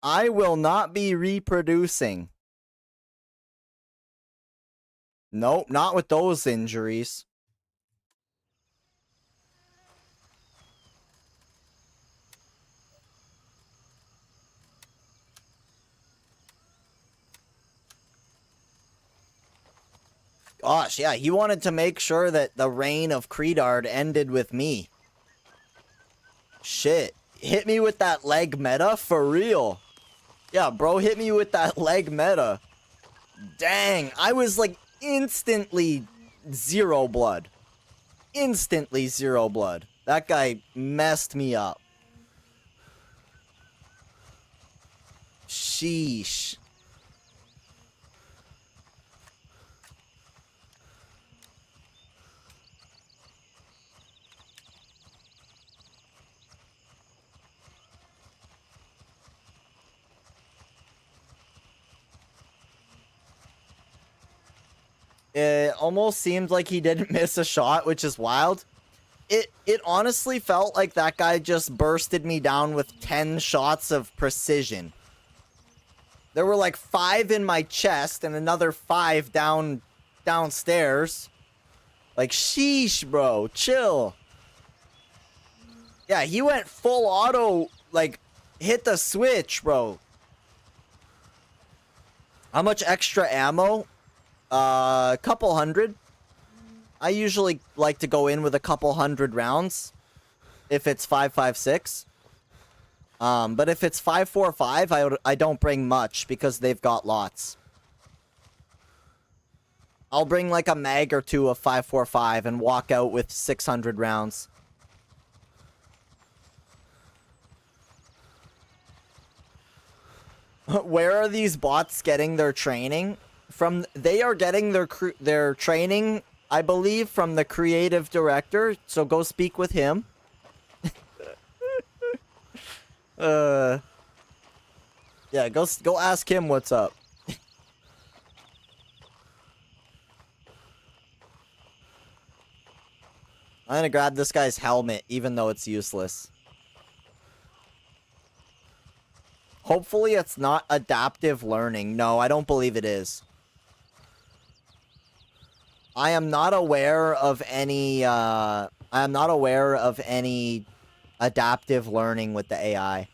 A: I will not be reproducing. Nope, not with those injuries. Gosh, yeah, he wanted to make sure that the reign of Credard ended with me. Shit. Hit me with that leg meta? For real. Yeah, bro, hit me with that leg meta. Dang, I was like instantly 0 blood. Instantly 0 blood. That guy messed me up. Sheesh. It almost seemed like he didn't miss a shot, which is wild. It honestly felt like that guy just bursted me down with 10 shots of precision. There were like 5 in my chest and another 5 downstairs. Like, sheesh, bro. Chill. Yeah, he went full auto, like, hit the switch, bro. How much extra ammo? A couple hundred. I usually like to go in with a couple hundred rounds if it's 5.56. But if it's 5.45, I don't bring much because they've got lots. I'll bring like a mag or two of 5.45 and walk out with 600 rounds. Where are these bots getting their training from? They are getting their training, I believe, from the creative director. So go speak with him. Yeah, go ask him what's up. I'm gonna grab this guy's helmet, even though it's useless. Hopefully it's not adaptive learning. No, I don't believe it is. I am not aware of any adaptive learning with the AI.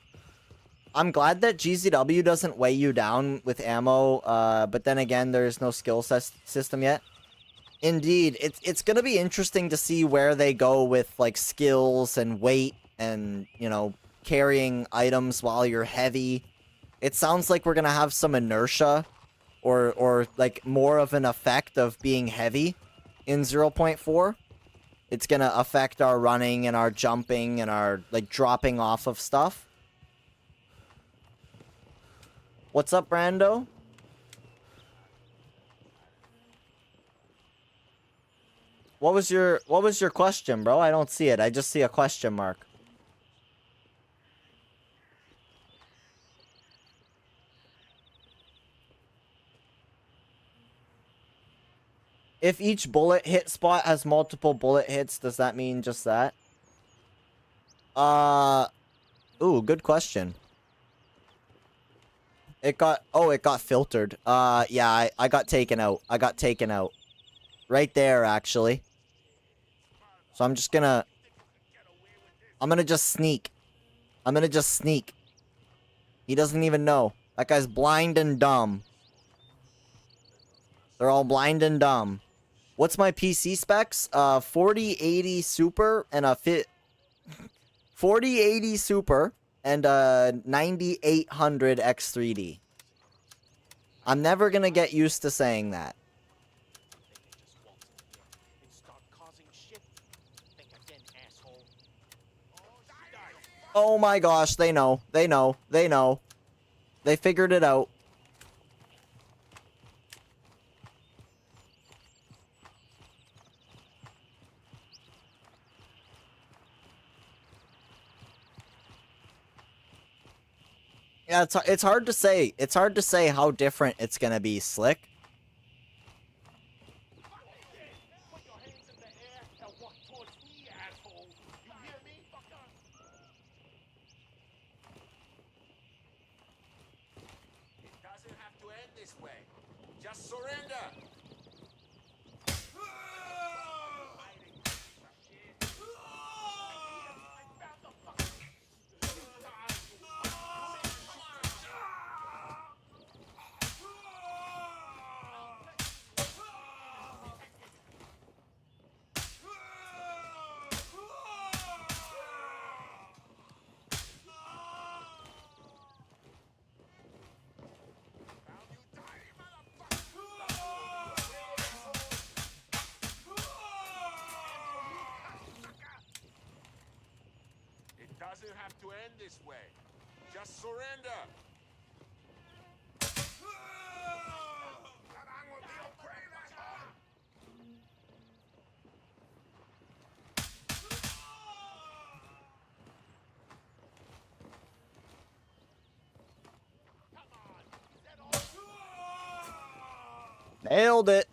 A: I'm glad that GZW doesn't weigh you down with ammo, but then again, there's no skill system yet. Indeed, it's gonna be interesting to see where they go with like skills and weight and, you know, carrying items while you're heavy. It sounds like we're gonna have some inertia or like more of an effect of being heavy in 0.4. It's gonna affect our running and our jumping and our like dropping off of stuff. What's up, Brando? What was your question, bro? I don't see it. I just see a question mark. If each bullet hit spot has multiple bullet hits, does that mean just that? Ooh, good question. It got filtered. Yeah, I got taken out. I got taken out. Right there, actually. So I'm gonna just sneak. I'm gonna just sneak. He doesn't even know. That guy's blind and dumb. They're all blind and dumb. What's my PC specs? 4080 Super and a 4080 Super and a 9800 X3D. I'm never gonna get used to saying that. Oh my gosh, they know. They know. They know. They figured it out. Yeah, it's hard to say. It's hard to say how different it's gonna be, Slick.
D: Put your hands in the air and walk towards me, asshole. You hear me? It doesn't have to end this way. Just surrender. Doesn't have to end this way. Just surrender.
A: Nailed it.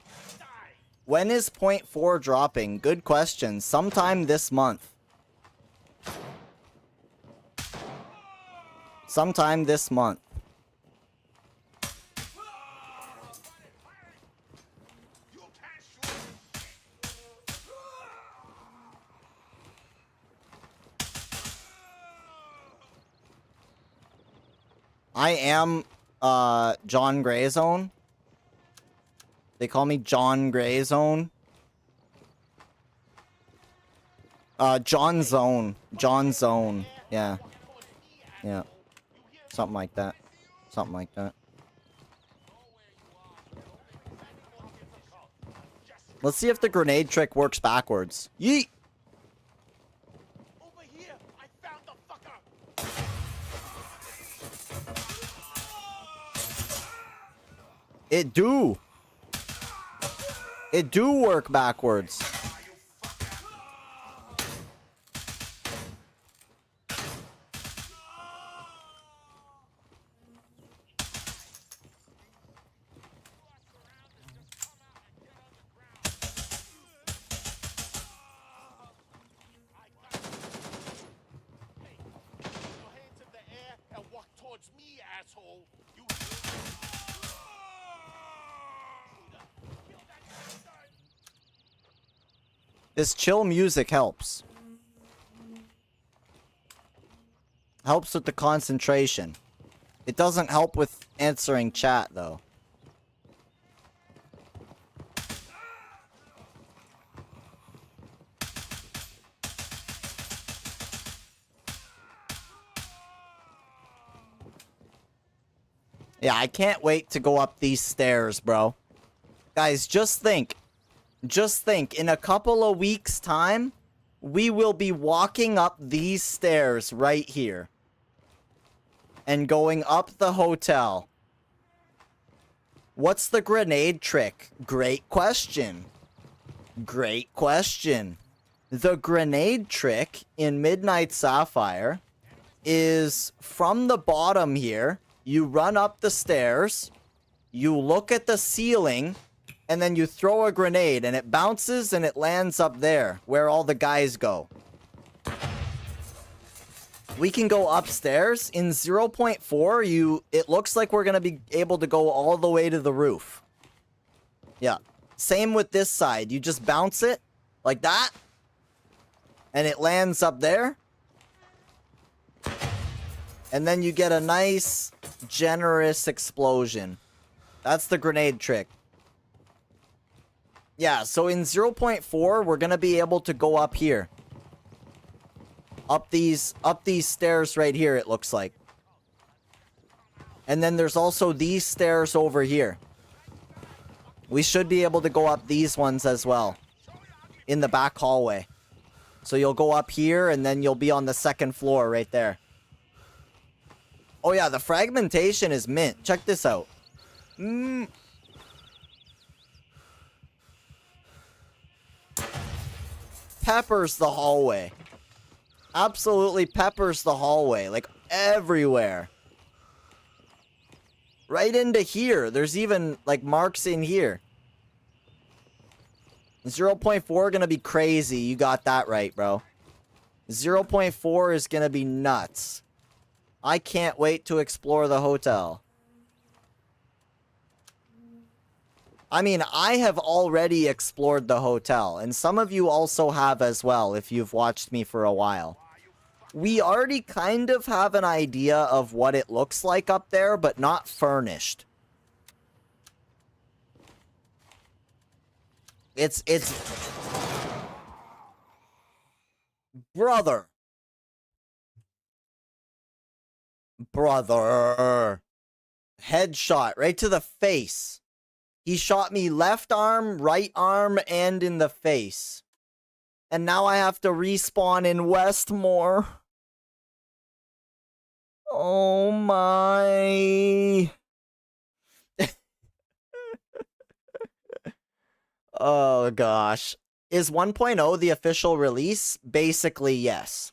A: When is point 4 dropping? Good question. Sometime this month. Sometime this month. I am John Greyzone. They call me John Greyzone. John Zone. John Zone. Yeah. Yeah. Something like that. Something like that. Let's see if the grenade trick works backwards. Yeet!
D: Over here, I found the fucker.
A: It do. It do work backwards.
D: Your hands in the air and walk towards me, asshole. You.
A: This chill music helps. Helps with the concentration. It doesn't help with answering chat, though. Yeah, I can't wait to go up these stairs, bro. Guys, just think. Just think, in a couple of weeks' time, we will be walking up these stairs right here. And going up the hotel. What's the grenade trick? Great question. Great question. The grenade trick in Midnight Sapphire is from the bottom here. You run up the stairs. You look at the ceiling. And then you throw a grenade, and it bounces, and it lands up there, where all the guys go. We can go upstairs. In 0.4, it looks like we're going to be able to go all the way to the roof. Yeah. Same with this side. You just bounce it, like that. And it lands up there. And then you get a nice, generous explosion. That's the grenade trick. Yeah, so in 0.4, we're going to be able to go up here. Up these stairs right here, it looks like. And then there's also these stairs over here. We should be able to go up these ones as well. In the back hallway. So you'll go up here, and then you'll be on the second floor right there. Oh yeah, the fragmentation is mint. Check this out. Peppers the hallway. Absolutely peppers the hallway. Like, everywhere. Right into here. There's even, like, marks in here. 0.4 gonna be crazy. You got that right, bro. 0.4 is gonna be nuts. I can't wait to explore the hotel. I mean, I have already explored the hotel, and some of you also have as well, if you've watched me for a while. We already kind of have an idea of what it looks like up there, but not furnished. It's... Brother. Headshot right to the face. He shot me left arm, right arm, and in the face. And now I have to respawn in Westmore. Oh my. Oh gosh. Is 1.0 the official release? Basically, yes.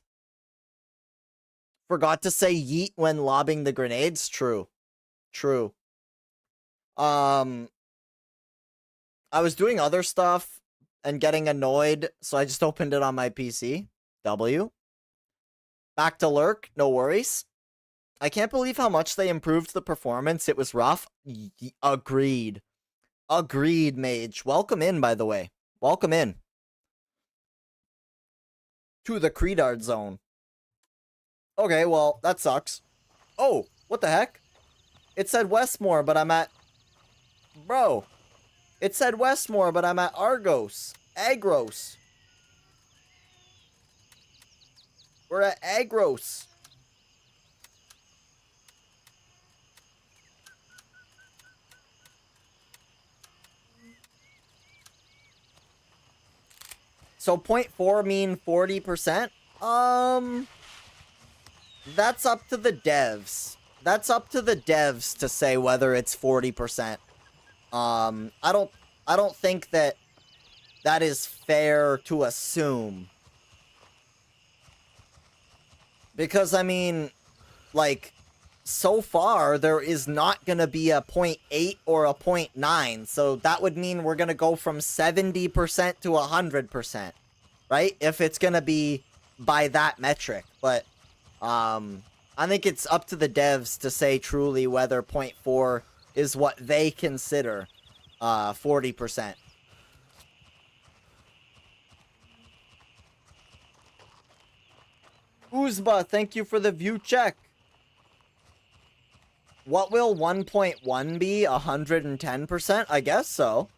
A: Forgot to say yeet when lobbing the grenades? True. True. I was doing other stuff and getting annoyed, so I just opened it on my PC. W. Back to lurk, no worries. I can't believe how much they improved the performance. It was rough. Agreed. Agreed, Mage. Welcome in, by the way. Welcome in. To the Credard zone. Okay, well, that sucks. Oh, what the heck? It said Westmore, but I'm at... Bro. It said Westmore, but I'm at Argos. Agros. We're at Agros. So 0.4 mean 40%? That's up to the devs. That's up to the devs to say whether it's 40%. I don't think that is fair to assume. Because, I mean, like, so far, there is not going to be a 0.8 or a 0.9. So that would mean we're going to go from 70% to 100%. Right? If it's going to be by that metric. But, I think it's up to the devs to say truly whether 0.4 is what they consider 40%. Uzba, thank you for the view check. What will 1.1 be? 110%? I guess so.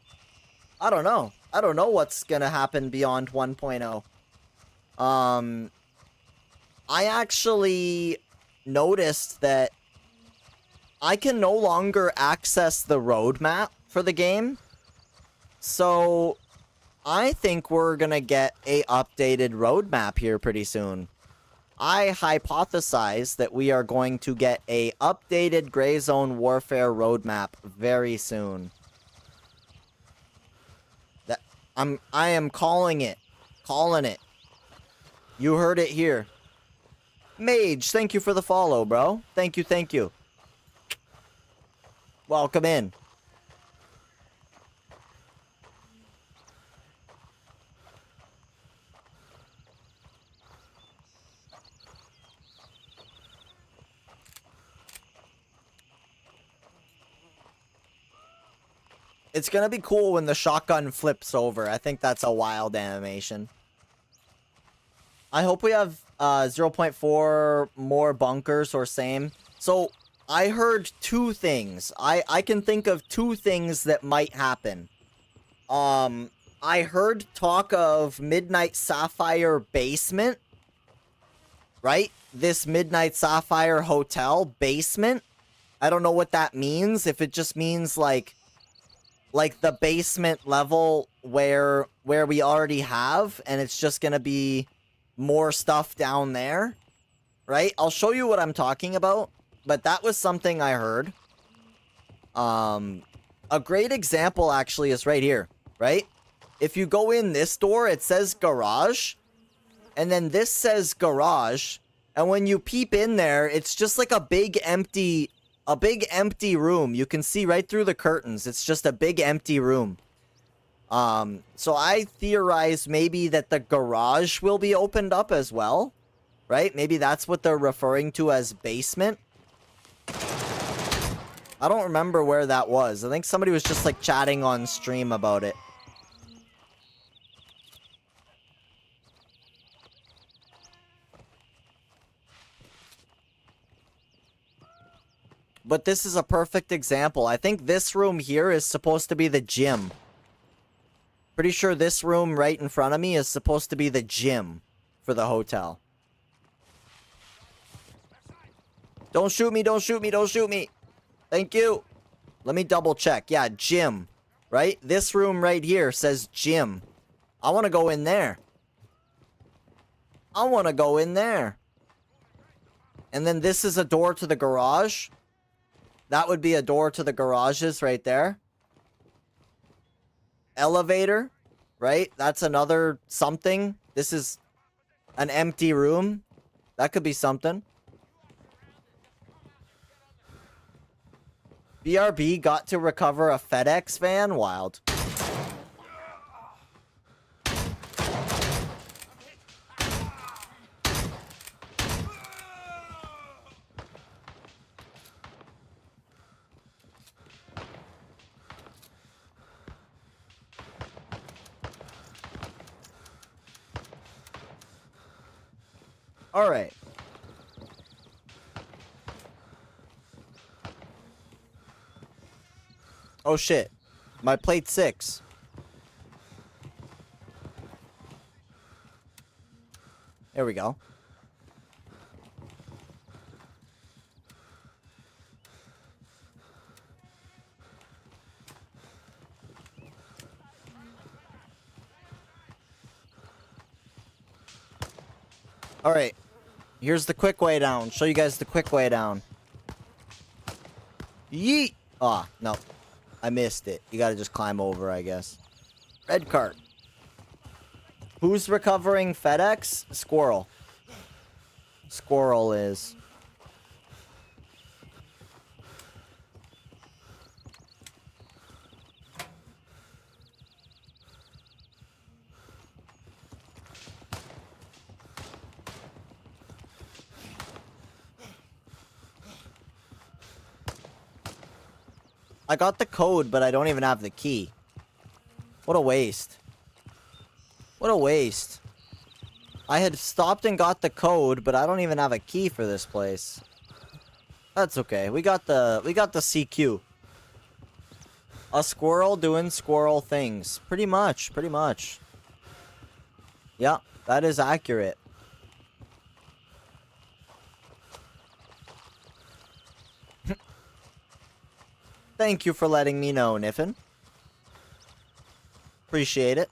A: I don't know. I don't know what's gonna happen beyond 1.0. I actually noticed that I can no longer access the roadmap for the game. So I think we're gonna get a updated roadmap here pretty soon. I hypothesize that we are going to get a updated Gray Zone Warfare roadmap very soon. I am calling it. Calling it. You heard it here. Mage, thank you for the follow, bro. Thank you, thank you. Welcome in. It's gonna be cool when the shotgun flips over. I think that's a wild animation. I hope we have 0.4 more bunkers or same. So, I heard two things. I can think of two things that might happen. I heard talk of Midnight Sapphire basement. Right? This Midnight Sapphire hotel basement. I don't know what that means. If it just means like the basement level where we already have, and it's just gonna be more stuff down there, right? I'll show you what I'm talking about, but that was something I heard. A great example actually is right here, right? If you go in this door, it says garage, and then this says garage, and when you peep in there, it's just like a big empty room. You can see right through the curtains. It's just a big empty room. So I theorize maybe that the garage will be opened up as well, right? Maybe that's what they're referring to as basement. I don't remember where that was. I think somebody was just like chatting on stream about it. But this is a perfect example. I think this room here is supposed to be the gym. Pretty sure this room right in front of me is supposed to be the gym for the hotel. Don't shoot me, don't shoot me, don't shoot me. Thank you. Let me double check. Yeah, gym. Right? This room right here says gym. I want to go in there. I want to go in there. And then this is a door to the garage. That would be a door to the garages right there. Elevator, right? That's another something. This is an empty room. That could be something. BRB got to recover a FedEx van? Wild. All right. Oh shit. My plate 6. There we go. Alright. Here's the quick way down. Show you guys the quick way down. Yeet! Ah, no. I missed it. You gotta just climb over, I guess. Red cart. Who's recovering FedEx? Squirrel. Squirrel is. I got the code, but I don't even have the key. What a waste. What a waste. I had stopped and got the code, but I don't even have a key for this place. That's okay. We got the CQ. A squirrel doing squirrel things. Pretty much, pretty much. Yeah, that is accurate. Thank you for letting me know, Niffin. Appreciate it.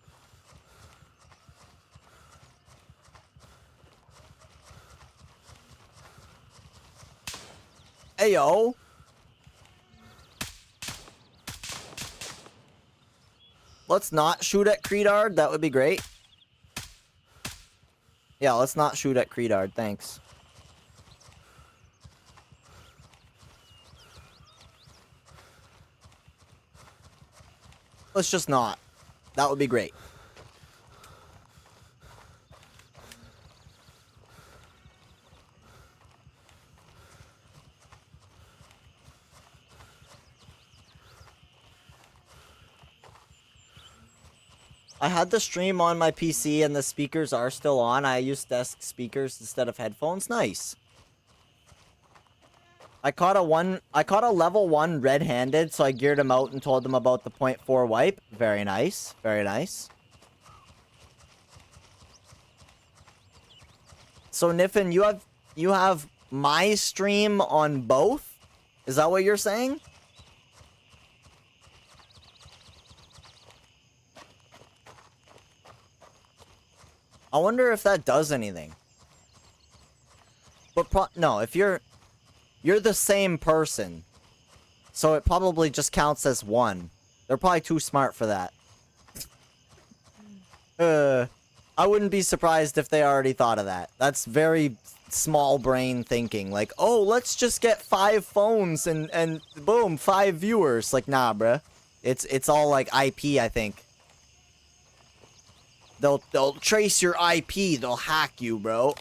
A: Ayo. Let's not shoot at Credard. That would be great. Yeah, let's not shoot at Credard. Thanks. Let's just not. That would be great. I had the stream on my PC and the speakers are still on. I used desk speakers instead of headphones. Nice. I caught a level 1 red-handed, so I geared him out and told him about the .4 wipe. Very nice. Very nice. So Niffin, you have my stream on both? Is that what you're saying? I wonder if that does anything. But no, if you're the same person. So it probably just counts as one. They're probably too smart for that. I wouldn't be surprised if they already thought of that. That's very small brain thinking. Like, oh, let's just get 5 phones and boom, 5 viewers. Like, nah, bruh. It's all like IP, I think. They'll trace your IP. They'll hack you, bro.